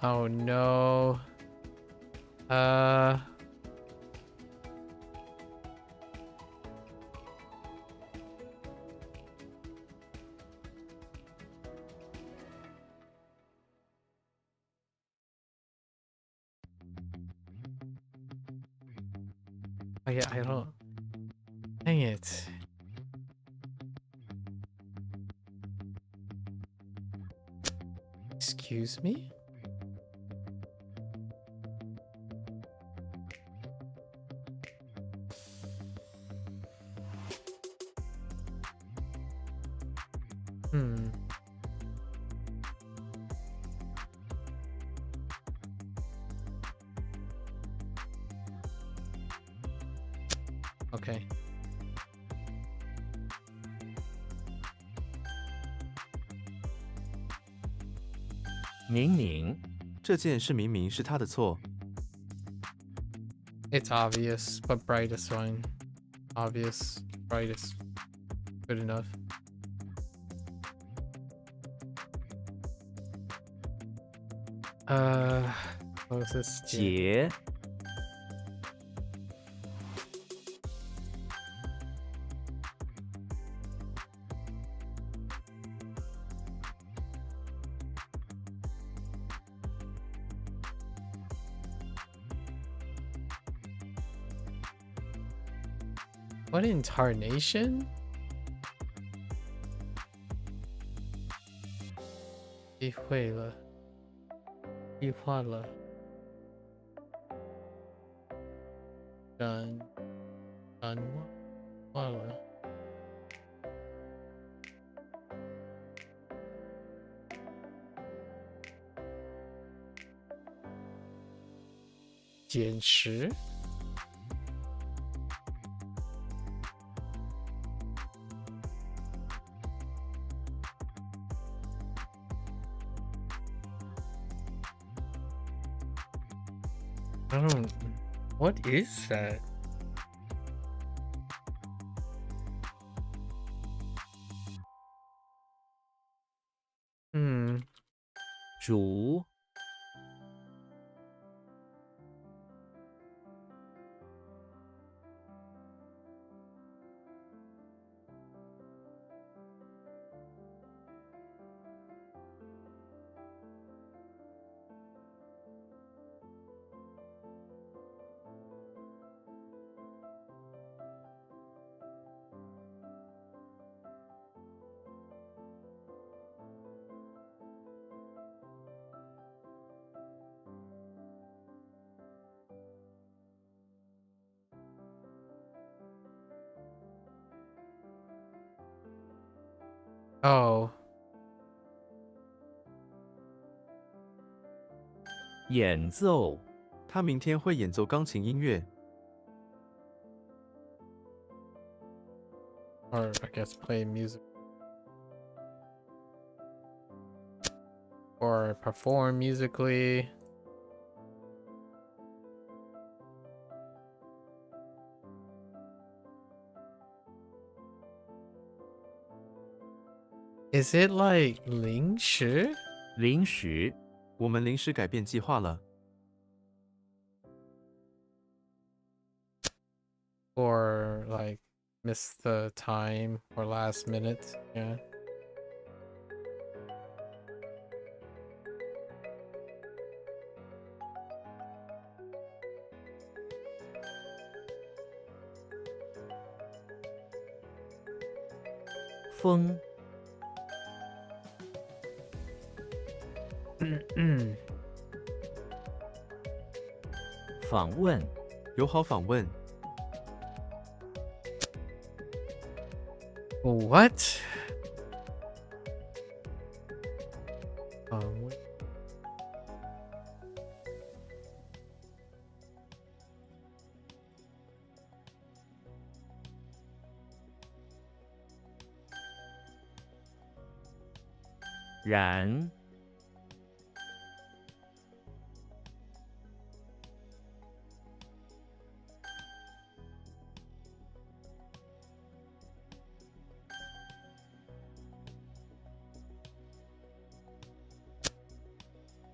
Oh no. Oh yeah, I don't. Dang it. Excuse me? Okay.
明明
这件事明明是他的错。
It's obvious, but brightest one. Obvious, brightest. Good enough. What was this?
结
What incarnation? 意会了，异化了。感忘了。捡拾。 I don't. What is that? Hmm.
煮
Oh.
演奏
他明天会演奏钢琴音乐。
Or I guess play music. Or perform musically. Is it like 临时?
临时
我们临时改变计划了。
Or like miss the time or last minute? Yeah.
“风 访问
友好访问。
What? Wait.
然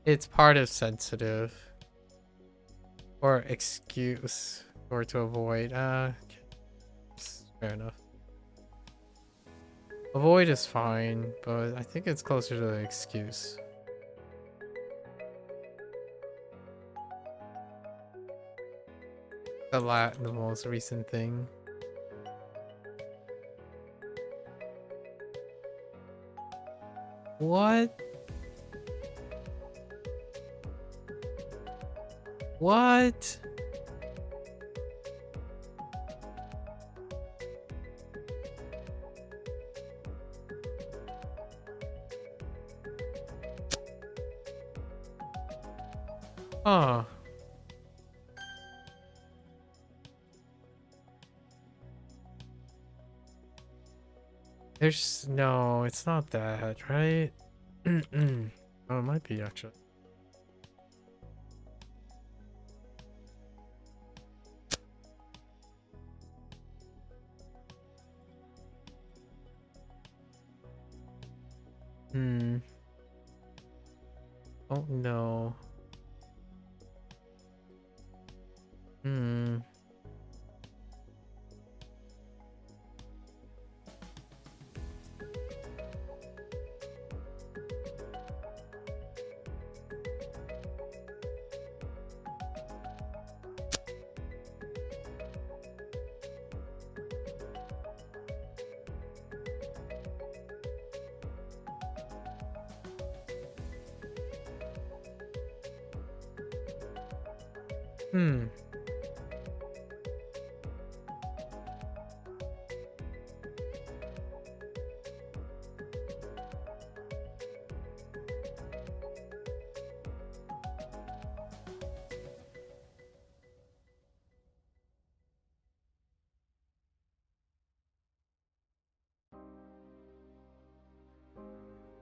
It's part of sensitive. Or excuse. Or to avoid. Okay. Fair enough. Avoid is fine, but I think it's closer to the excuse. The most recent thing. What? What? Huh. There's no, it's not that, right? Oh, it might be actually. Oh no.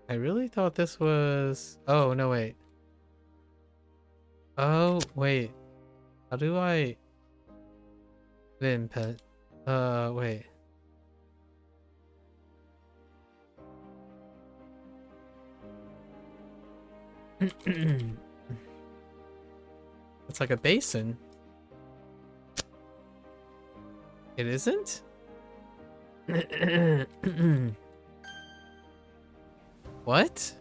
I really thought this was... Oh, no, wait. Oh, wait. How do I... Then pet? Wait. It's like a basin. It isn't? What?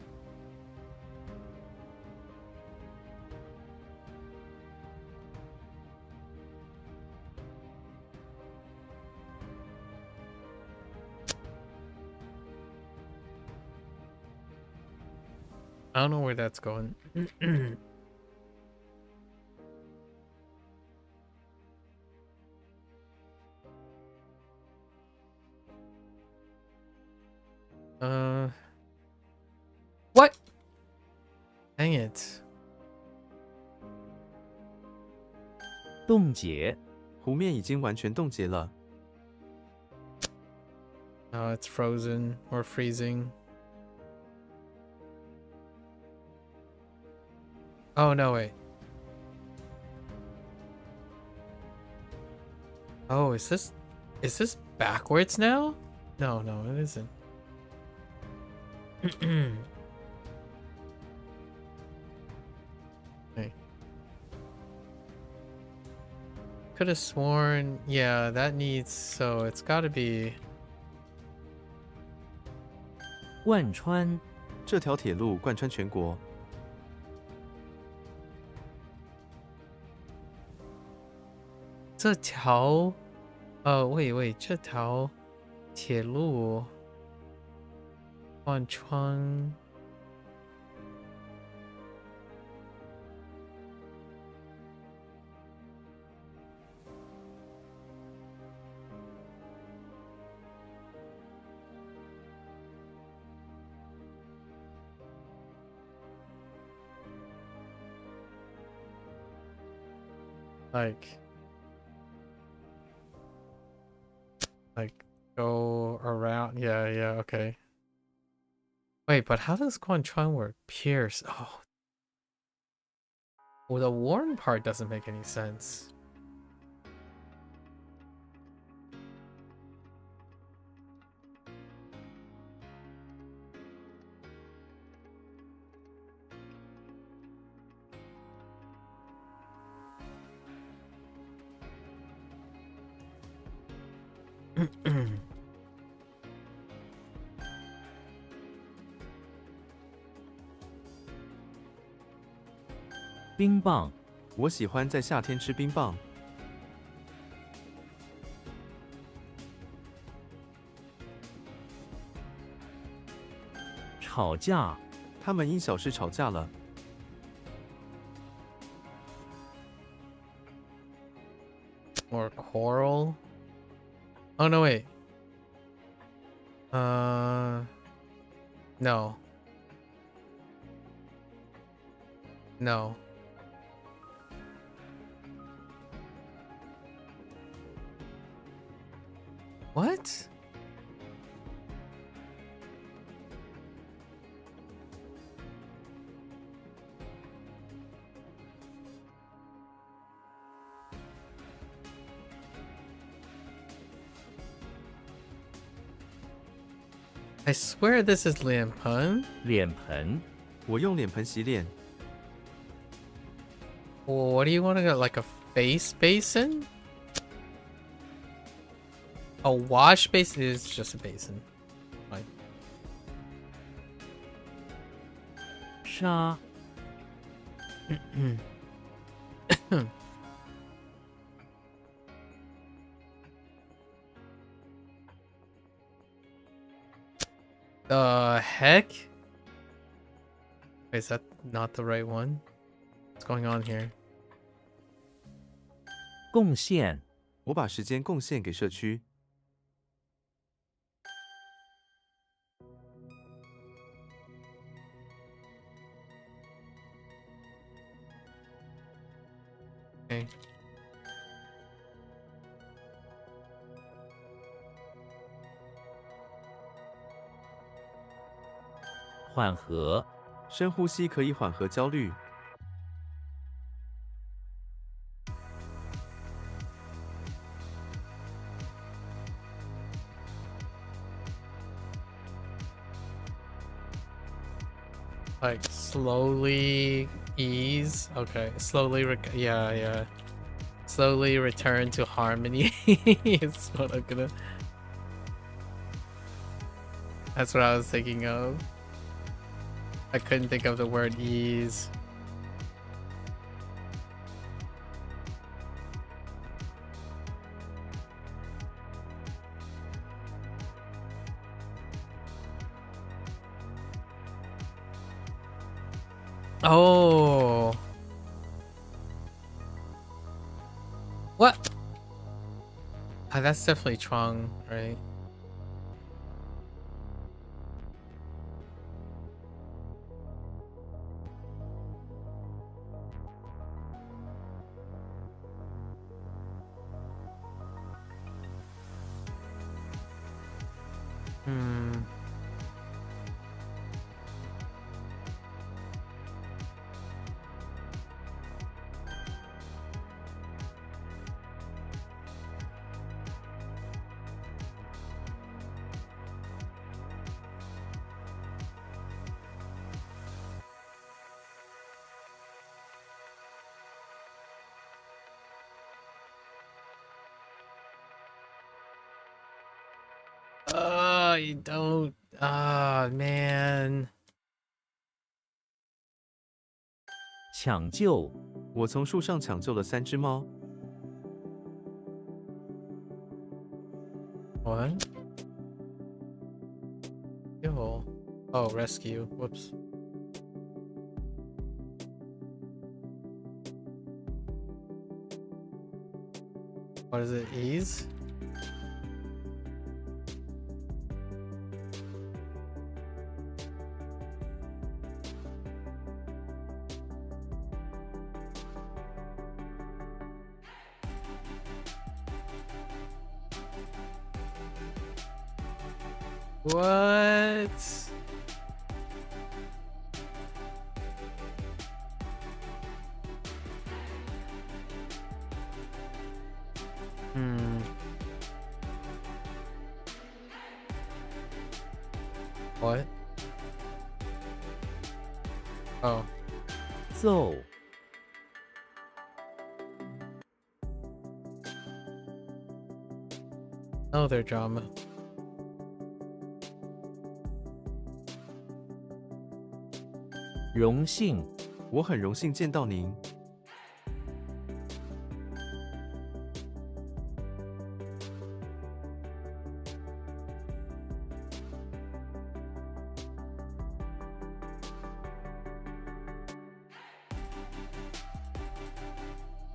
I don't know where that's going. What? Dang it.
冻结
湖面已经完全冻结了。
It's frozen or freezing. Oh, no, wait. Oh, is this backwards now? No, no, it isn't. Okay. Could have sworn, yeah, that needs, so it's got to be
贯穿
这条铁路贯穿全国。
这条，wait，这条铁路贯穿。Like go around, yeah, okay. Wait, but how does Guanchuan work? Pierce. Oh. Well, the worn part doesn't make any sense.
冰棒、
我喜欢在夏天吃冰棒。
吵架、
他们因小事吵架了。
Or quarrel? Oh no, wait. No. No. What? I swear this is Lian Peng.
脸盆、
我用脸盆洗脸。
Well, what do you want to get? Like a face basin? A wash basin is just a basin. Fine.
沙、
The heck? Wait, is that not the right one? What's going on here?
贡献、
我把时间贡献给社区。
Okay.
缓和、
深呼吸可以缓和焦虑。
Like slowly ease. Okay, slowly. Yeah. Slowly return to harmony. Is what I'm gonna. That's what I was thinking of. I couldn't think of the word ease. Oh. What? Ah, that's definitely Chuang, right? Hmm. Oh, you don't. Ah, man.
抢救、
我从树上抢救了3只猫。
What? Yo. Oh, rescue. Whoops. What is it? Ease? What? Hmm. What? Oh.
奏
Oh, their drama.
荣幸
我很荣幸见到您。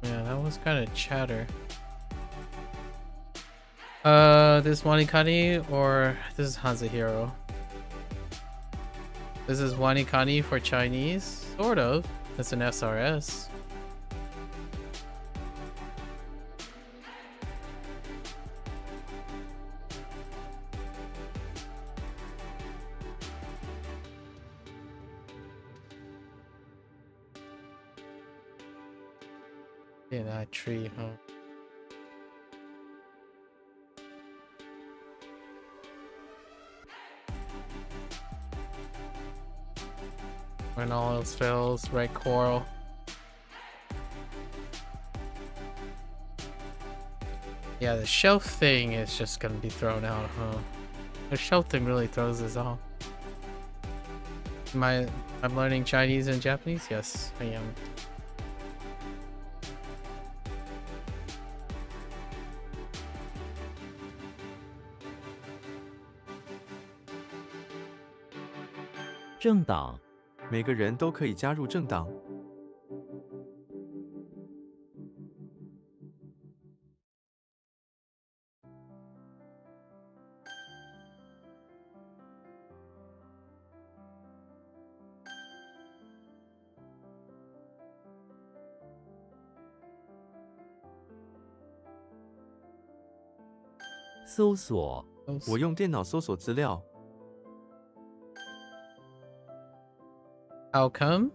Yeah, that was kind of chatter. This WaniKani or this is HanziHero? This is WaniKani for Chinese, sort of. It's an SRS. Yeah, that tree, huh? When all else fails, red coral. Yeah, the shelf thing is just gonna be thrown out, huh? The shelf thing really throws us off. I'm learning Chinese and Japanese? Yes, I am.
政党
每个人都可以加入政党。
搜索
我用电脑搜索资料。
How come?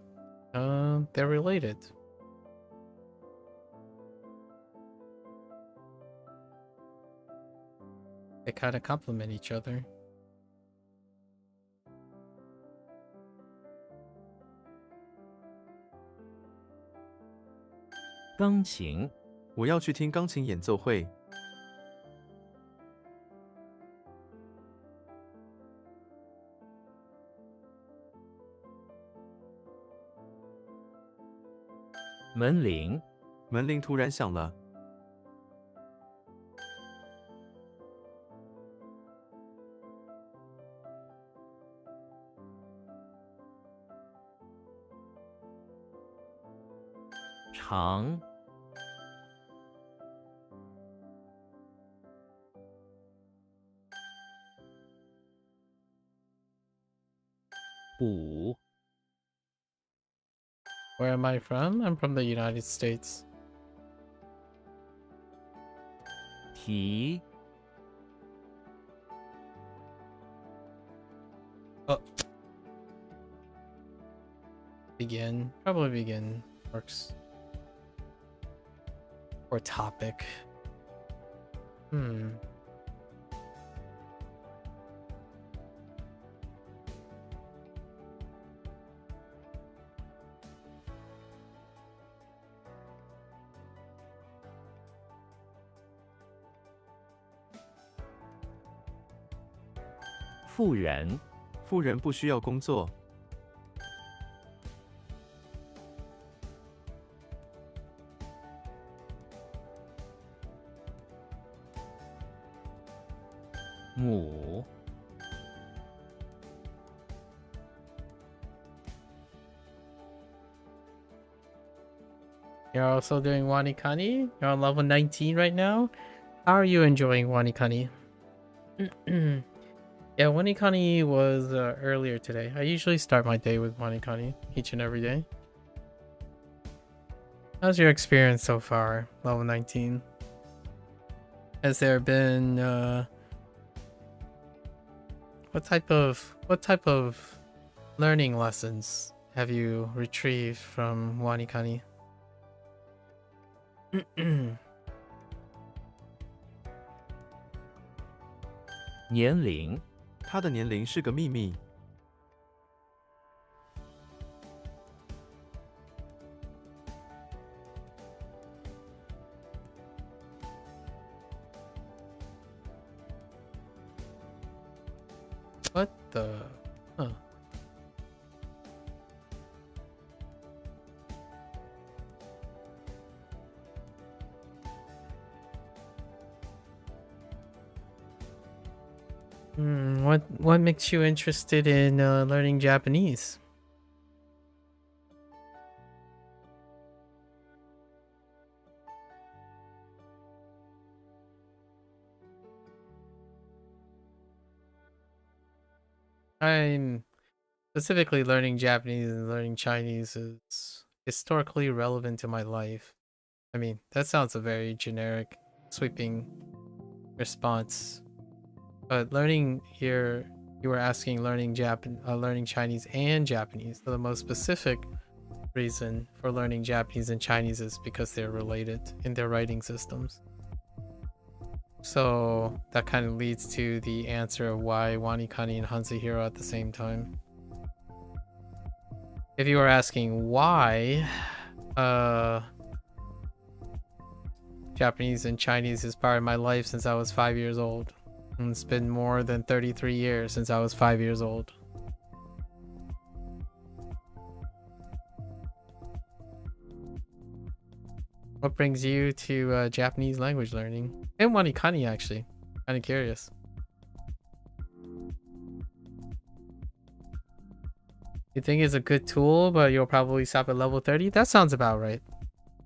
They're related. They kind of complement each other.
钢琴
我要去听钢琴演奏会。
门铃
门铃突然响了。
长 补
Where am I from? I'm from the United States.
提
Begin. Probably begin works. Or topic. Hmm.
“富人
富人不需要工作。
母
You're also doing WaniKani? You're on level 19 right now? How are you enjoying WaniKani? Yeah, WaniKani was earlier today. I usually start my day with WaniKani each and every day. How's your experience so far, level 19? Has there been what type of learning lessons have you retrieved from WaniKani?
年龄，
他的年龄是个秘密。
What the? Huh. What makes you interested in learning Japanese? I'm specifically learning Japanese and learning Chinese is historically relevant to my life. I mean, that sounds a very generic, sweeping response. But learning here, you were asking learning Chinese and Japanese. So the most specific reason for learning Japanese and Chinese is because they're related in their writing systems. So that kind of leads to the answer of why WaniKani and HanziHero at the same time. If you were asking why Japanese and Chinese is part of my life since I was 5 years old. And it's been more than 33 years since I was 5 years old. What brings you to Japanese language learning? And WaniKani, actually. Kind of curious. You think it's a good tool, but you'll probably stop at level 30? That sounds about right.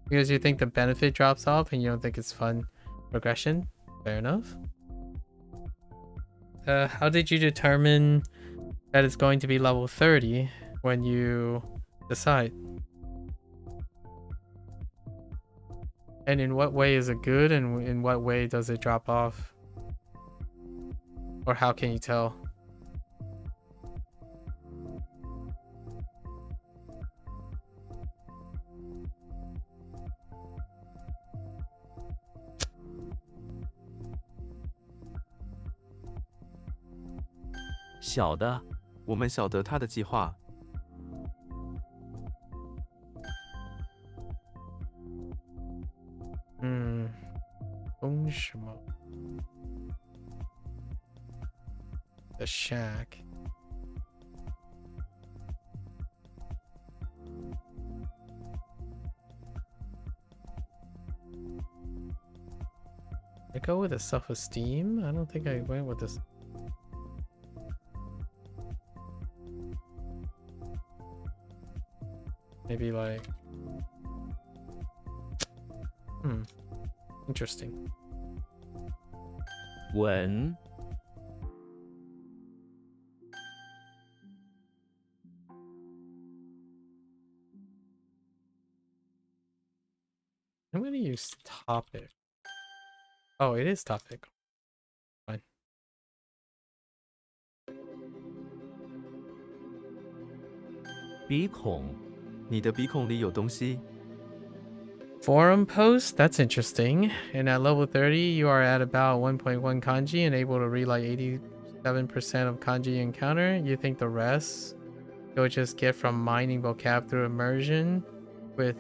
Because you think the benefit drops off and you don't think it's fun progression? Fair enough. How did you determine that it's going to be level 30 when you decide? And in what way is it good and in what way does it drop off? Or how can you tell?
Xiao的，
我们晓得他的计划。
The shack. I go with a self-esteem? I don't think I went with this. Maybe like... Interesting.
文，
I'm gonna use topic. Oh, it is topic. Fine.
鼻孔，
你的鼻孔里有东西。
Forum post? That's interesting. And at level 30, you are at about 1.1 kanji and able to read like 87% of kanji you encounter. You think the rest you'll just get from mining vocab through immersion with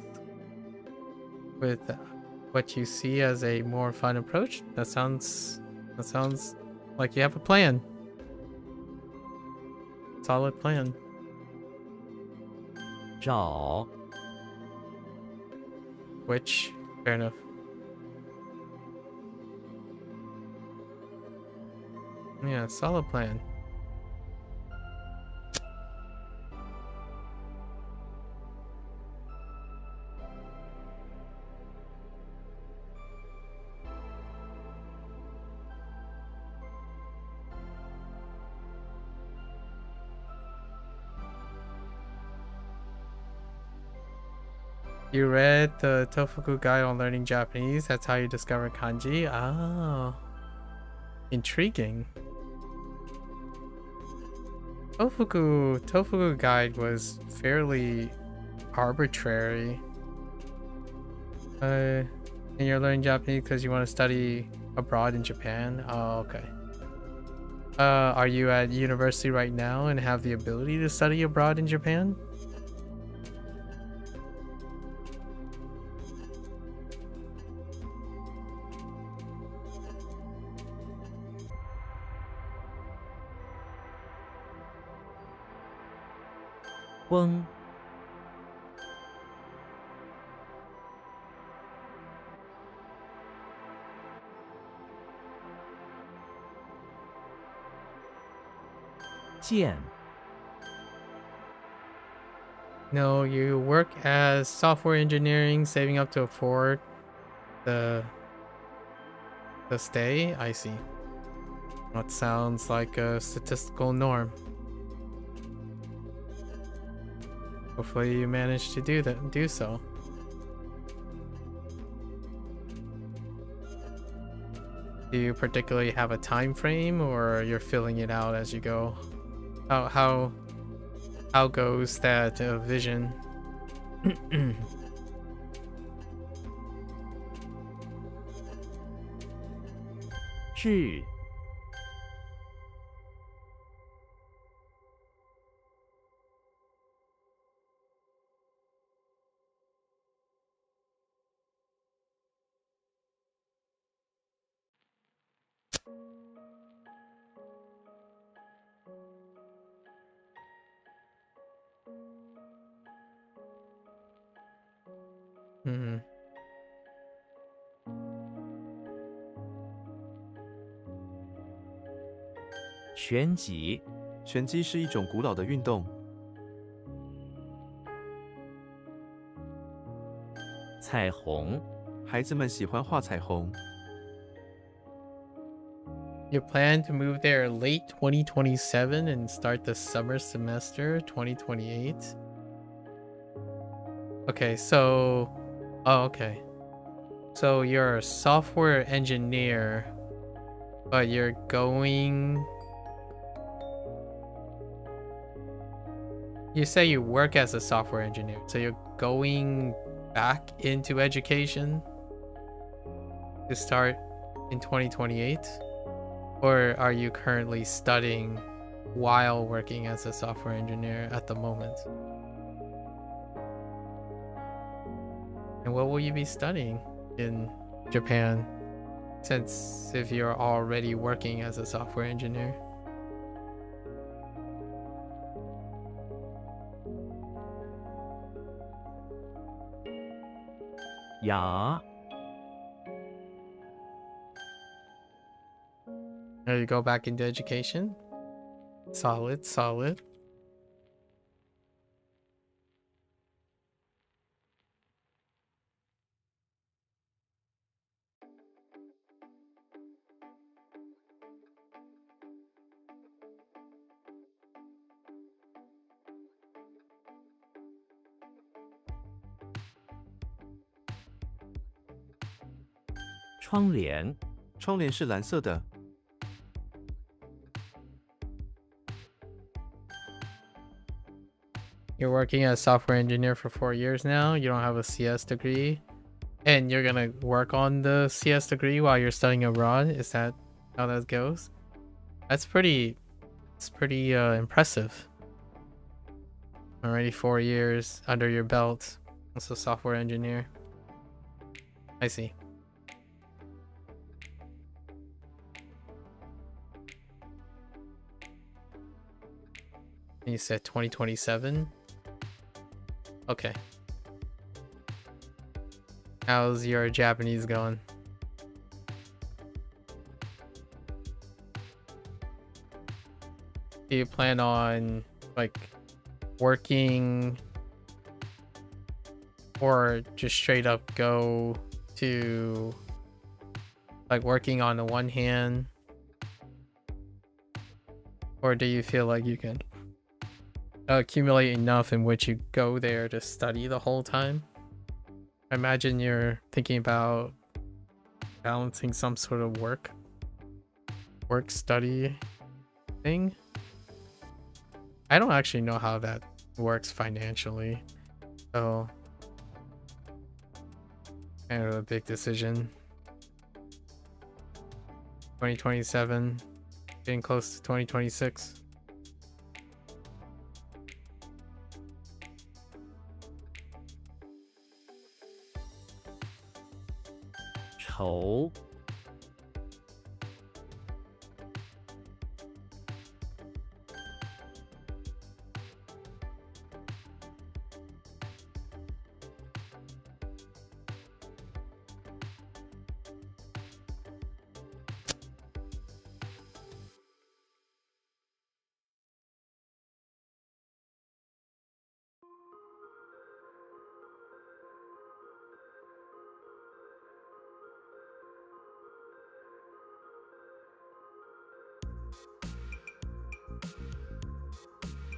what you see as a more fun approach? That sounds like you have a plan. Solid plan.
找，
Which, fair enough. Yeah, solid plan. You read the Tofugu guide on learning Japanese. That's how you discover kanji. Ah, intriguing. Tofugu guide was fairly arbitrary. And you're learning Japanese because you want to study abroad in Japan. Oh, okay. Are you at university right now and have the ability to study abroad in Japan?
Hoang, 剑
No, you work as software engineering, saving up to afford the stay. I see. That sounds like a statistical norm. Hopefully you manage to do so. Do you particularly have a time frame, or you're filling it out as you go? How goes that vision?
智
Hmm.
拳击
拳击是一种古老的运动。
彩虹
孩子们喜欢画彩虹。
You plan to move there late 2027 and start the summer semester 2028? Okay, so... Oh, okay. So you're a software engineer, but you're going... You say you work as a software engineer, so you're going back into education to start in 2028? Or are you currently studying while working as a software engineer at the moment? And what will you be studying in Japan, since if you're already working as a software engineer?
Ya
Or you go back into education? Solid, solid.
“窗帘
窗帘是蓝色的。
You're working as a software engineer for 4 years now. You don't have a CS degree. And you're gonna work on the CS degree while you're studying abroad. Is that how that goes? It's pretty impressive. Already 4 years under your belt as a software engineer. I see. And you said 2027? Okay. How's your Japanese going? Do you plan on like working or just straight up go to like working on the one hand? Or do you feel like you can accumulate enough in which you go there to study the whole time? I imagine you're thinking about balancing some sort of work study thing. I don't actually know how that works financially, so kind of a big decision. 2027, Getting close to 2026.
愁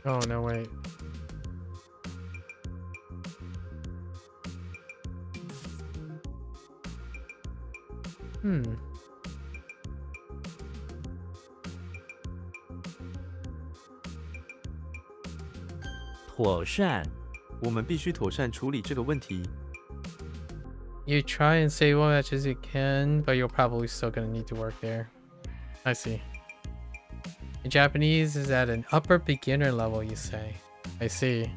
Oh, no, wait. Hmm.
妥善
我们必须妥善处理这个问题。
You try and save as much as you can, but you're probably still gonna need to work there. I see. The Japanese is at an upper beginner level, you say. I see.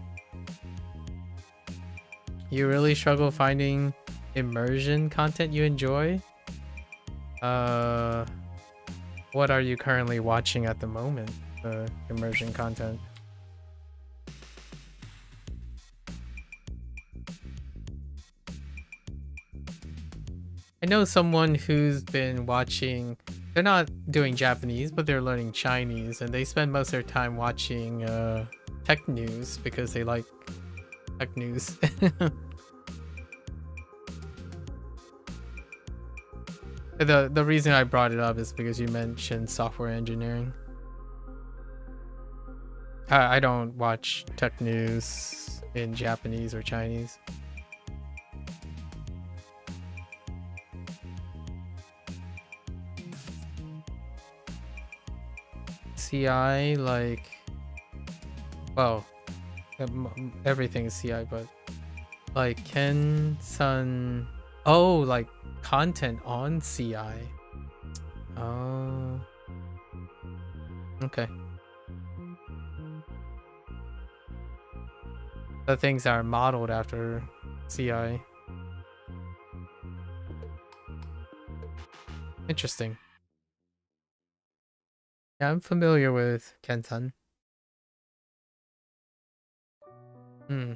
You really struggle finding immersion content you enjoy? What are you currently watching at the moment? Immersion content. I know someone who's been watching, they're not doing Japanese, but they're learning Chinese, and they spend most of their time watching tech news because they like tech news. The reason I brought it up is because you mentioned software engineering. I don't watch tech news in Japanese or Chinese. CI, like, well, everything is CI, but like Ken-san, oh, like content on CI. Oh, okay. The things that are modeled after CI. Interesting. Yeah, I'm familiar with Ken-san. Hmm.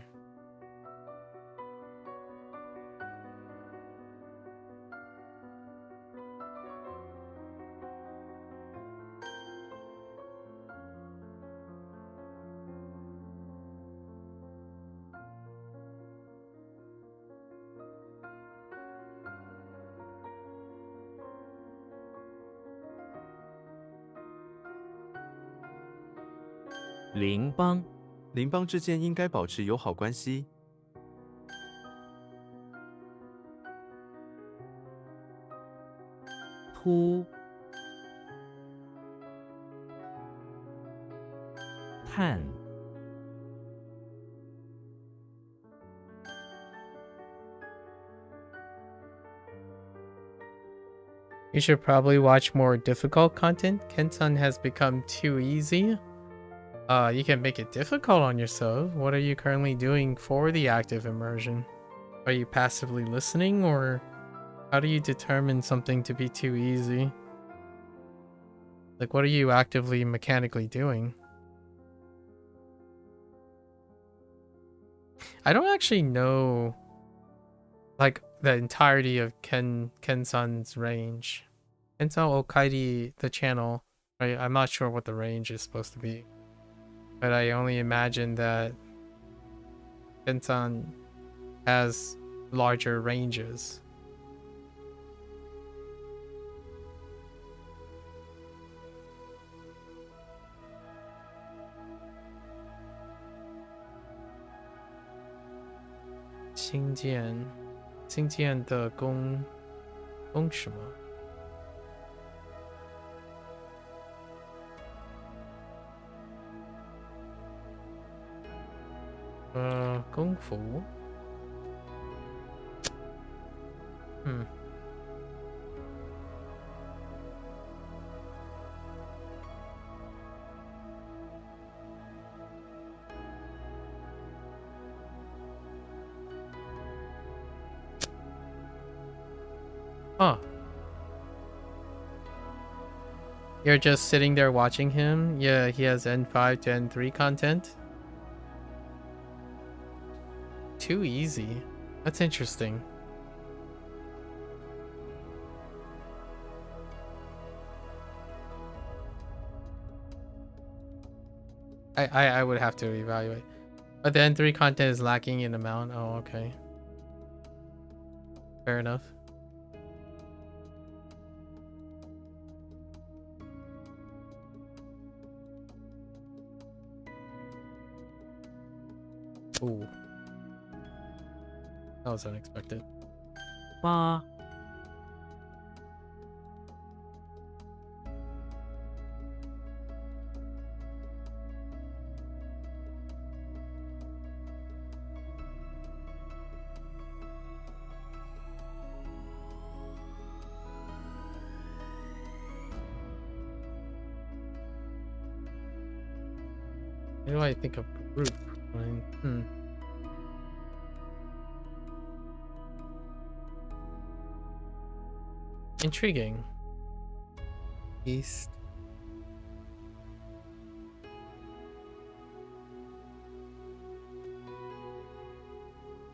邻邦
邻邦之间应该保持友好关系。
突探
You should probably watch more difficult content. Ken-san has become too easy. You can make it difficult on yourself. What are you currently doing for the active immersion? Are you passively listening, or how do you determine something to be too easy? Like, what are you actively mechanically doing? I don't actually know, like, the entirety of Ken-san's range. Ken-san Okaidi, the channel, right? I'm not sure what the range is supposed to be, but I only imagine that Ken-san has larger ranges. Xingjian的攻什么？功夫。Huh. You're just sitting there watching him? Yeah, he has N5 to N3 content. Too easy. That's interesting. I would have to evaluate. But the N3 content is lacking in amount. Oh, okay. Fair enough. Ooh. That was unexpected.
八、
Why do I think of group? Intriguing. East.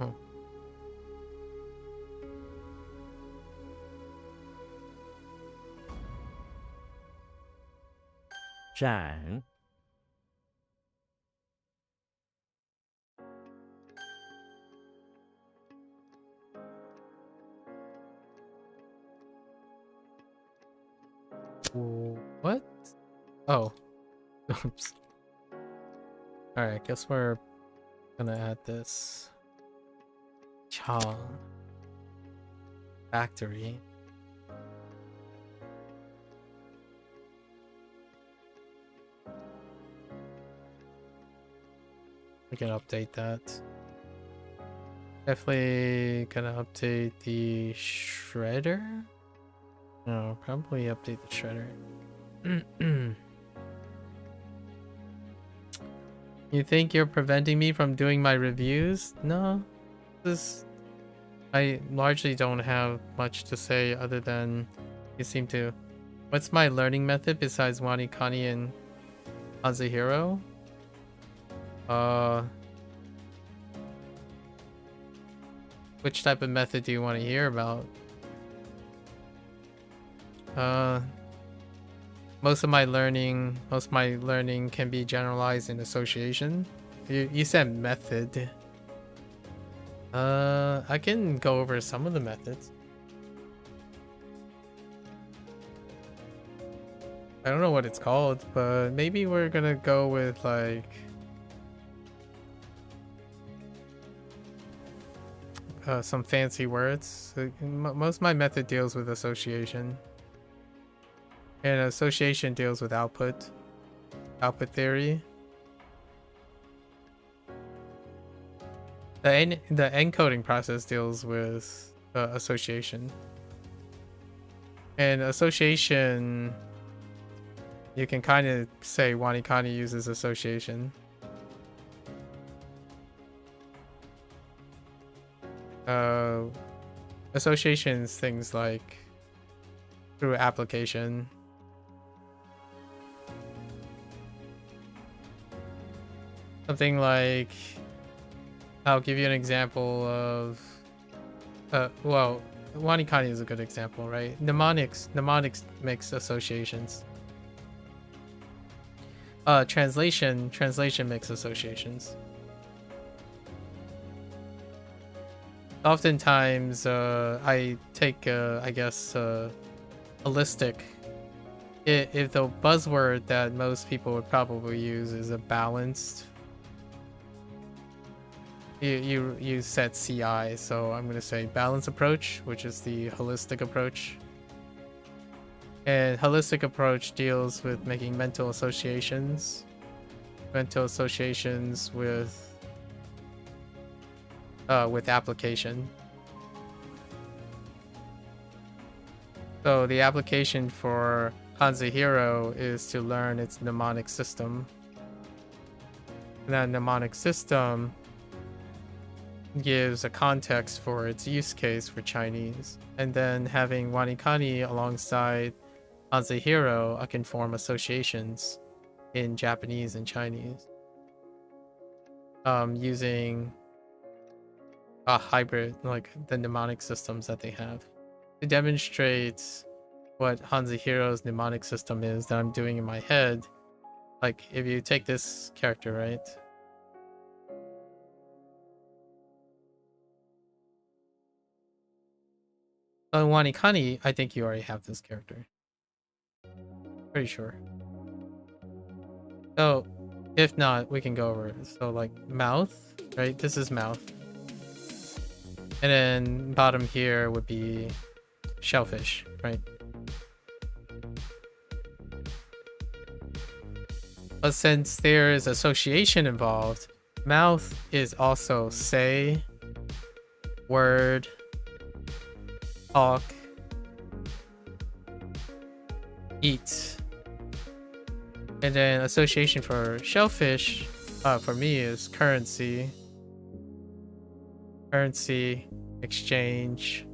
Oh.
展、
What? Oh. Oops. Alright, guess we're gonna add this. Chong. Factory. We can update that. Definitely gonna update the shredder. No, probably update the shredder. You think you're preventing me from doing my reviews? No. I largely don't have much to say other than you seem to. What's my learning method besides WaniKani and HanziHero? Which type of method do you want to hear about? Most of my learning can be generalized in association. You said method. I can go over some of the methods. I don't know what it's called, but maybe we're gonna go with like some fancy words. Most of my method deals with association. And association deals with output theory. The encoding process deals with association. And association, you can kind of say WaniKani uses association. Association is things like through application. Something like, I'll give you an example of, well, WaniKani is a good example, right? Mnemonics makes associations. Translation makes associations. Oftentimes, I take, I guess, holistic. If the buzzword that most people would probably use is a balanced. You said CI, so I'm gonna say balanced approach, which is the holistic approach. And holistic approach deals with making mental associations with application. So the application for HanziHero is to learn its mnemonic system. And that mnemonic system gives a context for its use case for Chinese. And then having WaniKani alongside HanziHero, I can form associations in Japanese and Chinese. Using a hybrid, like the mnemonic systems that they have. To demonstrate what HanziHero's mnemonic system is that I'm doing in my head, like if you take this character, right? On WaniKani, I think you already have this character. Pretty sure. So, if not, we can go over it. So, like, mouth, right? This is mouth. And then bottom here would be shellfish, right? But since there is association involved, mouth is also say, word, talk, eat. And then association for shellfish, for me, is currency, exchange,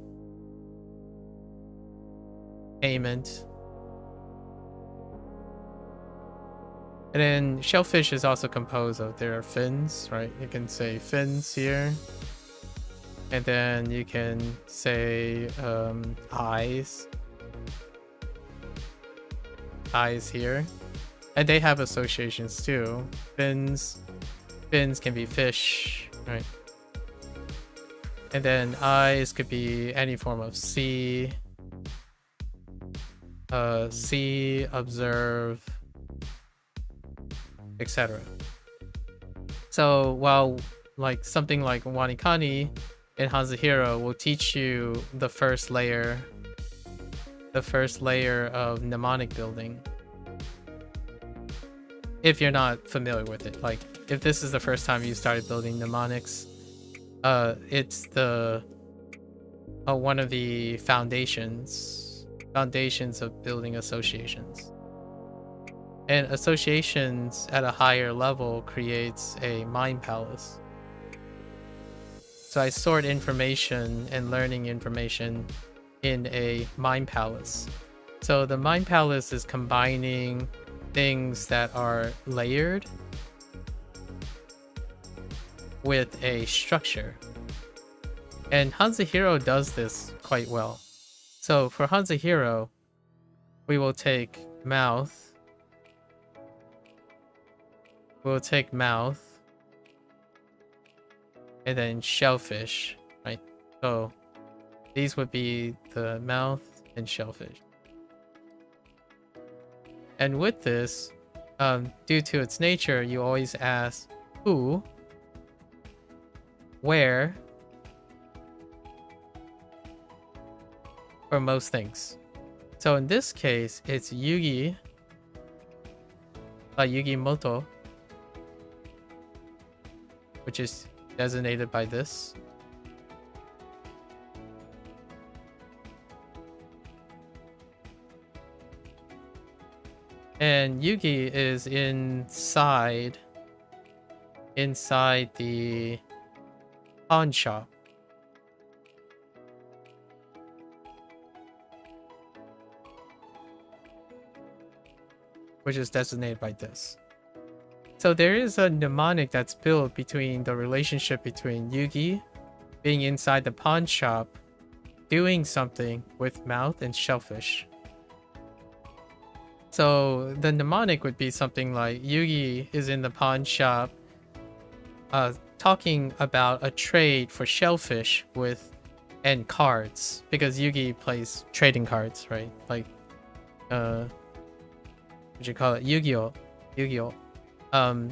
payment. And then shellfish is also composed of their fins, right? You can say fins here. And then you can say eyes. Eyes here. And they have associations too. Fins can be fish, right? And then eyes could be any form of see. See, observe, etc. So while like something like WaniKani and HanziHero will teach you the first layer of mnemonic building. If you're not familiar with it, like if this is the first time you started building mnemonics, it's the one of the foundations of building associations. And associations at a higher level creates a mind palace. So I sort information and learning information in a mind palace. So the mind palace is combining things that are layered with a structure. And HanziHero does this quite well. So for HanziHero, we will take mouth. We'll take mouth. And then shellfish, right? So these would be the mouth and shellfish. And with this, due to its nature, you always ask who, where, for most things. So in this case, it's Yugi, Yugimoto, which is designated by this. And Yugi is inside the pawn shop. Which is designated by this. So there is a mnemonic that's built between the relationship between Yugi being inside the pawn shop, doing something with mouth and shellfish. So the mnemonic would be something like Yugi is in the pawn shop talking about a trade for shellfish and cards, because Yugi plays trading cards, right? Like what you call it? Yu-Gi-Oh.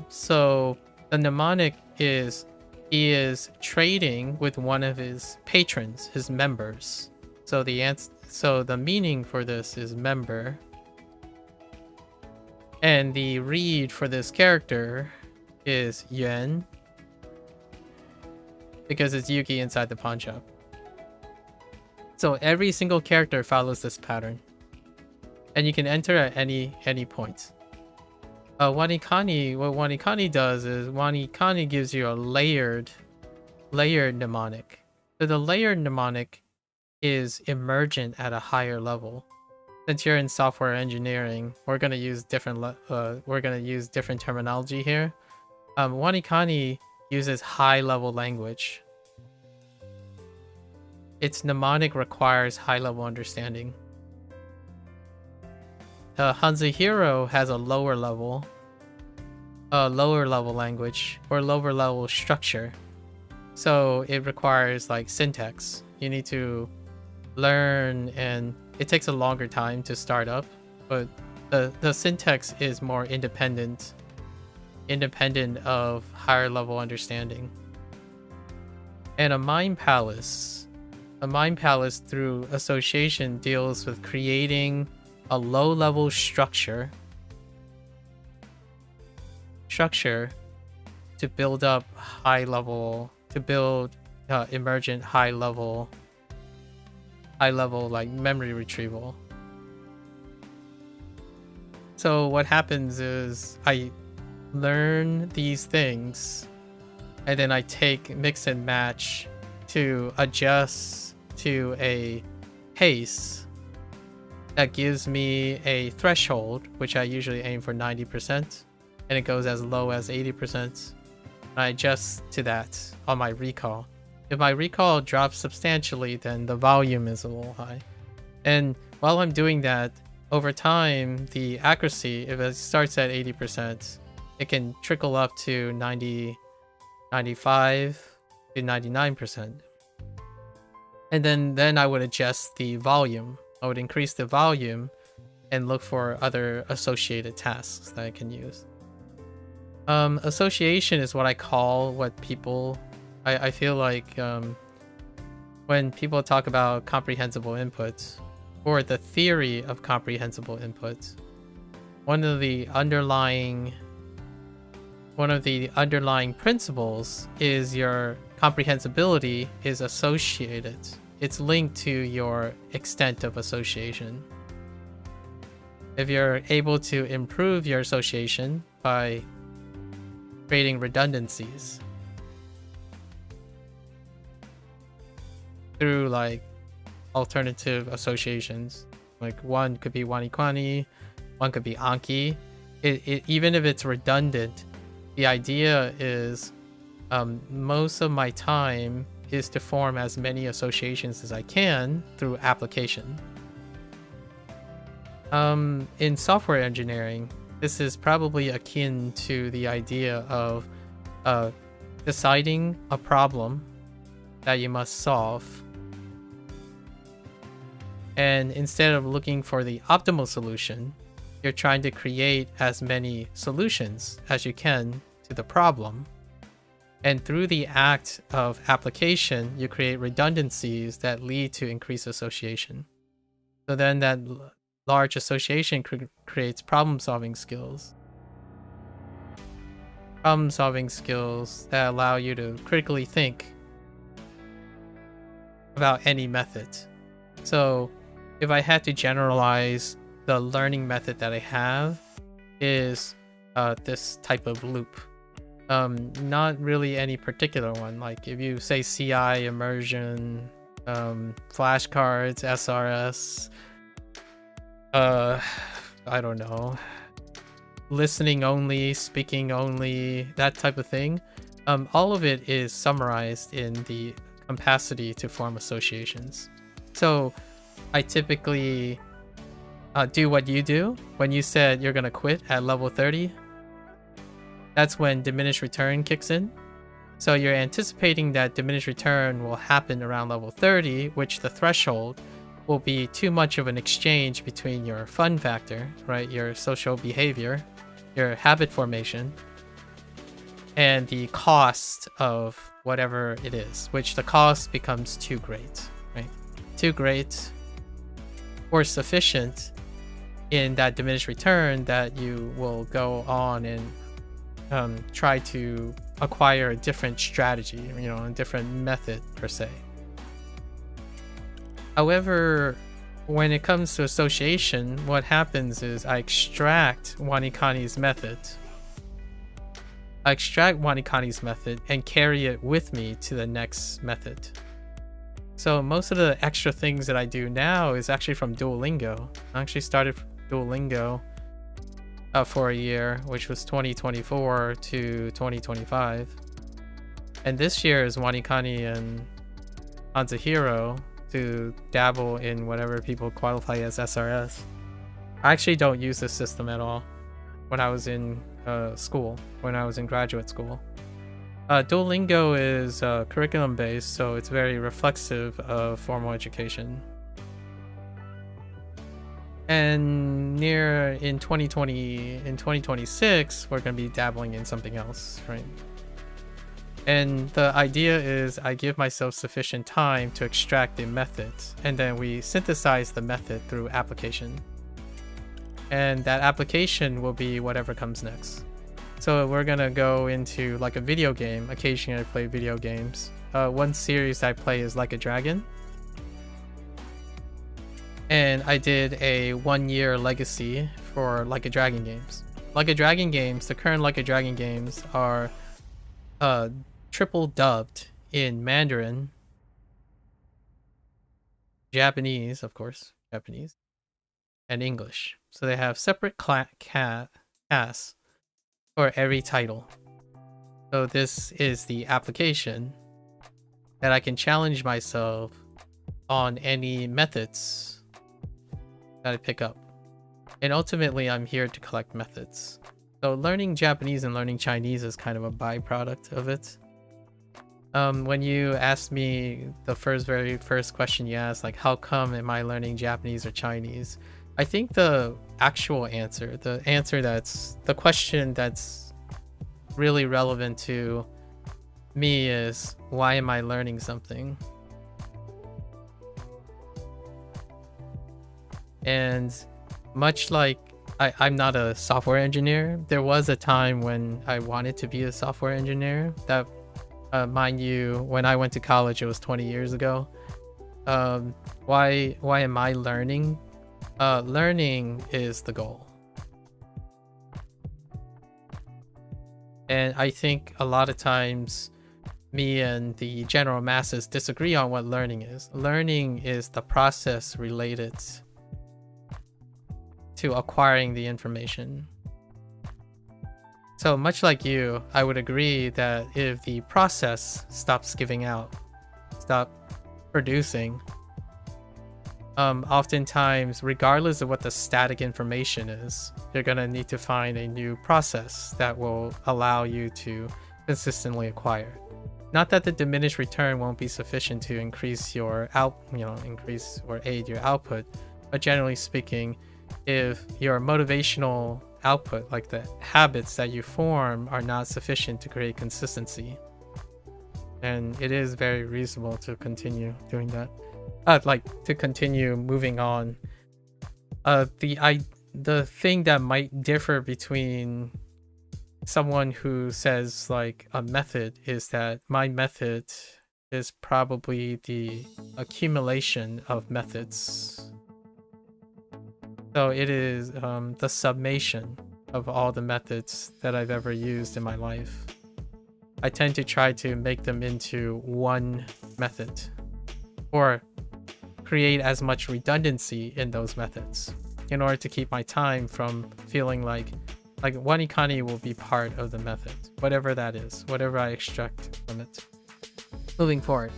So the mnemonic is he is trading with one of his patrons, his members. So the meaning for this is member. And the read for this character is Yuan, because it's Yugi inside the pawn shop. So every single character follows this pattern. And you can enter at any point. What WaniKani does is WaniKani gives you a layered layered mnemonic. So the layered mnemonic is emergent at a higher level. Since you're in software engineering, we're gonna use different terminology here. WaniKani uses high level language. Its mnemonic requires high level understanding. HanziHero has a lower level language or lower level structure. So it requires like syntax. You need to learn, and it takes a longer time to start up, but the syntax is more independent of higher level understanding. And a mind palace through association deals with creating a low level structure to build up emergent high level like memory retrieval. So what happens is I learn these things and then I take mix and match to adjust to a pace that gives me a threshold, which I usually aim for 90%, and it goes as low as 80%. I adjust to that on my recall. If my recall drops substantially, then the volume is a little high. And while I'm doing that, over time, the accuracy, if it starts at 80%, it can trickle up to 90, 95 to 99%. And then I would adjust the volume. I would increase the volume and look for other associated tasks that I can use. Association is what I call what people... I feel like when people talk about comprehensible inputs, or the theory of comprehensible inputs, one of the underlying principles is your comprehensibility is associated. It's linked to your extent of association. If you're able to improve your association by creating redundancies through like alternative associations, like one could be WaniKani, one could be Anki. Even if it's redundant, the idea is most of my time is to form as many associations as I can through application. In software engineering, this is probably akin to the idea of deciding a problem that you must solve. And instead of looking for the optimal solution, you're trying to create as many solutions as you can to the problem. And through the act of application, you create redundancies that lead to increased association. So then that large association creates problem-solving skills. Problem-solving skills that allow you to critically think about any method. So if I had to generalize, the learning method that I have is this type of loop. Not really any particular one. Like if you say CI, immersion, flashcards, SRS, I don't know, listening only, speaking only, that type of thing. All of it is summarized in the capacity to form associations. So I typically do what you do. When you said you're gonna quit at level 30, that's when diminished return kicks in. So you're anticipating that diminished return will happen around level 30, which the threshold will be too much of an exchange between your fun factor, right, your social behavior, your habit formation, and the cost of whatever it is, which the cost becomes too great, right? Too great or sufficient in that diminished return that you will go on and try to acquire a different strategy, you know, a different method per se. However, when it comes to association, what happens is I extract WaniKani's method I extract WaniKani's method and carry it with me to the next method. So most of the extra things that I do now is actually from Duolingo. I actually started Duolingo for a year, which was 2024 to 2025. And this year is WaniKani and HanziHero to dabble in whatever people qualify as SRS. I actually don't use this system at all when I was in school, when I was in graduate school. Duolingo is curriculum based, so it's very reflexive of formal education. And in 2026, we're going to be dabbling in something else, right? And the idea is I give myself sufficient time to extract the method, and then we synthesize the method through application. And that application will be whatever comes next. So we're gonna go into like a video game. Occasionally I play video games. One series I play is Like a Dragon. And I did a 1-year legacy for Like a Dragon games. Like a Dragon games, the current Like a Dragon games are triple dubbed in Mandarin, Japanese, of course, Japanese, and English. So they have separate casts for every title. So this is the application that I can challenge myself on any methods that I pick up. And ultimately, I'm here to collect methods. So learning Japanese and learning Chinese is kind of a byproduct of it. When you asked me the very first question you asked, like, how come am I learning Japanese or Chinese? I think the actual answer, the question that's really relevant to me is, why am I learning something? And much like I'm not a software engineer, there was a time when I wanted to be a software engineer. That, mind you, when I went to college, it was 20 years ago. Why am I learning? Learning is the goal. And I think a lot of times me and the general masses disagree on what learning is. Learning is the process related to acquiring the information. So much like you, I would agree that if the process stops giving out, stop producing, oftentimes, regardless of what the static information is, you're going to need to find a new process that will allow you to consistently acquire. Not that the diminished return won't be sufficient to increase your increase or aid your output, but generally speaking, if your motivational output, like the habits that you form, are not sufficient to create consistency, and it is very reasonable to continue doing that. To continue moving on. The thing that might differ between someone who says like a method is that my method is probably the accumulation of methods. So it is the summation of all the methods that I've ever used in my life. I tend to try to make them into one method, or create as much redundancy in those methods in order to keep my time from feeling like WaniKani will be part of the method, whatever that is, whatever I extract from it. Moving forward,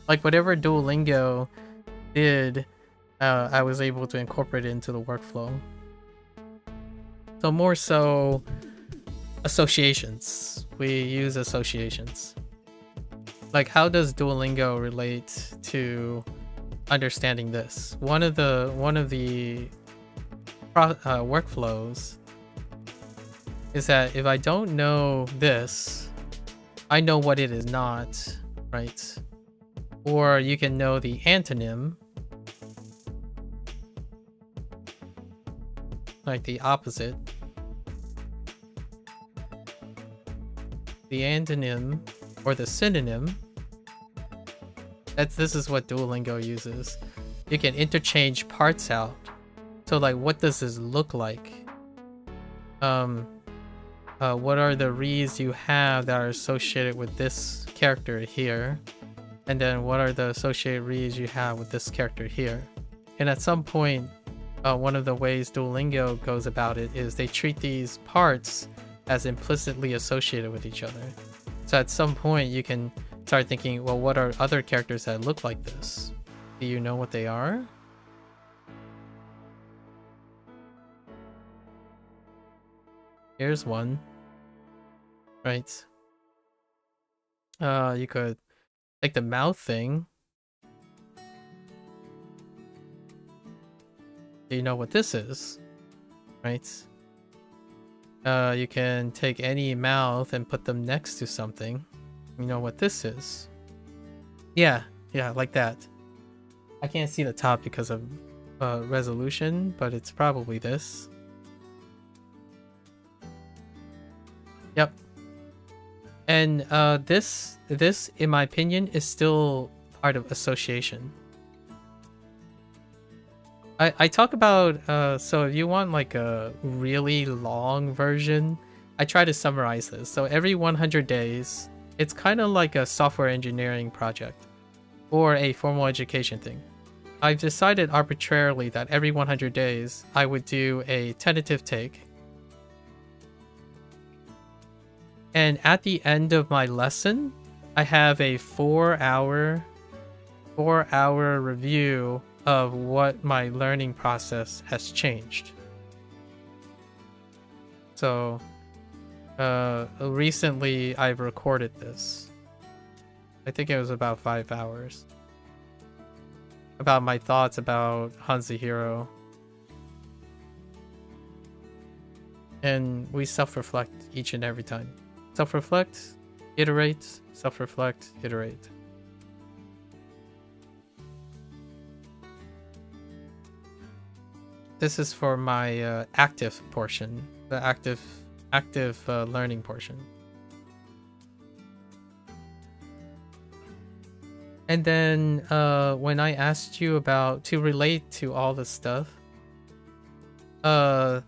like whatever Duolingo did, I was able to incorporate it into the workflow. So more so associations. We use associations. Like, how does Duolingo relate to understanding this? One of the workflows is that if I don't know this, I know what it is not, right? Or you can know the antonym, like the opposite. The antonym or the synonym. This is what Duolingo uses. You can interchange parts out. So like, what does this look like? what are the reads you have that are associated with this character here, and then what are the associated reads you have with this character here. And at some point, one of the ways Duolingo goes about it is they treat these parts as implicitly associated with each other. So at some point you can start thinking, well, what are other characters that look like this? Do you know what they are? Here's one. Right. You could like the mouth thing. Do you know what this is? Right. You can take any mouth and put them next to something. You know what this is? Yeah, like that. I can't see the top because of resolution, but it's probably this. Yep. And this, in my opinion, is still part of association. I talk about, so if you want like a really long version, I try to summarize this. So every 100 days, it's kind of like a software engineering project or a formal education thing. I've decided arbitrarily that every 100 days, I would do a tentative take. And at the end of my lesson, I have a 4-hour review of what my learning process has changed. So recently I've recorded this. I think it was about 5 hours. About my thoughts about HanziHero. And we self-reflect each and every time. Self-reflect, iterate, self-reflect, iterate. This is for my active portion, the active learning portion. And then when I asked you about to relate to all the stuff, to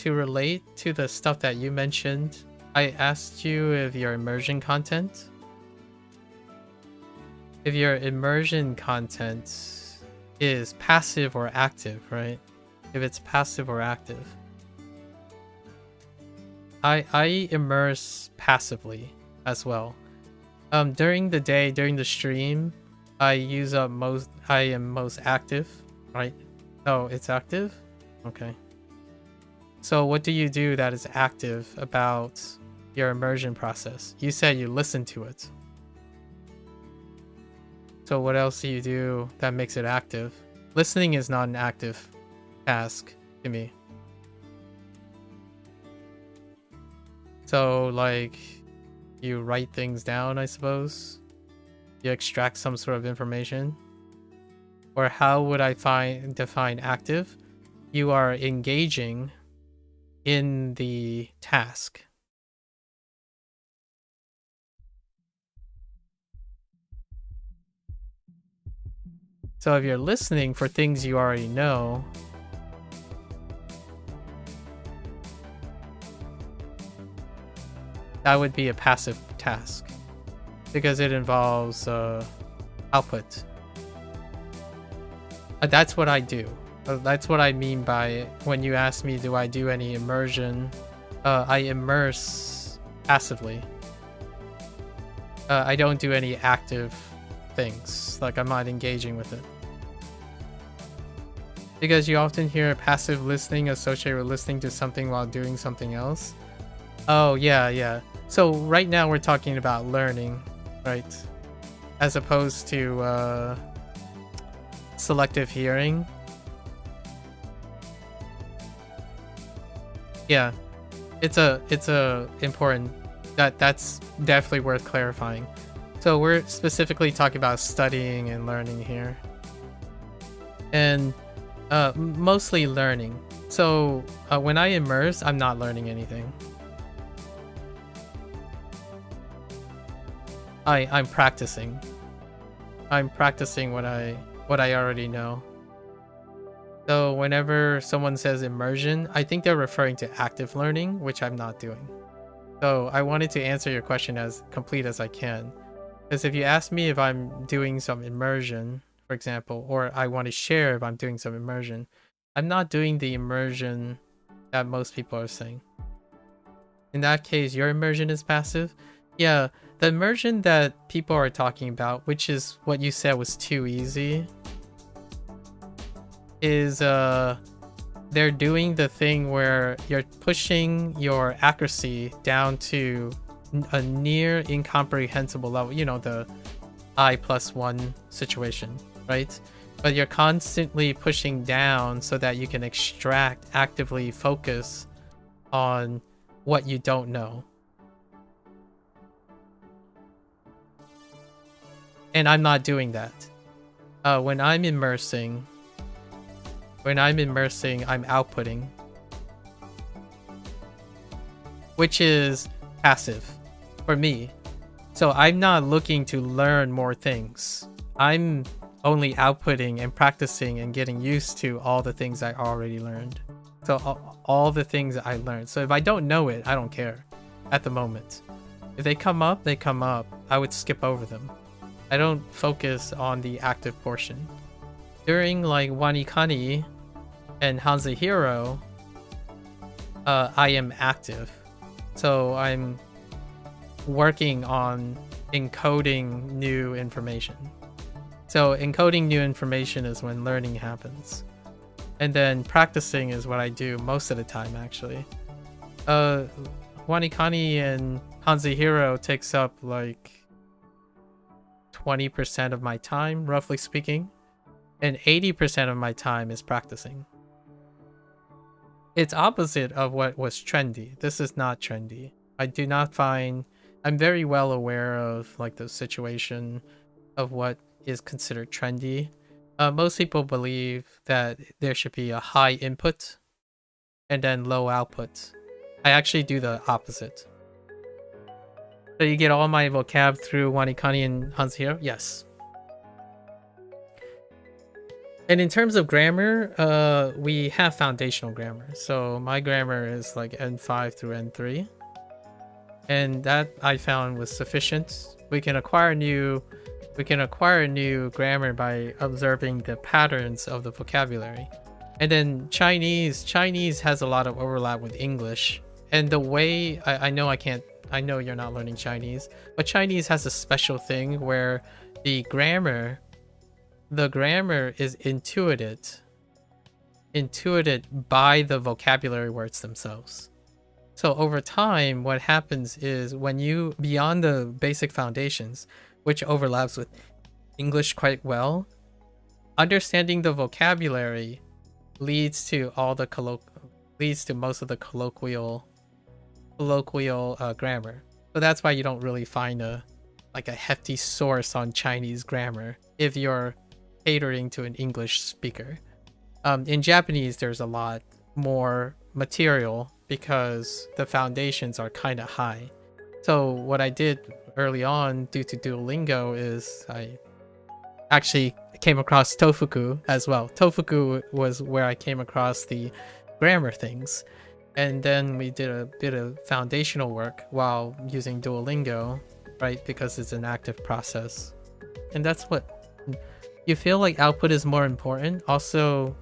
relate to the stuff that you mentioned, I asked you if your immersion content. If your immersion content is passive or active, right? If it's passive or active. I immerse passively as well. During the day, during the stream, I am most active, right? Oh, it's active? Okay. So what do you do that is active about your immersion process? You said you listen to it. So what else do you do that makes it active? Listening is not an active task to me. So like you write things down, I suppose. You extract some sort of information. Or how would I define active? You are engaging in the task. So if you're listening for things you already know, that would be a passive task because it involves output. That's what I do. That's what I mean by when you ask me, do I do any immersion? I immerse passively. I don't do any active things. Like I'm not engaging with it. Because you often hear passive listening associated with listening to something while doing something else. Oh, yeah. So right now we're talking about learning, right? As opposed to selective hearing. Yeah, it's a important, that's definitely worth clarifying. So we're specifically talking about studying and learning here. And mostly learning. So when I immerse, I'm not learning anything. I'm practicing. I'm practicing what I already know. So whenever someone says immersion, I think they're referring to active learning, which I'm not doing. So I wanted to answer your question as complete as I can. Because if you ask me if I'm doing some immersion, for example, or I want to share if I'm doing some immersion, I'm not doing the immersion that most people are saying. In that case, your immersion is passive? Yeah, the immersion that people are talking about, which is what you said was too easy, is they're doing the thing where you're pushing your accuracy down to a near incomprehensible level, you know, the I+1 situation, right? But you're constantly pushing down so that you can actively focus on what you don't know. And I'm not doing that. When I'm immersing, I'm outputting, which is passive for me. So I'm not looking to learn more things. I'm only outputting and practicing and getting used to all the things I already learned. So all the things I learned. So if I don't know it, I don't care at the moment. If they come up, they come up. I would skip over them. I don't focus on the active portion. During like WaniKani and HanziHero, I am active. So I'm working on encoding new information. So encoding new information is when learning happens. And then practicing is what I do most of the time, actually. WaniKani and HanziHero takes up like 20% of my time, roughly speaking. And 80% of my time is practicing. It's opposite of what was trendy. This is not trendy. I do not find... I'm very well aware of like the situation of what is considered trendy. Most people believe that there should be a high input and then low output. I actually do the opposite. So you get all my vocab through WaniKani and HanziHero? Yes. And in terms of grammar, we have foundational grammar. So my grammar is like N5 through N3. And that I found was sufficient. We can acquire new grammar by observing the patterns of the vocabulary. And then Chinese has a lot of overlap with English. And the way I know you're not learning Chinese, but Chinese has a special thing where the grammar is intuited by the vocabulary words themselves. So over time, what happens is when you, beyond the basic foundations, which overlaps with English quite well, understanding the vocabulary leads to most of the colloquial grammar. So that's why you don't really find a hefty source on Chinese grammar if you're catering to an English speaker. In Japanese, there's a lot more material because the foundations are kind of high. So what I did early on due to Duolingo is I actually came across Tofugu as well. Tofugu was where I came across the grammar things. And then we did a bit of foundational work while using Duolingo, right? Because it's an active process. And that's what you feel like output is more important. Also,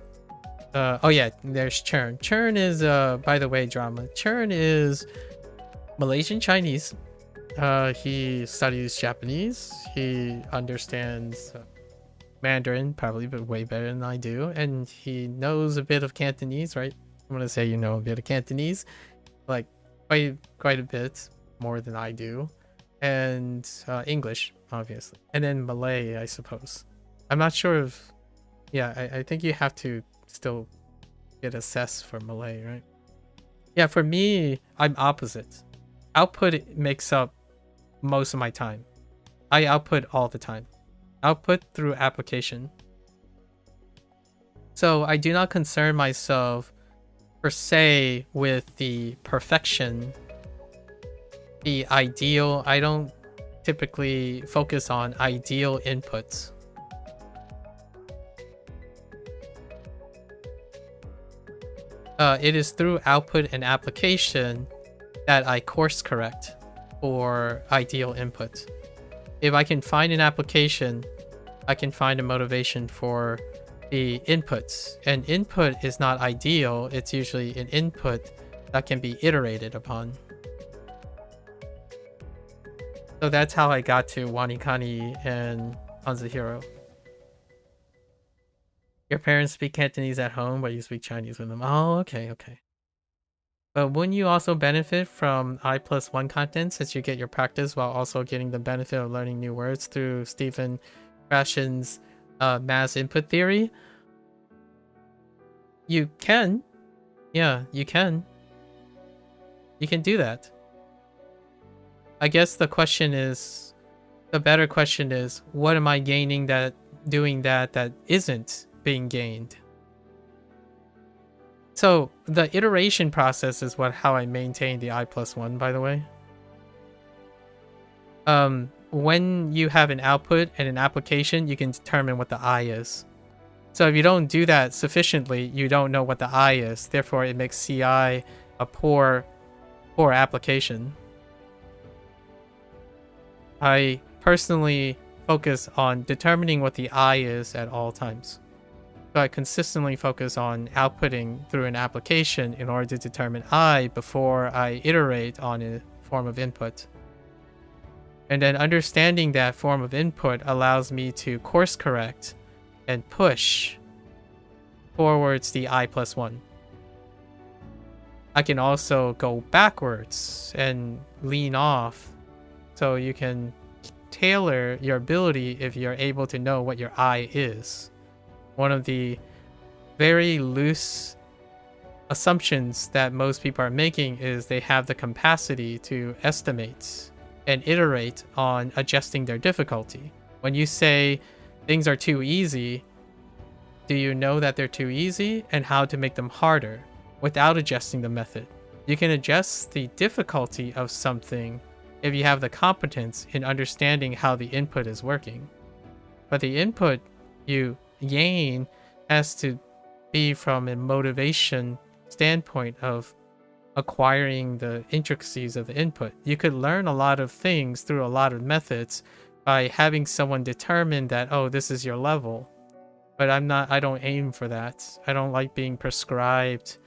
oh yeah, there's Churn. Churn is, by the way, drama. Churn is Malaysian Chinese. He studies Japanese. He understands Mandarin, probably, but way better than I do. And he knows a bit of Cantonese, right? I'm gonna say you know a bit of Cantonese, like quite a bit more than I do. And English, obviously. And then Malay, I suppose. I'm not sure if... Yeah, I think you have to still get assessed for Malay, right? Yeah, for me, I'm opposite. Output makes up most of my time. I output all the time. Output through application. So I do not concern myself per se with the perfection, the ideal. I don't typically focus on ideal inputs. It is through output and application that I course correct for ideal input. If I can find an application, I can find a motivation for the inputs. And input is not ideal, it's usually an input that can be iterated upon. So that's how I got to WaniKani and HanziHero. Your parents speak Cantonese at home, but you speak Chinese with them. Oh, okay. But wouldn't you also benefit from I+1 content since you get your practice while also getting the benefit of learning new words through Stephen Krashen's mass input theory? You can. Yeah, you can. You can do that. I guess the better question is, what am I gaining doing that isn't being gained? So the iteration process is how I maintain the I+1, by the way. When you have an output and an application, you can determine what the I is. So if you don't do that sufficiently, you don't know what the I is. Therefore, it makes CI a poor application. I personally focus on determining what the I is at all times. So I consistently focus on outputting through an application in order to determine I before I iterate on a form of input. And then understanding that form of input allows me to course correct and push forwards the I+1. I can also go backwards and lean off, so you can tailor your ability if you're able to know what your I is. One of the very loose assumptions that most people are making is they have the capacity to estimate and iterate on adjusting their difficulty. When you say things are too easy, do you know that they're too easy and how to make them harder without adjusting the method? You can adjust the difficulty of something if you have the competence in understanding how the input is working. But the input you gain has to be from a motivation standpoint of acquiring the intricacies of the input. You could learn a lot of things through a lot of methods by having someone determine that, oh, this is your level. But I don't aim for that. I don't like being prescribed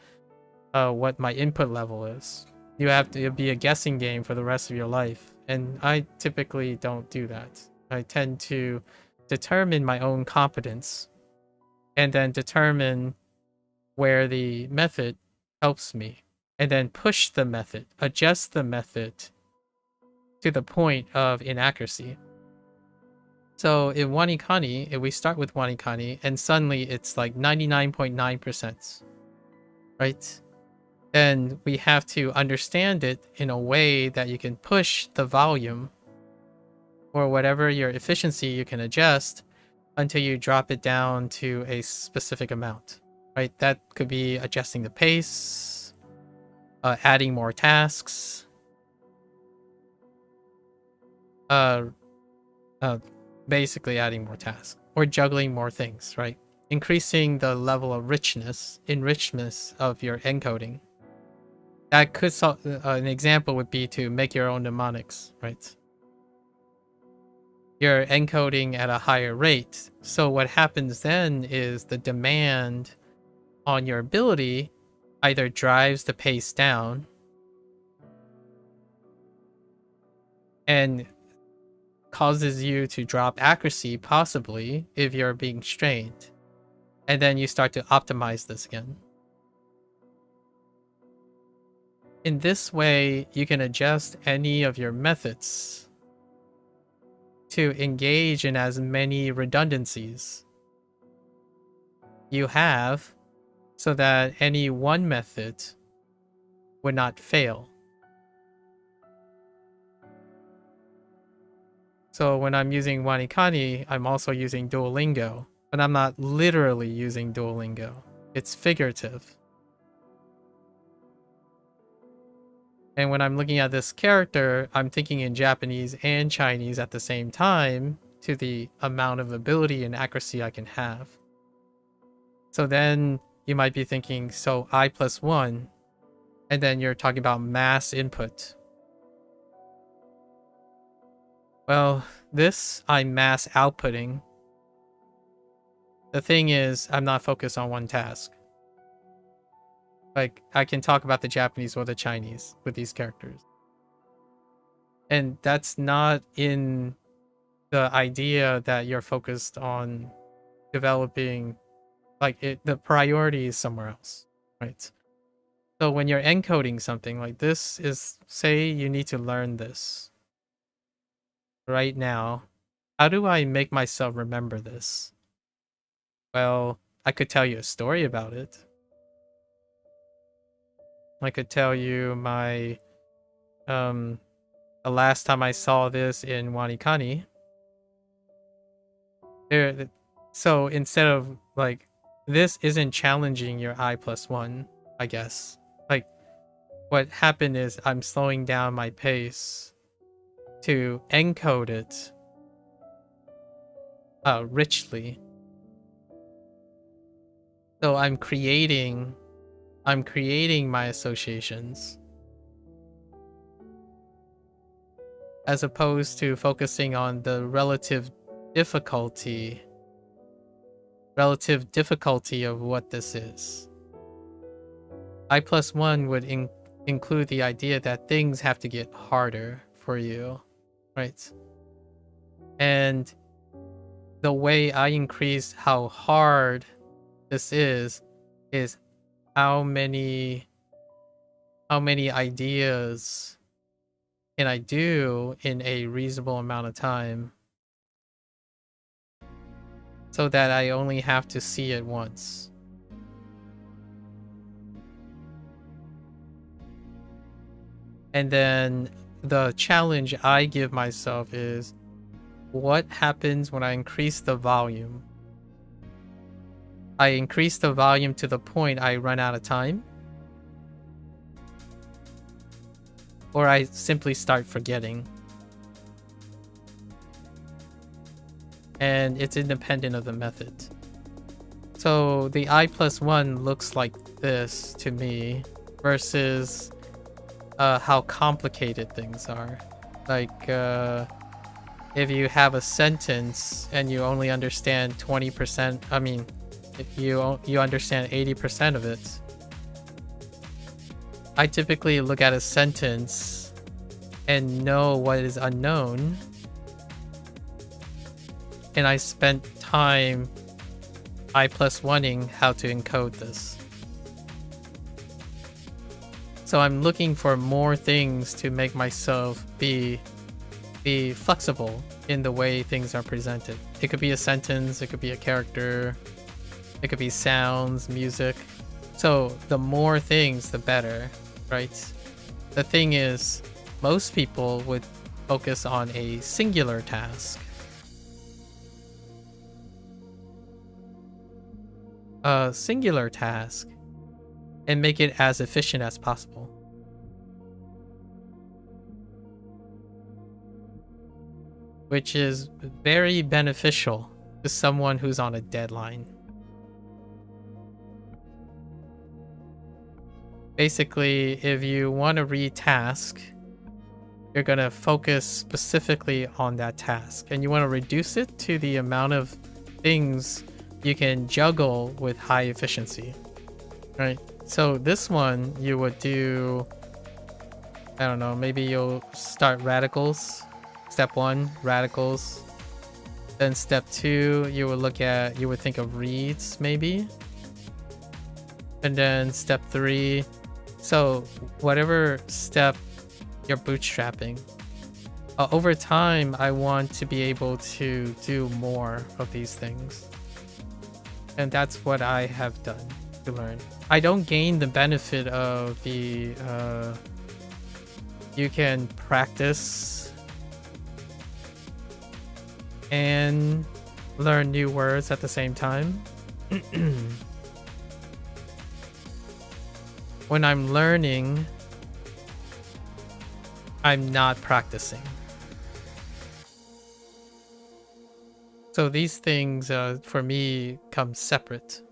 what my input level is. You have to be a guessing game for the rest of your life. And I typically don't do that. I tend to determine my own competence and then determine where the method helps me, and then push the method, adjust the method to the point of inaccuracy. So in WaniKani, if we start with WaniKani and suddenly it's like 99.9%, right? Then we have to understand it in a way that you can push the volume or whatever your efficiency you can adjust until you drop it down to a specific amount, right? That could be adjusting the pace, adding more tasks, basically adding more tasks or juggling more things, right? Increasing the level of enrichment of your encoding. That could an example would be to make your own mnemonics, right? You're encoding at a higher rate. So what happens then is the demand on your ability either drives the pace down and causes you to drop accuracy, possibly, if you're being strained. And then you start to optimize this again. In this way, you can adjust any of your methods to engage in as many redundancies you have so that any one method would not fail. So when I'm using WaniKani, I'm also using Duolingo, but I'm not literally using Duolingo. It's figurative. And when I'm looking at this character, I'm thinking in Japanese and Chinese at the same time to the amount of ability and accuracy I can have. So then you might be thinking, so I plus 1, and then you're talking about mass input. Well, this I'm mass outputting. The thing is, I'm not focused on one task. Like, I can talk about the Japanese or the Chinese with these characters. And that's not in the idea that you're focused on developing, like, the priority is somewhere else, right? So when you're encoding something like this is, say you need to learn this right now, how do I make myself remember this? Well, I could tell you a story about it. I could tell you my, the last time I saw this in WaniKani. So instead of, like, this isn't challenging your I plus 1, I guess. Like, what happened is I'm slowing down my pace to encode it richly. So I'm creating my associations as opposed to focusing on the relative difficulty of what this is. I plus 1 would include the idea that things have to get harder for you, right? And the way I increase how hard this is how many ideas can I do in a reasonable amount of time so that I only have to see it once. And then the challenge I give myself is, what happens when I increase the volume? I increase the volume to the point I run out of time? Or I simply start forgetting? And it's independent of the method. So the I plus 1 looks like this to me versus how complicated things are. Like, if you have a sentence and you only understand 20%, I mean, if you understand 80% of it, I typically look at a sentence and know what is unknown, and I spent time I plus 1ing how to encode this. So I'm looking for more things to make myself be flexible in the way things are presented. It could be a sentence, it could be a character, it could be sounds, music. So the more things, the better, right? The thing is, most people would focus on a singular task. A singular task and make it as efficient as possible. Which is very beneficial to someone who's on a deadline. Basically, if you want to read task, you're going to focus specifically on that task, and you want to reduce it to the amount of things you can juggle with high efficiency, right? So this one you would do, I don't know, maybe you'll start radicals. Step 1, radicals. Then step 2, you would think of reads maybe. And then step 3, so whatever step you're bootstrapping, over time I want to be able to do more of these things. And that's what I have done to learn. I don't gain the benefit of the you can practice and learn new words at the same time. When I'm learning, I'm not practicing. So these things for me come separate.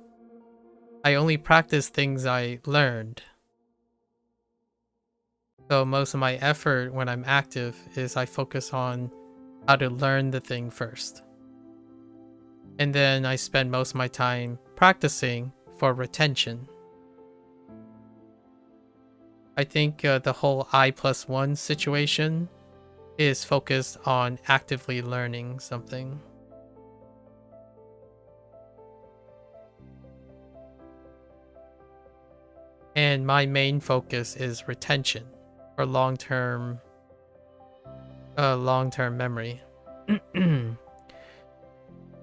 I only practice things I learned. So most of my effort when I'm active is I focus on how to learn the thing first. And then I spend most of my time practicing for retention. I think the whole I+1 situation is focused on actively learning something. And my main focus is retention for long-term memory.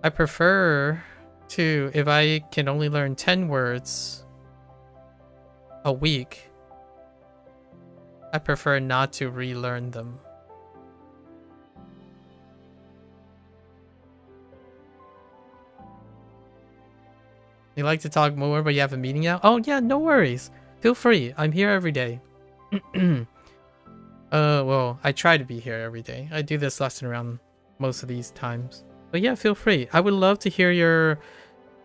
I prefer to, if I can only learn 10 words a week, I prefer not to relearn them. You like to talk more, but you have a meeting now? Oh yeah, no worries. Feel free. I'm here every day. Well, I try to be here every day. I do this lesson around most of these times. But yeah, feel free. I would love to hear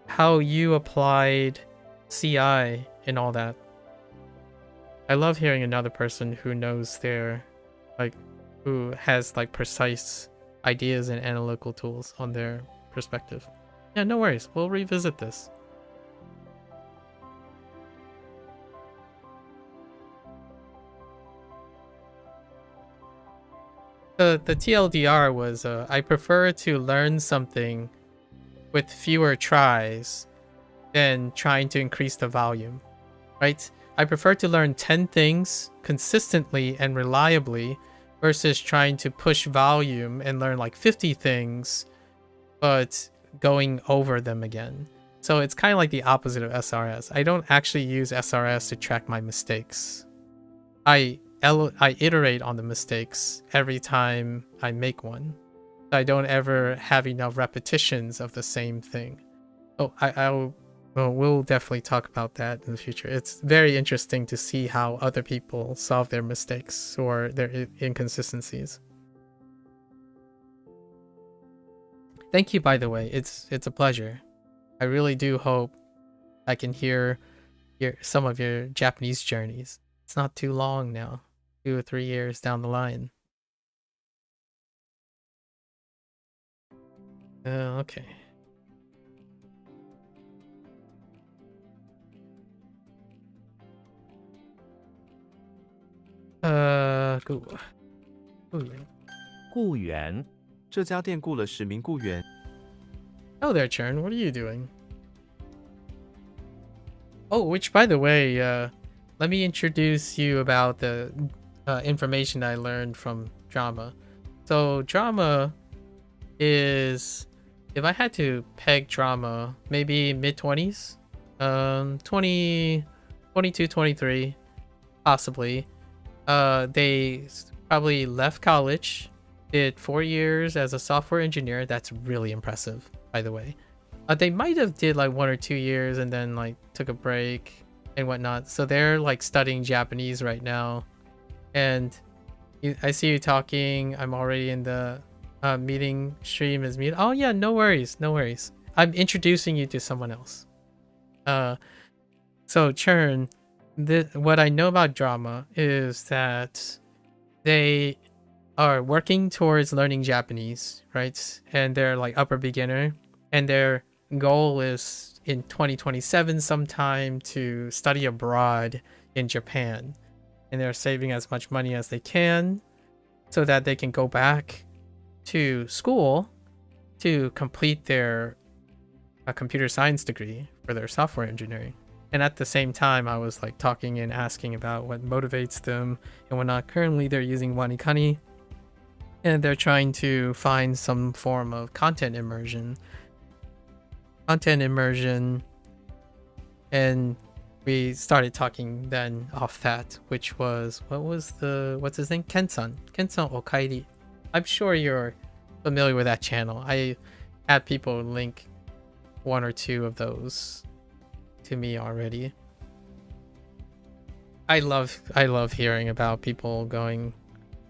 how you applied CI and all that. I love hearing another person who knows who has precise ideas and analytical tools on their perspective. Yeah, no worries. We'll revisit this. The TLDR was I prefer to learn something with fewer tries than trying to increase the volume, right? I prefer to learn 10 things consistently and reliably versus trying to push volume and learn 50 things but going over them again. So it's kind of like the opposite of SRS. I don't actually use SRS to track my mistakes. I iterate on the mistakes every time I make one. I don't ever have enough repetitions of the same thing. Oh, we'll definitely talk about that in the future. It's very interesting to see how other people solve their mistakes or their inconsistencies. Thank you, by the way. It's a pleasure. I really do hope I can hear some of your Japanese journeys. It's not too long now. 2 or 3 years down the line. Okay.
雇员，
这家店雇了10名雇员。
Oh there, Chern. What are you doing? Oh, which, by the way, let me introduce you about the information I learned from drama. So drama is, if I had to peg drama, maybe mid-20s, 20, 22, 23, possibly. They probably left college, did 4 years as a software engineer. That's really impressive, by the way. They might have did 1 or 2 years and then took a break and whatnot. So they're studying Japanese right now. And I see you talking. I'm already in the meeting stream is mute. Oh yeah, no worries, no worries. I'm introducing you to someone else. So Chern, what I know about drama is that they are working towards learning Japanese, right? And they're upper beginner, and their goal is in 2027 sometime to study abroad in Japan. And they're saving as much money as they can so that they can go back to school to complete their computer science degree for their software engineering. And at the same time, I was talking and asking about what motivates them and whatnot. Currently, they're using WaniKani, and they're trying to find some form of content immersion. And we started talking then off that, which was, what's his name? Ken-san Okairi. I'm sure you're familiar with that channel. I had people link 1 or 2 of those to me already. I love hearing about people going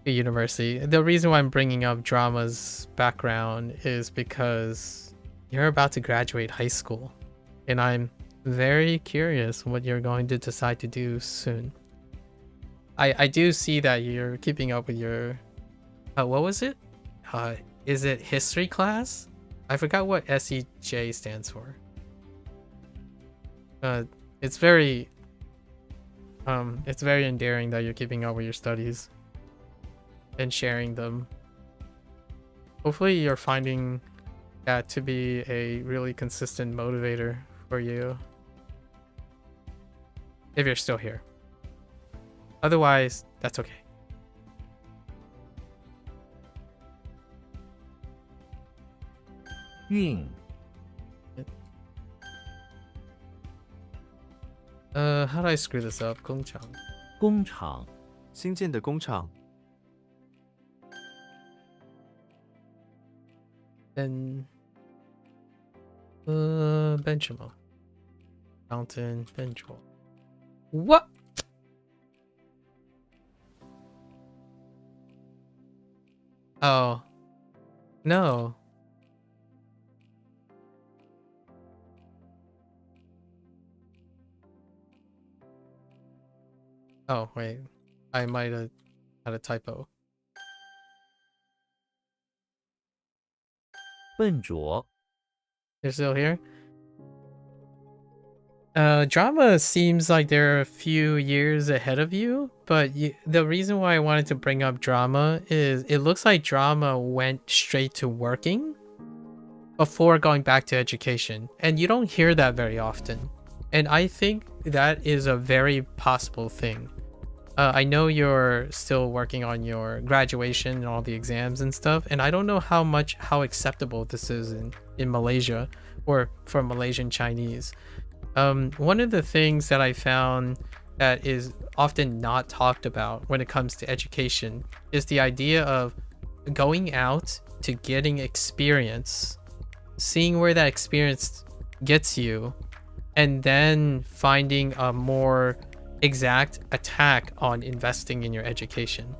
to university. The reason why I'm bringing up drama's background is because you're about to graduate high school, and I'm very curious what you're going to decide to do soon. I do see that you're keeping up with your what was it? Is it history class? I forgot what SEJ stands for. It's very endearing that you're keeping up with your studies and sharing them. Hopefully you're finding that to be a really consistent motivator for you. If you're still here. Otherwise, that's okay.
Yun.
How do I screw this up? 工厂.
工厂.
新建的工厂
Then Benjamin. Mountain Benjamin. What? Oh. No. Oh, wait. I might have had a typo.
笨拙.
You're still here? Drama seems like they're a few years ahead of you, but the reason why I wanted to bring up drama is it looks like drama went straight to working before going back to education, and you don't hear that very often. And I think that is a very possible thing. I know you're still working on your graduation and all the exams and stuff, and I don't know how acceptable this is in Malaysia or for Malaysian Chinese. One of the things that I found that is often not talked about when it comes to education is the idea of going out to getting experience, seeing where that experience gets you, and then finding a more exact attack on investing in your education.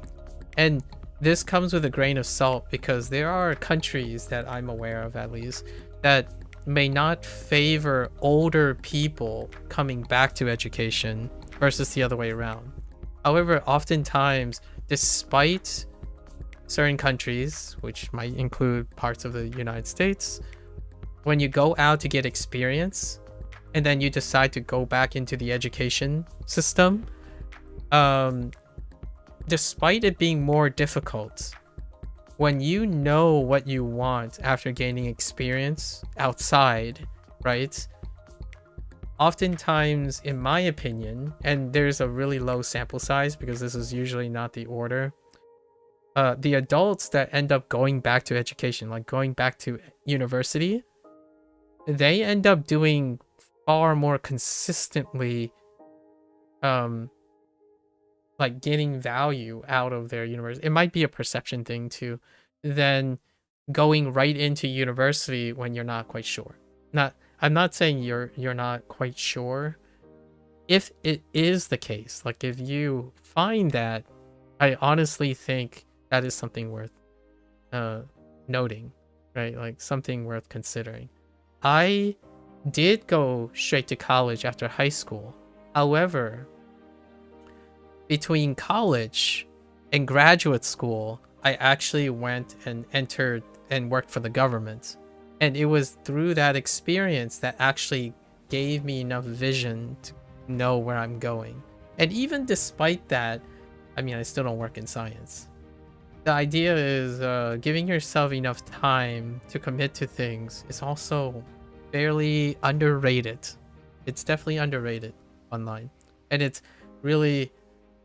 And this comes with a grain of salt because there are countries that I'm aware of, at least, that may not favor older people coming back to education versus the other way around. However, oftentimes, despite certain countries, which might include parts of the United States, when you go out to get experience and then you decide to go back into the education system, despite it being more difficult, when you know what you want after gaining experience outside, right? Oftentimes, in my opinion, and there's a really low sample size because this is usually not the order, the adults that end up going back to education, like going back to university, they end up doing far more consistently, like getting value out of their university. It might be a perception thing too, than going right into university when you're not quite sure. I'm not saying you're not quite sure. If it is the case, like if you find that, I honestly think that is something worth noting, right? Like something worth considering. I did go straight to college after high school. However, between college and graduate school, I actually went and entered and worked for the government. And it was through that experience that actually gave me enough vision to know where I'm going. And even despite that, I mean, I still don't work in science. The idea is giving yourself enough time to commit to things is also fairly underrated. It's definitely underrated online. And it's really,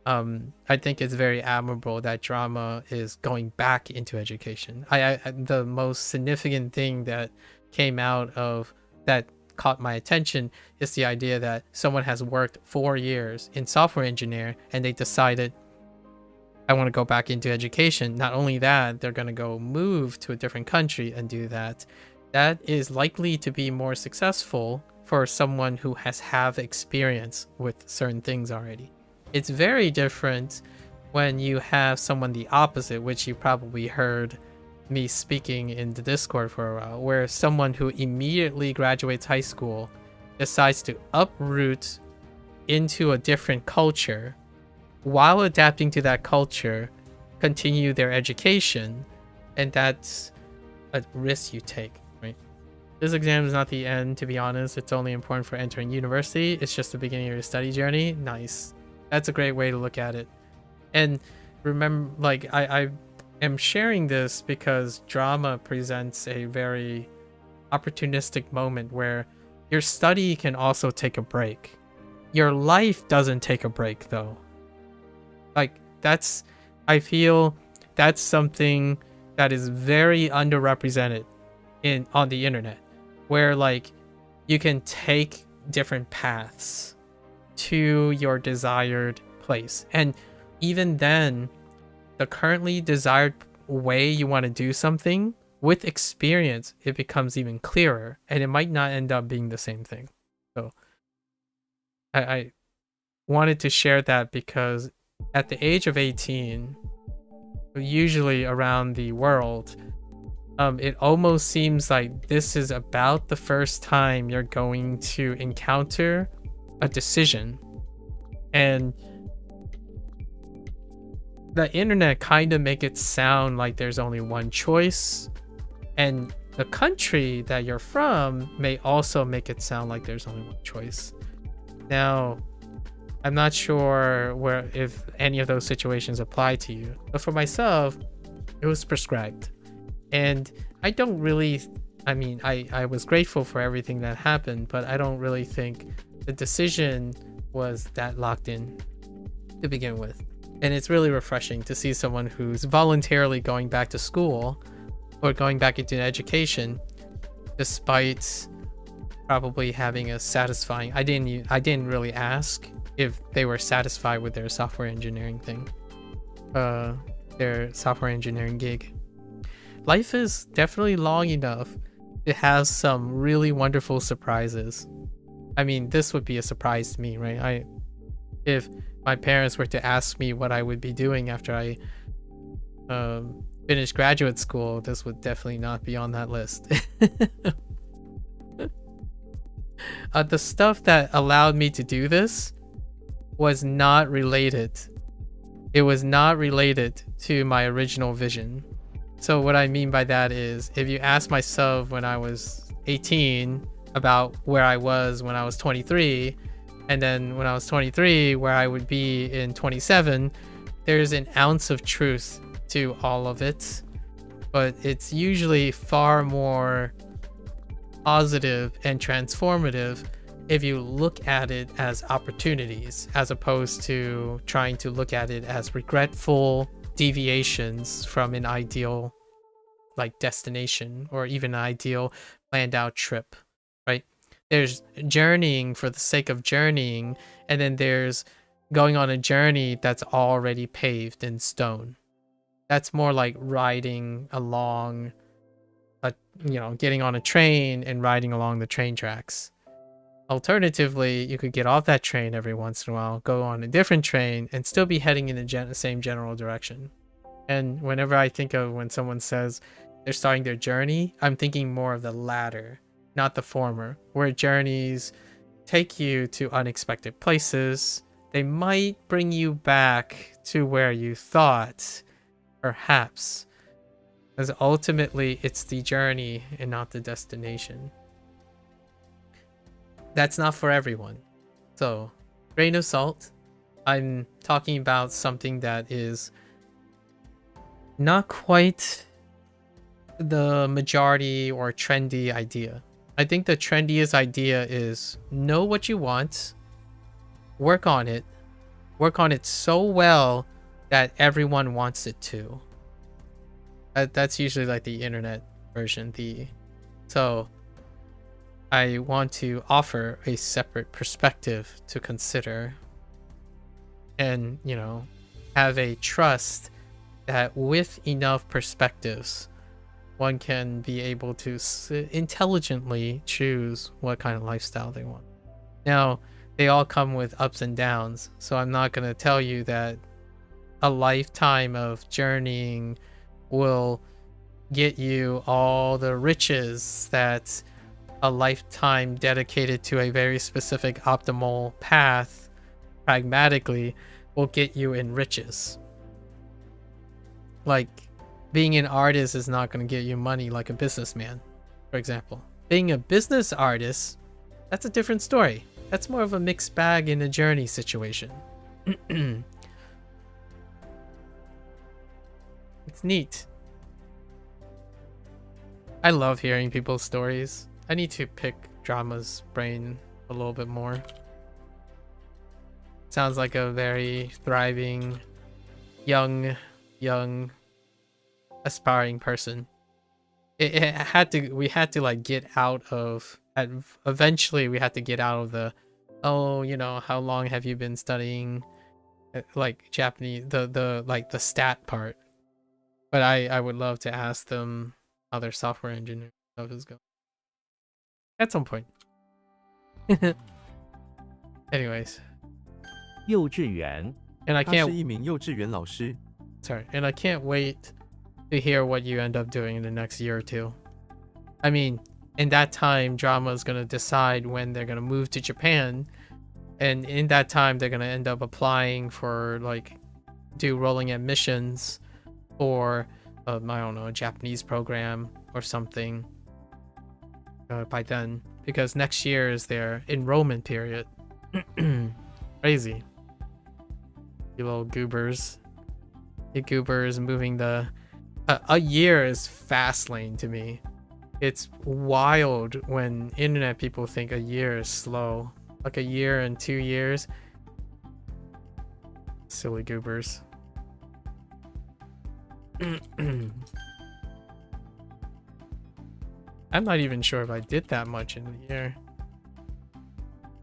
I think it's very admirable that drama is going back into education. The most significant thing that came out of that caught my attention is the idea that someone has worked 4 years in software engineer and they decided, I want to go back into education. Not only that, they're going to go move to a different country and do that. That is likely to be more successful for someone who has experience with certain things already. It's very different when you have someone the opposite, which you probably heard me speaking in the Discord for a while, where someone who immediately graduates high school decides to uproot into a different culture, while adapting to that culture, continue their education, and that's a risk you take, right? This exam is not the end, to be honest. It's only important for entering university. It's just the beginning of your study journey. Nice. That's a great way to look at it. And remember, like, I am sharing this because drama presents a very opportunistic moment where your study can also take a break. Your life doesn't take a break, though. Like, I feel that's something that is very underrepresented on the internet, where like you can take different paths to your desired place. And even then, the currently desired way you want to do something, with experience, it becomes even clearer, and it might not end up being the same thing. So I wanted to share that because at the age of 18, usually around the world, it almost seems like this is about the first time you're going to encounter a decision. And the internet kind of make it sound like there's only one choice, and the country that you're from may also make it sound like there's only one choice. Now, I'm not sure if any of those situations apply to you, but for myself, it was prescribed. And I don't really, I was grateful for everything that happened, but I don't really think the decision was that locked in to begin with. And it's really refreshing to see someone who's voluntarily going back to school or going back into education, despite probably having a satisfying, I didn't really ask if they were satisfied with their software engineering thing, their software engineering gig. Life is definitely long enough to have some really wonderful surprises. I mean, this would be a surprise to me, right? If my parents were to ask me what I would be doing after I finish graduate school, this would definitely not be on that list. The stuff that allowed me to do this was not related. It was not related to my original vision. So what I mean by that is, if you ask myself when I was 18 about where I was when I was 23, and then when I was 23 where I would be in 27, there's an ounce of truth to all of it, but it's usually far more positive and transformative if you look at it as opportunities, as opposed to trying to look at it as regretful deviations from an ideal like destination or even an ideal planned out trip, right? There's journeying for the sake of journeying, and then there's going on a journey that's already paved in stone. That's more like riding along getting on a train and riding along the train tracks. Alternatively, you could get off that train every once in a while, go on a different train, and still be heading in the same general direction. And whenever I think of when someone says they're starting their journey, I'm thinking more of the latter, not the former, where journeys take you to unexpected places. They might bring you back to where you thought, perhaps, because ultimately it's the journey and not the destination. That's not for everyone. So, grain of salt. I'm talking about something that is not quite the majority or trendy idea. I think the trendiest idea is know what you want, work on it so well that everyone wants it too. That's usually like the internet version. So I want to offer a separate perspective to consider, and have a trust that with enough perspectives, one can be able to intelligently choose what kind of lifestyle they want. Now, they all come with ups and downs, so I'm not going to tell you that a lifetime of journeying will get you all the riches that a lifetime dedicated to a very specific optimal path pragmatically will get you in riches. Like, being an artist is not going to get you money like a businessman, for example. Being a business artist, that's a different story. That's more of a mixed bag in a journey situation. It's neat. I love hearing people's stories. I need to pick Drama's brain a little bit more. Sounds like a very thriving, young, aspiring person. We had to like get out of, eventually we had to get out of the, oh, you know, how long have you been studying like Japanese, the like the stat part. But I would love to ask them how their software engineering stuff is going at some point. Anyways,
幼稚园
and I
他是
can't
一名幼稚园老师。
sorry, and I can't wait to hear what you end up doing in the next year or two. I mean, in that time, Drama is gonna decide when they're gonna move to Japan, and in that time, they're gonna end up applying for like do rolling admissions or I don't know, a Japanese program or something by then, because next year is their enrollment period. Crazy. You little goobers. You goobers moving the... a year is fast lane to me. It's wild when internet people think a year is slow. Like a year and 2 years. Silly goobers. I'm not even sure if I did that much in a year.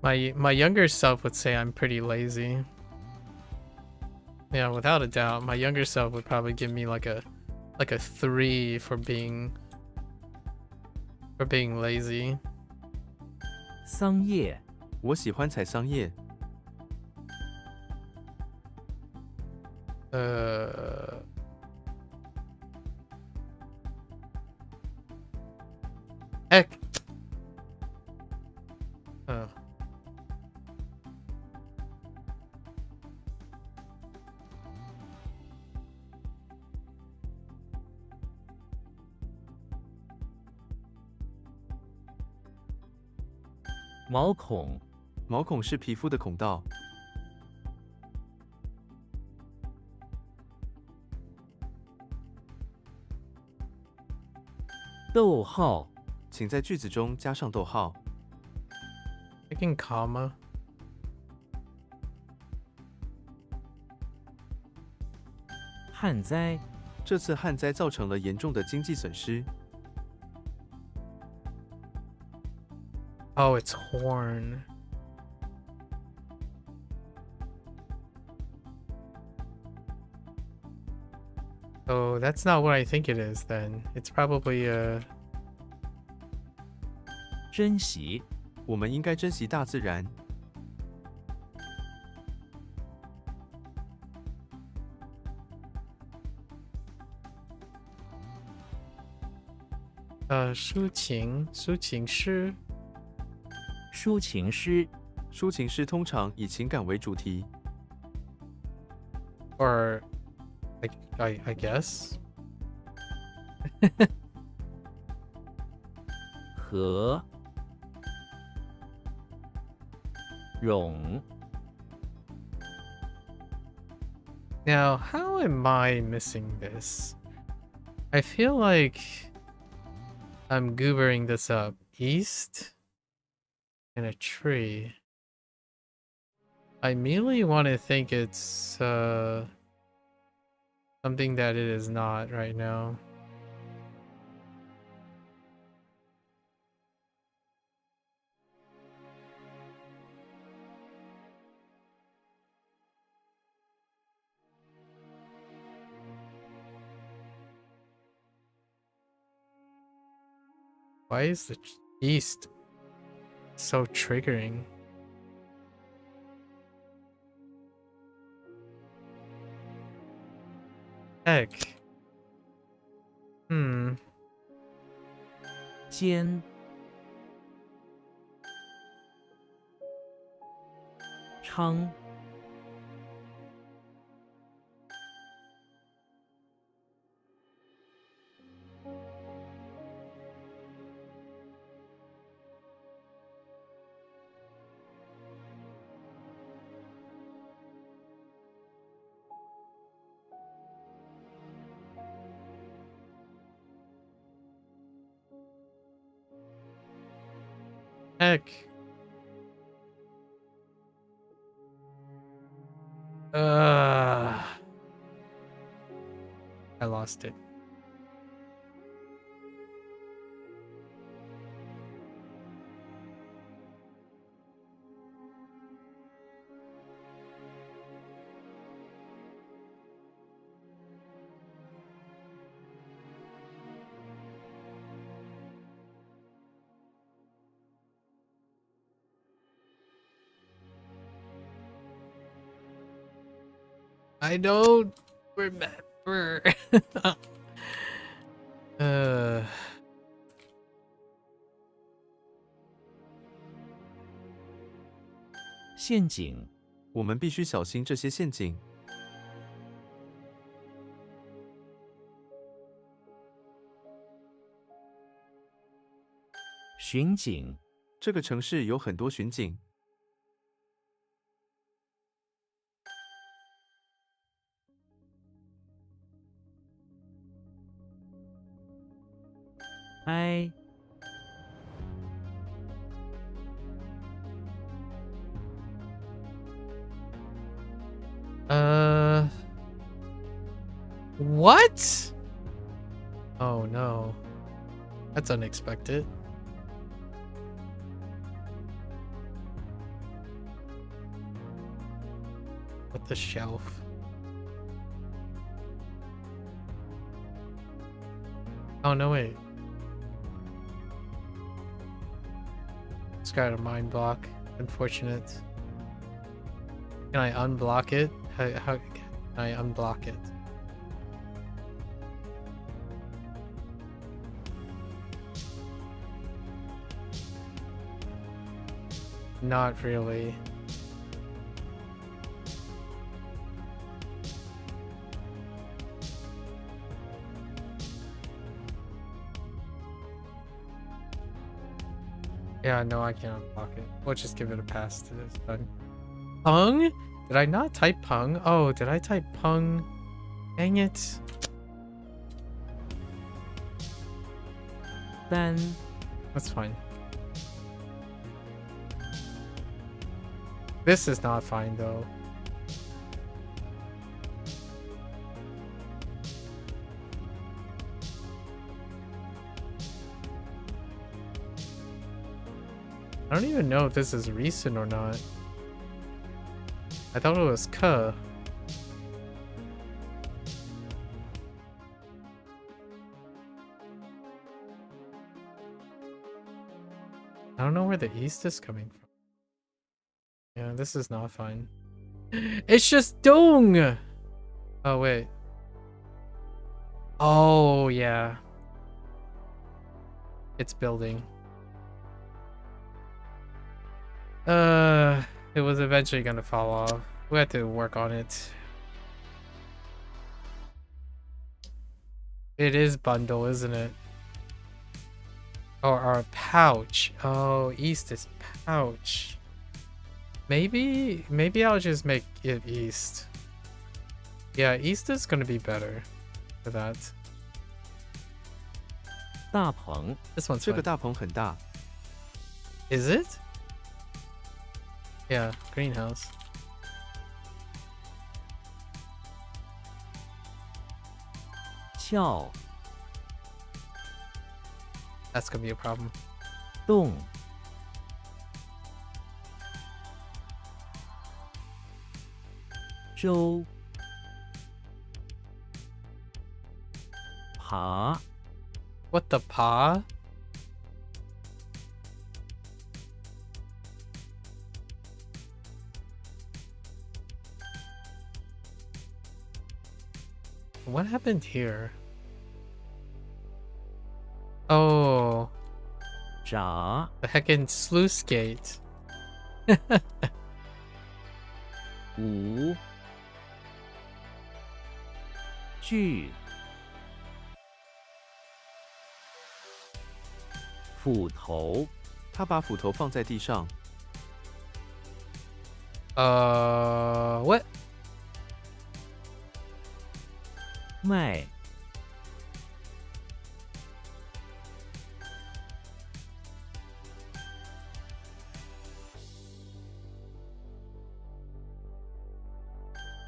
My younger self would say I'm pretty lazy. Yeah, without a doubt, my younger self would probably give me like a 3 for being lazy.
桑叶
我喜欢采桑叶。
Heck.
"毛孔
毛孔是皮肤的孔道。
逗号
请在句子中加上逗号。
Taking comma.
旱灾
这次旱灾造成了严重的经济损失。
Oh, it's horn. Oh, that's not what I think it is then. It's probably a...
珍惜
我们应该珍惜大自然。
抒情诗
抒情诗
抒情诗通常以情感为主题。
or I guess.
和冗
Now, how am I missing this? I feel like I'm goobering this up. East and a tree. I immediately want to think it's something that it is not right now. Why is the east so triggering? Heck.
间昌
Heck. I lost it. I don't remember.
陷阱
我们必须小心这些陷阱。
巡警
这个城市有很多巡警。
哀
What? Oh no. That's unexpected. What the shelf? Oh no, wait. It's got a mind block. Unfortunate. Can I unblock it? How can I unblock it? Not really. Yeah, no, I can't unlock it. We'll just give it a pass to this one. Pung? Did I not type Pung? Oh, did I type Pung? Dang it.
单
That's fine. This is not fine though. I don't even know if this is recent or not. I thought it was Ke. I don't know where the east is coming from. Yeah, this is not fine. It's just Dong! Oh, wait. Oh, yeah. It's building. It was eventually gonna fall off. We had to work on it. It is bundle, isn't it? Or pouch. Oh, east is pouch. Maybe I'll just make it east. Yeah, east is gonna be better for that.
大棚
This one's
这个
fine.
大棚很大，
Is it? Yeah, greenhouse.
撬
That's gonna be a problem.
洞 周 爬
What the pa? What happened here? Oh,
闸
the heckin' sluice gate.
无惧斧头
他把斧头放在地上，
what?
卖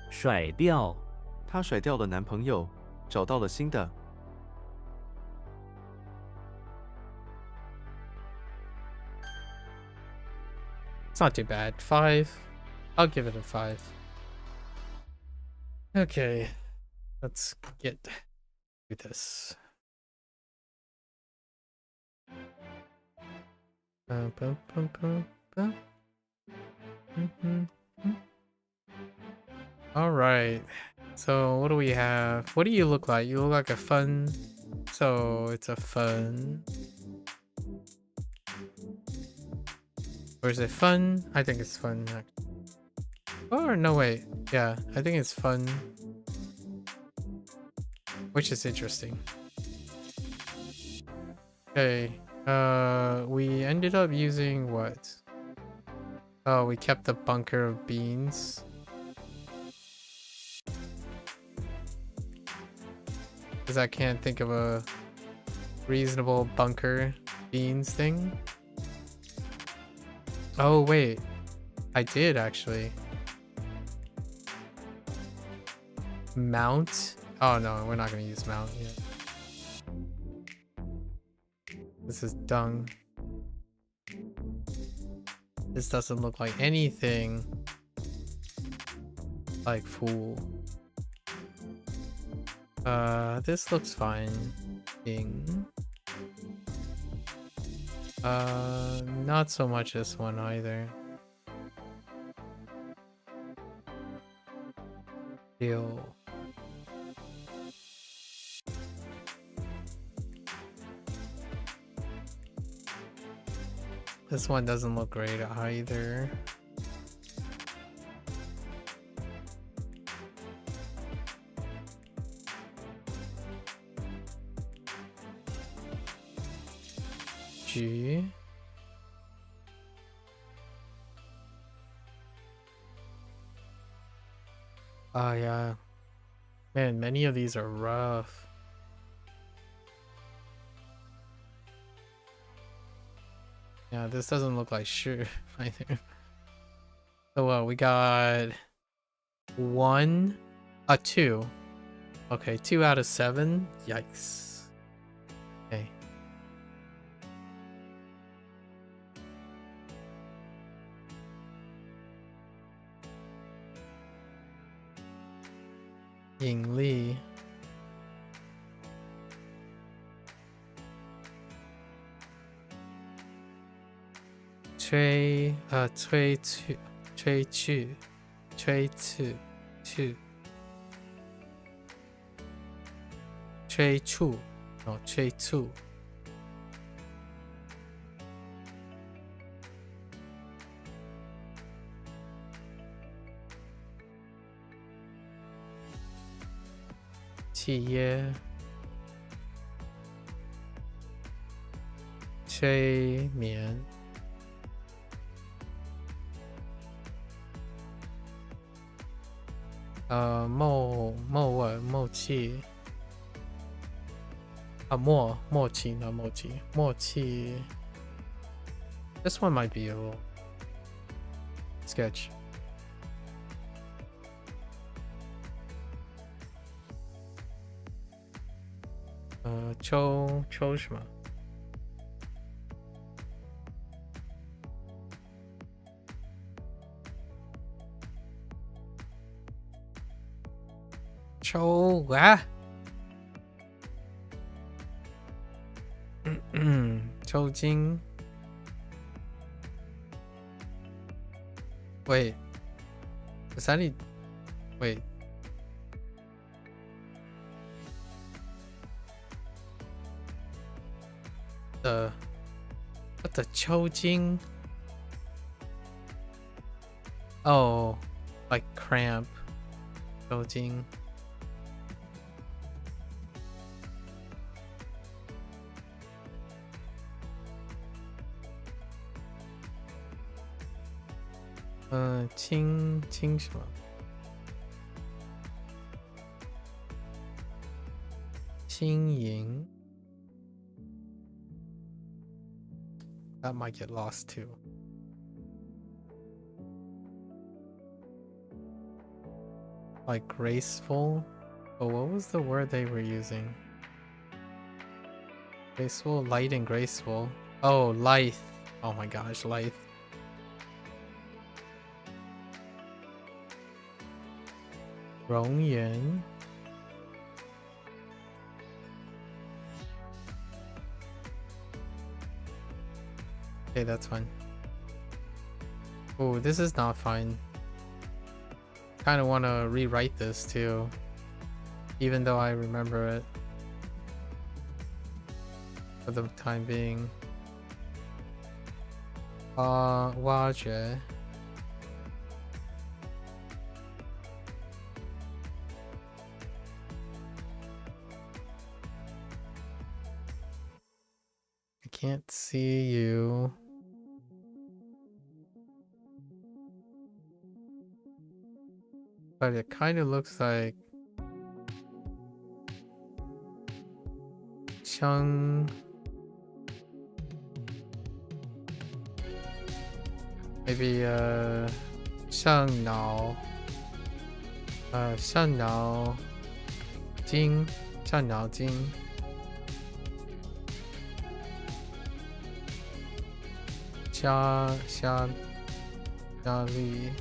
甩掉
她甩掉了男朋友，找到了新的。
It's not too bad. 5. I'll give it a 5. Okay, let's get to this. Bum, bum, bum, bum, bum. All right. So what do we have? What do you look like? You look like a fun. So it's a fun. Or is it fun? I think it's fun. Or no, wait. Yeah, I think it's fun. Which is interesting. Okay. We ended up using what? Oh, we kept the bunker of beans. Because I can't think of a reasonable bunker beans thing. Oh, wait. I did actually. Mount? Oh no, we're not going to use mount yet. This is dung. This doesn't look like anything like fool. This looks fine. Ding. Not so much this one either. Deal. This one doesn't look great either. G. Oh yeah. Man, many of these are rough. Yeah, this doesn't look like sure either. So what, we got 2. Okay, 2 out of 7. Yikes. Okay. Ying Li. Trey Chu. Trey Chu. Trey Chu. Trey Chu. No, Trey Chu. Qi Ye. Trey Mian. Mo Qi. Mo Qi, not Mo Qi. Mo Qi. This one might be a little sketch. Cho 什么？抽啊！抽筋。Wait, is that it? Wait. What the 抽筋? Oh, like cramp, 抽筋. Uh, 轻什么? 轻盈. That might get lost too. Like graceful? Oh, what was the word they were using? Graceful, light and graceful. Oh, lithe. Oh my gosh, lithe. Rongyuan. Okay, that's fine. Oh, this is not fine. Kind of want to rewrite this too, even though I remember it for the time being. 挖掘. I can't see you. But it kind of looks like Cheng. Maybe Shang Nao. Shang Nao Jing. Shang Nao Jing. Xia Li.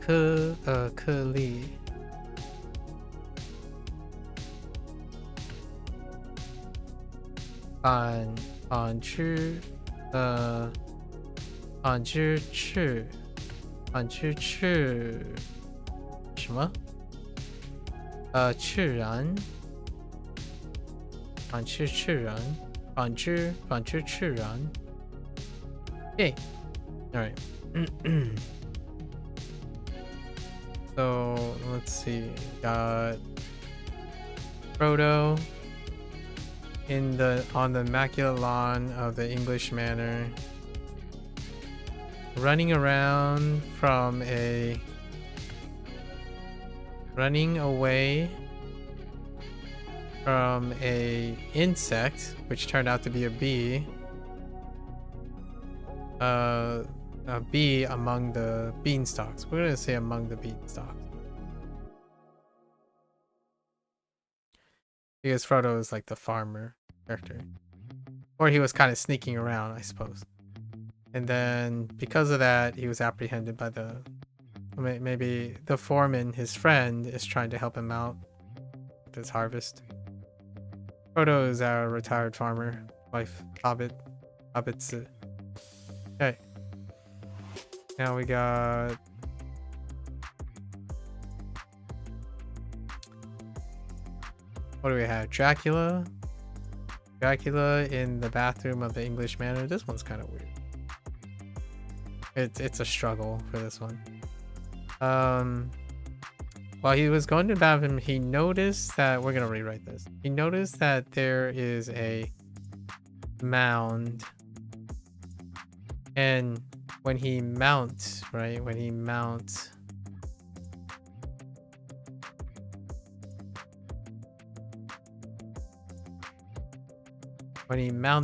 Ke Li. An Zhi Chi. 什么？赤然。反之赤然。Okay. Alright. So let's see. Got Frodo on the immaculate lawn of the English manor, running away from a insect, which turned out to be a bee. A bee among the beanstalks. We're gonna say among the beanstalks, because Frodo is like the farmer character, or he was kind of sneaking around, I suppose. And then because of that, he was apprehended by maybe the foreman, his friend, is trying to help him out with his harvest. Frodo is our retired farmer, wife, hobbits. Okay. Now we got what do we have? Dracula in the bathroom of the English manor. This one's kind of weird. It's a struggle for this one. While he was going to the bathroom, he noticed that we're gonna rewrite this. He noticed that there is a mound, and when he mounts, right? When he mounts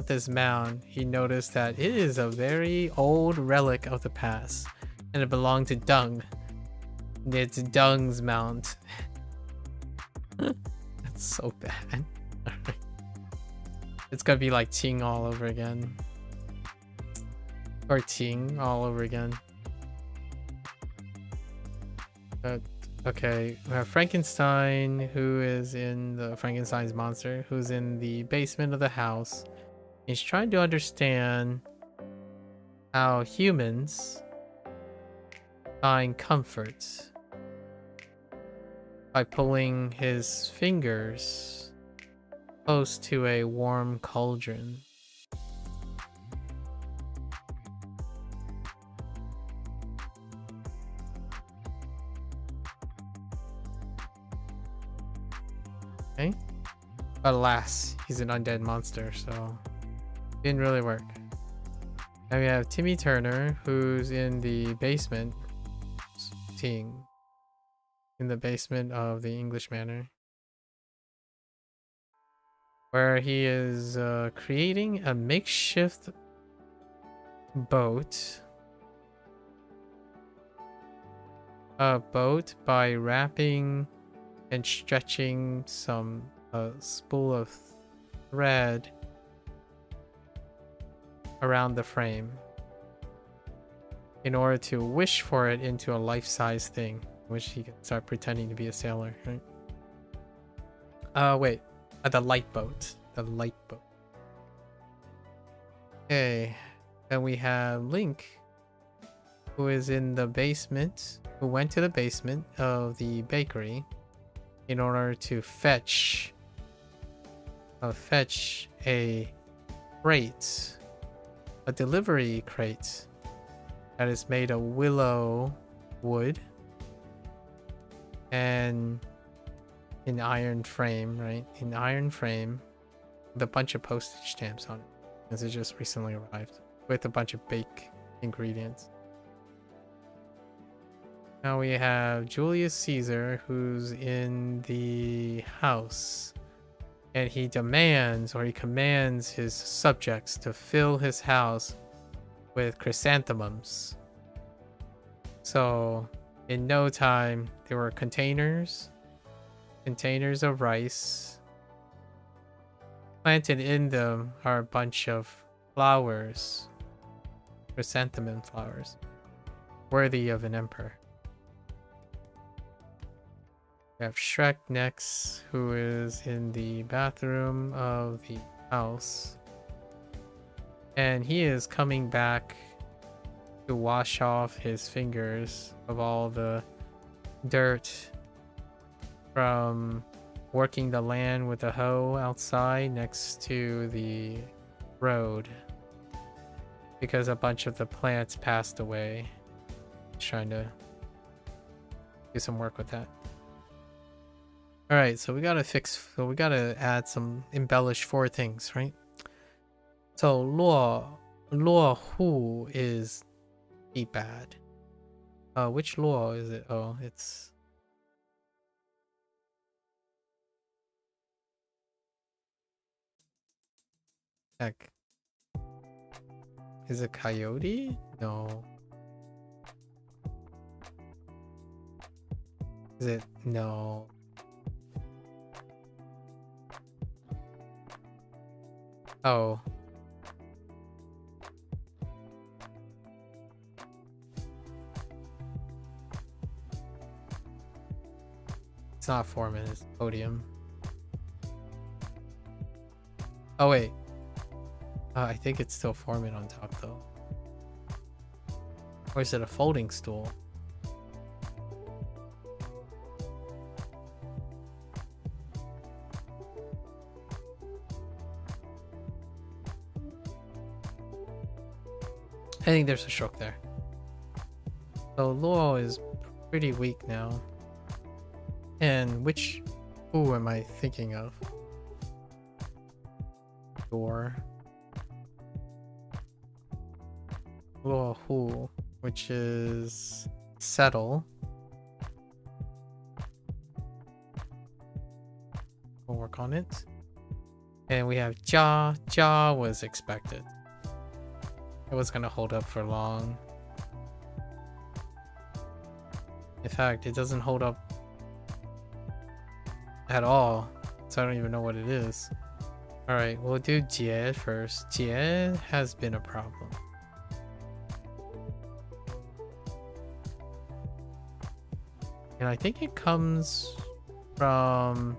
this mound, he noticed that it is a very old relic of the past, and it belonged to Dung. It's Dung's mount. That's so bad. It's gonna be like Ting all over again. Or Ting all over again. Okay, we have Frankenstein, who is in the Frankenstein's monster, who's in the basement of the house. He's trying to understand how humans find comfort by pulling his fingers close to a warm cauldron. Okay. But alas, he's an undead monster, so didn't really work. Now we have Timmy Turner, who's in the basement, teeing in the basement of the English Manor, where he is creating a makeshift boat. A boat by wrapping and stretching some spool of thread around the frame in order to wish for it into a life-size thing, which he can start pretending to be a sailor, right? Wait, the light boat. The light boat. Okay, then we have Link, who is in the basement, who went to the basement of the bakery in order to fetch a crate, a delivery crate that is made of willow wood and in iron frame, right? In iron frame with a bunch of postage stamps on it, as it just recently arrived with a bunch of bake ingredients. Now we have Julius Caesar, who's in the house, and he demands, or he commands his subjects to fill his house with chrysanthemums. So in no time, there were containers of rice. Planted in them are a bunch of flowers, chrysanthemum flowers, worthy of an emperor. We have Shrek next, who is in the bathroom of the house. And he is coming back to wash off his fingers of all the dirt from working the land with a hoe outside next to the road, because a bunch of the plants passed away. He's trying to do some work with that. All right, so we gotta add some embellish 4 things, right? So Luo Hu is be bad. Which Luo is it? Oh, it's heck. Is it coyote? No. Is it? No. Oh. It's not Foreman, it's Podium. Oh wait. I think it's still Foreman on top though. Or is it a folding stool? I think there's a stroke there. So Luo is pretty weak now. And which who am I thinking of? Door. Luo Hu, which is settle. We'll work on it. And we have Ja. Ja was expected. It was gonna hold up for long. In fact, it doesn't hold up at all, so I don't even know what it is. Alright, we'll do Jie first. Jie has been a problem. And I think it comes from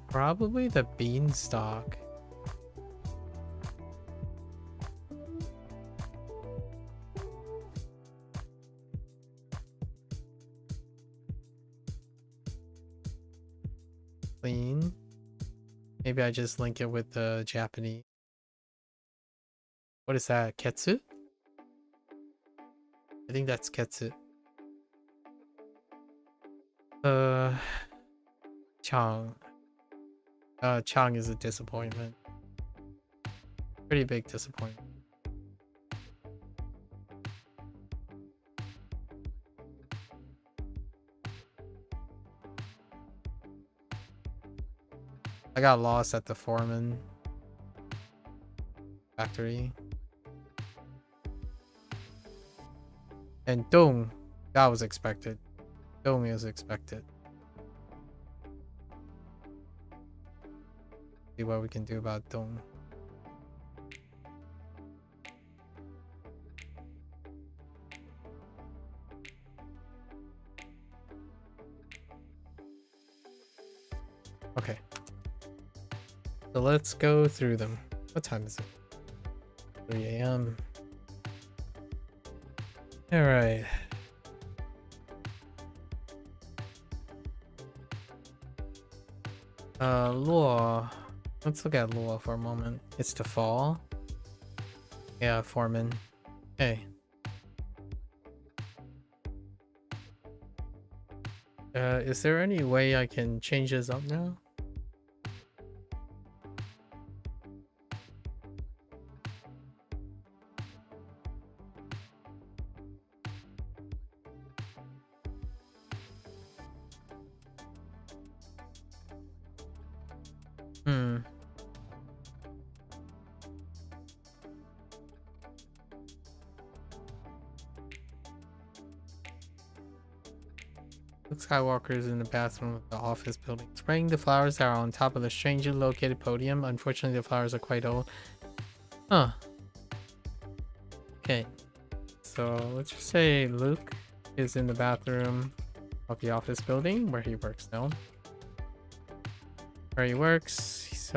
probably the beanstalk. clean. Maybe I just link it with the Japanese. What is that? Ketsu? I think that's Ketsu. Chang. Chang is a disappointment. Pretty big disappointment. I got lost at the foreman factory. And Dong, that was expected. Dong is expected. See what we can do about Dong. Okay. So let's go through them. What time is it? 3 a.m. Alright. Law. Let's look at law for a moment. It's to fall. Yeah, foreman. Hey. Is there any way I can change this up now? Skywalker is in the bathroom of the office building, spraying the flowers that are on top of the strangely located podium. Unfortunately, the flowers are quite old. Huh. Okay. So let's just say Luke is in the bathroom of the office building where he works now. Where he works,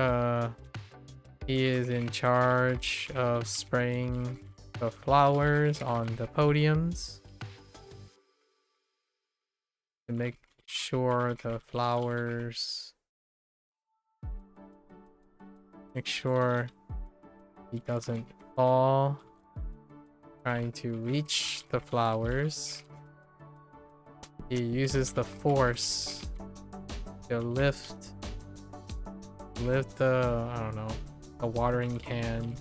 he is in charge of spraying the flowers on the podiums. To make sure the flowers, make sure he doesn't fall trying to reach the flowers. He uses the force to lift the, I don't know, the watering can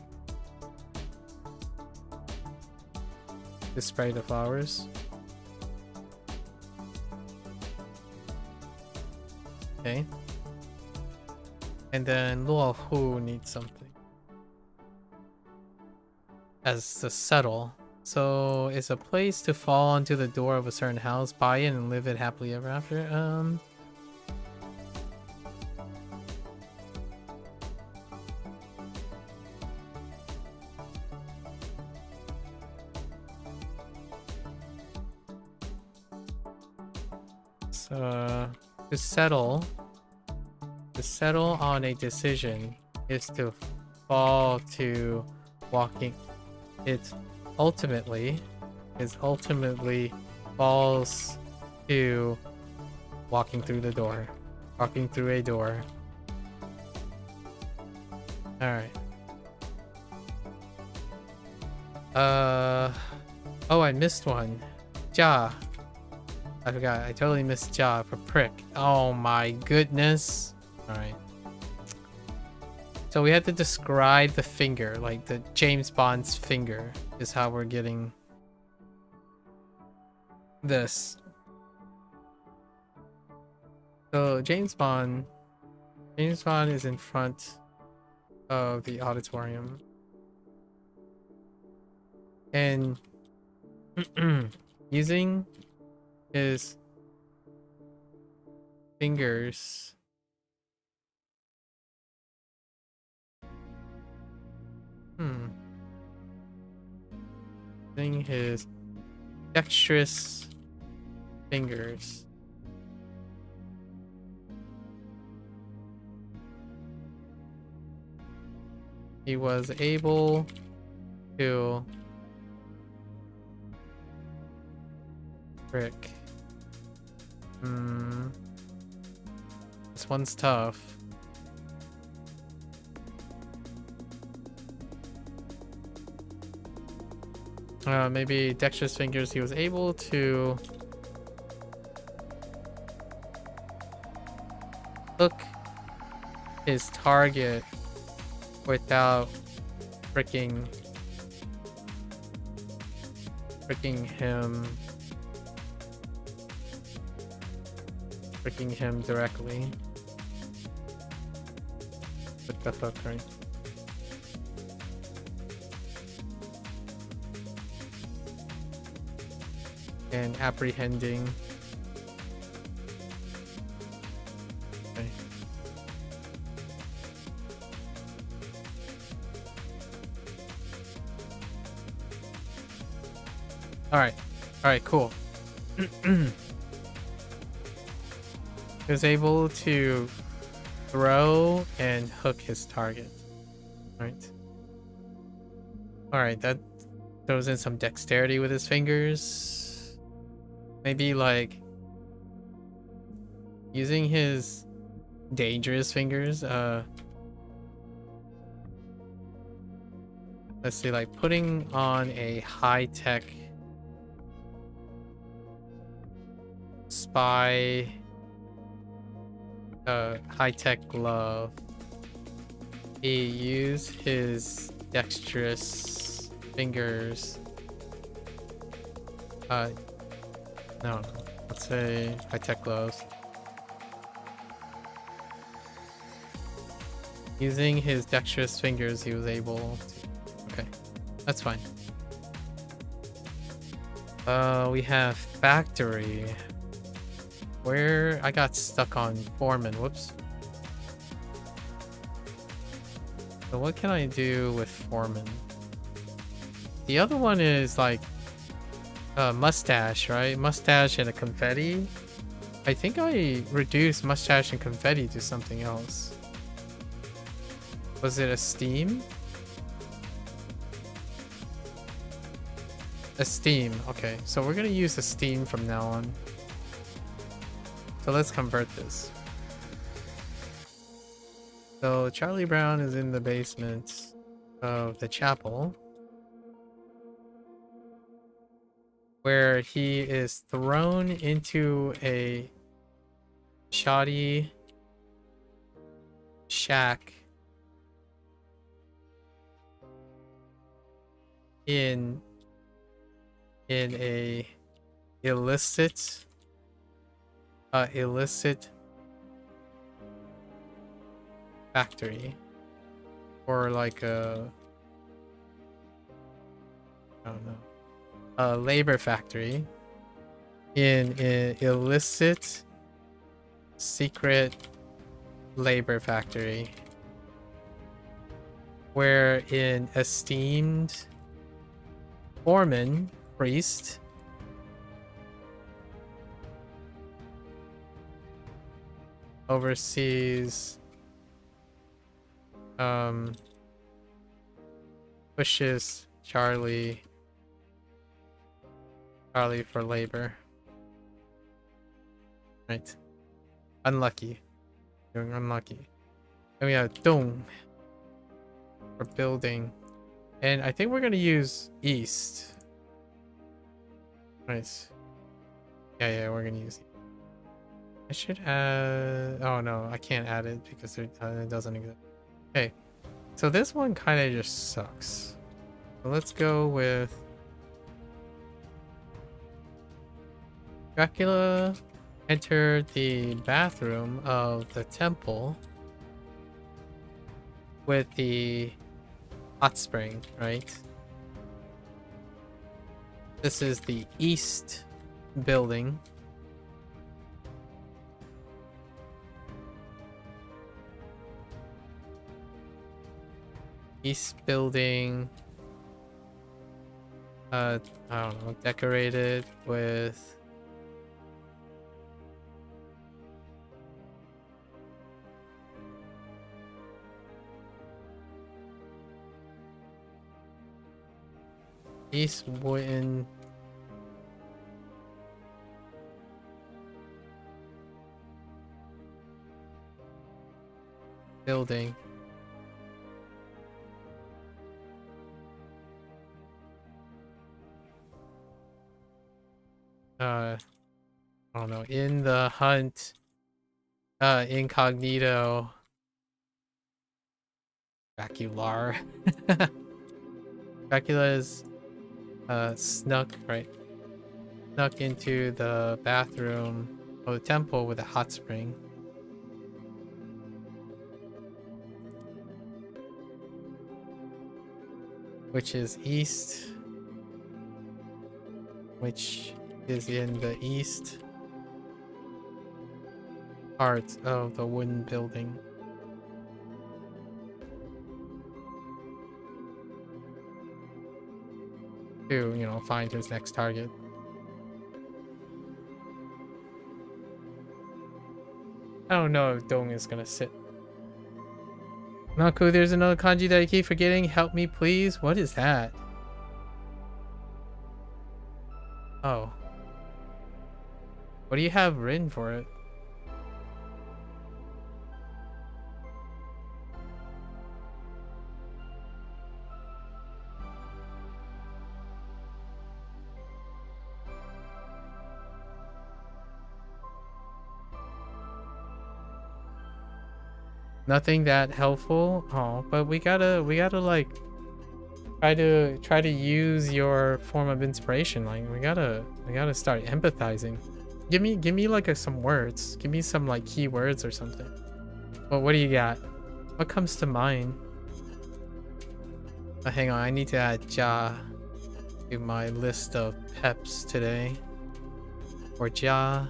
to spray the flowers. Okay. And then Luo Hu needs something. As the settle. So it's a place to fall onto the door of a certain house, buy it, and live it happily ever after. To settle on a decision is to fall to walking. It ultimately falls to walking through the door. Walking through a door. Alright. Oh, I missed one. Ja. I forgot. I totally missed Ja for prick. Oh my goodness. Alright. So we have to describe the finger, like the James Bond's finger is how we're getting this. So James Bond is in front of the auditorium. And using his fingers using his dexterous fingers he was able to one's tough. Maybe dexterous fingers. He was able to hook his target without freaking him directly with the hook, right? And apprehending. Okay. All right, cool. He was able to throw and hook his target. All right, that throws in some dexterity with his fingers. Maybe like using his dangerous fingers. Let's see, like putting on a high-tech spy, high-tech glove. He used his dexterous fingers. No, let's say high-tech gloves. Using his dexterous fingers, he was able to... Okay, that's fine. We have factory. Where I got stuck on foreman. Whoops. So what can I do with foreman? The other one is like mustache, right? Mustache and a confetti. I think I reduced mustache and confetti to something else. Was it a steam? A steam. Okay, so we're gonna use a steam from now on. So let's convert this. So Charlie Brown is in the basement of the chapel, where he is thrown into a shoddy shack in a illicit factory, or like a, I don't know, a labor factory in an illicit secret labor factory, where an esteemed foreman priest oversees pushes Charlie for labor. Right. Unlucky. Doing unlucky. And we have Dong for building. And I think we're gonna use east. Nice. Yeah, we're gonna use east. I should add... Oh no, I can't add it because it doesn't exist. Okay, so this one kind of just sucks. So let's go with Dracula entered the bathroom of the temple with the hot spring, right? This is the east building. East building, I don't know, decorated with East wooden building. I don't know. In the hunt, incognito, Dracula. Dracula's snuck into the bathroom of the temple with a hot spring. Which is east. Which is in the east part of the wooden building. To, you know, find his next target. I don't know if Dong is gonna sit. Naku, there's another kanji that I keep forgetting. Help me, please. What is that? Oh. What do you have written for it? Nothing that helpful. Oh, but we gotta like try to use your form of inspiration. Like we gotta start empathizing. Give me like some words. Give me some like key words or something. Well, what do you got? What comes to mind? Oh, hang on, I need to add ja to my list of peps today. Or ja.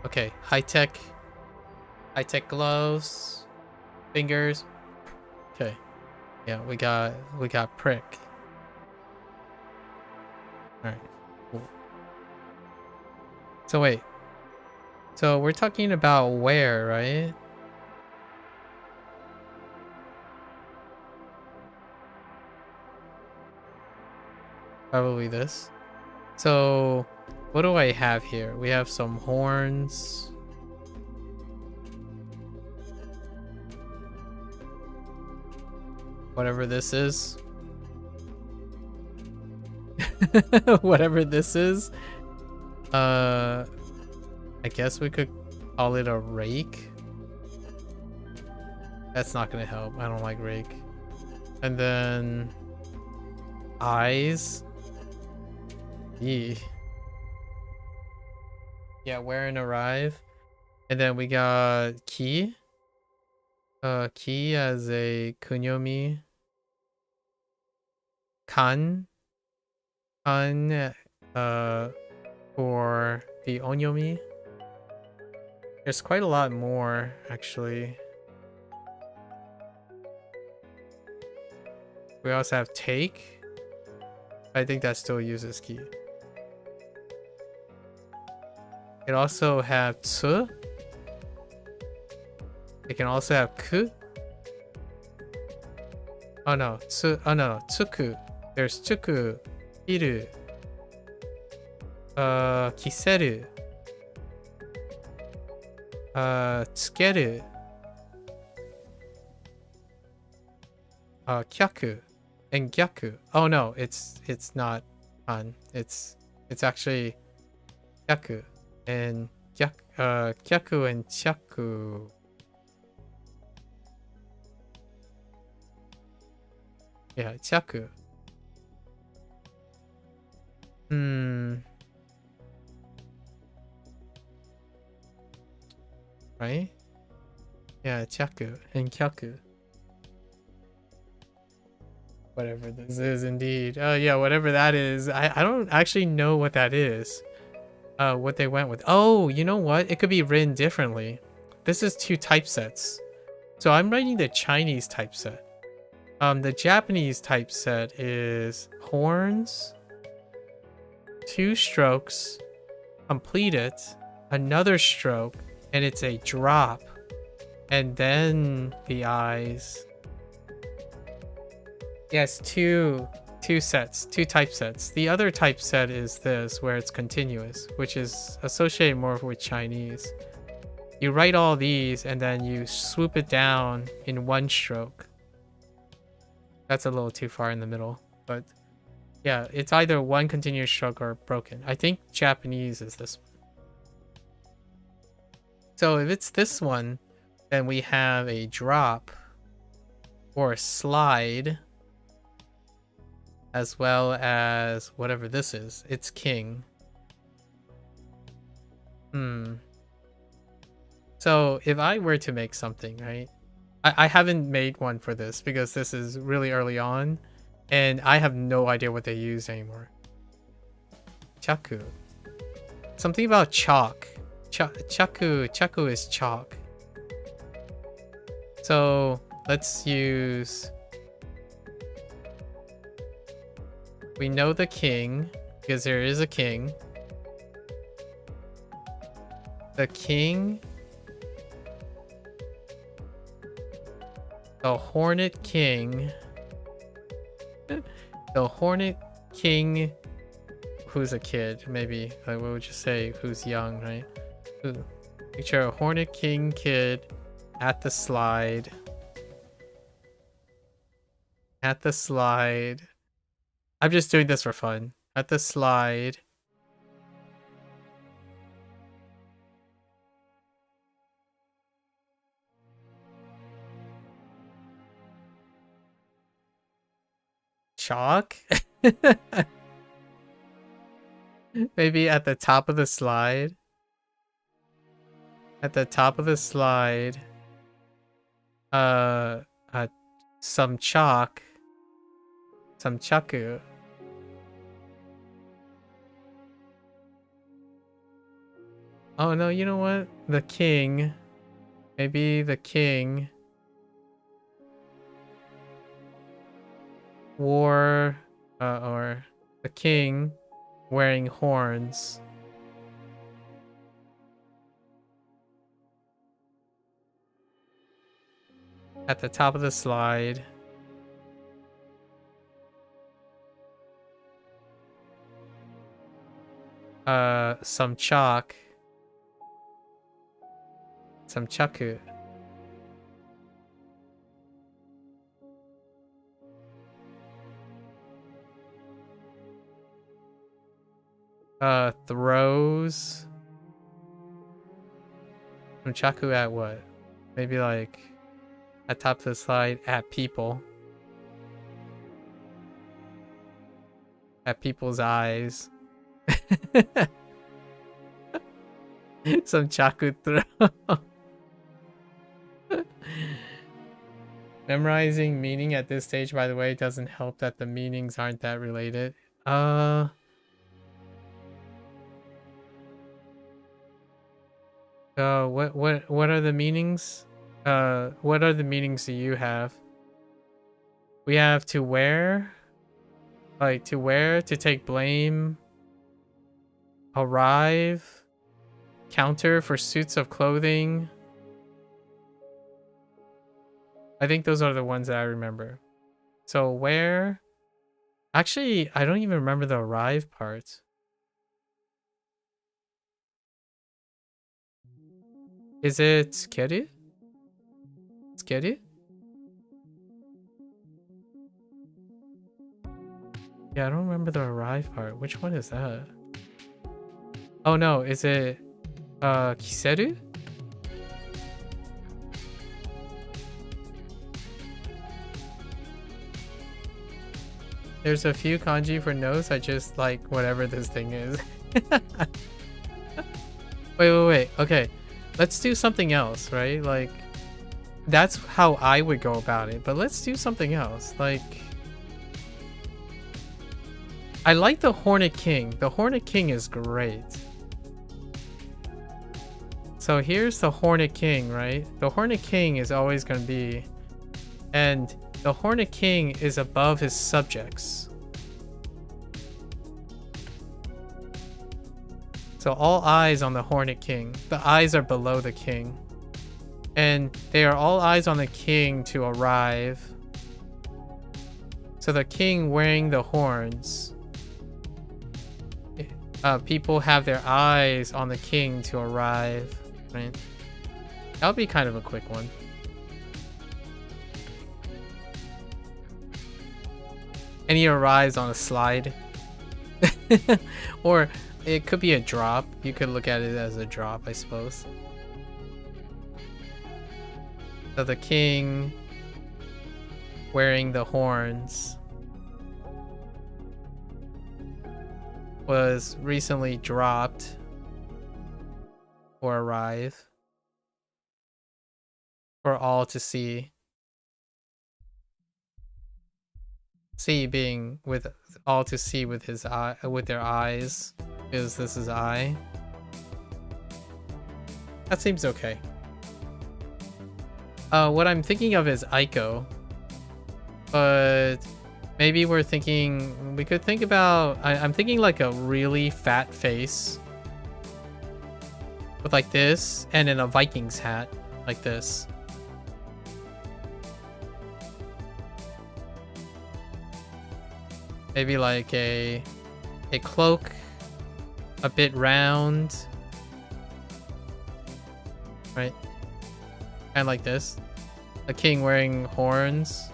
Okay, high-tech gloves, fingers. Okay, yeah, we got prick. All right, cool. So wait, so we're talking about where, right? Probably this. So what do I have here? We have some horns. Whatever this is. Whatever this is. I guess we could call it a rake. That's not gonna help. I don't like rake. And then eyes. Yee. Yeah, where and arrive. And then we got key. Key as a kunyomi. Kan. For the onyomi. There's quite a lot more, actually. We also have take. I think that still uses key. It also have tsu. It can also have ku. Oh no, tsu. Oh no, tsuku. There's tsuku, iru, kiseru, tsukeru, kyaku, and gyaku. Oh no, it's not kan. It's actually kyaku. And kyaku and chaku. Yeah, chaku. Right? Yeah, chaku and kyaku. Whatever this is, indeed. Yeah, whatever that is. I don't actually know what that is. What they went with. Oh, you know what? It could be written differently. This is 2 typesets. So I'm writing the Chinese typeset. The Japanese typeset is horns, 2 strokes, complete it, another stroke, and it's a drop, and then the eyes. Yes, two two typesets. The other typeset is this, where it's continuous, which is associated more with Chinese. You write all these and then you swoop it down in one stroke. That's a little too far in the middle, but yeah, it's either one continuous stroke or broken. I think Japanese is this one. So if it's this one, then we have a drop or a slide, as well as whatever this is. It's king. So if I were to make something, right? I haven't made one for this because this is really early on and I have no idea what they use anymore. Chaku. Something about chalk. Chaku is chalk. So let's use... We know the king, because there is a king. The king... The Hornet King. The Hornet King, who's a kid, maybe. Like, what would you say? Who's young, right? Picture a Hornet King kid at the slide. At the slide. I'm just doing this for fun. At the slide. Chalk? Maybe at the top of the slide. At the top of the slide. Some chalk. Some chaku. Oh no, you know what? The king. Maybe the king wore, or the king wearing horns. At the top of the slide. Some chalk. Some chaku. Throws. Some chaku at what? Maybe like at top of the slide at people. At people's eyes. Some chaku throw. Memorizing meaning at this stage, by the way, doesn't help that the meanings aren't that related. What are the meanings? What are the meanings do you have? We have to wear, like to wear, to take blame, arrive, counter for suits of clothing. I think those are the ones that I remember. So wear, actually, I don't even remember the arrive part. Is it tsukeru? Tsukeru? Yeah, I don't remember the arrive part. Which one is that? Oh no, is it kiseru? There's a few kanji for nose. I just like whatever this thing is. Wait. Okay. Let's do something else, right? Like, that's how I would go about it. But let's do something else. Like, I like the Hornet King. The Hornet King is great. So here's the Hornet King, right? The Hornet King is always going to be... And the Hornet King is above his subjects. So all eyes on the Hornet King. The eyes are below the king. And they are all eyes on the king to arrive. So the king wearing the horns. People have their eyes on the king to arrive, right? That'll be kind of a quick one. And he arrives on a slide. Or it could be a drop. You could look at it as a drop, I suppose. So the king wearing the horns was recently dropped or arrive for all to see. See being with all to see with his eye, with their eyes, because this is eye. That seems okay. What I'm thinking of is Aiko, but maybe we could think about, I'm thinking like a really fat face with like this, and then a Vikings hat like this. Maybe like a cloak, a bit round, right? Kind of like this. A king wearing horns.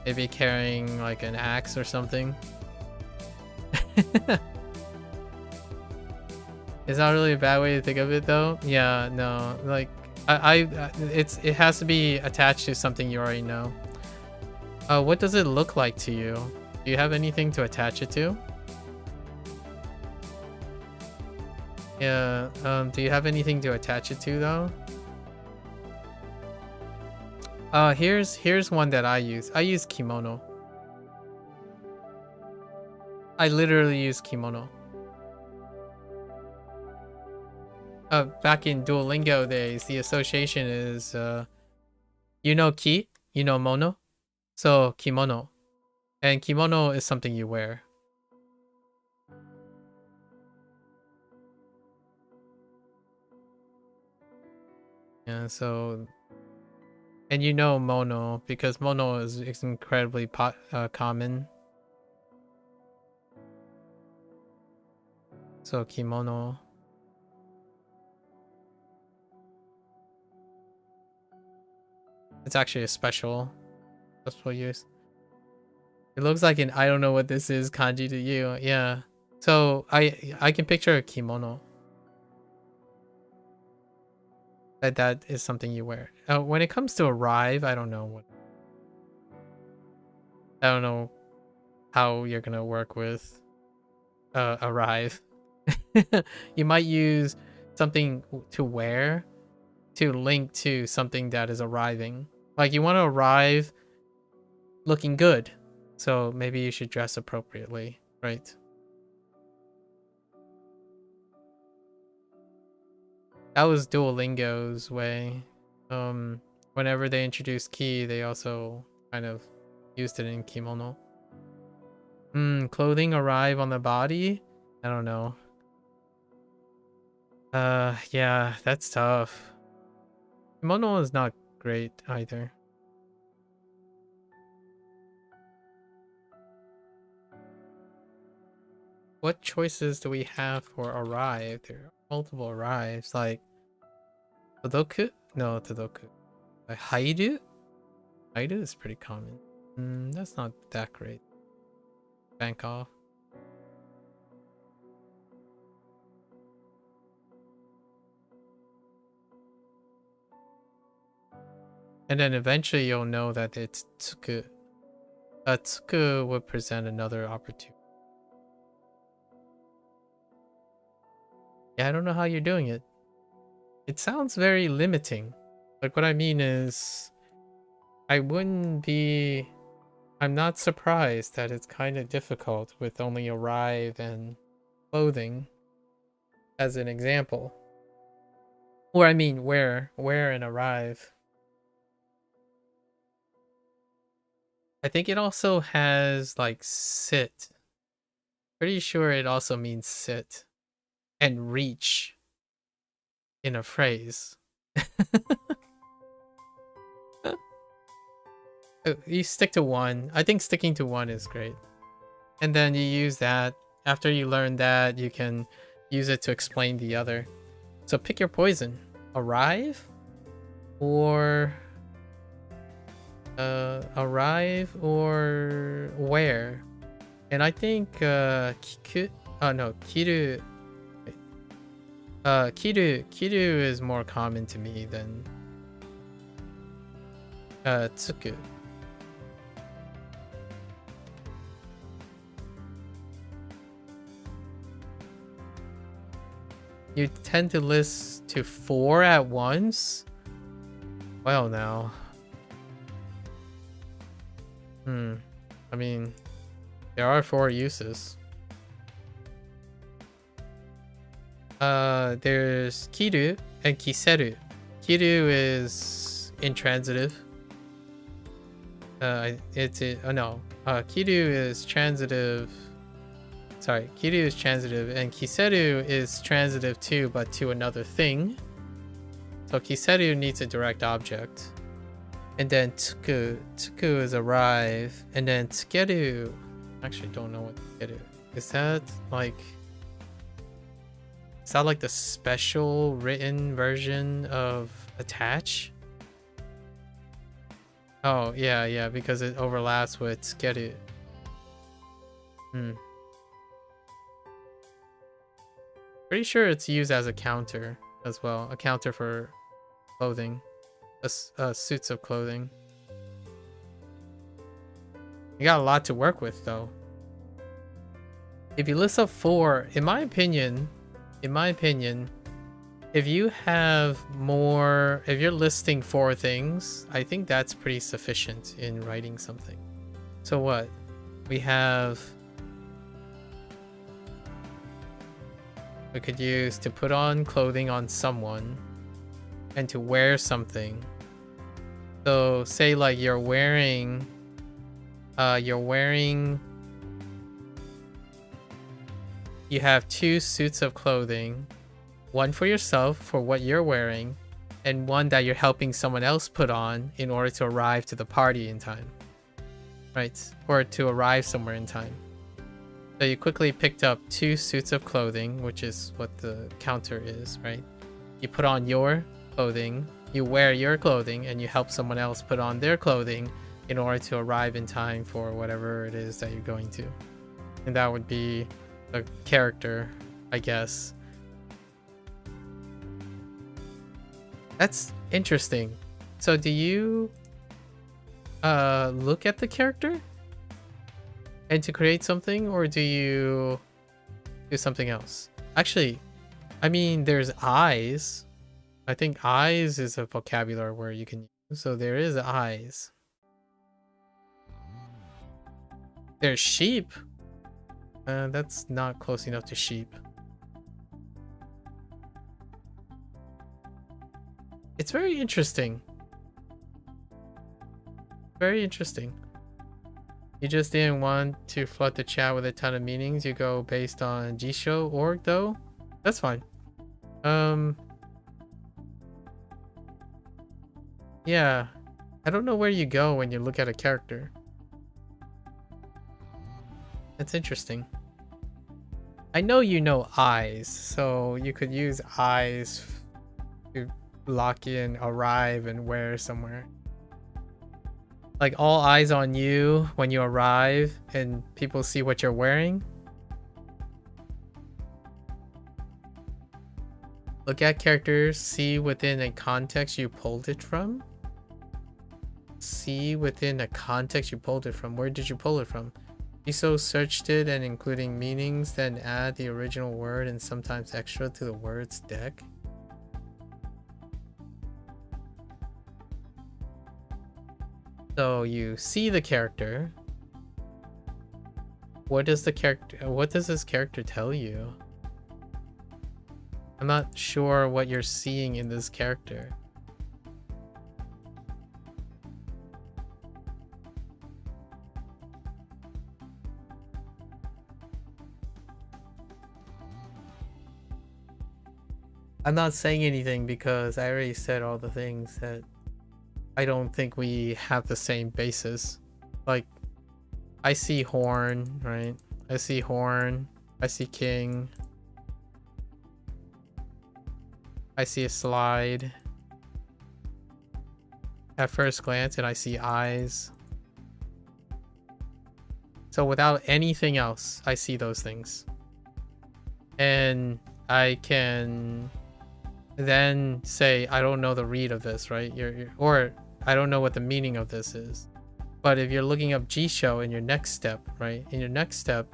Maybe carrying like an axe or something. It's not really a bad way to think of it though. Yeah, no, like it has to be attached to something you already know. What does it look like to you? Do you have anything to attach it to? Yeah, do you have anything to attach it to though? Here's one that I use. I use kimono. I literally use kimono. Back in Duolingo days, the association is, you know ki, you know mono, so kimono. And kimono is something you wear. Yeah, so, and you know mono, because mono is incredibly common. So kimono. It's actually a special use. It looks like an I don't know what this is kanji to you. Yeah. So I can picture a kimono. That is something you wear. When it comes to arrive, I don't know how you're gonna work with arrive. You might use something to wear to link to something that is arriving. Like you want to arrive looking good, so maybe you should dress appropriately, right? That was Duolingo's way. Whenever they introduced ki, they also kind of used it in kimono. Clothing arrive on the body? I don't know. Yeah, that's tough. Kimono is not great either. What choices do we have for arrive? There are multiple arrives, like Todoku? No, Todoku. Like Haidu? Haidu is pretty common. That's not that great. Bank off. And then eventually you'll know that it's Tsuku. Tsuku would present another opportunity. Yeah, I don't know how you're doing it. It sounds very limiting. Like what I mean is, I'm not surprised that it's kind of difficult with only arrive and clothing as an example. Or I mean, wear and arrive. I think it also has like sit. Pretty sure it also means sit and reach in a phrase. You stick to one. I think sticking to one is great. And then you use that. After you learn that, you can use it to explain the other. So pick your poison. Arrive or where? And I think kiku, oh no, kiru. Kiru is more common to me than tsuku. You tend to list to 4 at once? Well now. I mean, there are 4 uses. There's kiru and kiseru. Kiru is intransitive. Kiru is transitive. Sorry, kiru is transitive, and kiseru is transitive too, but to another thing. So kiseru needs a direct object. And then tsuku is arrive, and then tsukeru. I actually don't know what tsukeru is. That like the special written version of attach? Oh yeah, because it overlaps with tsukeru. Pretty sure it's used as a counter as well. A counter for clothing. Suits of clothing. You got a lot to work with though. If you list up 4, in my opinion, if you have more, if you're listing 4 things, I think that's pretty sufficient in writing something. So what? We could use to put on clothing on someone and to wear something. So say like you're wearing you have 2 suits of clothing, one for yourself for what you're wearing, and one that you're helping someone else put on in order to arrive to the party in time, right? Or to arrive somewhere in time. So you quickly picked up 2 suits of clothing, which is what the counter is, right? You put on your clothing, you wear your clothing, and you help someone else put on their clothing in order to arrive in time for whatever it is that you're going to. And that would be the character, I guess. That's interesting. So do you look at the character and to create something, or do you do something else? Actually, I mean, there's eyes. I think eyes is a vocabulary word you can use. So there is eyes. There's sheep. That's not close enough to sheep. It's very interesting. Very interesting. You just didn't want to flood the chat with a ton of meanings. You go based on Jisho org though. That's fine. Yeah. I don't know where you go when you look at a character. That's interesting. I know you know eyes, so you could use eyes to lock in, arrive, and wear somewhere. Like all eyes on you when you arrive and people see what you're wearing. Look at characters, see within a context you pulled it from. See within a context you pulled it from. Where did you pull it from? Iso searched it and including meanings, then add the original word and sometimes extra to the word's deck. So you see the character. What does this character tell you? I'm not sure what you're seeing in this character. I'm not saying anything because I already said all the things that I don't think we have the same basis. Like, I see horn, right? I see horn. I see king. I see a slide at first glance, and I see eyes. So without anything else, I see those things. And I can then say, I don't know the read of this, right? Or I don't know what the meaning of this is. But if you're looking up Jisho in your next step, right? In your next step,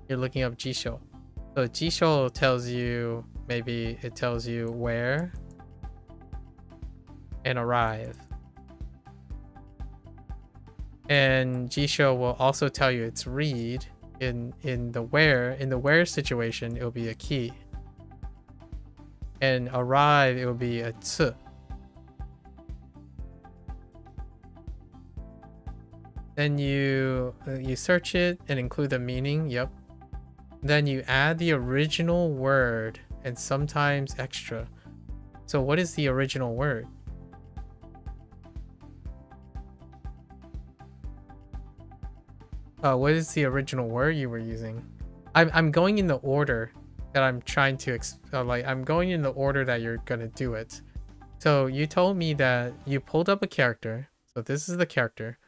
you're looking up Jisho. So Jisho tells you, maybe it tells you where and arrive. And Jisho will also tell you its read in the where. In the where situation, it will be a key. And arrive, it will be a tsu. Then you search it and include the meaning. Yep. Then you add the original word and sometimes extra. So what is the original word? What is the original word you were using? I'm going in the order that I'm trying to I'm going in the order that you're gonna do it. So you told me that you pulled up a character. So this is the character.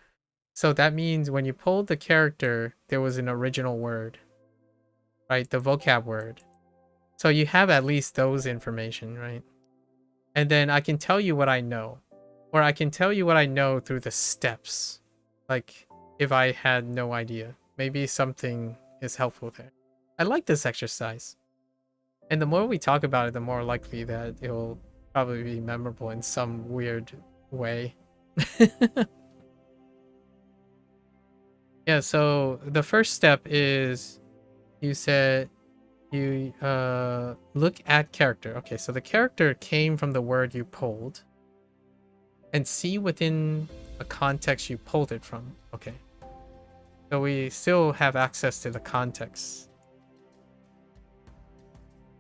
So that means when you pulled the character, there was an original word, right? The vocab word. So you have at least those information, right? And then I can tell you what I know, or I can tell you what I know through the steps. Like if I had no idea, maybe something is helpful there. I like this exercise. And the more we talk about it, the more likely that it will probably be memorable in some weird way. Yeah, so the first step is you said you look at character. Okay, so the character came from the word you pulled and see within a context you pulled it from. Okay. So we still have access to the context,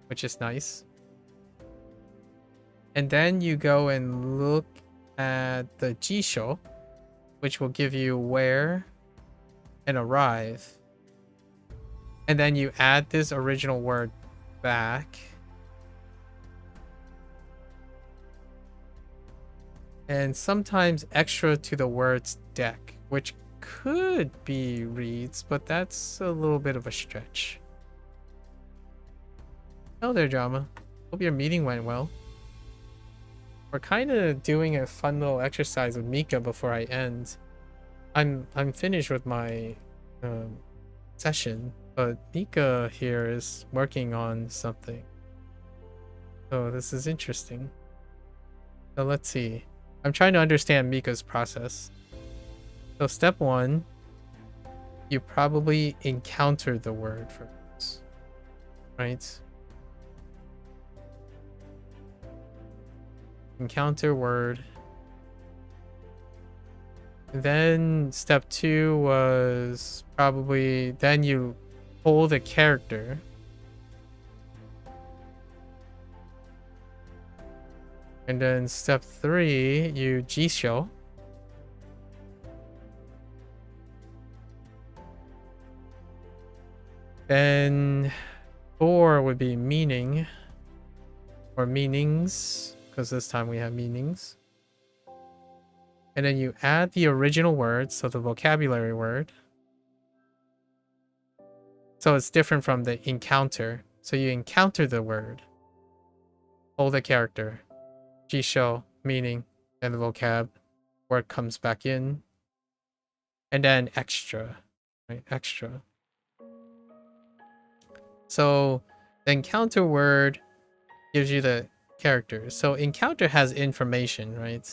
which is nice. And then you go and look at the Jisho, which will give you where and arrive. And then you add this original word back. And sometimes extra to the word's deck, which could be reads, but that's a little bit of a stretch. Hello there, drama. Hope your meeting went well. We're kind of doing a fun little exercise with Mika before I end. I'm finished with my session, but Mika here is working on something. So this is interesting. So let's see. I'm trying to understand Mika's process. So step 1, you probably encounter the word first, right? Encounter word. Then step 2 was probably then you pull the character. And then step 3, you Jisho. Then 4 would be meaning or meanings, because this time we have meanings. And then you add the original word, so the vocabulary word. So it's different from the encounter. So you encounter the word, hold the character, Jisho, meaning, and the vocab word comes back in. And then extra, right? Extra. So the encounter word gives you the character. So encounter has information, right?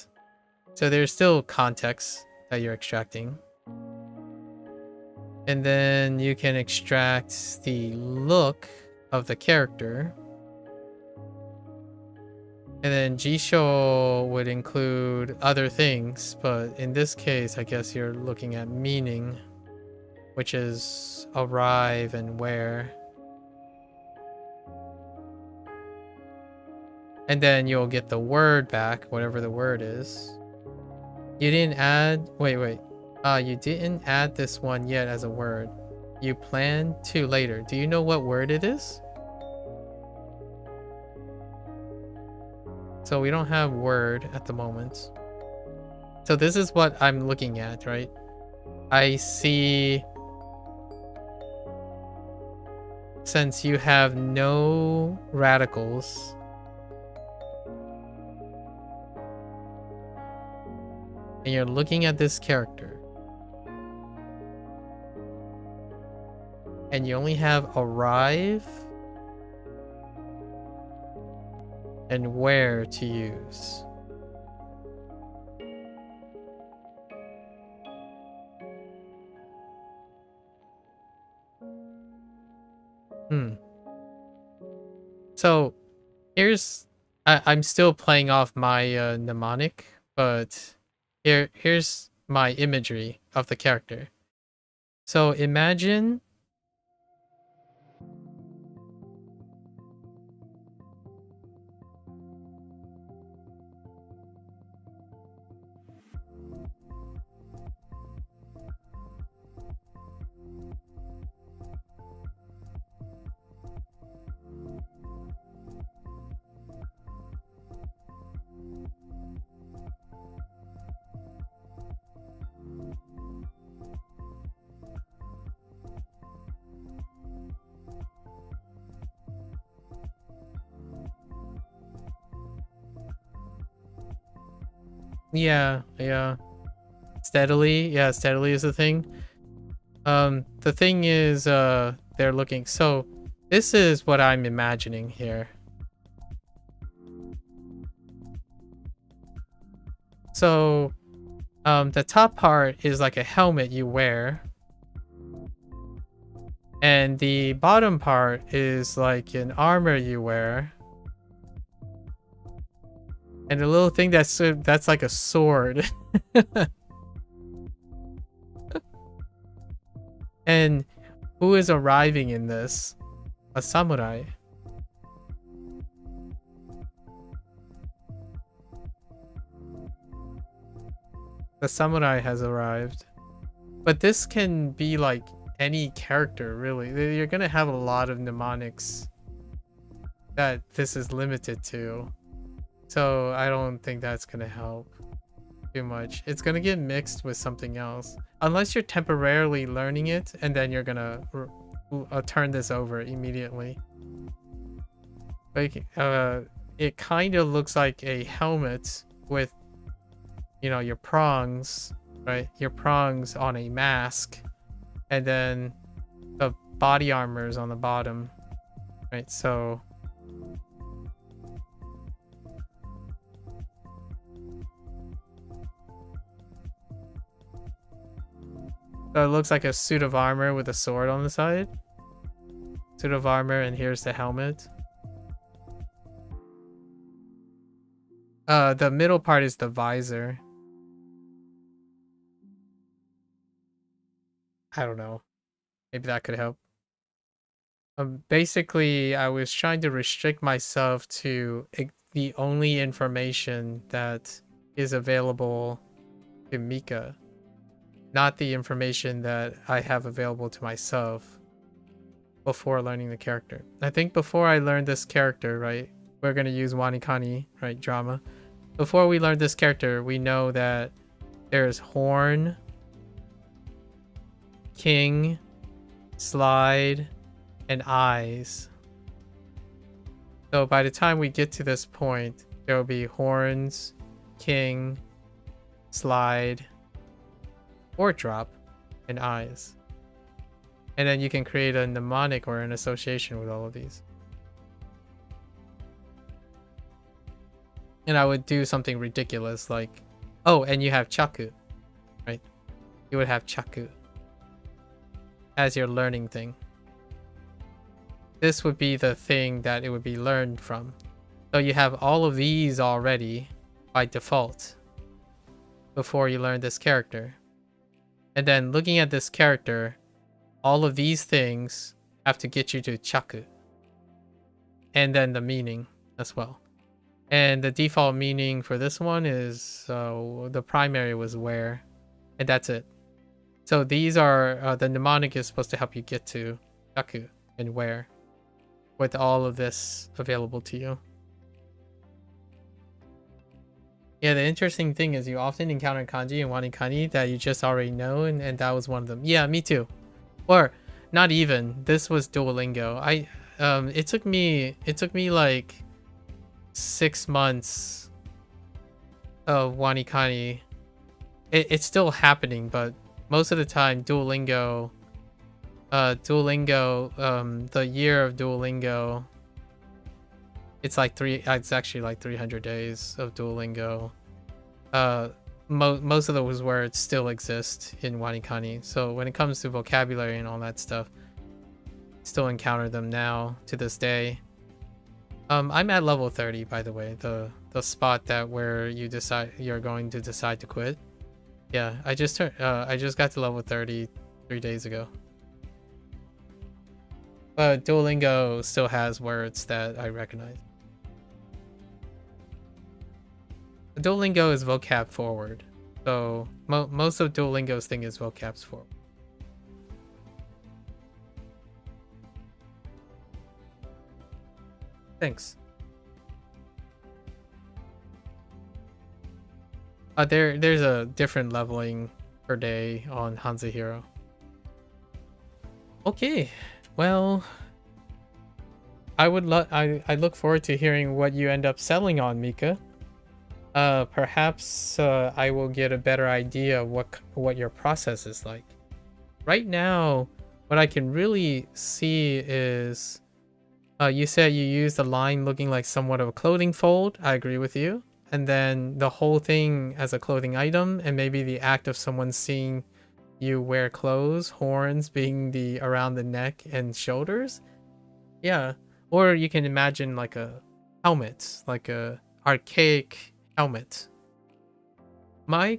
So there's still context that you're extracting. And then you can extract the look of the character. And then Jisho would include other things, but in this case, I guess you're looking at meaning, which is arrive and where. And then you'll get the word back, whatever the word is. You didn't add... Wait. You didn't add this one yet as a word. You plan to later. Do you know what word it is? So we don't have word at the moment. So this is what I'm looking at, right? I see... Since you have no radicals... And you're looking at this character. And you only have arrive and where to use. So here's I'm still playing off my mnemonic, but here's my imagery of the character. So imagine yeah. Steadily is the thing. The thing is, they're looking. So this is what I'm imagining here. So, the top part is like a helmet you wear. And the bottom part is like an armor you wear. And the little thing that's like a sword. And who is arriving in this? A samurai. The samurai has arrived. But this can be like any character, really. You're gonna have a lot of mnemonics that this is limited to. So I don't think that's gonna help too much. It's gonna get mixed with something else. Unless you're temporarily learning it, and then you're gonna turn this over immediately. Like, it kind of looks like a helmet with, you know, your prongs, right? Your prongs on a mask, and then the body armor is on the bottom, right? So it looks like a suit of armor with a sword on the side. Suit of armor, and here's the helmet. The middle part is the visor. I don't know. Maybe that could help. Basically, I was trying to restrict myself to the only information that is available to Mika. Not the information that I have available to myself before learning the character. I think before I learned this character, right, we're going to use WaniKani, right, drama. Before we learn this character, we know that there's horn, king, slide, and eyes. So by the time we get to this point, there will be horns, king, slide, or drop, and eyes. And then you can create a mnemonic or an association with all of these. And I would do something ridiculous like, oh, and you have chaku, right? You would have chaku as your learning thing. This would be the thing that it would be learned from. So you have all of these already by default before you learn this character. And then looking at this character, all of these things have to get you to chaku. And then the meaning as well. And the default meaning for this one is the primary was where, and that's it. So these are the mnemonic is supposed to help you get to yaku and where, with all of this available to you. Yeah, the interesting thing is you often encounter kanji and WaniKani that you just already know, and that was one of them. Yeah, me too. Or not even. This was Duolingo. It took me like 6 months of WaniKani. It's still happening, but most of the time Duolingo, the year of Duolingo, it's actually like 300 days of Duolingo. Most of those words still exist in WaniKani. So when it comes to vocabulary and all that stuff, still encounter them now to this day. I'm at level 30, by the way, the spot that where you're going to decide to quit. Yeah, I just got to level 30 3 days ago. But Duolingo still has words that I recognize. Duolingo is vocab forward, so most of Duolingo's thing is vocabs forward. Thanks. There's a different leveling per day on HanziHero. Okay, well, I look forward to hearing what you end up selling on, Mika. Perhaps I will get a better idea of what your process is like. Right now, what I can really see is you said you used a line looking like somewhat of a clothing fold. I agree with you. And then the whole thing as a clothing item, and maybe the act of someone seeing you wear clothes, horns being the around the neck and shoulders. Yeah. Or you can imagine like a helmet, like a archaic helmet. I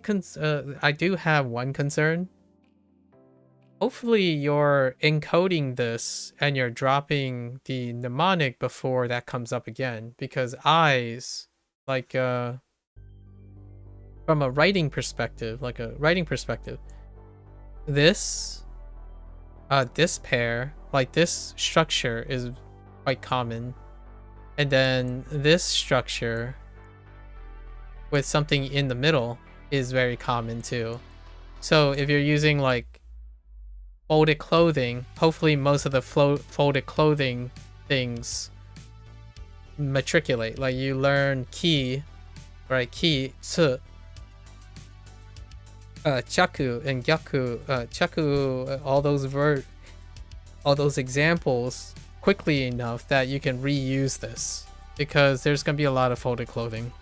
do have one concern. Hopefully you're encoding this and you're dropping the mnemonic before that comes up again, because eyes, like from a writing perspective, this pair, like this structure is quite common, and then this structure with something in the middle is very common too. So if you're using like folded clothing, hopefully most of the folded clothing things matriculate. Like you learn ki, right? Ki, tsu, chaku, and gyaku. Chaku, all those examples quickly enough that you can reuse this, because there's gonna be a lot of folded clothing.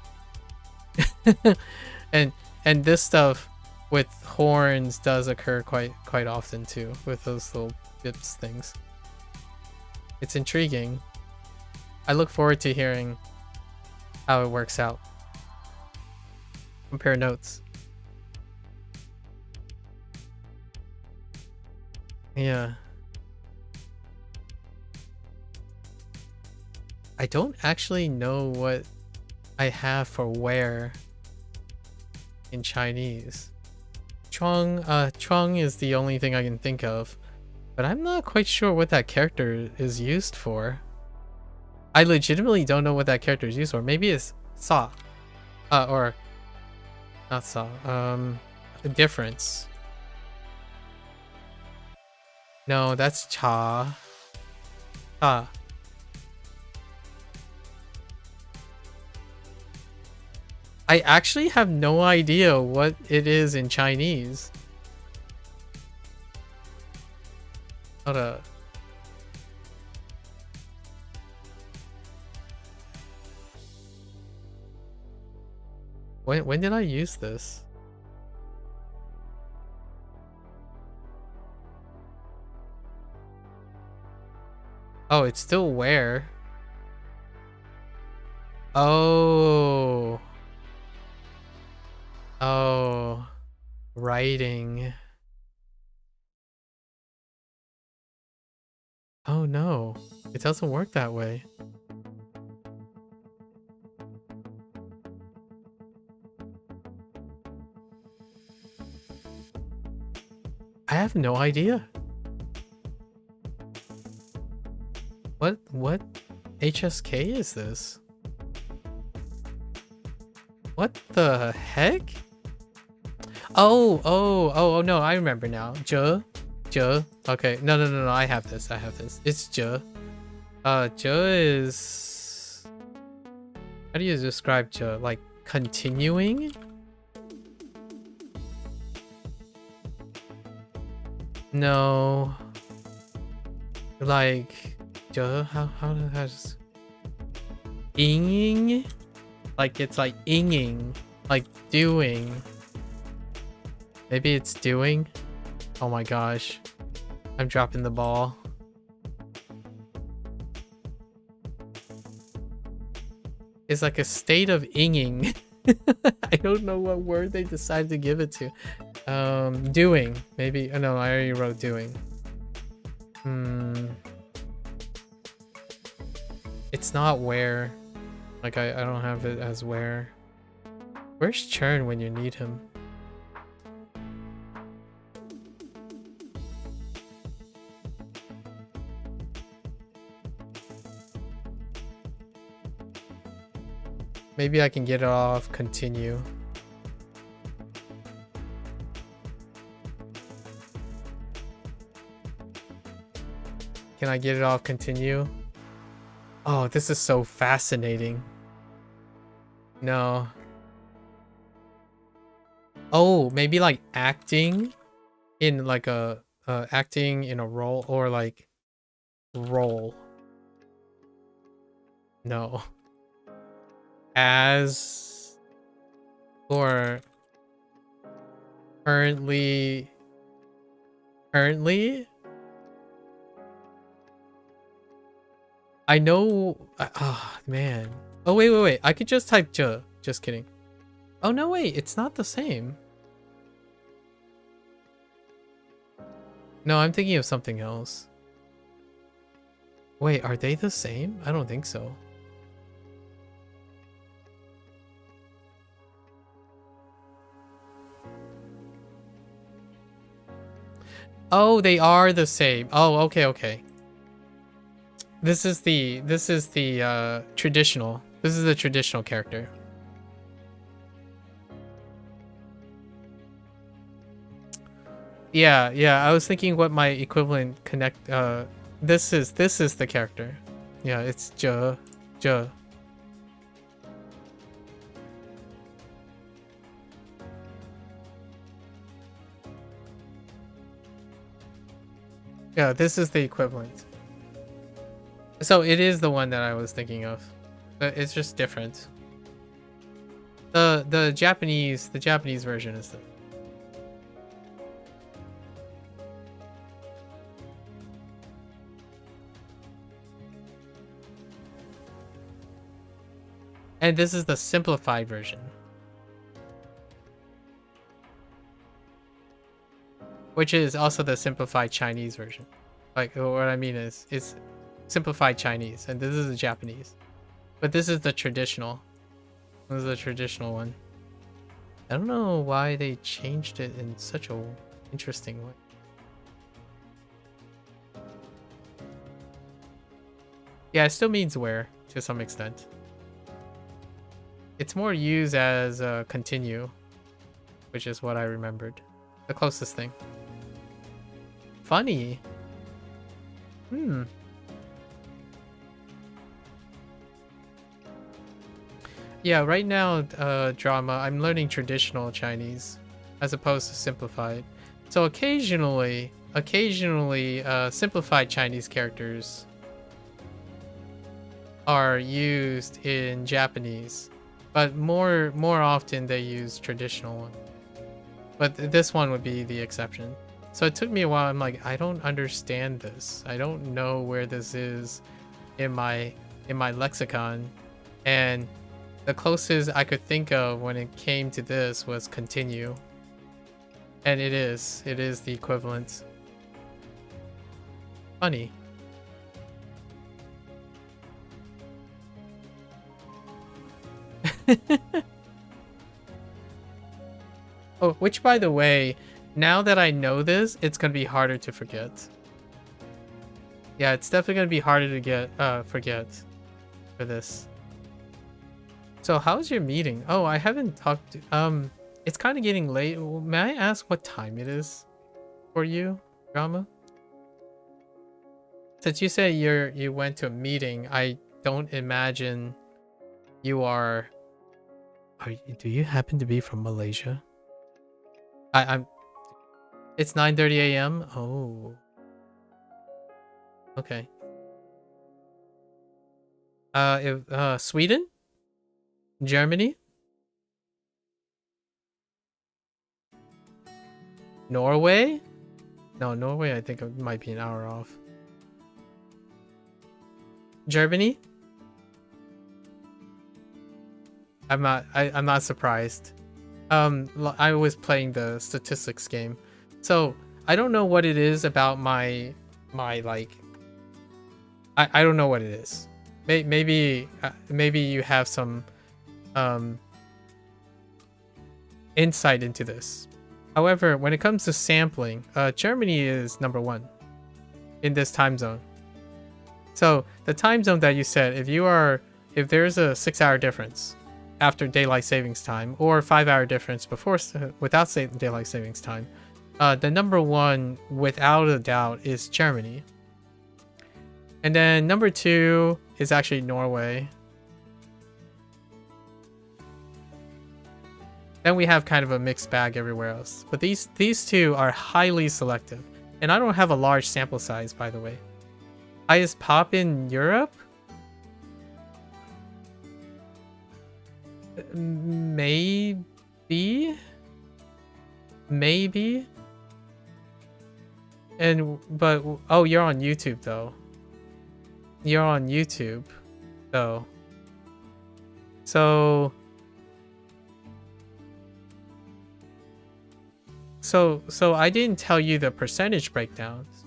and this stuff with horns does occur quite often too, with those little bips things. It's intriguing. I look forward to hearing how it works out. Compare notes. Yeah. I don't actually know what I have for where in Chinese. Chuang is the only thing I can think of, but I'm not quite sure what that character is used for. I legitimately don't know what that character is used for. Maybe it's Sa, or not Sa. A difference. No, that's Cha. Cha. I actually have no idea what it is in Chinese. Hold up. When did I use this? Oh, it's still where? Oh. Oh. Writing. Oh no. It doesn't work that way. I have no idea. What HSK is this? What the heck? Oh no, I remember now. J. Okay, no, I have this. It's J. J is... How do you describe J? Like continuing? No. Like J, how does inging? Like it's like inging, like doing. Maybe it's doing. Oh my gosh, I'm dropping the ball. It's like a state of inging. I don't know what word they decided to give it to. Doing, maybe. Oh no, I already wrote doing. It's not where. Like I don't have it as where. Where's Churn when you need him? Maybe I can get it off continue. Can I get it off continue? Oh, this is so fascinating. No. Oh, maybe like acting in like a acting in a role, or like role. No. As or currently I know. Oh man. Oh wait, I could just type J. Just kidding. Oh no, wait, it's not the same. No, I'm thinking of something else. Wait, are they the same? I don't think so. Oh, they are the same. Oh, okay. This is the traditional. This is the traditional character. Yeah, I was thinking what my equivalent connect this is the character. Yeah, it's J. Yeah, this is the equivalent. So it is the one that I was thinking of. But it's just different. The Japanese version is the... And this is the simplified version. Which is also the simplified Chinese version. Like, what I mean is, it's simplified Chinese, and this is the Japanese. But this is the traditional. This is the traditional one. I don't know why they changed it in such a interesting way. Yeah, it still means where, to some extent. It's more used as continue, which is what I remembered. The closest thing. Funny. Yeah, right now, drama, I'm learning traditional Chinese as opposed to simplified. So occasionally, simplified Chinese characters are used in Japanese, but more often they use traditional one. But this one would be the exception. So it took me a while. I'm like, I don't understand this. I don't know where this is in my lexicon. And the closest I could think of when it came to this was continue. And it is the equivalent. Funny. Oh, which by the way, Now that I know this, it's gonna be harder to forget. Yeah, it's definitely gonna be harder to get forget for this. So how's your meeting? Oh, I haven't talked to it's kind of getting late. May I ask what time it is for you, Drama? Since you say you went to a meeting, I don't imagine you are do you happen to be from Malaysia? I'm it's 9:30 a.m. Oh. Okay. Sweden? Germany? Norway? No, Norway I think it might be an hour off. Germany? I'm not surprised. I was playing the statistics game. So, I don't know what it is about my like I don't know what it is. Maybe you have some insight into this. However, when it comes to sampling, Germany is #1 in this time zone. So the time zone that you said, if there's a 6-hour difference after daylight savings time or 5-hour difference without daylight savings time, the #1 without a doubt is Germany. And then #2 is actually Norway. Then we have kind of a mixed bag everywhere else. But these two are highly selective. And I don't have a large sample size, by the way. Highest pop in Europe? Maybe? Maybe? But oh, you're on YouTube though. You're on YouTube though. So I didn't tell you the percentage breakdowns.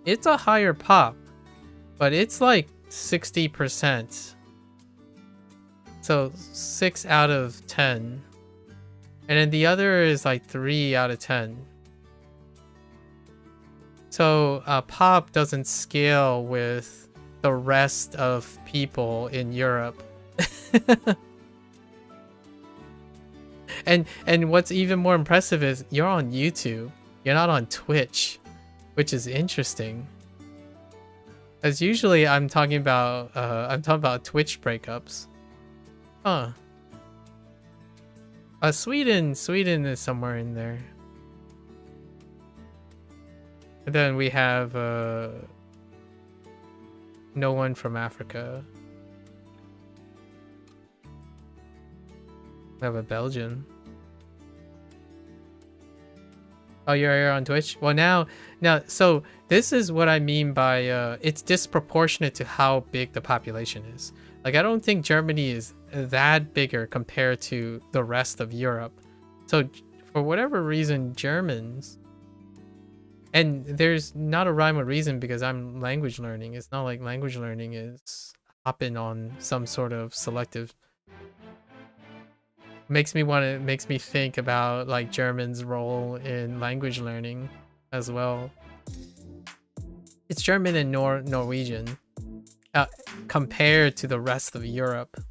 It's a higher pop, but it's like 60%. So 6 out of 10. And then the other is like 3 out of 10. So pop doesn't scale with the rest of people in Europe. And what's even more impressive is you're on YouTube. You're not on Twitch, which is interesting. As usually I'm talking about Twitch breakups. Huh. Sweden is somewhere in there. And then we have no one from Africa. We have a Belgian. Oh, you're here on Twitch? Well, now, so this is what I mean by it's disproportionate to how big the population is. Like, I don't think Germany is that bigger compared to the rest of Europe. So, for whatever reason, Germans, and there's not a rhyme or reason because I'm language learning. It's not like language learning is hopping on some sort of selective. Makes me think about like German's role in language learning as well. It's German and Norwegian compared to the rest of Europe.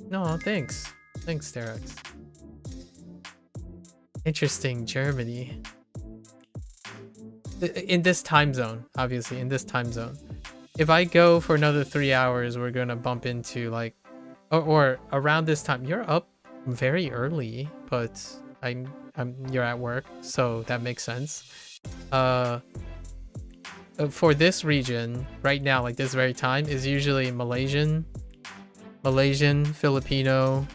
No, thanks, Terex. Interesting, Germany. In this time zone, obviously, in this time zone. If I go for another 3 hours, we're gonna bump into like, or around this time. You're up very early, but you're at work, so that makes sense. For this region right now, like this very time, is usually Malaysian, Filipino,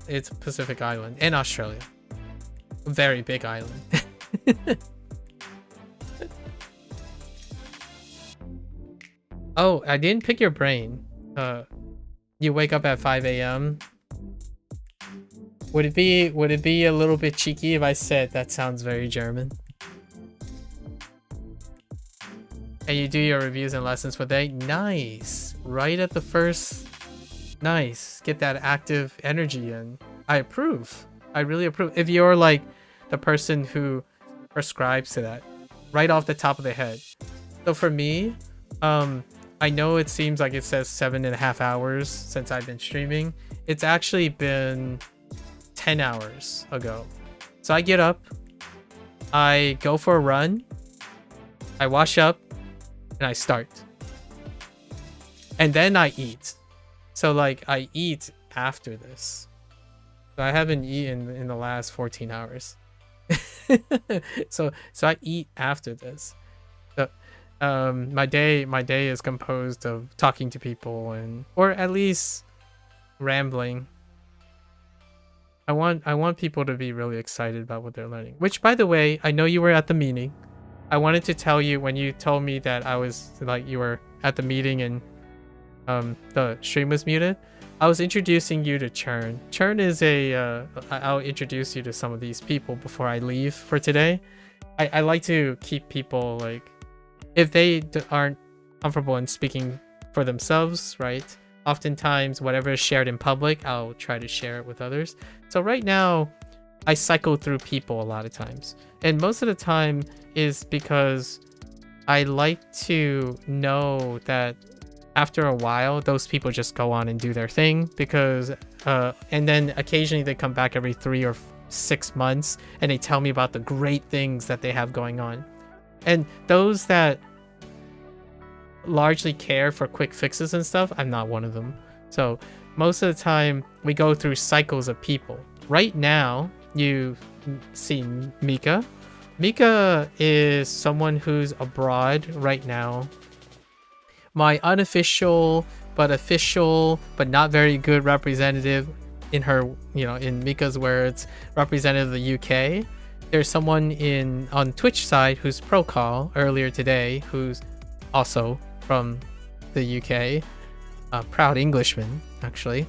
it's Pacific Island, and Australia. A very big island. Oh, I didn't pick your brain. You wake up at 5 a.m. Would it be a little bit cheeky if I said that sounds very German? And you do your reviews and lessons for the day? Nice. Right at the first. Nice. Get that active energy in. I approve. I really approve. If you're like the person who prescribes to that right off the top of the head. So for me, I know it seems like it says 7.5 hours since I've been streaming. It's actually been 10 hours ago. So I get up, I go for a run, I wash up, and I start. And then I eat. So like I eat after this. So I haven't eaten in the last 14 hours. so I eat after this. So my day is composed of talking to people or at least rambling. I want people to be really excited about what they're learning. Which, by the way, I know you were at the meeting. I wanted to tell you when you told me that I was like you were at the meeting and the stream was muted. I was introducing you to Churn. Churn is I'll introduce you to some of these people before I leave for today. I like to keep people like, if they aren't comfortable in speaking for themselves, right? Oftentimes, whatever is shared in public, I'll try to share it with others. So right now, I cycle through people a lot of times. And most of the time is because I like to know that after a while, those people just go on and do their thing because, and then occasionally they come back every 3 or 6 months and they tell me about the great things that they have going on. And those that largely care for quick fixes and stuff, I'm not one of them. So most of the time we go through cycles of people. Right now, you see Mika. Mika is someone who's abroad right now. My unofficial but official but not very good representative in her, in Mika's words, representative of the UK. There's someone on Twitch side who's pro call earlier today, who's also from the UK, a proud Englishman actually.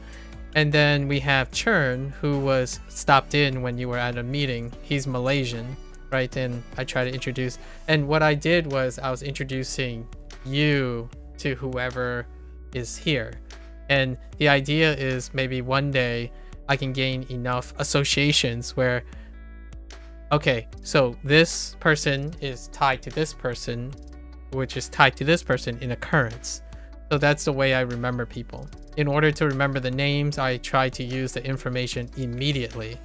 And then we have Churn, who was stopped in when you were at a meeting. He's Malaysian, right? And I try to introduce, and what I did was I was introducing you to whoever is here. And the idea is maybe one day I can gain enough associations where, okay, so this person is tied to this person, which is tied to this person in occurrence. So that's the way I remember people. In order to remember the names, I try to use the information immediately.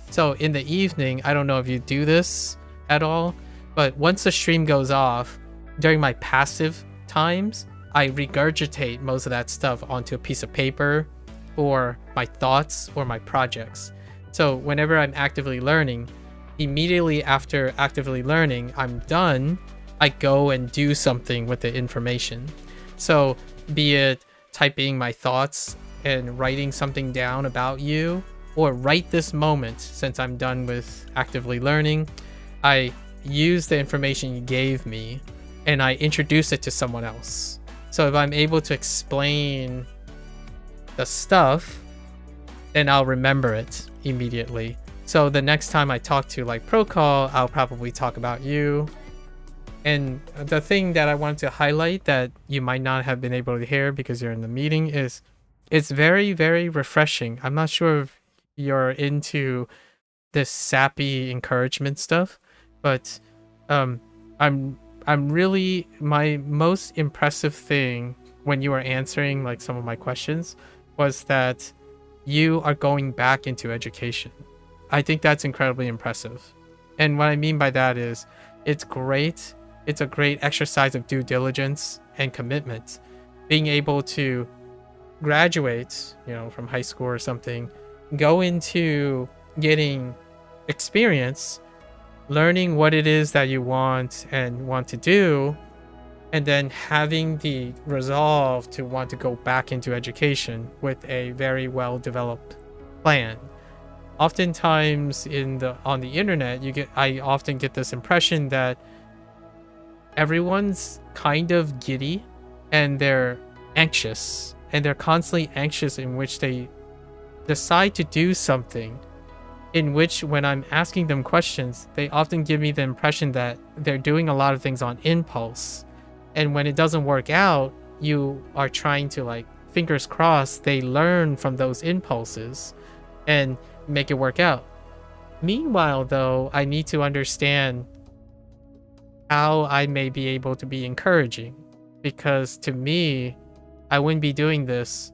So in the evening, I don't know if you do this at all, but once the stream goes off, during my passive times, I regurgitate most of that stuff onto a piece of paper or my thoughts or my projects. So whenever I'm actively learning, immediately after actively learning, I'm done, I go and do something with the information. So be it typing my thoughts and writing something down about you, or right this moment, since I'm done with actively learning, I use the information you gave me and I introduce it to someone else. So if I'm able to explain the stuff, then I'll remember it immediately. So the next time I talk to like Procall, I'll probably talk about you. And the thing that I want to highlight that you might not have been able to hear because you're in the meeting is it's very, very refreshing. I'm not sure if you're into this sappy encouragement stuff, but I'm really, my most impressive thing when you were answering like some of my questions was that you are going back into education. I think that's incredibly impressive. And what I mean by that is it's great. It's a great exercise of due diligence and commitment. Being able to graduate, from high school or something, go into getting experience, learning what it is that you want to do, and then having the resolve to want to go back into education with a very well developed plan. Oftentimes on the internet, I often get this impression that everyone's kind of giddy and they're anxious, and they're constantly anxious in which they decide to do something in which when I'm asking them questions, they often give me the impression that they're doing a lot of things on impulse. And when it doesn't work out, you are trying to, like, fingers crossed, they learn from those impulses and make it work out. Meanwhile, though, I need to understand how I may be able to be encouraging, because to me, I wouldn't be doing this.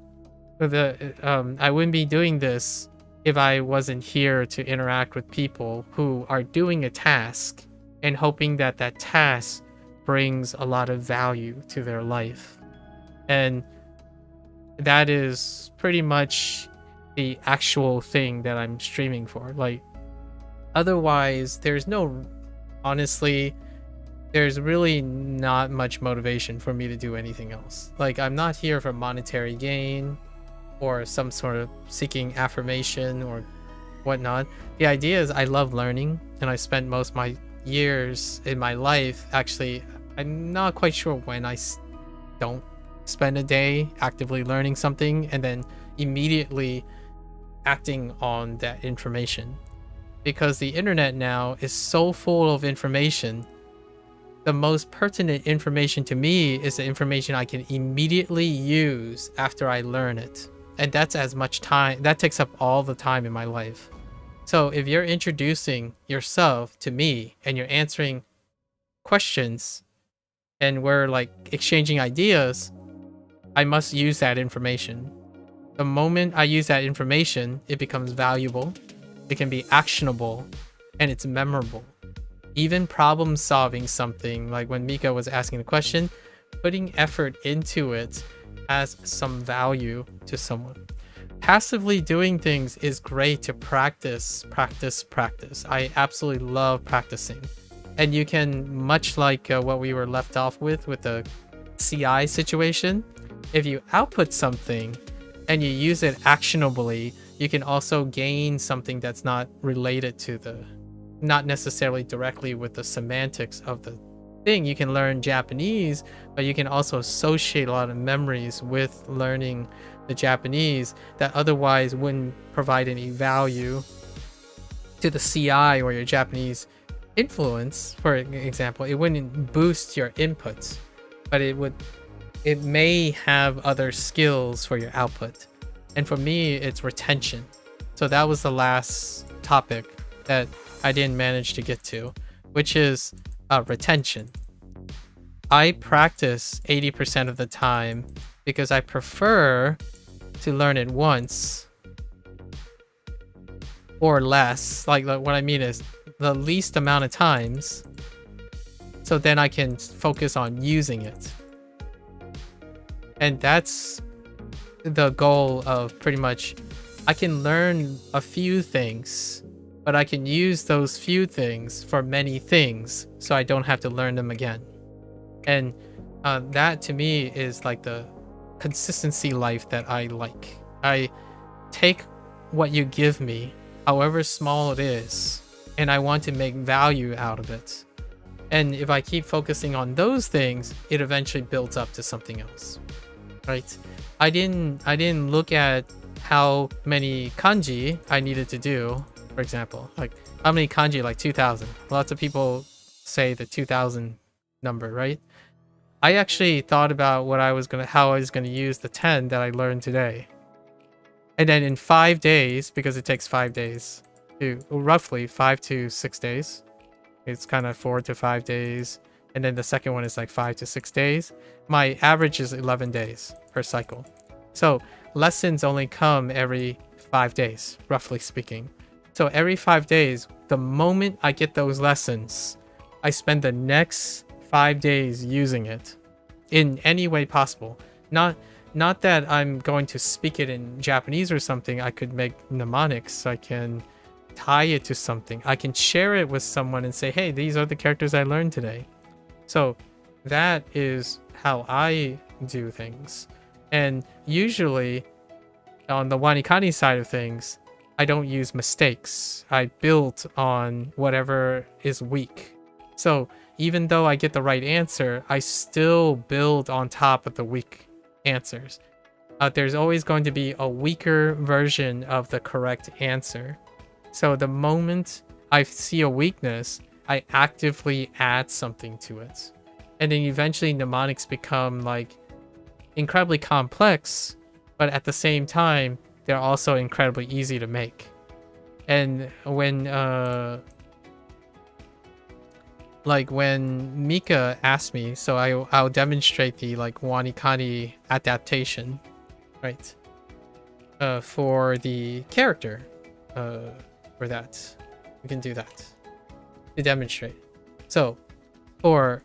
I wouldn't be doing this if I wasn't here to interact with people who are doing a task and hoping that that task brings a lot of value to their life. And that is pretty much the actual thing that I'm streaming for. Like, otherwise, honestly, there's really not much motivation for me to do anything else. Like, I'm not here for monetary gain or some sort of seeking affirmation or whatnot. The idea is I love learning, and I spent most of my years in my life, actually, I'm not quite sure when I don't spend a day actively learning something and then immediately acting on that information. Because the internet now is so full of information, the most pertinent information to me is the information I can immediately use after I learn it. And that's as much time, that takes up all the time in my life. So if you're introducing yourself to me and you're answering questions and we're like exchanging ideas, I must use that information. The moment I use that information, it becomes valuable, it can be actionable, and it's memorable. Even problem solving something, like when Mika was asking the question, putting effort into it has some value to someone. Passively doing things is great to practice. I absolutely love practicing. And you can, much like what we were left off with the CI situation, if you output something and you use it actionably, you can also gain something that's not related to not necessarily directly with the semantics of the thing. You can learn Japanese, but you can also associate a lot of memories with learning the Japanese that otherwise wouldn't provide any value to the CI or your Japanese influence. For example, it wouldn't boost your inputs, but it may have other skills for your output. And for me, it's retention. So that was the last topic that I didn't manage to get to, which is retention. I practice 80% of the time because I prefer to learn it once or less. Like what I mean is the least amount of times, so then I can focus on using it. And that's the goal of pretty much, I can learn a few things, but I can use those few things for many things so I don't have to learn them again. And that to me is like the consistency life that I like. I take what you give me, however small it is, and I want to make value out of it. And if I keep focusing on those things, it eventually builds up to something else, right? I didn't look at how many kanji I needed to do. For example, like how many kanji, like 2,000. Lots of people say the 2,000 number, right? I actually thought about how I was gonna use the 10 that I learned today. And then in 5 days, because it takes 5 days roughly 5 to 6 days. It's kind of 4 to 5 days. And then the second one is like 5 to 6 days. My average is 11 days per cycle. So lessons only come every 5 days, roughly speaking. So every 5 days, the moment I get those lessons, I spend the next 5 days using it in any way possible. Not that I'm going to speak it in Japanese or something. I could make mnemonics. I can tie it to something. I can share it with someone and say, hey, these are the characters I learned today. So that is how I do things. And usually on the WaniKani side of things, I don't use mistakes. I build on whatever is weak. So even though I get the right answer, I still build on top of the weak answers. There's always going to be a weaker version of the correct answer. So the moment I see a weakness, I actively add something to it. And then eventually mnemonics become like incredibly complex, but at the same time, they're also incredibly easy to make. And when like when Mika asked me, so I'll demonstrate the like WaniKani adaptation, right? For the character, for that, we can do that to demonstrate. So, for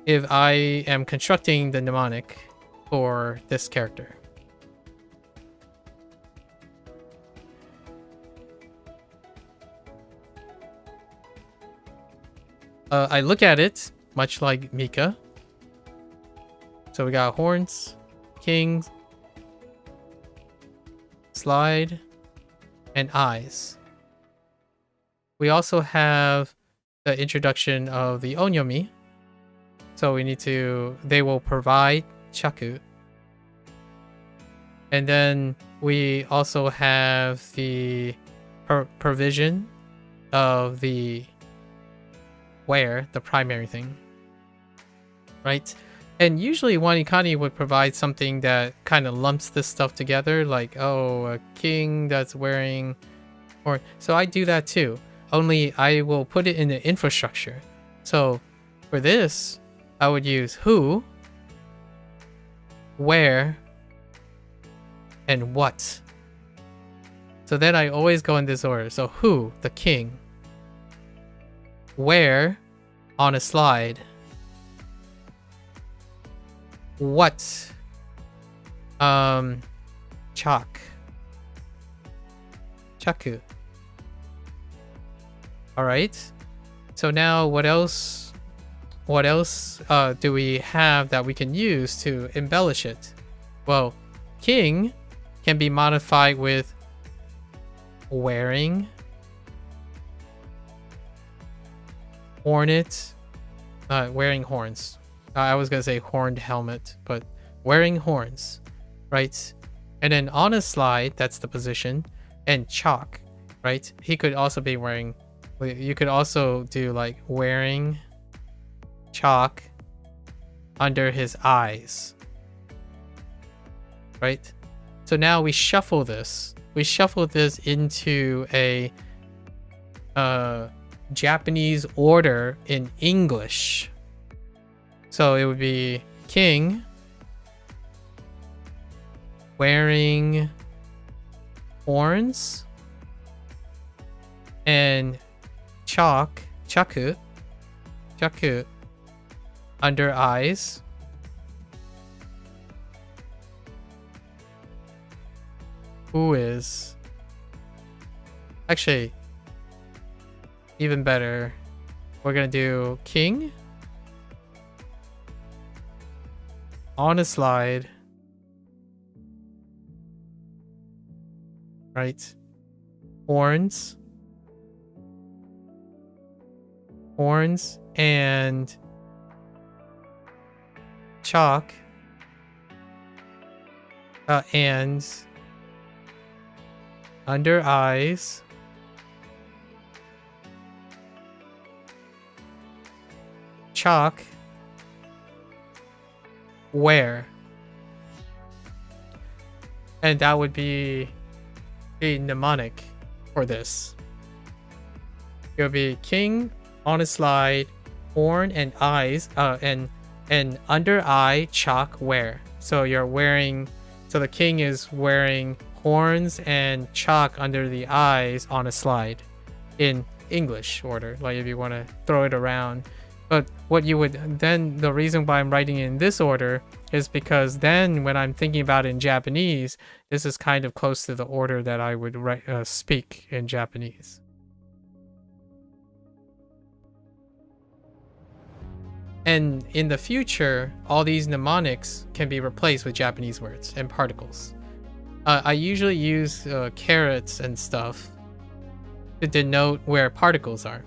if I am constructing the mnemonic for this character. I look at it much like Mika. So we got horns, kings, slide, and eyes. We also have the introduction of the onyomi. So we need to, they will provide chaku. And then we also have the provision of the where, the primary thing, right? And usually WaniKani would provide something that kind of lumps this stuff together, like, oh, a king that's wearing, or so I do that too. Only I will put it in the infrastructure. So for this, I would use who, where, and what. So then I always go in this order. So who, the king. Where, on a slide. What, chalk. Chaku. Alright. So now what else do we have that we can use to embellish it? Well, king can be modified with wearing, hornet, wearing horns. I was gonna say horned helmet, but wearing horns, right? And then on a slide, that's the position, and chalk, right? He could also be wearing, you could also do like wearing chalk under his eyes, right? So now we shuffle this. We shuffle this into a Japanese order in English. So it would be king wearing horns and chaku under eyes. Who is actually even better? We're gonna do king on a slide, right? Horns and chalk, and under eyes, chalk, where, and that would be a mnemonic for this. It would be king on a slide, horn and eyes, and under eye, chalk, where. So you're wearing, so the king is wearing horns and chalk under the eyes on a slide in English order, like if you want to throw it around. But what you would then, the reason why I'm writing in this order is because then when I'm thinking about it in Japanese, this is kind of close to the order that I would speak in Japanese. And in the future, all these mnemonics can be replaced with Japanese words and particles. I usually use carrots and stuff to denote where particles are.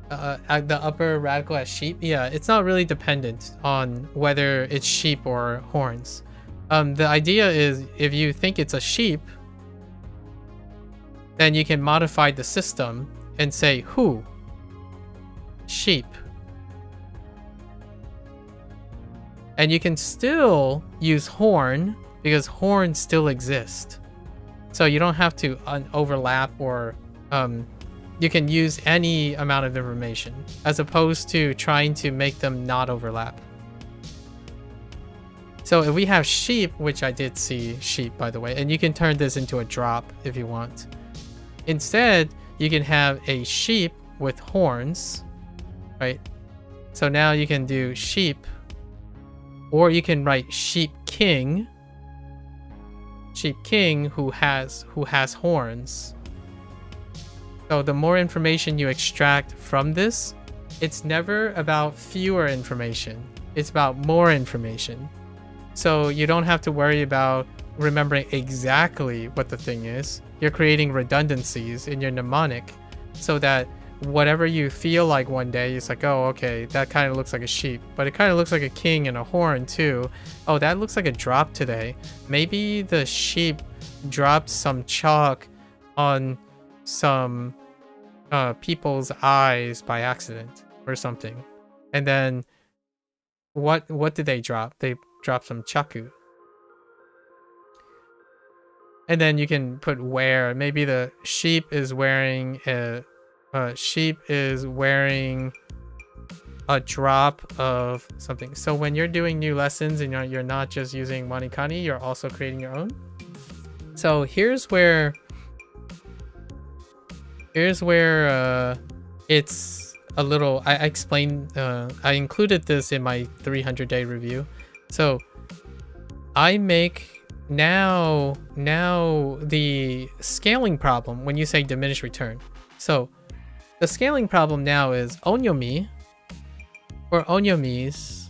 The upper radical as sheep, yeah, it's not really dependent on whether it's sheep or horns. The idea is if you think it's a sheep, then you can modify the system and say who, sheep. And you can still use horn because horns still exist. So you don't have to overlap, or you can use any amount of information as opposed to trying to make them not overlap. So if we have sheep, which I did see sheep, by the way, and you can turn this into a drop if you want. Instead, you can have a sheep with horns, right? So now you can do sheep, or you can write sheep king who has horns. So the more information you extract from this, it's never about fewer information. It's about more information. So you don't have to worry about remembering exactly what the thing is. You're creating redundancies in your mnemonic so that whatever you feel like one day, it's like, oh, okay, that kind of looks like a sheep, but it kind of looks like a king and a horn too. Oh, that looks like a drop today. Maybe the sheep dropped some chalk on some people's eyes by accident or something. And then what did they drop? They dropped some chaku. And then you can put where. Maybe the sheep is wearing a drop of something. So when you're doing new lessons and you're not just using WaniKani, you're also creating your own. So here's where it's a little, I explained, I included this in my 300-day review. So I make now the scaling problem when you say diminished return. So the scaling problem now is onyomi or onyomis.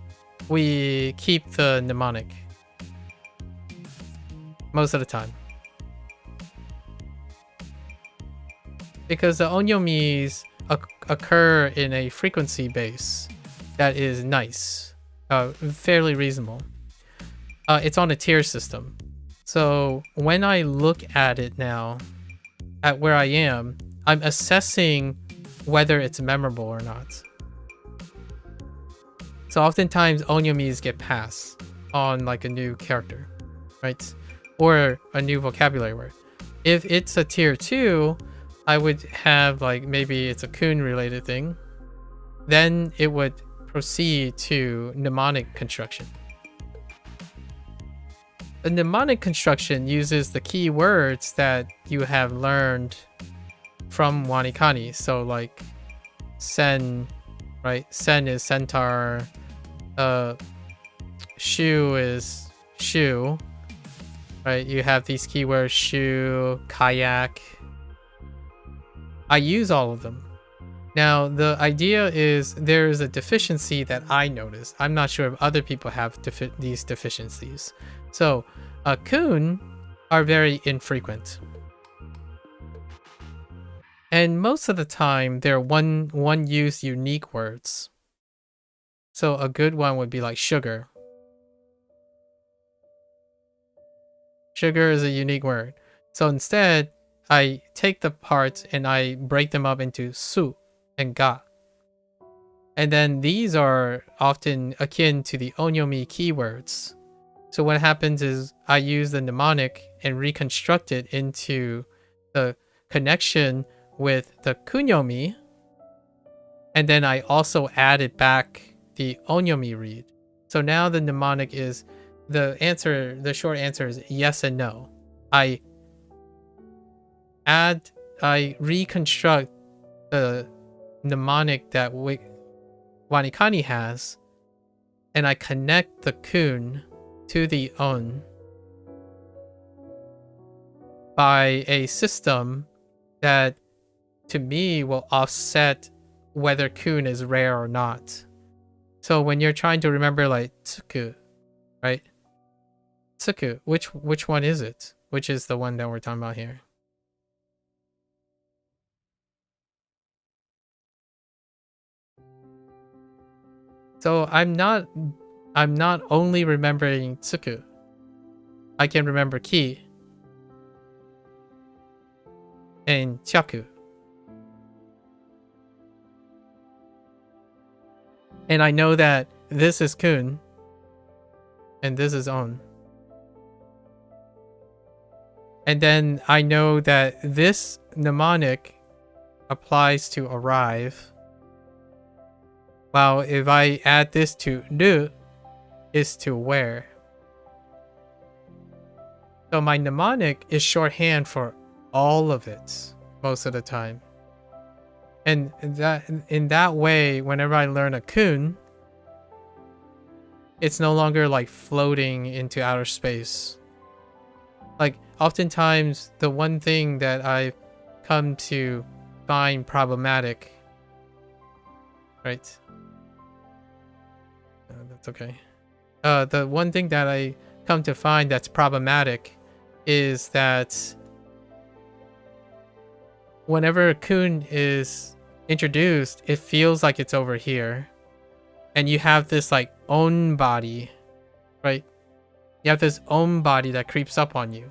We keep the mnemonic most of the time, because the onyomis occur in a frequency base that is nice, fairly reasonable. It's on a tier system. So when I look at it now, at where I am, I'm assessing whether it's memorable or not. So oftentimes onyomis get passed on like a new character, right? Or a new vocabulary word. If it's a tier 2, I would have like, maybe it's a kun related thing. Then it would proceed to mnemonic construction. The mnemonic construction uses the key words that you have learned from WaniKani. So like sen, right? Sen is centaur. Shu is shoe, right? You have these keywords: shoe, kayak. I use all of them. Now, the idea is there is a deficiency that I noticed. I'm not sure if other people have these deficiencies. So, kun are very infrequent. And most of the time, they're one-use unique words. So a good one would be like sugar. Sugar is a unique word. So instead, I take the parts and I break them up into su and ga. And then these are often akin to the onyomi keywords. So what happens is I use the mnemonic and reconstruct it into the connection with the kunyomi. And then I also added back the onyomi read. So now the mnemonic is, the short answer is yes and no. I reconstruct the mnemonic that WaniKani has, and I connect the kun to the on by a system that to me will offset whether kun is rare or not. So when you're trying to remember like tsuku, right? Tsuku, which one is it? Which is the one that we're talking about here? So I'm not only remembering tsuku. I can remember ki and chaku. And I know that this is kun and this is on. And then I know that this mnemonic applies to arrive. While if I add this to nu, is to where. So my mnemonic is shorthand for all of it most of the time. And in that way, whenever I learn a kun, it's no longer like floating into outer space. Like oftentimes the one thing that I've come to find problematic, right? That's okay. The one thing that I come to find that's problematic is that whenever a kun is introduced, it feels like it's over here. And you have this like own body, right? You have this own body that creeps up on you.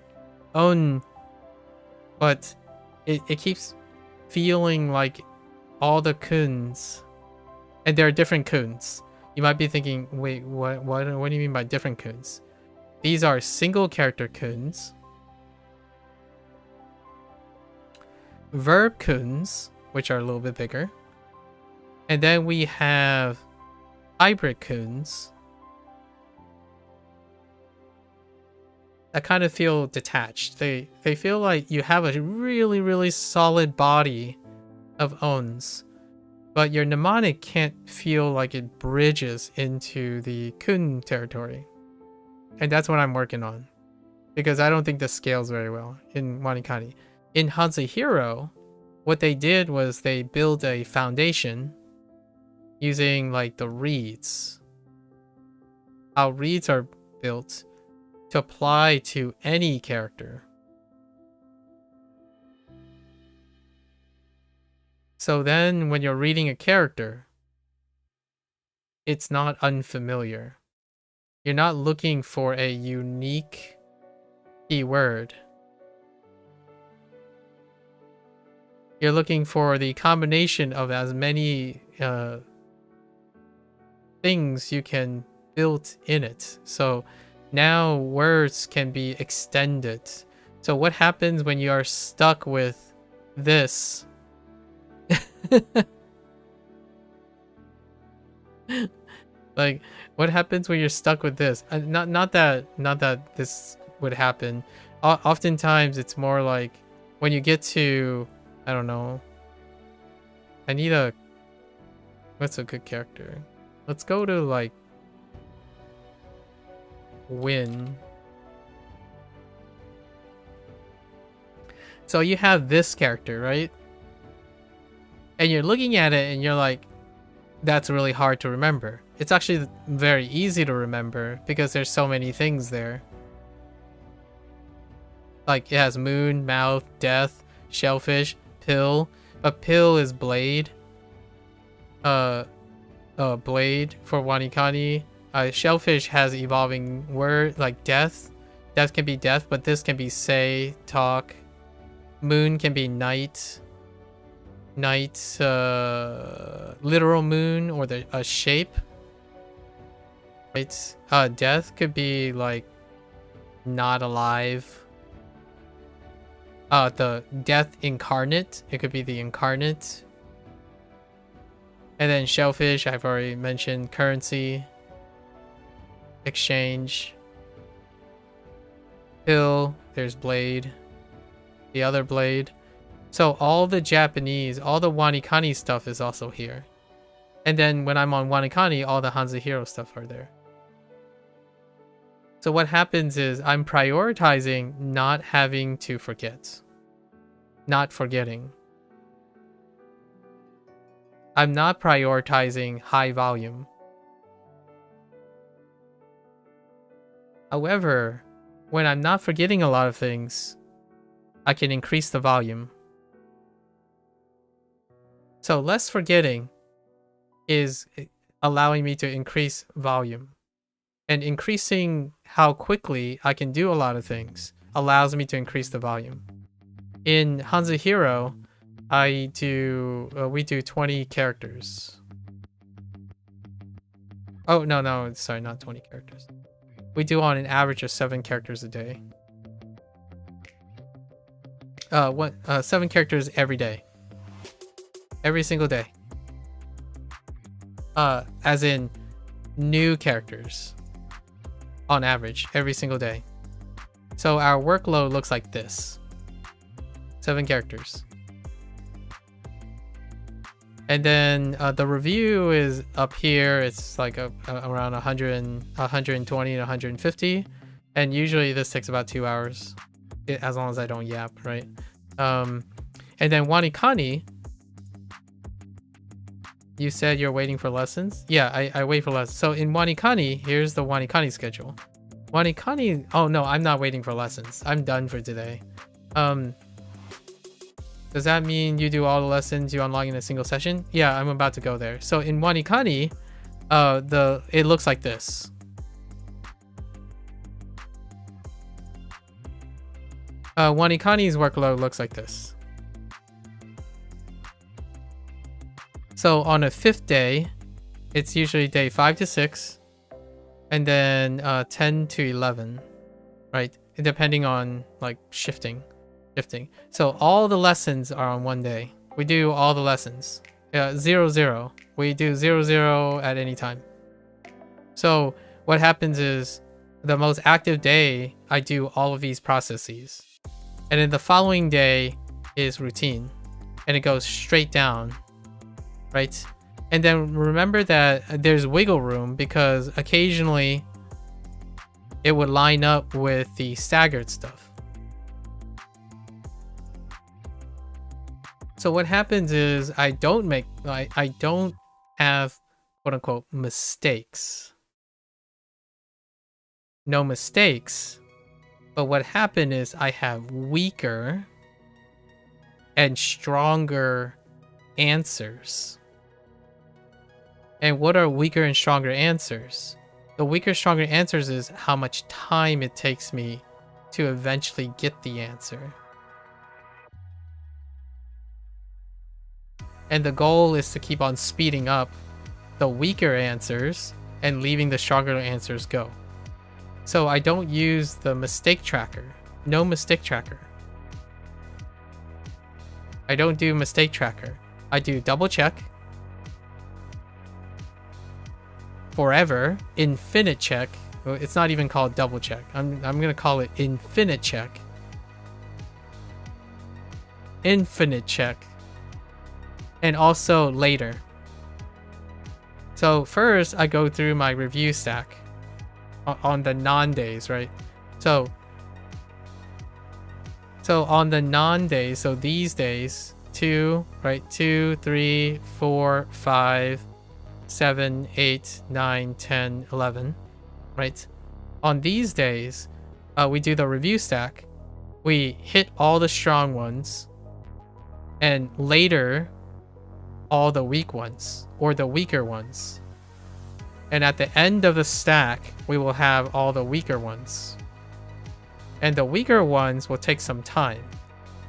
Own, but it keeps feeling like all the kuns, and there are different kuns. You might be thinking, wait, what do you mean by different kuns? These are single character kuns, verb kuns, which are a little bit bigger, and then we have hybrid kuns that kind of feel detached. They feel like you have a really, really solid body of owns, but your mnemonic can't feel like it bridges into the kun territory. And that's what I'm working on, because I don't think this scales very well in WaniKani. In HanziHero, what they did was they built a foundation using like the reeds. How reeds are built to apply to any character. So then when you're reading a character, it's not unfamiliar. You're not looking for a unique keyword. You're looking for the combination of as many things you can build in it. So now words can be extended. So what happens when you are stuck with this? Like, what happens when you're stuck with this? Not that this would happen. Oftentimes it's more like when you get to, I don't know. I need a, what's a good character? Let's go to like win. So you have this character, right? And you're looking at it and you're like, that's really hard to remember. It's actually very easy to remember because there's so many things there. Like it has moon, mouth, death, shellfish, pill. But pill is blade. Blade for WaniKani. Shellfish has evolving word like death. Death can be death, but this can be say, talk. Moon can be night. Night, literal moon, or a shape. Right? Death could be like not alive. The death incarnate. It could be the incarnate. And then shellfish, I've already mentioned. Currency. Exchange. Pill. There's blade. The other blade. So all the Japanese, all the WaniKani stuff is also here. And then when I'm on WaniKani, all the HanziHero stuff are there. So what happens is I'm prioritizing not having to forget. Not forgetting. I'm not prioritizing high volume. However, when I'm not forgetting a lot of things, I can increase the volume. So less forgetting is allowing me to increase volume. And increasing how quickly I can do a lot of things allows me to increase the volume. In HanziHero, we do 20 characters. Oh, no, sorry, not 20 characters. We do on an average of 7 characters a day. 7 characters every day. Every single day. As in new characters on average every single day. So our workload looks like this. 7 characters. And then the review is up here. It's like around 120 and 150. And usually this takes about 2 hours. As long as I don't yap, right? And then WaniKani. You said you're waiting for lessons? Yeah, I wait for lessons. So in WaniKani, here's the WaniKani schedule. WaniKani, oh no, I'm not waiting for lessons. I'm done for today. Does that mean you do all the lessons you unlock in a single session? Yeah, I'm about to go there. So in WaniKani, it looks like this. WaniKani's workload looks like this. So on a 5th day, it's usually day 5 to 6, and then 10 to 11, right? Depending on like shifting. So all the lessons are on one day. We do all the lessons. 0-0. We do 0-0 at any time. So what happens is the most active day, I do all of these processes. And then the following day is routine. And it goes straight down. Right? And then remember that there's wiggle room because occasionally it would line up with the staggered stuff. So what happens is I don't have quote unquote mistakes. No mistakes. But what happened is I have weaker and stronger answers. And what are weaker and stronger answers? The weaker, stronger answers is how much time it takes me to eventually get the answer. And the goal is to keep on speeding up the weaker answers and leaving the stronger answers go. So I don't use the mistake tracker. No mistake tracker. I don't do mistake tracker. I do double check. Forever. Infinite check. Well, it's not even called double check. I'm gonna call it infinite check. Infinite check. And also later. So first I go through my review stack on the non-days, right? So on the non-days, so these days, 2, right? 2, 3, 4, 5, 7, 8, 9, 10, 11, right? On these days, we do the review stack. We hit all the strong ones, and later all the weak ones or the weaker ones. And at the end of the stack, we will have all the weaker ones. And the weaker ones will take some time.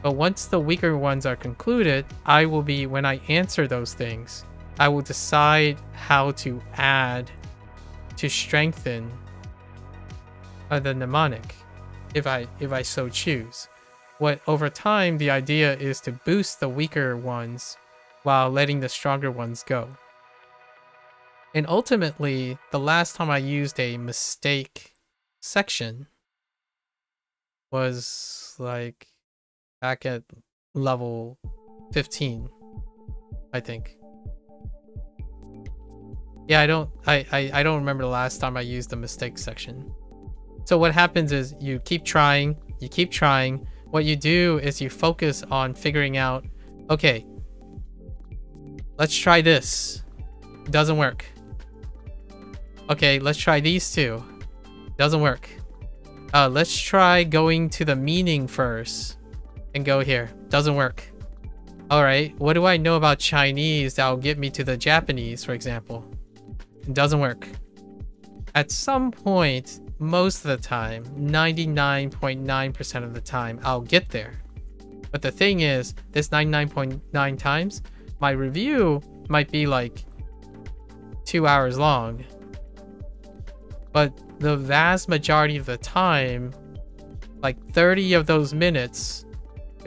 But once the weaker ones are concluded, when I answer those things, I will decide how to add to strengthen the mnemonic if I so choose. Over time, the idea is to boost the weaker ones while letting the stronger ones go. And ultimately, the last time I used a mistake section was like back at level 15, I think. Yeah, I don't remember the last time I used the mistake section. So what happens is you keep trying. What you do is you focus on figuring out, okay, let's try this. Doesn't work. Okay, let's try these two. Doesn't work. Let's try going to the meaning first and go here. Doesn't work. All right, what do I know about Chinese that will get me to the Japanese, for example? It doesn't work. At some point, most of the time, 99.9% of the time, I'll get there. But the thing is, this 99.9 times, my review might be like 2 hours long. But the vast majority of the time, like 30 of those minutes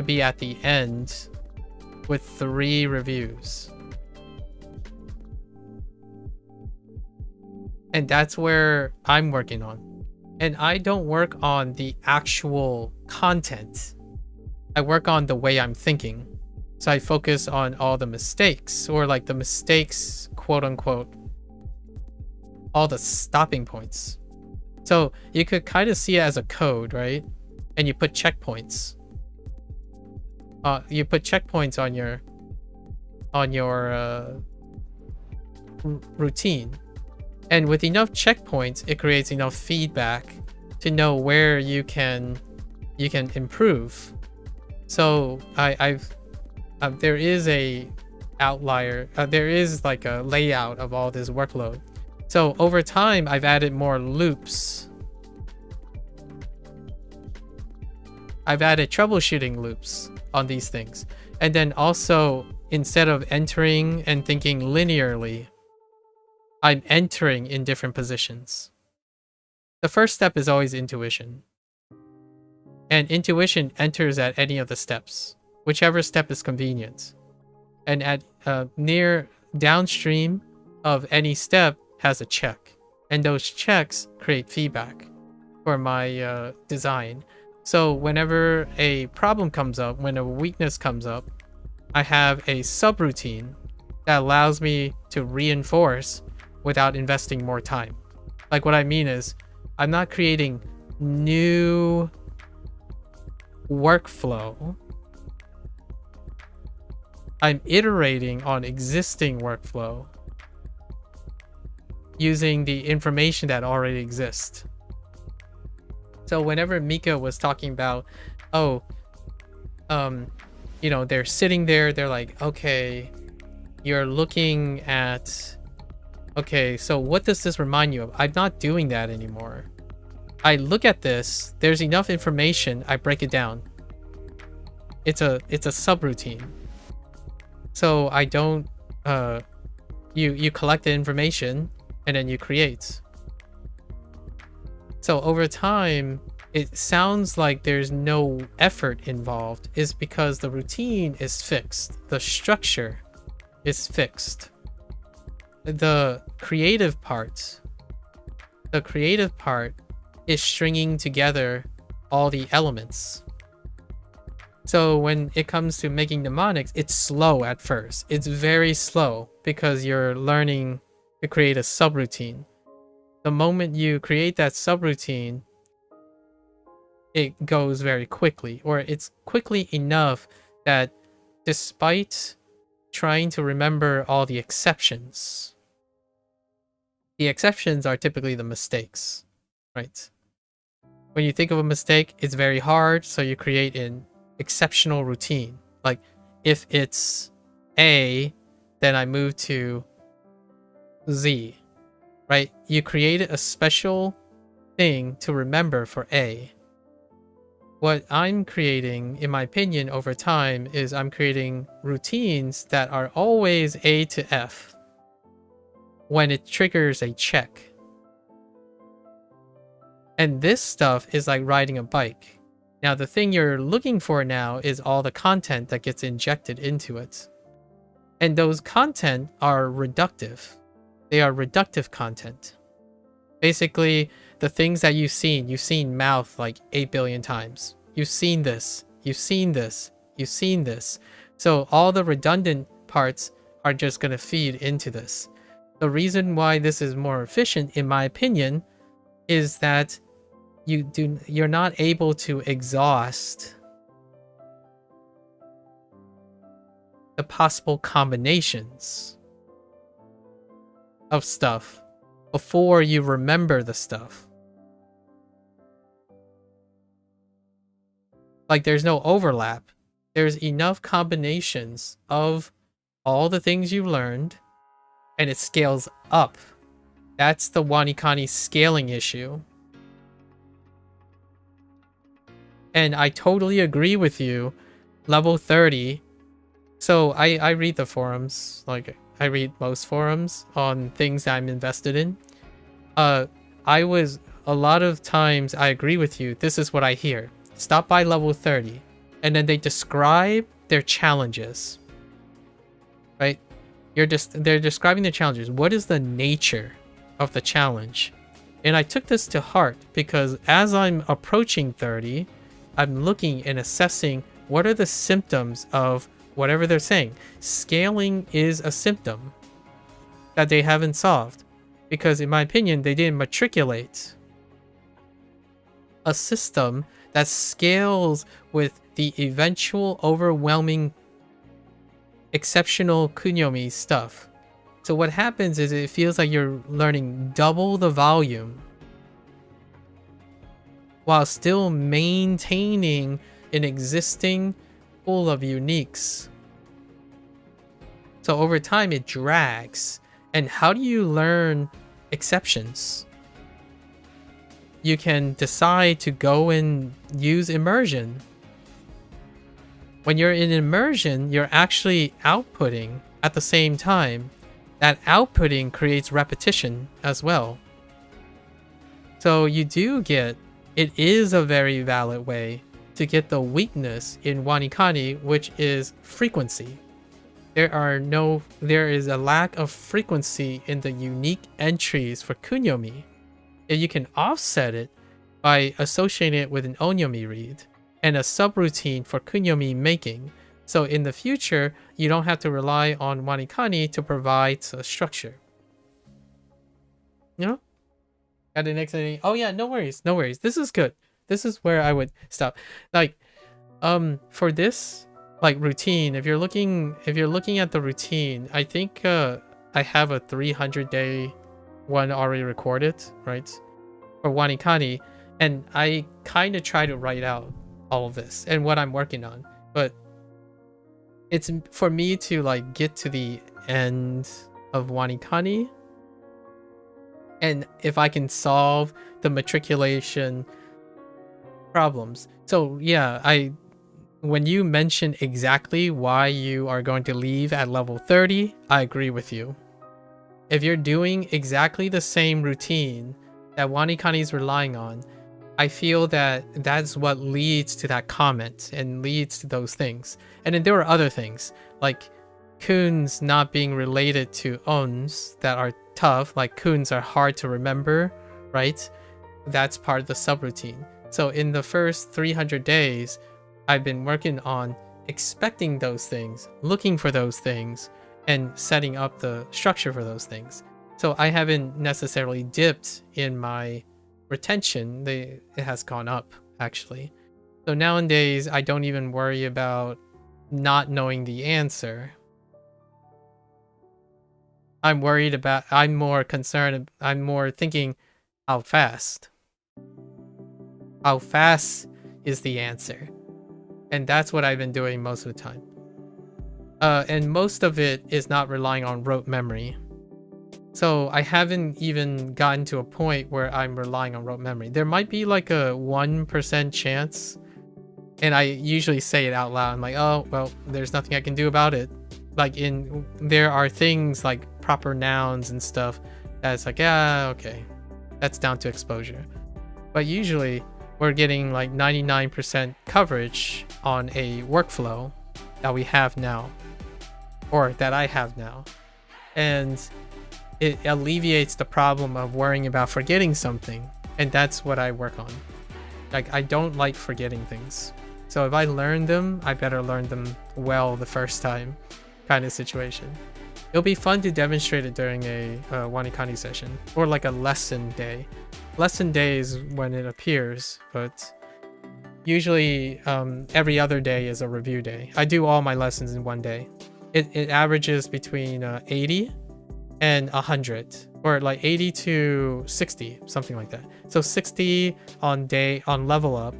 to be at the end with 3 reviews. And that's where I'm working on. And I don't work on the actual content. I work on the way I'm thinking. So I focus on all the mistakes, or like the mistakes, quote unquote, all the stopping points. So you could kind of see it as a code, right? And you put checkpoints. You put checkpoints on your routine. And with enough checkpoints, it creates enough feedback to know where you can improve. So there is a outlier. There is like a layout of all this workload. So over time, I've added more loops. I've added troubleshooting loops on these things. And then also, instead of entering and thinking linearly, I'm entering in different positions. The first step is always intuition. And intuition enters at any of the steps, whichever step is convenient. And at near downstream of any step has a check. And those checks create feedback for my design. So whenever a problem comes up, when a weakness comes up, I have a subroutine that allows me to reinforce without investing more time. Like what I mean is, I'm not creating new workflow. I'm iterating on existing workflow using the information that already exists. So whenever Mika was talking about, you know, they're sitting there, they're like, okay, you're looking at, okay, so what does this remind you of? I'm not doing that anymore. I look at this, there's enough information, I break it down. It's a subroutine. So I don't, you collect the information and then you create. So over time, it sounds like there's no effort involved, is because the routine is fixed. The structure is fixed. The creative part is stringing together all the elements. So when it comes to making mnemonics, it's slow at first. It's very slow because you're learning to create a subroutine. The moment you create that subroutine, it goes very quickly, or it's quickly enough that despite trying to remember all the exceptions are typically the mistakes, right? When you think of a mistake, it's very hard, so you create an exceptional routine. Like, if it's A, then I move to Z, right? You created a special thing to remember for A. What I'm creating, in my opinion, over time, is I'm creating routines that are always A to F when it triggers a check. And this stuff is like riding a bike. Now, the thing you're looking for now is all the content that gets injected into it. And those content are reductive. They are reductive content. Basically, the things that you've seen mouth like 8 billion times. You've seen this, you've seen this, you've seen this. So all the redundant parts are just going to feed into this. The reason why this is more efficient, in my opinion, is that you're not able to exhaust the possible combinations of stuff before you remember the stuff. Like, there's no overlap. There's enough combinations of all the things you've learned, and it scales up. That's the WaniKani scaling issue. And I totally agree with you. Level 30. So I read the forums. Like, I read most forums on things that I'm invested in. A lot of times I agree with you. This is what I hear. Stop by level 30. and then they describe their challenges, right? They're describing the challenges. What is the nature of the challenge? And I took this to heart because as I'm approaching 30, I'm looking and assessing what are the symptoms of whatever they're saying. Scaling is a symptom that they haven't solved because, in my opinion, they didn't matriculate a system that scales with the eventual overwhelming exceptional kunyomi stuff. So what happens is it feels like you're learning double the volume while still maintaining an existing pool of uniques. So over time it drags. And how do you learn exceptions? You can decide to go and use immersion. When you're in immersion, you're actually outputting at the same time. That outputting creates repetition as well. So you do get, it is a very valid way to get the weakness in WaniKani, which is frequency. There is a lack of frequency in the unique entries for kunyomi. And you can offset it by associating it with an onyomi read and a subroutine for kunyomi making. So in the future, you don't have to rely on WaniKani to provide a structure. You know? Got the next thing. Oh yeah, no worries, no worries. This is good. This is where I would stop. Like, for this like routine, if you're looking at the routine, I think I have a 300-day one already recorded, right? For WaniKani, and I kind of try to write out all of this and what I'm working on, but it's for me to like get to the end of WaniKani, and if I can solve the matriculation problems. So yeah, when you mention exactly why you are going to leave at level 30, I agree with you. If you're doing exactly the same routine that WaniKani is relying on, I feel that that's what leads to that comment and leads to those things. And then there are other things, like kuns not being related to ons that are tough, like kuns are hard to remember, right? That's part of the subroutine. So in the first 300 days, I've been working on expecting those things, looking for those things, and setting up the structure for those things. So I haven't necessarily dipped in my retention. It has gone up, actually. So nowadays, I don't even worry about not knowing the answer. I'm more concerned, I'm more thinking, how fast? How fast is the answer? And that's what I've been doing most of the time. And most of it is not relying on rote memory. So I haven't even gotten to a point where I'm relying on rote memory. There might be like a 1% chance, and I usually say it out loud. I'm like, oh, well, there's nothing I can do about it. Like there are things like proper nouns and stuff that's like, yeah, okay, that's down to exposure. But usually we're getting like 99% coverage on a workflow that we have now, or that I have now. And it alleviates the problem of worrying about forgetting something. And that's what I work on. Like, I don't like forgetting things. So if I learn them, I better learn them well the first time, kind of situation. It'll be fun to demonstrate it during a WaniKani session, or like a lesson day. Lesson day is when it appears, but usually every other day is a review day. I do all my lessons in one day. It averages between 80 and 100, or like 80 to 60, something like that. So 60 on level up,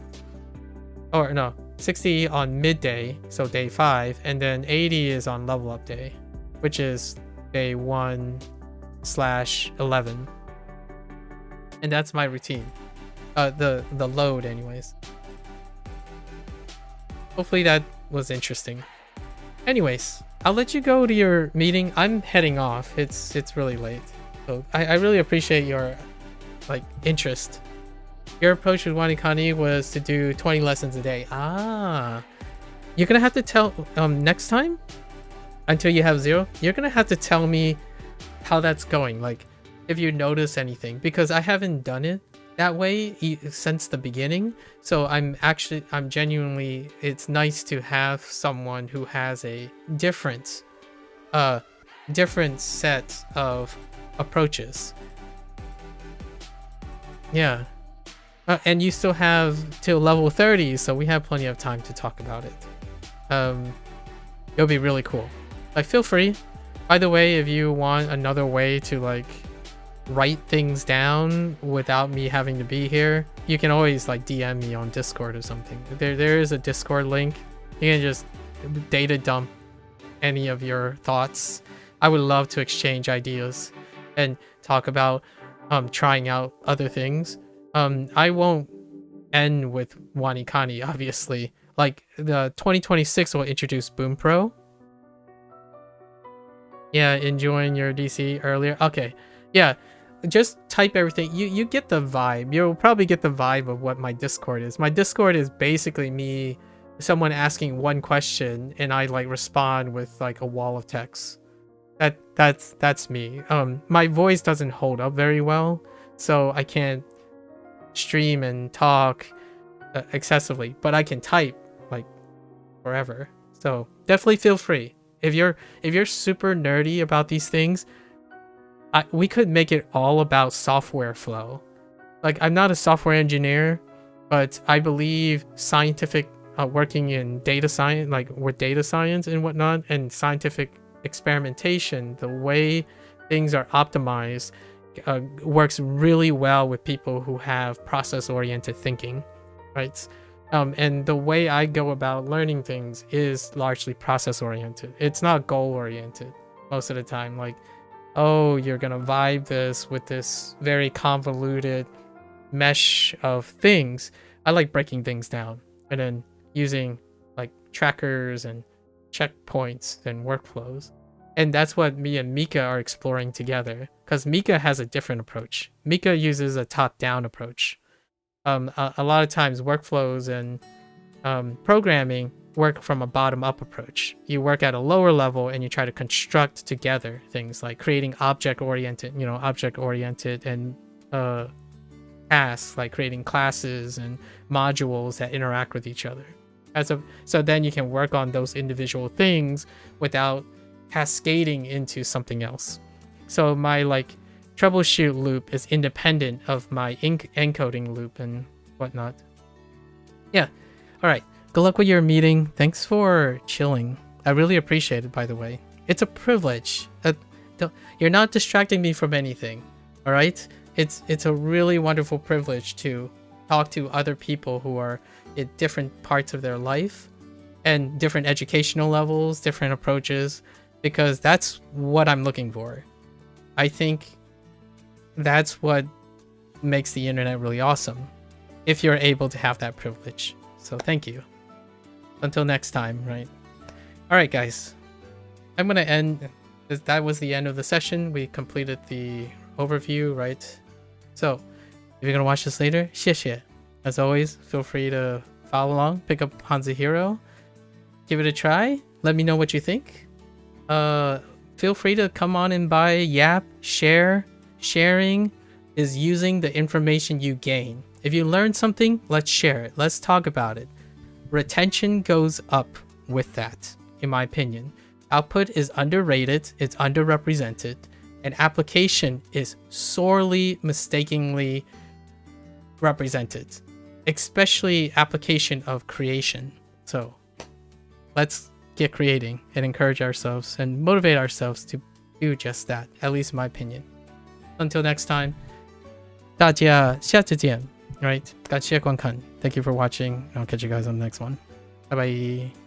or no, 60 on midday, so day 5, and then 80 is on level up day, which is day 1/11. And that's my routine. The load anyways. Hopefully that was interesting. Anyways, I'll let you go to your meeting. I'm heading off. It's really late. So I really appreciate your interest. Your approach with WaniKani was to do 20 lessons a day. Ah, you're gonna have to tell next time, until you have 0, you're gonna have to tell me how that's going, like if you notice anything, because I haven't done it that way since the beginning. So I'm genuinely, it's nice to have someone who has a different set of approaches. Yeah. And you still have till level 30, so we have plenty of time to talk about it. It'll be really cool. Like, feel free. By the way, if you want another way to like write things down without me having to be here, you can always like DM me on Discord or something. There is a Discord link. You can just data dump any of your thoughts. I would love to exchange ideas and talk about trying out other things. I won't end with WaniKani, obviously. Like, the 2026 will introduce Boom Pro. Yeah, enjoying your DC earlier. Okay, yeah, just type everything. You get the vibe. You'll probably get the vibe of what my Discord is. My Discord is basically me, someone asking one question, and I like respond with like a wall of text. That's me. My voice doesn't hold up very well, so I can't stream and talk excessively, but I can type like forever. So definitely feel free. If you're super nerdy about these things, we could make it all about software flow. Like, I'm not a software engineer, but I believe scientific working in data science, like with data science and whatnot, and scientific experimentation, the way things are optimized works really well with people who have process-oriented thinking, right? And the way I go about learning things is largely process-oriented. It's not goal-oriented most of the time. Like, oh, you're gonna vibe this with this very convoluted mesh of things. I like breaking things down and then using like trackers and checkpoints and workflows. And that's what me and Mika are exploring together, because Mika has a different approach. Mika uses a top-down approach. A lot of times workflows and programming work from a bottom-up approach. You work at a lower level and you try to construct together things like creating object-oriented and tasks, like creating classes and modules that interact with each other. So then you can work on those individual things without cascading into something else. So my like troubleshoot loop is independent of my encoding loop and whatnot. Yeah. All right. Good luck with your meeting. Thanks for chilling. I really appreciate it, by the way. It's a privilege. You're not distracting me from anything. All right. It's a really wonderful privilege to talk to other people who are at different parts of their life and different educational levels, different approaches, because that's what I'm looking for. I think that's what makes the internet really awesome, if you're able to have that privilege. So thank you. Until next time, right? All right, guys. I'm going to end. That was the end of the session. We completed the overview, right? So if you're going to watch this later, 谢谢. As always, feel free to follow along, pick up HanziHero, give it a try. Let me know what you think. Feel free to come on and buy Yap, share. Sharing is using the information you gain. If you learn something, let's share it. Let's talk about it. Retention goes up with that, in my opinion. Output is underrated, it's underrepresented, and application is sorely mistakenly represented, especially application of creation. So let's get creating and encourage ourselves and motivate ourselves to do just that, at least in my opinion. Until next time, 大家下次见. Right? 感谢观看. Thank you for watching. I'll catch you guys on the next one. Bye bye.